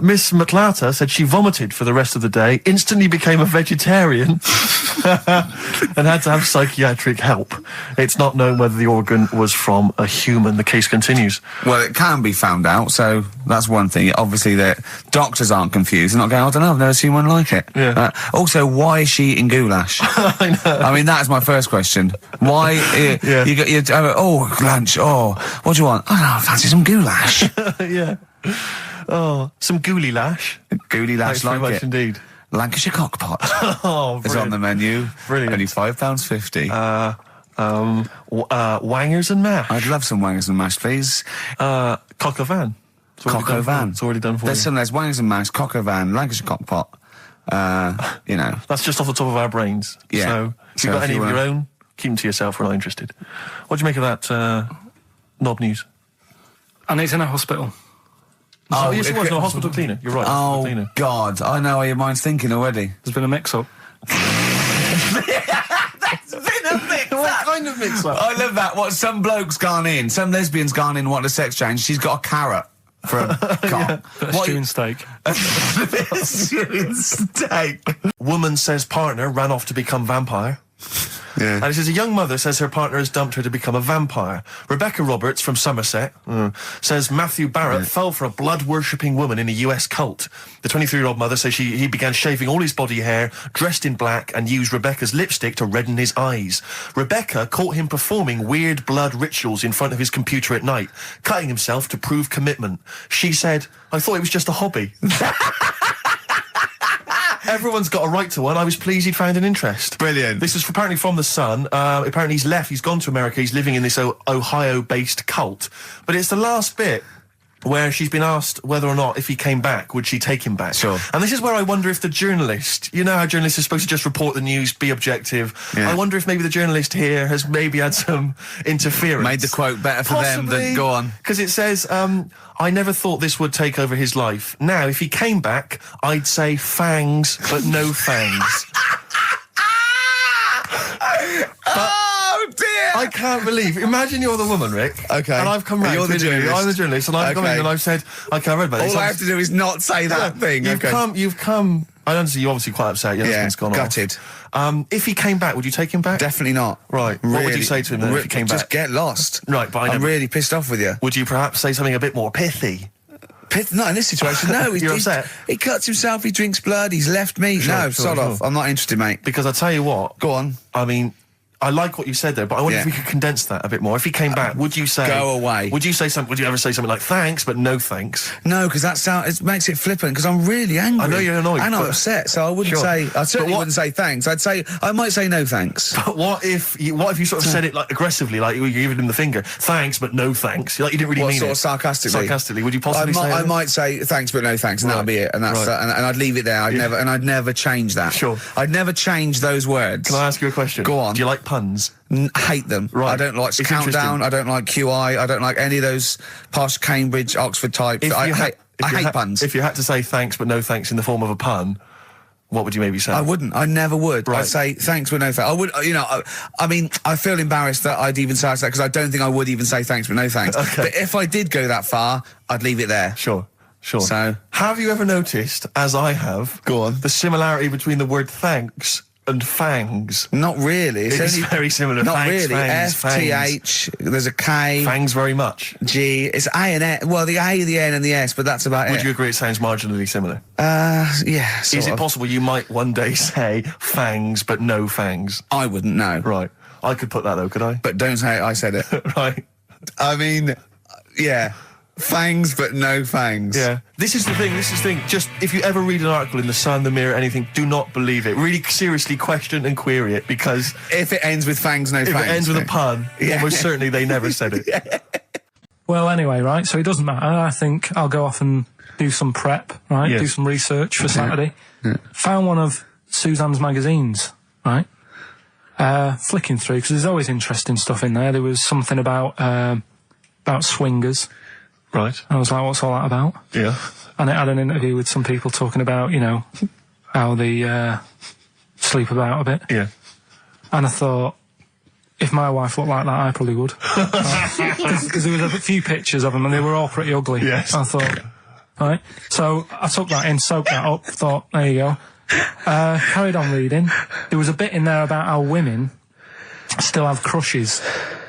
Miss McClarter said she vomited for the rest of the day, instantly became a vegetarian, and had to have psychiatric help. It's not known whether the organ was from a human. The case continues. Well, it can be found out, so that's one thing. Obviously, the doctors aren't confused. They're not going, I don't know, I've never seen one like it. Yeah. Also, why is she eating goulash? I know. I mean, that's my first question. Why? You got your lunch. What do you want? I fancy some goulash. Yeah. Some gooly lash. Gooly lash, like like it. Indeed. Lancashire cockpot. Is on the menu. Brilliant. Only £5.50. Wangers and mash. I'd love some wangers and mash, please. Cock o' van. Cock o' van. It's already done for There's wangers and mash, cock o' van, Lancashire cockpot. You know. That's just off the top of our brains. Yeah. So if you've got any of your own, keep them to yourself. We're not interested. What do you make of that knob news? And he's in a hospital. Yes, it was a hospital cleaner. You're right. Oh, cleaner. God. I know how your mind's thinking already. There's been a mix-up. That's been a mix-up. What kind of mix-up? I love that. Some bloke's gone in. Some lesbian's gone in, wanting a sex change. She's got a carrot for a cock. Stewing steak. Stewing steak. Woman says partner ran off to become vampire. Yeah. And it says a young mother says her partner has dumped her to become a vampire. Rebecca Roberts from Somerset says Matthew Barrett fell for a blood-worshipping woman in a US cult. The 23-year-old mother says he began shaving all his body hair, dressed in black, and used Rebecca's lipstick to redden his eyes. Rebecca caught him performing weird blood rituals in front of his computer at night, cutting himself to prove commitment. She said, I thought it was just a hobby. Everyone's got a right to one. I was pleased he'd found an interest. Brilliant. This is apparently from The Sun. Apparently he's left. He's gone to America. He's living in this Ohio-based cult. But it's the last bit where she's been asked whether or not, if he came back, would she take him back? Sure. And this is where I wonder if the journalist, you know how journalists are supposed to just report the news, be objective. Yeah. I wonder if maybe the journalist here has maybe had some interference. Made the quote better for them than go on. Because it says, I never thought this would take over his life. Now, if he came back, I'd say fangs, but no fangs. Oh dear! I can't believe. Imagine you're the woman, Rick. Okay. And I've come round. You're the journalist. I'm the journalist, and I've come in and I've said, okay, I read about this. All I have to do is not say that thing. You've come. I understand you're obviously quite upset. Your husband's gone gutted. off. If he came back, would you take him back? Definitely not. Right. Really, what would you say to him then if he came back? Just get lost. Right, but I'm really pissed off with you. Would you perhaps say something a bit more pithy? Not in this situation, no. You're upset? He cuts himself, he drinks blood, he's left me. Sure, Sod off. I'm not interested, mate. Because I tell you what. Go on. I mean, I like what you said there, but I wonder if we could condense that a bit more. If he came back, would you say... Go away. Would you ever say something like, thanks, but no thanks? No, because it makes it flippant, because I'm really angry. I know you're annoyed. And I'm upset, so I wouldn't say... I certainly wouldn't say thanks. I might say no thanks. But what if you sort of said it, like, aggressively, like you were giving him the finger, thanks, but no thanks? Like, you didn't really mean sort it. of sarcastically? Sarcastically, would you possibly say I might say thanks, but no thanks, and that'll be it, and that's and I'd leave it there. I'd never change that. Sure. I'd never change those words. Can I ask you a question? Go on. Do you like puns? Hate them. Right. I don't like Countdown. I don't like QI. I don't like any of those posh Cambridge, Oxford types. I hate puns. If you had to say thanks but no thanks in the form of a pun, what would you maybe say? I wouldn't. I never would. Right. I'd say thanks but no thanks. I would, I mean, I feel embarrassed that I'd even say that, because I don't think I would even say thanks but no thanks. Okay. But if I did go that far, I'd leave it there. Sure. So, have you ever noticed, as I have, the similarity between the word thanks and fangs? Not really. It's very similar. Not Thanks, really. fangs, F-T-H, there's a K. Fangs very much. G, it's A and N. Well, the A, the N and the S, but that's about it. Would you agree it sounds marginally similar? Yeah, Is it possible you might one day say fangs but no fangs? I wouldn't know. Right. I could put that though, could I? But don't say I said it. Right. I mean, yeah. Fangs, but no fangs. Yeah. This is the thing. Just, if you ever read an article in The Sun, The Mirror, anything, do not believe it. Really seriously question and query it, because... If it ends with fangs, no fangs. If it ends with a pun, almost certainly they never said it. Yeah. Well, anyway, right, so it doesn't matter. I think I'll go off and do some prep, right? Yes. Do some research for Saturday. Found one of Suzanne's magazines, right? Flicking through, because there's always interesting stuff in there. There was something about swingers. Right. I was like, what's all that about? Yeah. And it had an interview with some people talking about, how they sleep about a bit. Yeah. And I thought, if my wife looked like that, I probably would. Because there was a few pictures of them and they were all pretty ugly. Yes. I thought, right. So I took that in, soaked that up, thought, there you go. Carried on reading. There was a bit in there about how women still have crushes,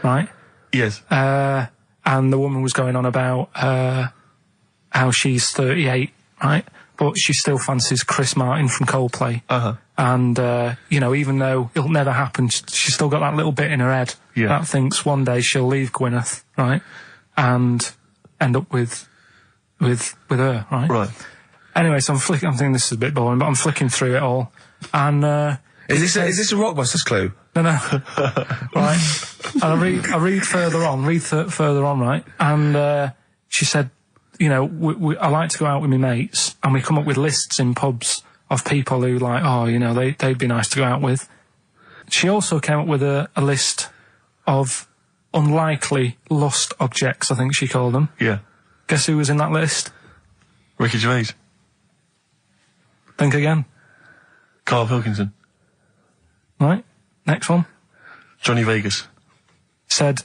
right? Yes. And the woman was going on about how she's 38, right? But she still fancies Chris Martin from Coldplay. Uh-huh. And, even though it'll never happen, she's still got that little bit in her head that thinks one day she'll leave Gwyneth, right? And end up with her, right? Right. Anyway, so I'm thinking this is a bit boring, but I'm flicking through it all. And, Is this a Rockbusters clue? No. Right. And I read further on, right? And she said, I like to go out with my mates, and we come up with lists in pubs of people who they'd be nice to go out with. She also came up with a list of unlikely lost objects, I think she called them. Yeah. Guess who was in that list? Ricky Gervais. Think again. Karl Pilkington. Right. Next one. Johnny Vegas. Said,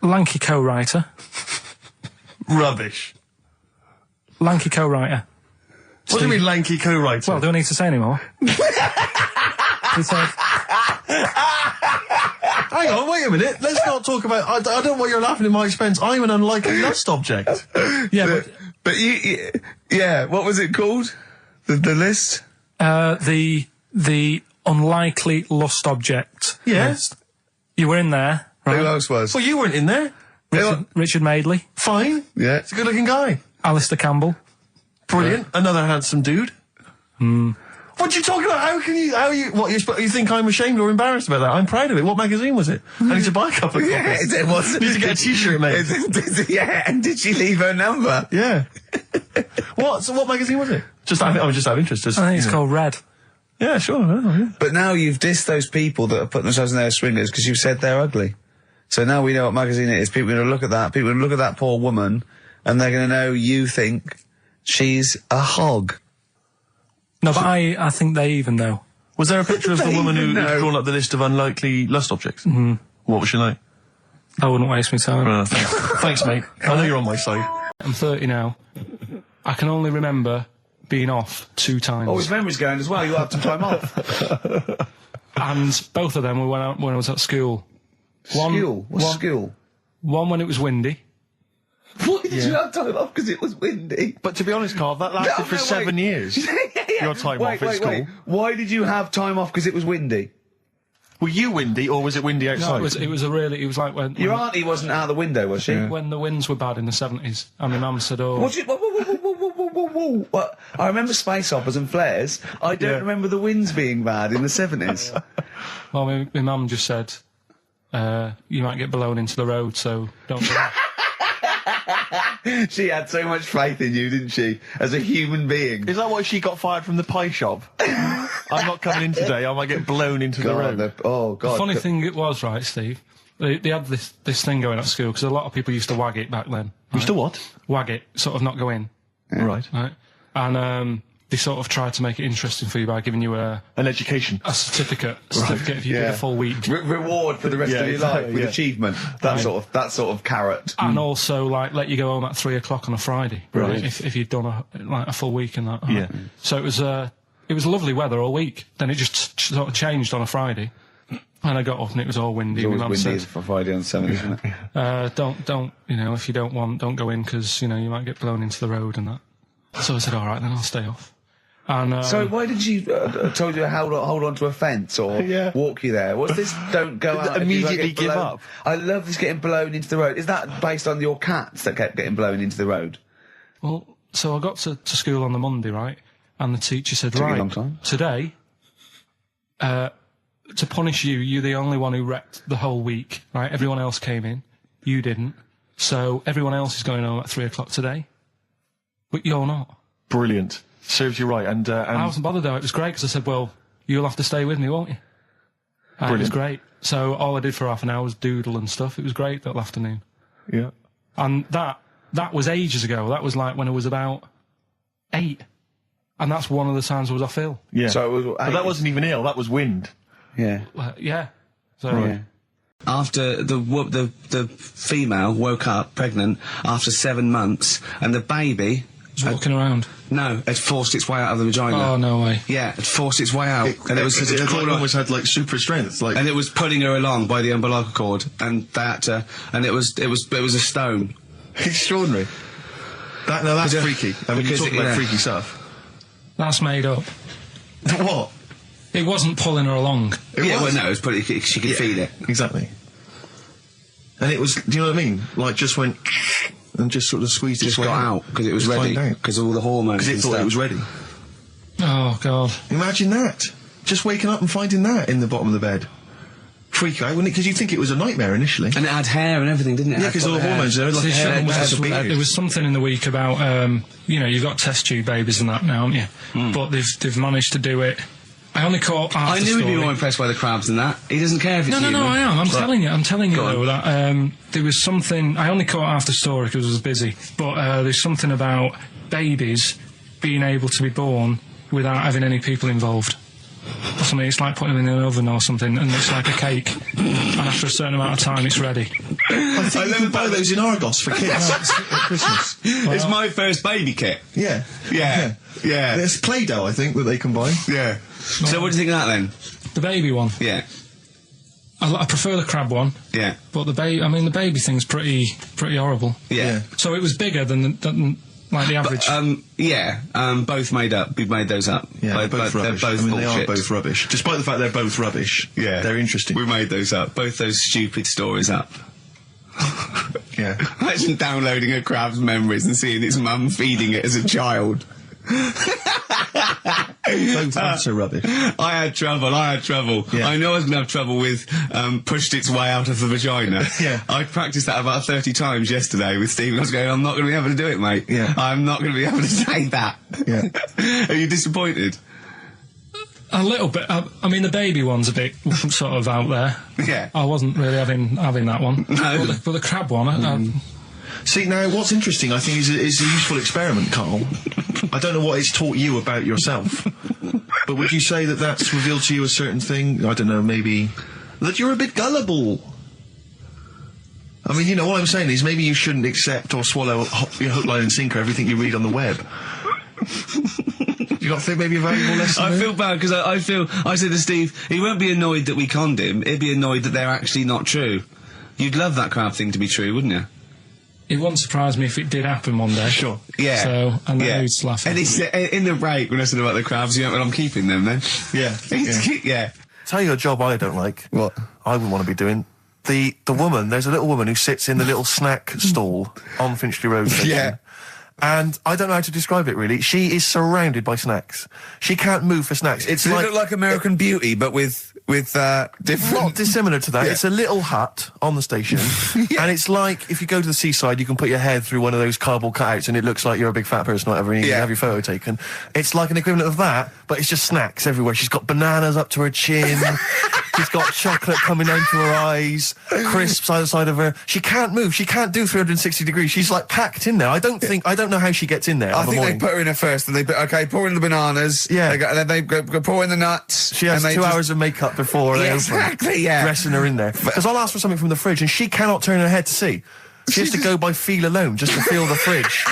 lanky co-writer. Rubbish. Lanky co-writer. What do you mean lanky co-writer? Well, do I need to say any more? He said... Hang on, wait a minute. Let's not talk about... I don't know why you're laughing at my expense. I'm an unlikely lost object. Yeah, but you... Yeah, what was it called? The list? The unlikely lost object. Yes. Yeah. You were in there, right? Who else was? Well, you weren't in there. Richard Madeley. Fine. Yeah. He's a good-looking guy. Alistair Campbell. Brilliant. Another handsome dude. What are you talking about? You think I'm ashamed or embarrassed about that? I'm proud of it. What magazine was it? I need to buy a couple of copies. It was. Need to get a t-shirt made. And did she leave her number? Yeah. What magazine was it? I was just out of interest. I think it's called Red. Yeah, sure. Yeah. But now you've dissed those people that are putting themselves in their swingers because you've said they're ugly. So now we know what magazine it is. People are going to look at that. People are going to look at that poor woman, and they're going to know you think she's a hog. No, but I think they even know. Was there a picture of the woman who'd drawn up the list of unlikely lost objects? Mm-hmm. What was she like? I wouldn't waste my time. Thanks, mate. I know you're on my side. I'm 30 now. I can only remember being off 2 times. Oh, his memory's going as well. You had some time off. And both of them were when I was at school. What's school? One when it was windy. Why did you have time off? Because it was windy. But to be honest, Carl, that lasted for 7 years. Your time off at school. Why did you have time off? Because it was windy. Were you windy, or was it windy outside? No, it was like when... Your auntie wasn't out the window, was she? When the winds were bad in the 70s, and my mum said, oh... Whoa. What? I remember space operas and flares. I don't remember the winds being bad in the 70s. Well, my mum just said, you might get blown into the road, so don't go. She had so much faith in you, didn't she? As a human being. Is that why she got fired from the pie shop? I'm not coming in today, I might get blown into the road. Oh, God. The funny thing it was, right, Steve, they had this thing going at school, because a lot of people used to wag it back then. Right? Used to what? Wag it, sort of not go in. Yeah. Right. And they sort of tried to make it interesting for you by giving you an education, a certificate if you did a full week, reward for the rest of your life with achievement. That sort of carrot, and also like let you go home at 3 o'clock on a Friday, right? If you'd done a full week and that. Yeah. So it was lovely weather all week. Then it just sort of changed on a Friday. And I got up and it was all windy. It was always windy for Friday on 7, isn't it? Don't, if you don't go in because, you might get blown into the road and that. So I said, all right, then I'll stay off. And so why did you told you to hold on to a fence or walk you there? What's this? Don't go out. Immediately give up. I love this getting blown into the road. Is that based on your cats that kept getting blown into the road? Well, so I got to school on the Monday, right? And the teacher said, right, a long time. Today, to punish you, you're the only one who wrecked the whole week, right? Everyone else came in, you didn't. So everyone else is going home at 3 o'clock today, but you're not. Brilliant. Serves you right. And I wasn't bothered though. It was great because I said, well, you'll have to stay with me, won't you? And it was great. So all I did for half an hour was doodle and stuff. It was great that afternoon. Yeah. And that was ages ago. That was like when I was about 8. And that's one of the times I was off ill. Yeah. So it was, but that wasn't even ill. That was wind. Yeah. Yeah. So. Right. After the female woke up pregnant after 7 months, and the baby was walking around. No, it forced its way out of the vagina. Oh no way! Yeah, it forced its way out, and it almost had like super strength, like, and it was pulling her along by the umbilical cord, and and it was a stone. Extraordinary. That's freaky. I mean, you're talking about freaky stuff. That's made up. What? It wasn't pulling her along. It was putting. She could feel it. Exactly. And it was. Do you know what I mean? Like just went and just sort of squeezed its way out because it was ready. Because all the hormones. Because it thought it was ready. Oh God! Imagine that. Just waking up and finding that in the bottom of the bed. Freak out, wouldn't it? Because you'd think it was a nightmare initially. And it had hair and everything, didn't it? Yeah, because all the hormones there, like hair. There was something in the week about, you've got test tube babies and that now, haven't you? But they've managed to do it. I only caught half the story. I knew he'd be more impressed by the crabs than that. He doesn't care if it's No, I am. I'm telling you though, that there was something. I only caught half the story because I was busy. But there's something about babies being able to be born without having any people involved. Or something. It's like putting them in an oven or something, and it's like a cake. And after a certain amount of time, it's ready. I think you can buy those in Argos for kids at Christmas. Well, it's my first baby kit. Yeah. There's Play-Doh, I think, that they can buy. Yeah. So what do you think of that then? The baby one. Yeah. I prefer the crab one. Yeah. But the baby thing's pretty horrible. Yeah. So it was bigger than like the average. Both made up. We made those up. Yeah, they're both rubbish. They are both rubbish. Despite the fact they're both rubbish. Yeah. They're interesting. We made those up. Both those stupid stories up. Yeah. Imagine downloading a crab's memories and seeing its mum feeding it as a child. Both are rubbish. I had trouble. Yeah. I know I was going to have trouble with pushed its way out of the vagina. Yeah. I practiced that about 30 times yesterday with Stephen. I was going, I'm not going to be able to do it, mate. Yeah. I'm not going to be able to say that. Yeah. Are you disappointed? A little bit. I mean, the baby one's a bit sort of out there. Yeah. I wasn't really having that one. No. But the crab one, See, now, what's interesting, I think, is a useful experiment, Carl. I don't know what it's taught you about yourself, but would you say that that's revealed to you a certain thing? I don't know, maybe that you're a bit gullible. I mean, all I'm saying is maybe you shouldn't accept or swallow hook, line and sinker everything you read on the web. You got to think maybe a valuable lesson I there? feel bad because I said to Steve, he won't be annoyed that we conned him, he'd be annoyed that they're actually not true. You'd love that crab thing to be true, wouldn't you? It wouldn't surprise me if it did happen one day. Sure. Yeah. So, and then he'd laugh. And in the break when I said about the crabs, you know, well, I'm keeping them then. Yeah. Yeah. Tell you a job I don't like. What? I wouldn't want to be doing. The woman, there's a little woman who sits in the little snack stall on Finchley Road station. Yeah. And I don't know how to describe it, really. She is surrounded by snacks. She can't move for snacks. Does it look like American Beauty, but with different... Not dissimilar to that. Yeah. It's a little hut on the station. And it's like, if you go to the seaside, you can put your head through one of those cardboard cutouts and it looks like you're a big fat person, whatever, and you can have your photo taken. It's like an equivalent of that, but it's just snacks everywhere. She's got bananas up to her chin. She's got chocolate coming down to her eyes, crisps either side of her. She can't move. She can't do 360 degrees. She's like packed in there. I don't know how she gets in there. I think they put her in there first, and pour in the bananas. Yeah. And then they go pour in the nuts. She has 2 hours of makeup before they open. Exactly, yeah. Dressing her in there. Because I'll ask for something from the fridge, and she cannot turn her head to see. She has to go by feel alone, just to feel the fridge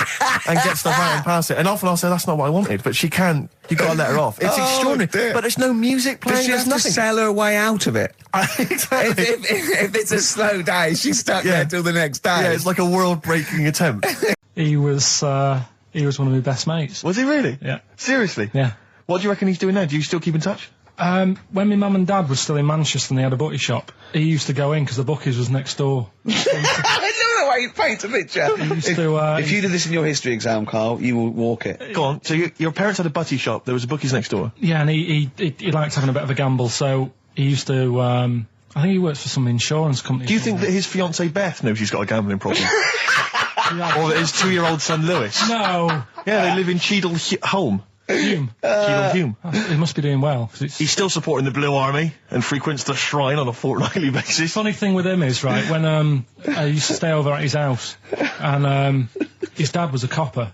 and get stuff out and pass it. And often I'll say, that's not what I wanted, but she can't. You've got to let her off. It's extraordinary. Dear. But there's no music playing. Does she have nothing. to sell her way out of it? Exactly. If it's a slow day, she's stuck there till the next day. Yeah, it's like a world-breaking attempt. He was one of my best mates. Was he really? Yeah. Seriously? Yeah. What do you reckon he's doing now? Do you still keep in touch? When my mum and dad were still in Manchester and they had a butty shop, he used to go in because the bookies was next door. I love the way you paint a picture. If you did this in your history exam, Carl, you will walk it. Go on. So your parents had a butty shop, there was a bookies next door? Yeah, and he liked having a bit of a gamble, so he used to, I think he works for some insurance company. Do you think that his fiancée Beth knows he's got a gambling problem? Or that his 2-year-old son Lewis? No. Yeah, they live in Cheadle Holme. Hume. Hume. He must be doing well. He's still supporting the Blue Army and frequents the shrine on a fortnightly basis. Funny thing with him is, right, when I used to stay over at his house, and his dad was a copper,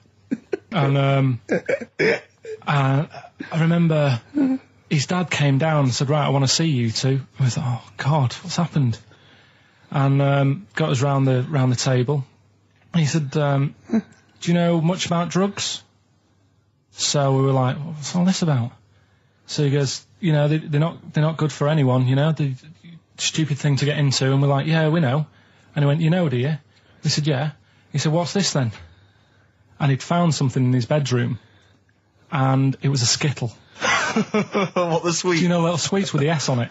and I remember his dad came down and said, right, I want to see you two. And I thought, oh God, what's happened? And got us round the table. And he said, do you know much about drugs? So we were like, what's all this about? So he goes, you know, they're not good for anyone, you know, the stupid thing to get into. And we're like, yeah, we know. And he went, you know, do you? We said, yeah. He said, what's this then? And he'd found something in his bedroom, and it was a Skittle. What, the sweet? Do you know little sweets with the S on it?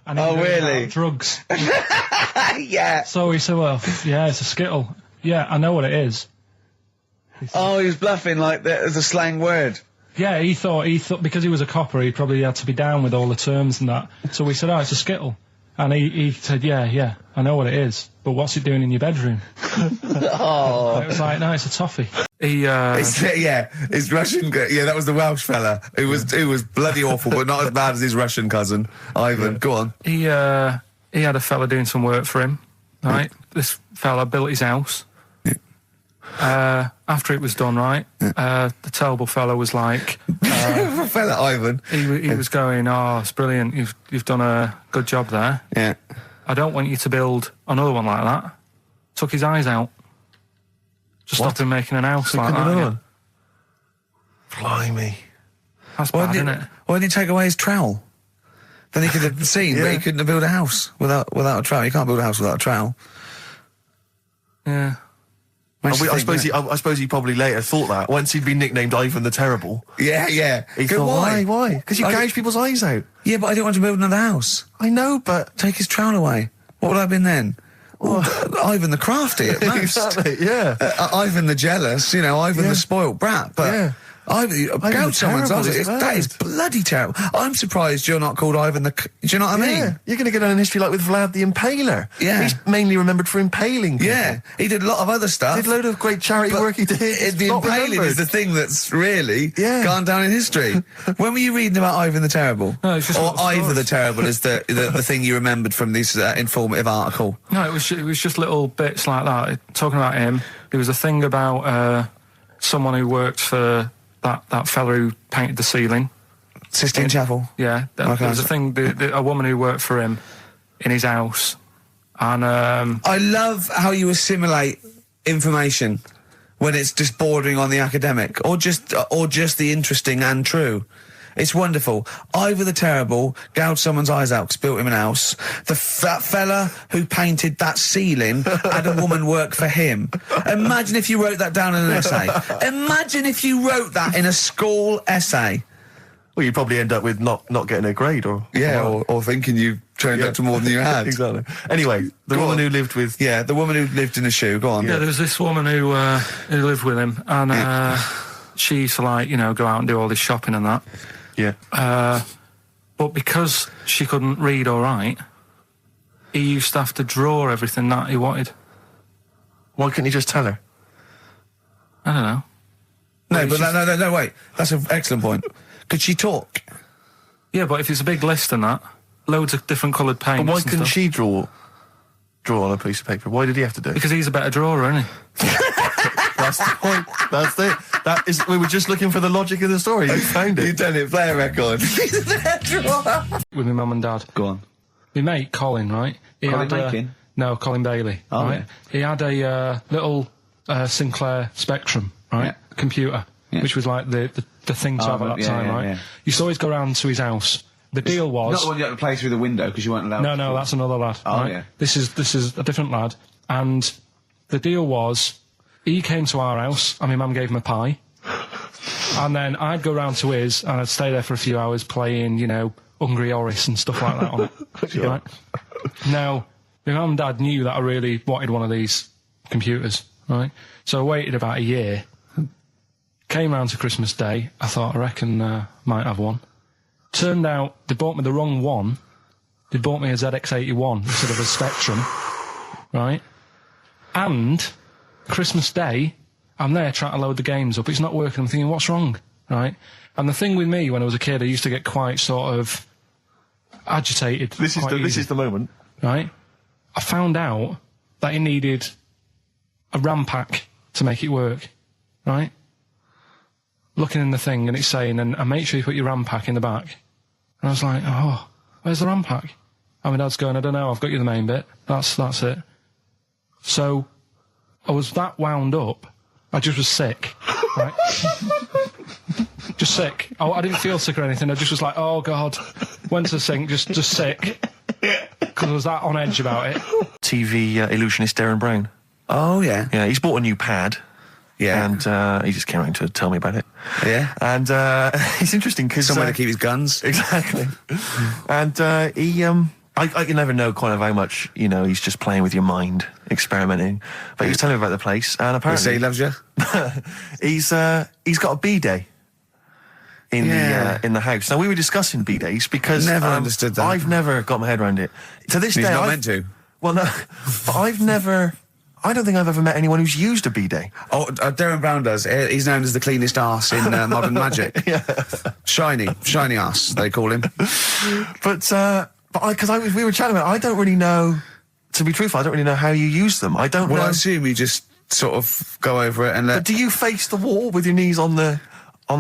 And oh, really? Drugs. Yeah. So he said, well, yeah, it's a Skittle. Yeah, I know what it is. Oh, he was bluffing like that as a slang word. Yeah, he thought because he was a copper, he probably had to be down with all the terms and that. So we said, oh, it's a Skittle. And he said, yeah, I know what it is, but what's it doing in your bedroom? Oh. It was like, no, it's a toffee. His Russian, that was the Welsh fella. It was bloody awful, but not as bad as his Russian cousin, Ivan. Yeah. Go on. He had a fella doing some work for him, right? This fella built his house. After it was done, right, the terrible fellow was like... fella Ivan. He was going, oh, it's brilliant, you've done a good job there. Yeah. I don't want you to build another one like that. Took his eyes out. Just stopped him making an house like that. One? Blimey. That's bad, isn't it? Why didn't he take away his trowel? Then he could have seen, but he couldn't have built a house without a trowel. You can't build a house without a trowel. Yeah. I suppose he probably later thought that once he'd been nicknamed Ivan the Terrible. Yeah. He thought, why? Because you gouge people's eyes out. Yeah, but I didn't want to build another house. I know, but take his trowel away. What would I have been then? Ivan the Crafty at most. Exactly. Yeah. Ivan the Jealous. You know, Ivan the spoilt brat. But yeah. Gouge someone's eyes. That is bloody terrible. I'm surprised you're not called Ivan the... Do you know what I mean? You're going to get on in history like with Vlad the Impaler. Yeah. He's mainly remembered for impaling people. Yeah. He did a lot of other stuff. Did a load of great charity work he did. The impaling is the thing that's really gone down in history. When were you reading about Ivan the Terrible? No, it's just or Ivan the Terrible is the thing you remembered from this informative article? No, it was just little bits like that. Talking about him, there was a thing about someone who worked for... That fella who painted the ceiling. Sistine Chapel? Yeah. There was a thing, a woman who worked for him in his house. And I love how you assimilate information when it's just bordering on the academic, or just the interesting and true. It's wonderful. Ivan the Terrible gouged someone's eyes out because built him an house. That fella who painted that ceiling had a woman work for him. Imagine if you wrote that down in an essay. Imagine if you wrote that in a school essay. Well, you'd probably end up with not getting a grade, or or thinking you turned up to more than you had. Exactly. Anyway, the woman who lived with the woman who lived in a shoe. Go on. Yeah, there was this woman who lived with him, and she used to go out and do all this shopping and that. Yeah. But because she couldn't read or write, he used to have to draw everything that he wanted. Why couldn't you just tell her? I don't know. No, wait. That's an excellent point. Could she talk? Yeah, but if it's a big list and that, loads of different coloured paints. But why couldn't she draw on a piece of paper? Why did he have to do it? Because he's a better drawer, isn't he? That's the point. That's it. We were just looking for the logic of the story. You found it. You've done it. Play a record. He's a better drawer. With my mum and dad. Go on. My mate, Colin, right? Colin Bacon? No, Colin Bailey. Oh, right? yeah. He had a little Sinclair Spectrum, right? Yeah. Computer, which was like the thing to have at that time, right? Yeah. You used to always go round to his house. The deal was... Not the one you had to play through the window because you weren't allowed No, that's another lad. Oh, right? yeah. This is a different lad. And the deal was, he came to our house, and my mum gave him a pie. And then I'd go round to his, and I'd stay there for a few hours playing, Hungry Horace and stuff like that on it. Sure. Right? Now, my mum and dad knew that I really wanted one of these computers, right? So I waited about a year. Came round to Christmas Day. I thought, I reckon might have one. Turned out they bought me the wrong one. They bought me a ZX81 instead of a Spectrum, right? And Christmas Day, I'm there trying to load the games up. It's not working. I'm thinking, what's wrong, right? And the thing with me, when I was a kid, I used to get quite sort of agitated. This is the moment, right? I found out that it needed a RAM pack to make it work, right? Looking in the thing and it's saying, and make sure you put your RAM pack in the back. And I was like, oh, where's the RAM pack? And my dad's going, I don't know, I've got you the main bit. That's it. So I was that wound up, I just was sick, right? Just sick. I didn't feel sick or anything, I just was like, oh God. Went to the sink, just sick. Because I was that on edge about it. TV illusionist Darren Brown. Oh, yeah. Yeah, he's bought a new pad. Yeah. And he just came around to tell me about it. Yeah. And it's interesting because... Somewhere to keep his guns. Exactly. And he... I can never know kind of how much, he's just playing with your mind, experimenting. But he was telling me about the place, and apparently... Say he loves you? he's got a B-day in the house. Now, we were discussing B-days because... Never understood that. I've never got my head around it. To this day... He's not meant to. Well, no, but I've never... I don't think I've ever met anyone who's used a B-day. Oh, Darren Brown does. He's known as the cleanest arse in Modern Magic. Yeah. Shiny arse, they call him. But we were chatting about it, I don't really know, to be truthful, I don't really know how you use them. I don't know. Well, I assume you just sort of go over it and let... But do you face the wall with your knees on the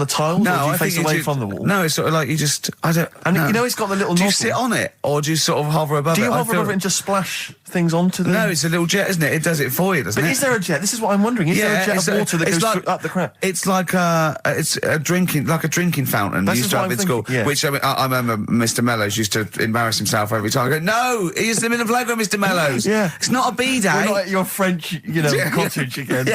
tiles? No, or do you I face think away from the wall? No, it's sort of like you just... I don't... And no. It's got the little Do you nozzle. sit on it, or do you sort of hover above it? Do you hover above it and just splash things onto them? No, it's a little jet, isn't it? It does it for you, doesn't it? But is there a jet? This is what I'm wondering. Is there a jet of water that goes up the crap? It's like a drinking fountain That's used to have in school. Yeah. Which, I remember Mr. Mellows used to embarrass himself every time. I go, no, he's in the playground, Mr. Mellows. Yeah. It's not a B-day. We're not at your French, cottage again.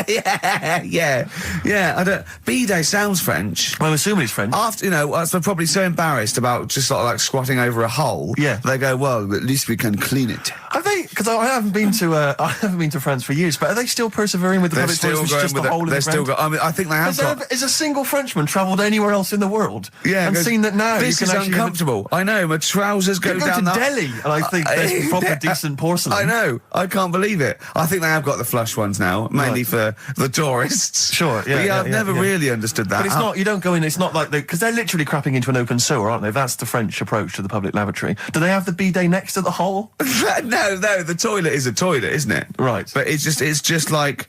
Yeah. I don't... B-day sounds French. Well, I'm assuming it's French. After, they're probably so embarrassed about just sort of like squatting over a hole. Yeah. They go, well, at least we can clean it. Are they? Because I haven't been to France for years. But are they still persevering with the public toilets? Just the whole of the ground? I mean, I think they have Has a single Frenchman travelled anywhere else in the world? Yeah, and seen that now this you can is uncomfortable. I know, my trousers go down to Delhi, and I think there's proper decent porcelain. I know, I can't believe it. I think they have got the flush ones now, mainly for the tourists. Sure, yeah. I've never really understood that. But it's not. You don't go in. It's not like because they're literally crapping into an open sewer, aren't they? That's the French approach to the public lavatory. Do they have the bidet next to the hole? No. The toilet is a toilet, isn't it? Right. But it's just like.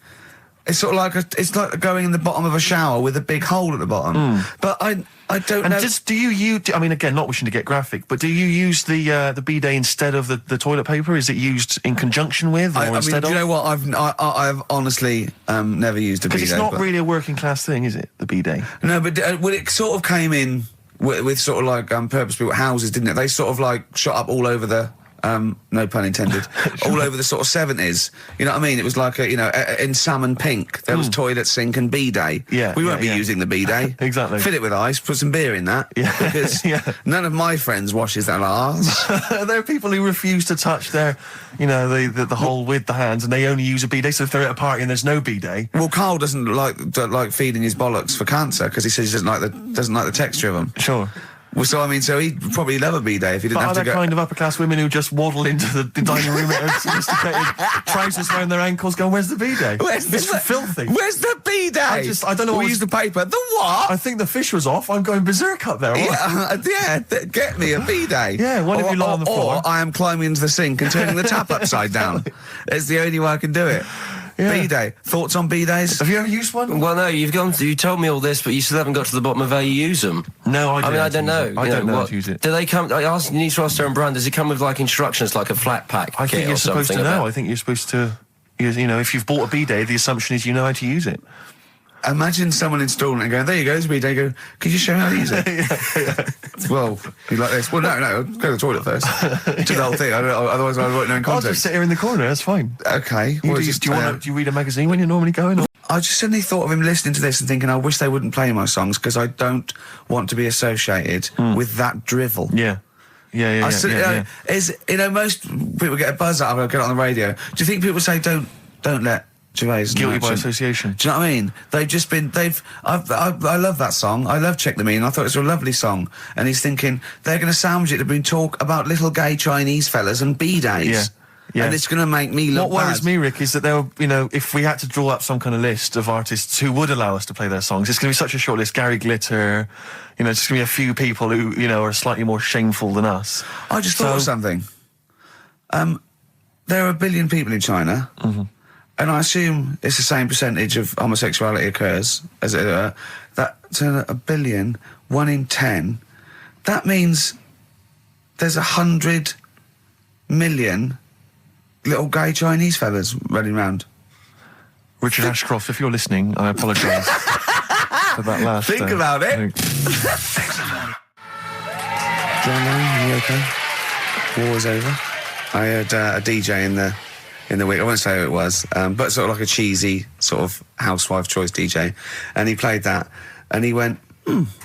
It's sort of like it's like going in the bottom of a shower with a big hole at the bottom. But I don't know. And do you I mean, again, not wishing to get graphic, but do you use the bidet instead of the toilet paper? Is it used in conjunction with, or instead of? Do you know what? I've honestly never used a bidet. Because it's not really a working class thing, is it? The bidet. No, but it sort of came in with sort of like purpose-built houses, didn't it? They sort of like shot up all over the no pun intended, all over the sort of 70s. You know what I mean? It was like, in salmon pink, there was toilet, sink and bidet. Yeah, we won't be using the bidet. Exactly. Fill it with ice, put some beer in that. Yeah. Because none of my friends washes their arse. There are people who refuse to touch their, the hole with the hands, and they only use a bidet. So if they're at a party and there's no bidet... Well, Carl doesn't like feeding his bollocks for cancer, because he says he doesn't like the texture of them. Sure. Well, so so he'd probably love a bidet if he didn't have to go... Are there kind of upper-class women who just waddle into the dining room in sophisticated trousers around their ankles going, where's the bidet? It's filthy. Where's the bidet? I don't know We'll use the paper. The what? I think the fish was off. I'm going berserk up there. Get me a bidet. Yeah, why don't you lie on the floor? Or I am climbing into the sink and turning the tap upside down. It's the only way I can do it. Yeah. Bidet. Thoughts on bidets? Have you ever used one? Well, no, you told me all this, but you still haven't got to the bottom of how you use them. No, I don't know. I don't know how to use it. Do they come... you need to ask Darren Brand, does it come with, like, instructions, like a flat pack I think you're supposed to know. I think you're supposed to... if you've bought a bidet, the assumption is you know how to use it. Imagine someone installing it and going, there you go, there's a bidet. Go, could you show me how to use it? Well, you like this? Well, no, go to the toilet first. Do the whole thing. Otherwise I won't know in context. I'll just sit here in the corner, that's fine. Okay. Do you read a magazine when you're normally going? Or? I just suddenly thought of him listening to this and thinking, I wish they wouldn't play my songs, because I don't want to be associated with that drivel. Yeah. Most people get a buzz out of it, get it on the radio. Do you think people say, don't let Gervais guilty by association? Do you know what I mean? I love that song. I love Check the Meaning. I thought it was a lovely song. And he's thinking, they're going to sandwich it to bring talk about little gay Chinese fellas and bidets. Yeah. And it's going to make me look What worries me, Rick, is that if we had to draw up some kind of list of artists who would allow us to play their songs, it's going to be such a short list. Gary Glitter, it's just going to be a few people who, are slightly more shameful than us. I just thought of something. There are 1 billion people in China. Mm-hmm. And I assume it's the same percentage of homosexuality occurs, as it were. That's 1 billion, 1 in 10. That means there's 100 million little gay Chinese fellas running around. Richard Ashcroft, if you're listening, I apologise for that last... Think about it. John Lennon, you okay? War's over. I heard a DJ in the week, I won't say who it was, but sort of like a cheesy sort of housewife choice DJ, and he played that, and he went,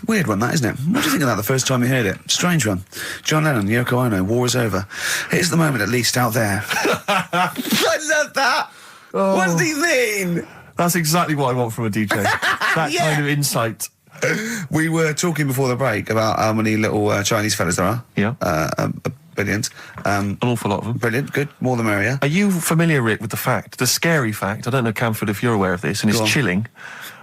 weird one that, isn't it? What do you think of that the first time you heard it? Strange one. John Lennon, Yoko Ono, war is over. Here's the moment at least out there. I love that! Oh. What does he mean? That's exactly what I want from a DJ. That kind of insight. We were talking before the break about how many little Chinese fellas there are. Yeah. Brilliant. An awful lot of them. Brilliant, good. More the merrier. Are you familiar, Rick, with the scary fact, I don't know, Camford, if you're aware of this, and it's chilling.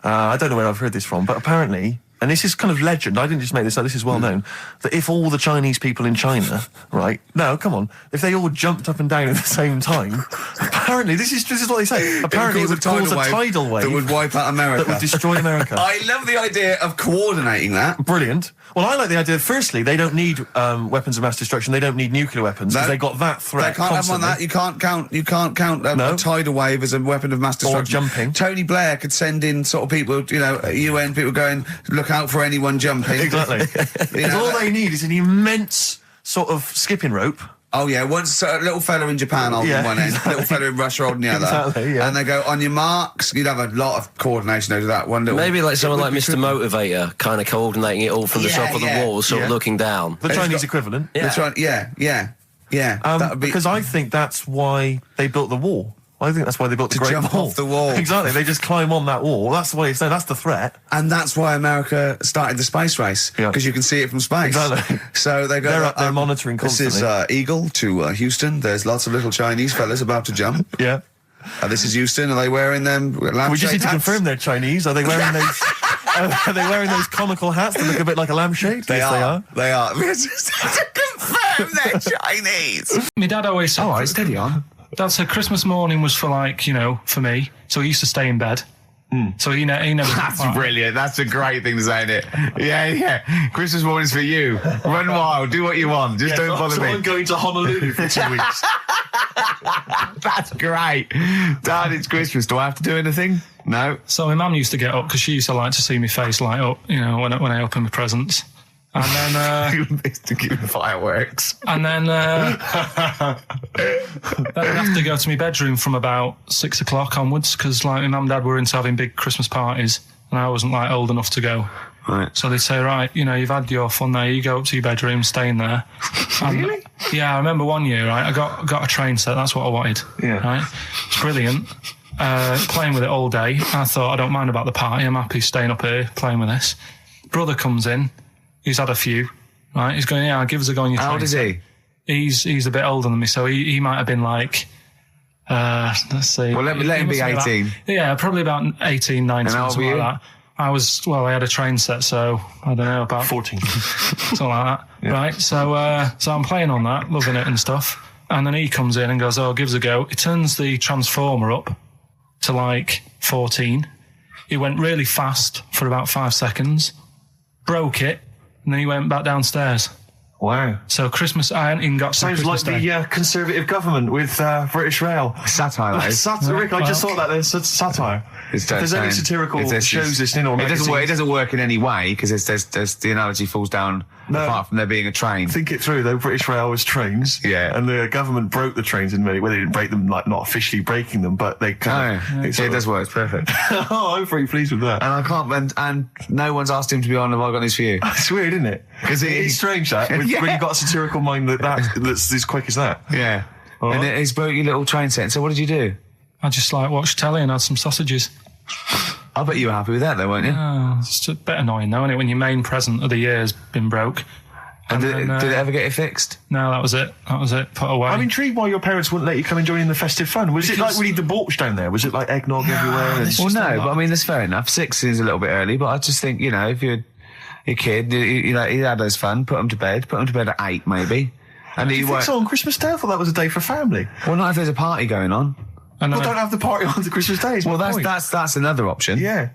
I don't know where I've heard this from, but apparently, and this is kind of legend, I didn't just make this up, this is well known, that if all the Chinese people in China, right, no, come on, if they all jumped up and down at the same time, apparently, this is what they say, apparently it would cause a tidal wave that would wipe out America. That would destroy America. I love the idea of coordinating that. Brilliant. Well, I like the idea, firstly, they don't need weapons of mass destruction, they don't need nuclear weapons, because they got that threat They can't constantly. have on that, you can't count a tidal wave as a weapon of mass destruction. Or jumping. Tony Blair could send in sort of people, UN people going, look out for anyone jumping. Exactly. All they need is an immense sort of skipping rope. Oh yeah, once a little fella in Japan holding one end, little fella in Russia holding the other. Exactly, yeah. And they go, on your marks, you'd have a lot of coordination over that one little... Maybe like someone like Mr. Motivator, kind of coordinating it all from the top of the wall, sort of looking down. The Chinese equivalent. Yeah. Because I think that's why they built the wall. I think that's why they built the Great Wall. To jump off the wall. Exactly, they just climb on that wall. That's what it's saying, that's the threat. And that's why America started the space race, because you can see it from space. Exactly. So they go... They're up there monitoring constantly. This is Eagle to Houston. There's lots of little Chinese fellas about to jump. Yeah. This is Houston. Are they wearing them lampshade We just need to hats? confirm they're Chinese. Are they wearing those... are they wearing those comical hats that look a bit like a lampshade? They are. They are. Just to confirm they're Chinese. My dad always said... All right, steady on. Dad said Christmas morning was for, for me. So he used to stay in bed. So he never... That's brilliant. That's a great thing to say, isn't it? Yeah. Christmas morning's for you. Run wild. Do what you want. Just don't bother me. I'm going to Honolulu for 2 weeks. That's great. Dad, it's Christmas. Do I have to do anything? No. So my mum used to get up because she used to like to see my face light up, when I open my presents. And then fireworks. And then then I'd have to go to my bedroom from about 6 o'clock onwards, because like my mum and dad were into having big Christmas parties, and I wasn't like old enough to go. Right. So they'd say, right, you know, you've had your fun there, you go up to your bedroom, stay in there. Really? Yeah, I remember one year, right, I got a train set, that's what I wanted. Yeah. Right? It's brilliant. Playing with it all day. I thought, I don't mind about the party, I'm happy staying up here playing with this. Brother comes in, he's had a few, right? He's going, yeah, give us a go on your train. How old is he? He's a bit older than me, so he might have been like, let's see. Well, let him be 18. Yeah, probably about 18, 19, and how old something were you? like that. I had a train set, so I don't know, about 14. something like that. Yeah. Right, so I'm playing on that, loving it and stuff. And then he comes in and goes, oh, give us a go. He turns the transformer up to like 14. He went really fast for about 5 seconds, broke it, and then he went back downstairs. Wow. So Christmas, I hadn't even got Sounds Christmas like Day. the Conservative government with British Rail. Satire, though. Rick, I just thought that there's satire. If there's any satirical shows listening or magazines. It doesn't work in any way, because there's the analogy falls down apart from there being a train. Think it through, though. British Rail was trains. Yeah. And the government broke the trains in many. Well, they didn't break them, like, not officially breaking them, but they kind of... It does work. It's perfect. Oh, I'm pretty pleased with that. And I can't... And no one's asked him to be on Have I Got News For You? It's weird, isn't it? Because it's strange, that. When you've got a satirical mind that's as quick as that. Yeah. Right. And he's broke your little train set. So what did you do? I just like watched telly and had some sausages. I bet you were happy with that, though, weren't you? Oh, it's a bit annoying, though, isn't it, when your main present of the year has been broke. And did it ever get it fixed? No, that was it. Put away. I'm intrigued why your parents wouldn't let you come and join in the festive fun. Was it like really debauched down there? Was it like eggnog everywhere? Well, no, but I mean, that's fair enough. 6 is a little bit early, but I just think, you know, if you're a kid, you had those fun, put them to bed at 8, maybe. And you think so on Christmas Day? I thought that was a day for family. Well, not if there's a party going on. Well, don't have the party on the Christmas Day. Well, that's another option. Yeah.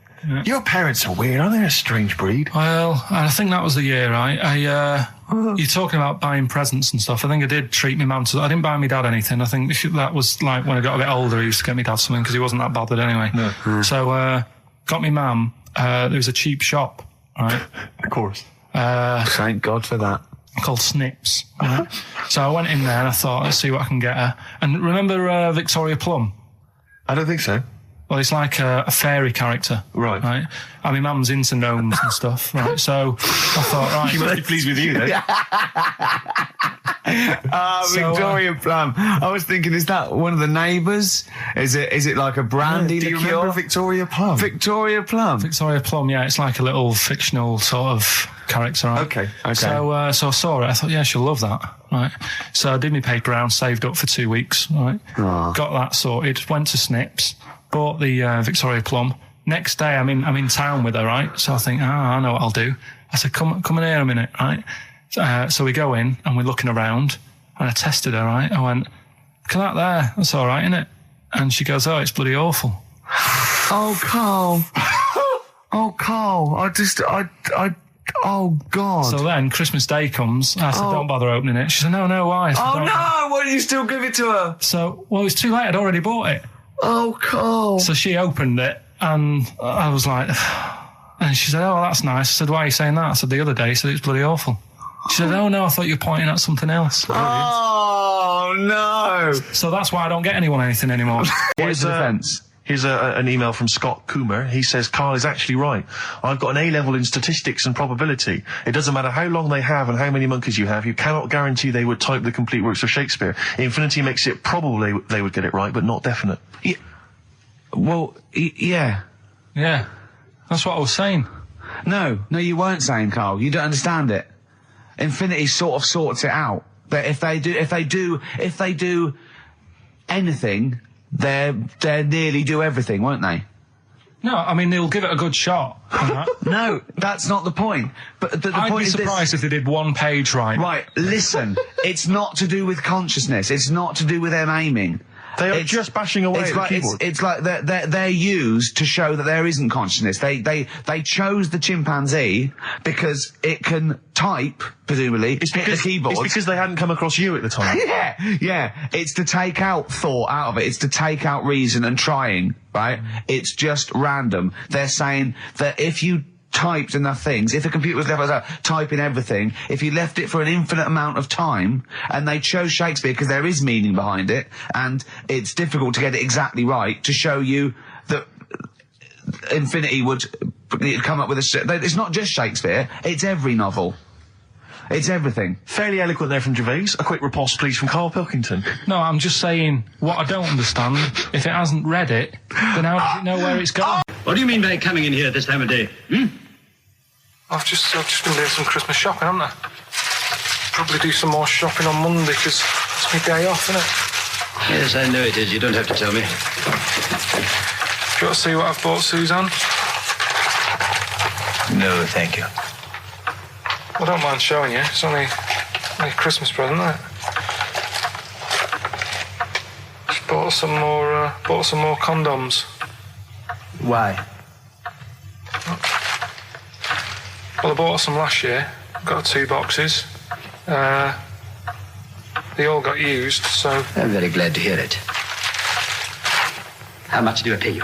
Your parents are weird, aren't they? A strange breed. Well, I think that was the year, right? You're talking about buying presents and stuff. I think I did treat my mum to... I didn't buy my dad anything. I think that was like when I got a bit older, he used to get me dad something because he wasn't that bothered anyway. No. So, got me mum. There was a cheap shop, right? Of course. Thank God for that. Called Snips. Right? So I went in there and I thought, let's see what I can get her. And remember Victoria Plum? I don't think so. Well, it's like a fairy character. Right. Right. I mean, mum's into gnomes and stuff, right? So I thought, right. She must be pleased with you, then. Victoria Plum. I was thinking, is that one of the neighbours? Is it like a brandy liqueur? Do you remember Victoria Plum? Victoria Plum. Victoria Plum, yeah. It's like a little fictional sort of character, right? Okay. So I saw it. I thought, yeah, she'll love that, right? So I did my paper round, saved up for 2 weeks, right? Oh. Got that sorted, went to Snips, bought the Victoria Plum. Next day, I'm in town with her, right? So I think, I know what I'll do. I said, come in here a minute, right? So we go in and we're looking around, and I tested her, right? I went, look at that there. That's all right, isn't it? And she goes, oh, it's bloody awful. Oh, Carl. Oh, Carl. Oh, God. So then Christmas Day comes. I said, don't bother opening it. She said, no, why? I said, oh, no. Why did you still give it to her? So, well, it was too late. I'd already bought it. Oh, Carl. So she opened it, and I was like... And she said, oh, that's nice. I said, why are you saying that? I said, the other day, she said, it's bloody awful. She said, oh, no, I thought you were pointing at something else. Oh, no. So that's why I don't get anyone anything anymore. Here's the defence. Here's an email from Scott Coomer. He says, Carl is actually right. I've got an A-level in statistics and probability. It doesn't matter how long they have and how many monkeys you have. You cannot guarantee they would type the complete works of Shakespeare. Infinity makes it probable they would get it right, but not definite. Yeah. Well, yeah. Yeah. That's what I was saying. No, you weren't saying, Carl. You don't understand it. Infinity sort of sorts it out. But if they do anything, they nearly do everything, won't they? No, I mean, they'll give it a good shot. No, that's not the point. But the I'd point be is surprised if they did one page right. Right, listen. It's not to do with consciousness. It's not to do with them aiming. They are just bashing away at the keyboard. It's like they're used to show that there isn't consciousness. They chose the chimpanzee because it can type, presumably, hit the keyboard. It's because they hadn't come across you at the time. Yeah. It's to take out thought out of it. It's to take out reason and trying, right? It's just random. They're saying that if you typed enough things, if a computer was left typing everything, if you left it for an infinite amount of time, and they chose Shakespeare because there is meaning behind it, and it's difficult to get it exactly right, to show you that infinity would come up with it's not just Shakespeare, it's every novel. It's everything. Fairly eloquent there from Gervais. A quick riposte, please, from Karl Pilkington. No, I'm just saying, what I don't understand, if it hasn't read it, then how does it know where it's going? What do you mean by coming in here at this time of day? I've just been doing some Christmas shopping, haven't I? Probably do some more shopping on Monday, because it's my day off, isn't it? Yes, I know it is. You don't have to tell me. Do you want to see what I've bought, Suzanne? No, thank you. I don't mind showing you. It's only a Christmas present, isn't it? Just bought some more condoms. Why? Well, I bought some last year. Got 2 boxes. They all got used, so... I'm very glad to hear it. How much do I pay you?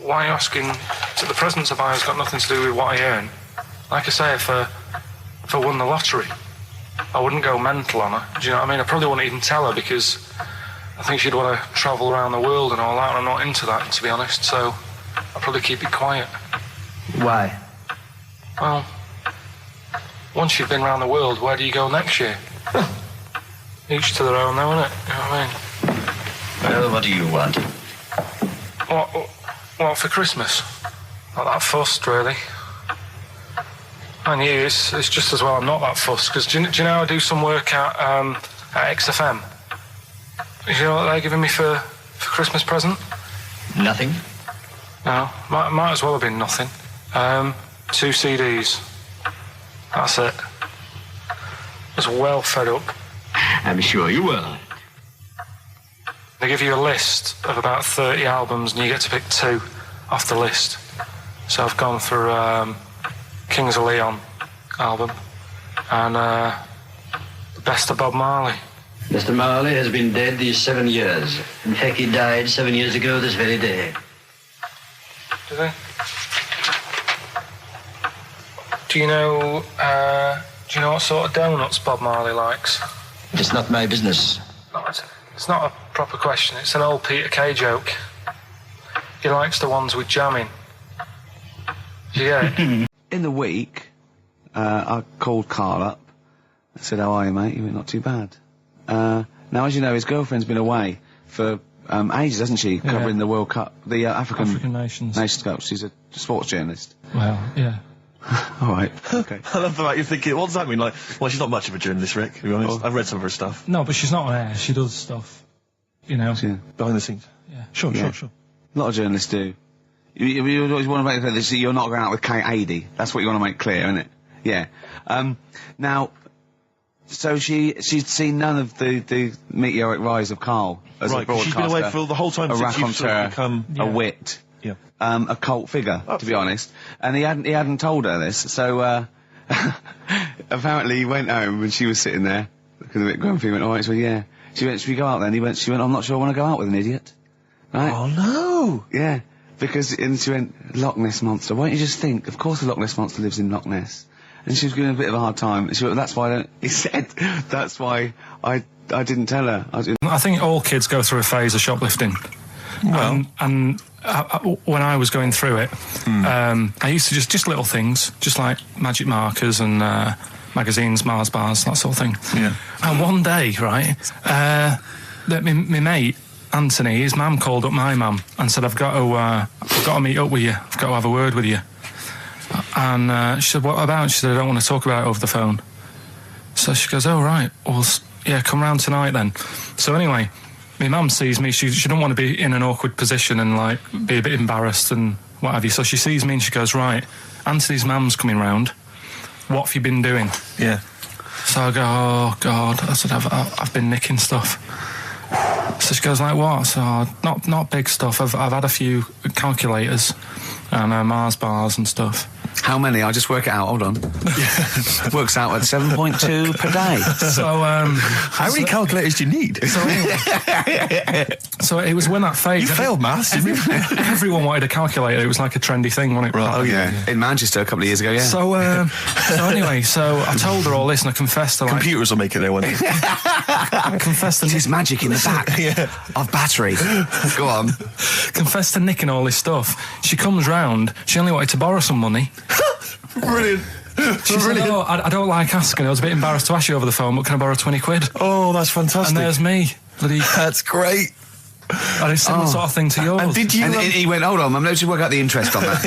Why are you asking? So the presents I buy has got nothing to do with what I earn. Like I say, if I won the lottery, I wouldn't go mental on her. Do you know what I mean? I probably wouldn't even tell her, because I think she'd want to travel around the world and all that, and I'm not into that, to be honest, so I'd probably keep it quiet. Why? Well, once you've been around the world, where do you go next year? Each to their own, though, innit? You know what I mean? Well, what do you want? What for Christmas? Not that fussed, really. And you, it's just as well I'm not that fussed, because do you know I do some work at XFM? Do you know what they're giving me for Christmas present? Nothing. No, might as well have been nothing. 2 CDs. That's it. I was well fed up. I'm sure you will. They give you a list of about 30 albums, and you get to pick 2 off the list. So I've gone for Kings of Leon album and the best of Bob Marley. Mr. Marley has been dead these 7 years. In fact, he died 7 years ago this very day. Did he? Do you know what sort of donuts Bob Marley likes? It's not my business. No, it's not a proper question. It's an old Peter Kay joke. He likes the ones with jam in. Do you get it? In the week, I called Carl up. I said, "How are you, mate?" He went, "Not too bad." Now, as you know, his girlfriend's been away for ages, hasn't she? Covering the World Cup, the African Nations Cup. She's a sports journalist. Well, yeah. All right. Okay. I love the fact you're thinking, what does that mean? Like, well, she's not much of a journalist, Rick, to be honest. I've read some of her stuff. No, but she's not on air. She does stuff, you know. Yeah. Behind the scenes. Yeah. Sure. A lot of journalists do. You always want to make clear that you're not going out with Kate Adie. That's what you want to make clear, isn't it? Yeah. Now, so she'd seen none of the meteoric rise of Carl as a broadcaster. She's been away for the whole time a since you've sort of raconteur, become... a wit. Yeah. A cult figure, to be honest. And he hadn't told her this, so, apparently he went home and she was sitting there, looking a bit grumpy, went, "Alright," so yeah. She went, "Should we go out then?" She went, "I'm not sure I want to go out with an idiot." Right? Oh no! Yeah. And she went, "Loch Ness Monster. Why don't you just think, of course the Loch Ness Monster lives in Loch Ness." And she was giving a bit of a hard time. And she went, "That's why that's why I didn't tell her." I think all kids go through a phase of shoplifting. Well, and when I was going through it, I used to just little things, just like magic markers and magazines, Mars bars, that sort of thing. Yeah. And one day, right, my mate Anthony, his mum called up my mum and said, I've got to meet up with you. I've got to have a word with you." And she said, "What about?" She said, "I don't want to talk about it over the phone." So she goes, "Oh, right. Well, yeah, come round tonight then." So anyway, my mum sees me. She don't want to be in an awkward position and, like, be a bit embarrassed and what have you. So she sees me and she goes, "Right, Anthony's mum's coming round. What have you been doing?" Yeah. So I go, "Oh, God." I said, I've been nicking stuff." So she goes, "Like what?" So, not big stuff. I've had a few calculators and Mars bars and stuff. How many? I'll just work it out. Hold on. Works out at 7.2 per day. So, how many calculators do you need? So it was when that phase. You failed maths, didn't you? Everyone wanted a calculator. It was like a trendy thing, wasn't it? Right. Oh, yeah. In Manchester a couple of years ago, yeah. So anyway, I told her all this and I confessed to computers will make it there one day. I confessed to There's magic in the back of battery. Go on. Confessed to nicking all this stuff. She comes round. She only wanted to borrow some money. Brilliant. She said, I don't like asking. I was a bit embarrassed to ask you over the phone, but can I borrow 20 quid? Oh, that's fantastic. And there's me. That's great. And it's similar sort of thing to yours. And did you? And he went, hold on, Mum, let's work out the interest on that.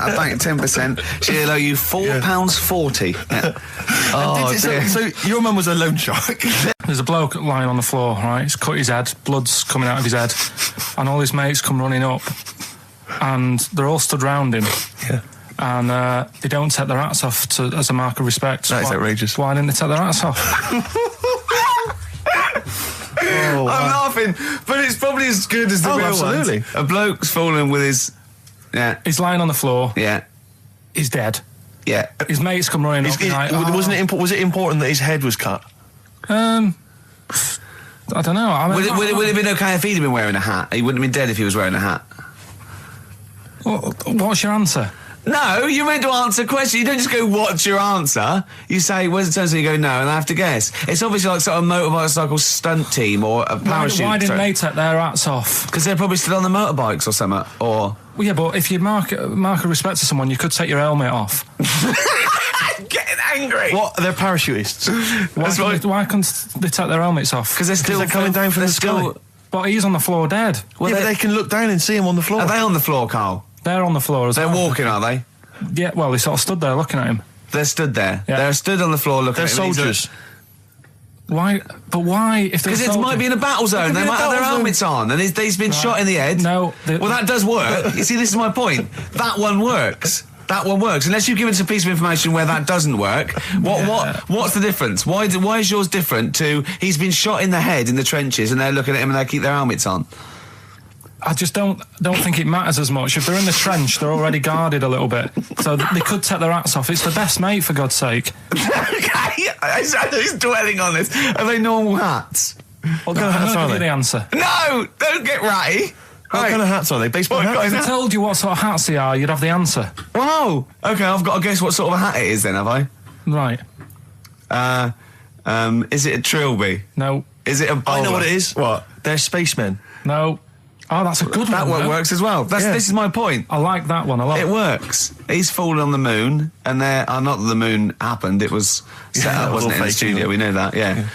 I bank 10%. She'll owe you £4.40. Yeah. Oh, so your mum was a loan shark. There's a bloke lying on the floor, right? He's cut his head, blood's coming out of his head, and all his mates come running up, and they're all stood round him. Yeah. And they don't take their hats off as a mark of respect. That is outrageous. Why didn't they take their hats off? I'm laughing, but it's probably as good as the real absolutely. ones. A bloke's fallen with his... Yeah. He's lying on the floor. Yeah. He's dead. Yeah. His mates come running up. Was it important that his head was cut? I don't know. I mean, would it have been okay if he'd have been wearing a hat? He wouldn't have been dead if he was wearing a hat. What's your answer? No, you're meant to answer questions. You don't just go, what's your answer? You say, where's the turn? So you go, no, and I have to guess. It's obviously like sort of motorcycle stunt team or a parachute. Why didn't they take their hats off? Because they're probably still on the motorbikes or something, or... Well, yeah, but if you mark a respect to someone, you could take your helmet off. I'm getting angry. What? They're parachutists. Why can't they take their helmets off? Because they're coming down from the sky. But he's on the floor dead. Well, yeah, but they can look down and see him on the floor. Are they on the floor, Carl? They're on the floor as well. They're walking, are they? Yeah, well, they sort of stood there looking at him. They're stood there. Yeah. They're stood on the floor looking at him. They're soldiers. Why? But why? Because it might be in a battle zone. They might have their helmets on, and he's been shot in the head. No. Well, that does work. You see, this is my point. That one works. That one works. Unless you've given us a piece of information where that doesn't work. What's the difference? Why is yours different to he's been shot in the head in the trenches and they're looking at him and they keep their helmets on? I just don't think it matters as much. If they're in the trench, they're already guarded a little bit. So they could take their hats off. It's the best mate, for God's sake. Okay, he's dwelling on this. Are they normal hats? What kind of hats are they? The answer. No! Don't get ratty! What kind of hats are they? Baseball hats? If I told you what sort of hats they are, you'd have the answer. Wow! Okay, I've got to guess what sort of a hat it is then, have I? Right. Is it a trilby? No. Is it a bowler? I know what it is. What? They're spacemen. No. Oh, that's a good one. That one works as well. This is my point. I like that one a lot. It works. He's fallen on the moon, and not that the moon happened, it was set up, wasn't it, in the studio? We know that, yeah.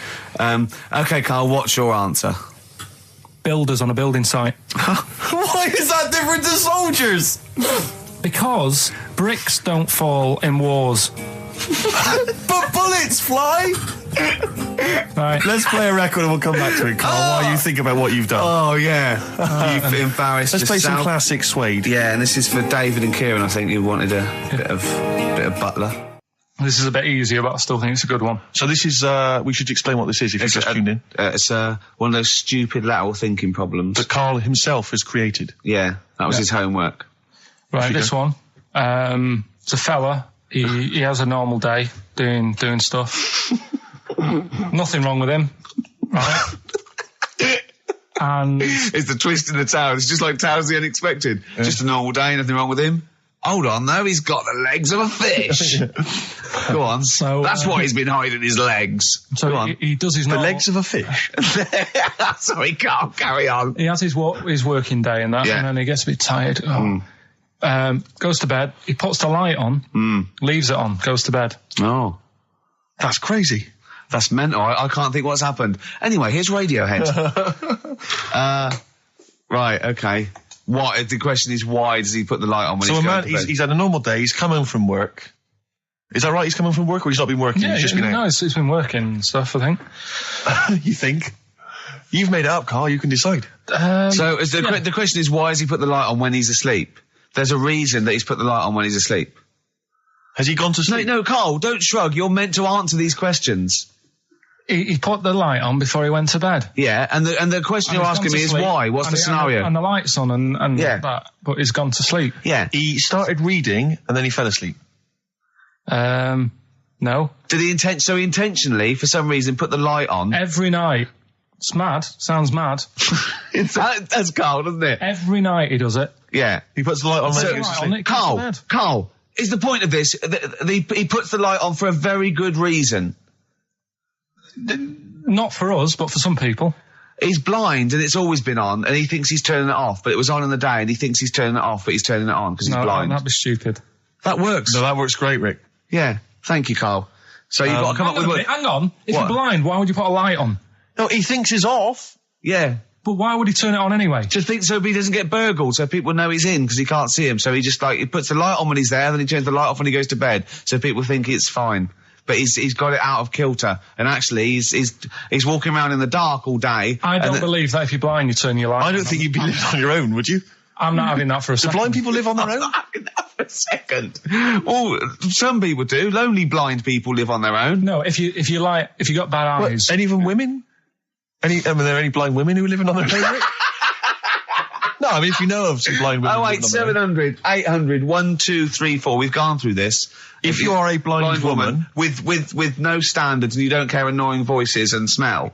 Okay, Carl, what's your answer? Builders on a building site. Why is that different to soldiers? Because bricks don't fall in wars. But bullets fly! Right. Let's play a record and we'll come back to it, Carl, while you think about what you've done. Oh, yeah. You've embarrassed Let's yourself. play some classic Suede. Yeah, and this is for David and Kieran, I think, who wanted a bit of Butler. This is a bit easier, but I still think it's a good one. So this is, we should explain what this is if you've just tuned in. It's one of those stupid lateral thinking problems. That Carl himself has created. Yeah, that was his homework. Right, this one. It's a fella. He has a normal day doing stuff. Nothing wrong with him, right? And it's the twist in the tale. It's just like Tales of the Unexpected. Yeah. Just a normal day, nothing wrong with him. Hold on, though, he's got the legs of a fish. Go on. So that's why he's been hiding his legs. So Go on. He does his the legs of a fish. Sorry, can't carry on. He has his working day and that, and then he gets a bit tired. Goes to bed. He puts the light on, leaves it on, goes to bed. Oh, that's crazy. That's mental. I can't think what's happened. Anyway, here's Radiohead. Right, okay. The question is, why does he put the light on when he's going to bed? He's had a normal day, he's come home from work. Is that right? He's come home from work, or he's not been working? Yeah, he's just been out? No, he's been working and stuff, I think. You think? You've made it up, Carl, you can decide. The question is, why has he put the light on when he's asleep? There's a reason that he's put the light on when he's asleep. Has he gone to sleep? No, Carl, don't shrug. You're meant to answer these questions. He put the light on before he went to bed. Yeah, and the question you're asking me is why? What's the scenario? And the light's on and that, but he's gone to sleep. Yeah. He started reading and then he fell asleep. No. Did he intentionally, for some reason, put the light on? Every night. It's mad. Sounds mad. That's Carl, doesn't it? Every night he does it. Yeah. He puts the light on. Carl, is the point of this, he puts the light on for a very good reason. Not for us, but for some people. He's blind and it's always been on and he thinks he's turning it off, but it was on in the day and he thinks he's turning it off, but he's turning it on because he's blind. No, that'd be stupid. That works. No, that works great, Rick. Yeah. Thank you, Carl. So you've got to come up with... Hang on. If you're blind, why would you put a light on? No, he thinks it's off. Yeah. But why would he turn it on anyway? Just think so he doesn't get burgled, so people know he's in because he can't see him. So he just he puts the light on when he's there, then he turns the light off when he goes to bed, so people think it's fine. But he's got it out of kilter, and actually he's walking around in the dark all day. I don't believe that if you're blind, you turn your light on. I don't think you'd be living on your own, would you? I'm not having that for a second. Do blind people live on their own? I'm not having that for a second. Well, some people do. Lonely blind people live on their own. No, if you got bad eyes. And even women? Are there any blind women who are living on their own, Rick? No, I mean, if you know of some blind women. 08700 800 1234. We've gone through this. If you are a blind woman with no standards and you don't care annoying voices and smell.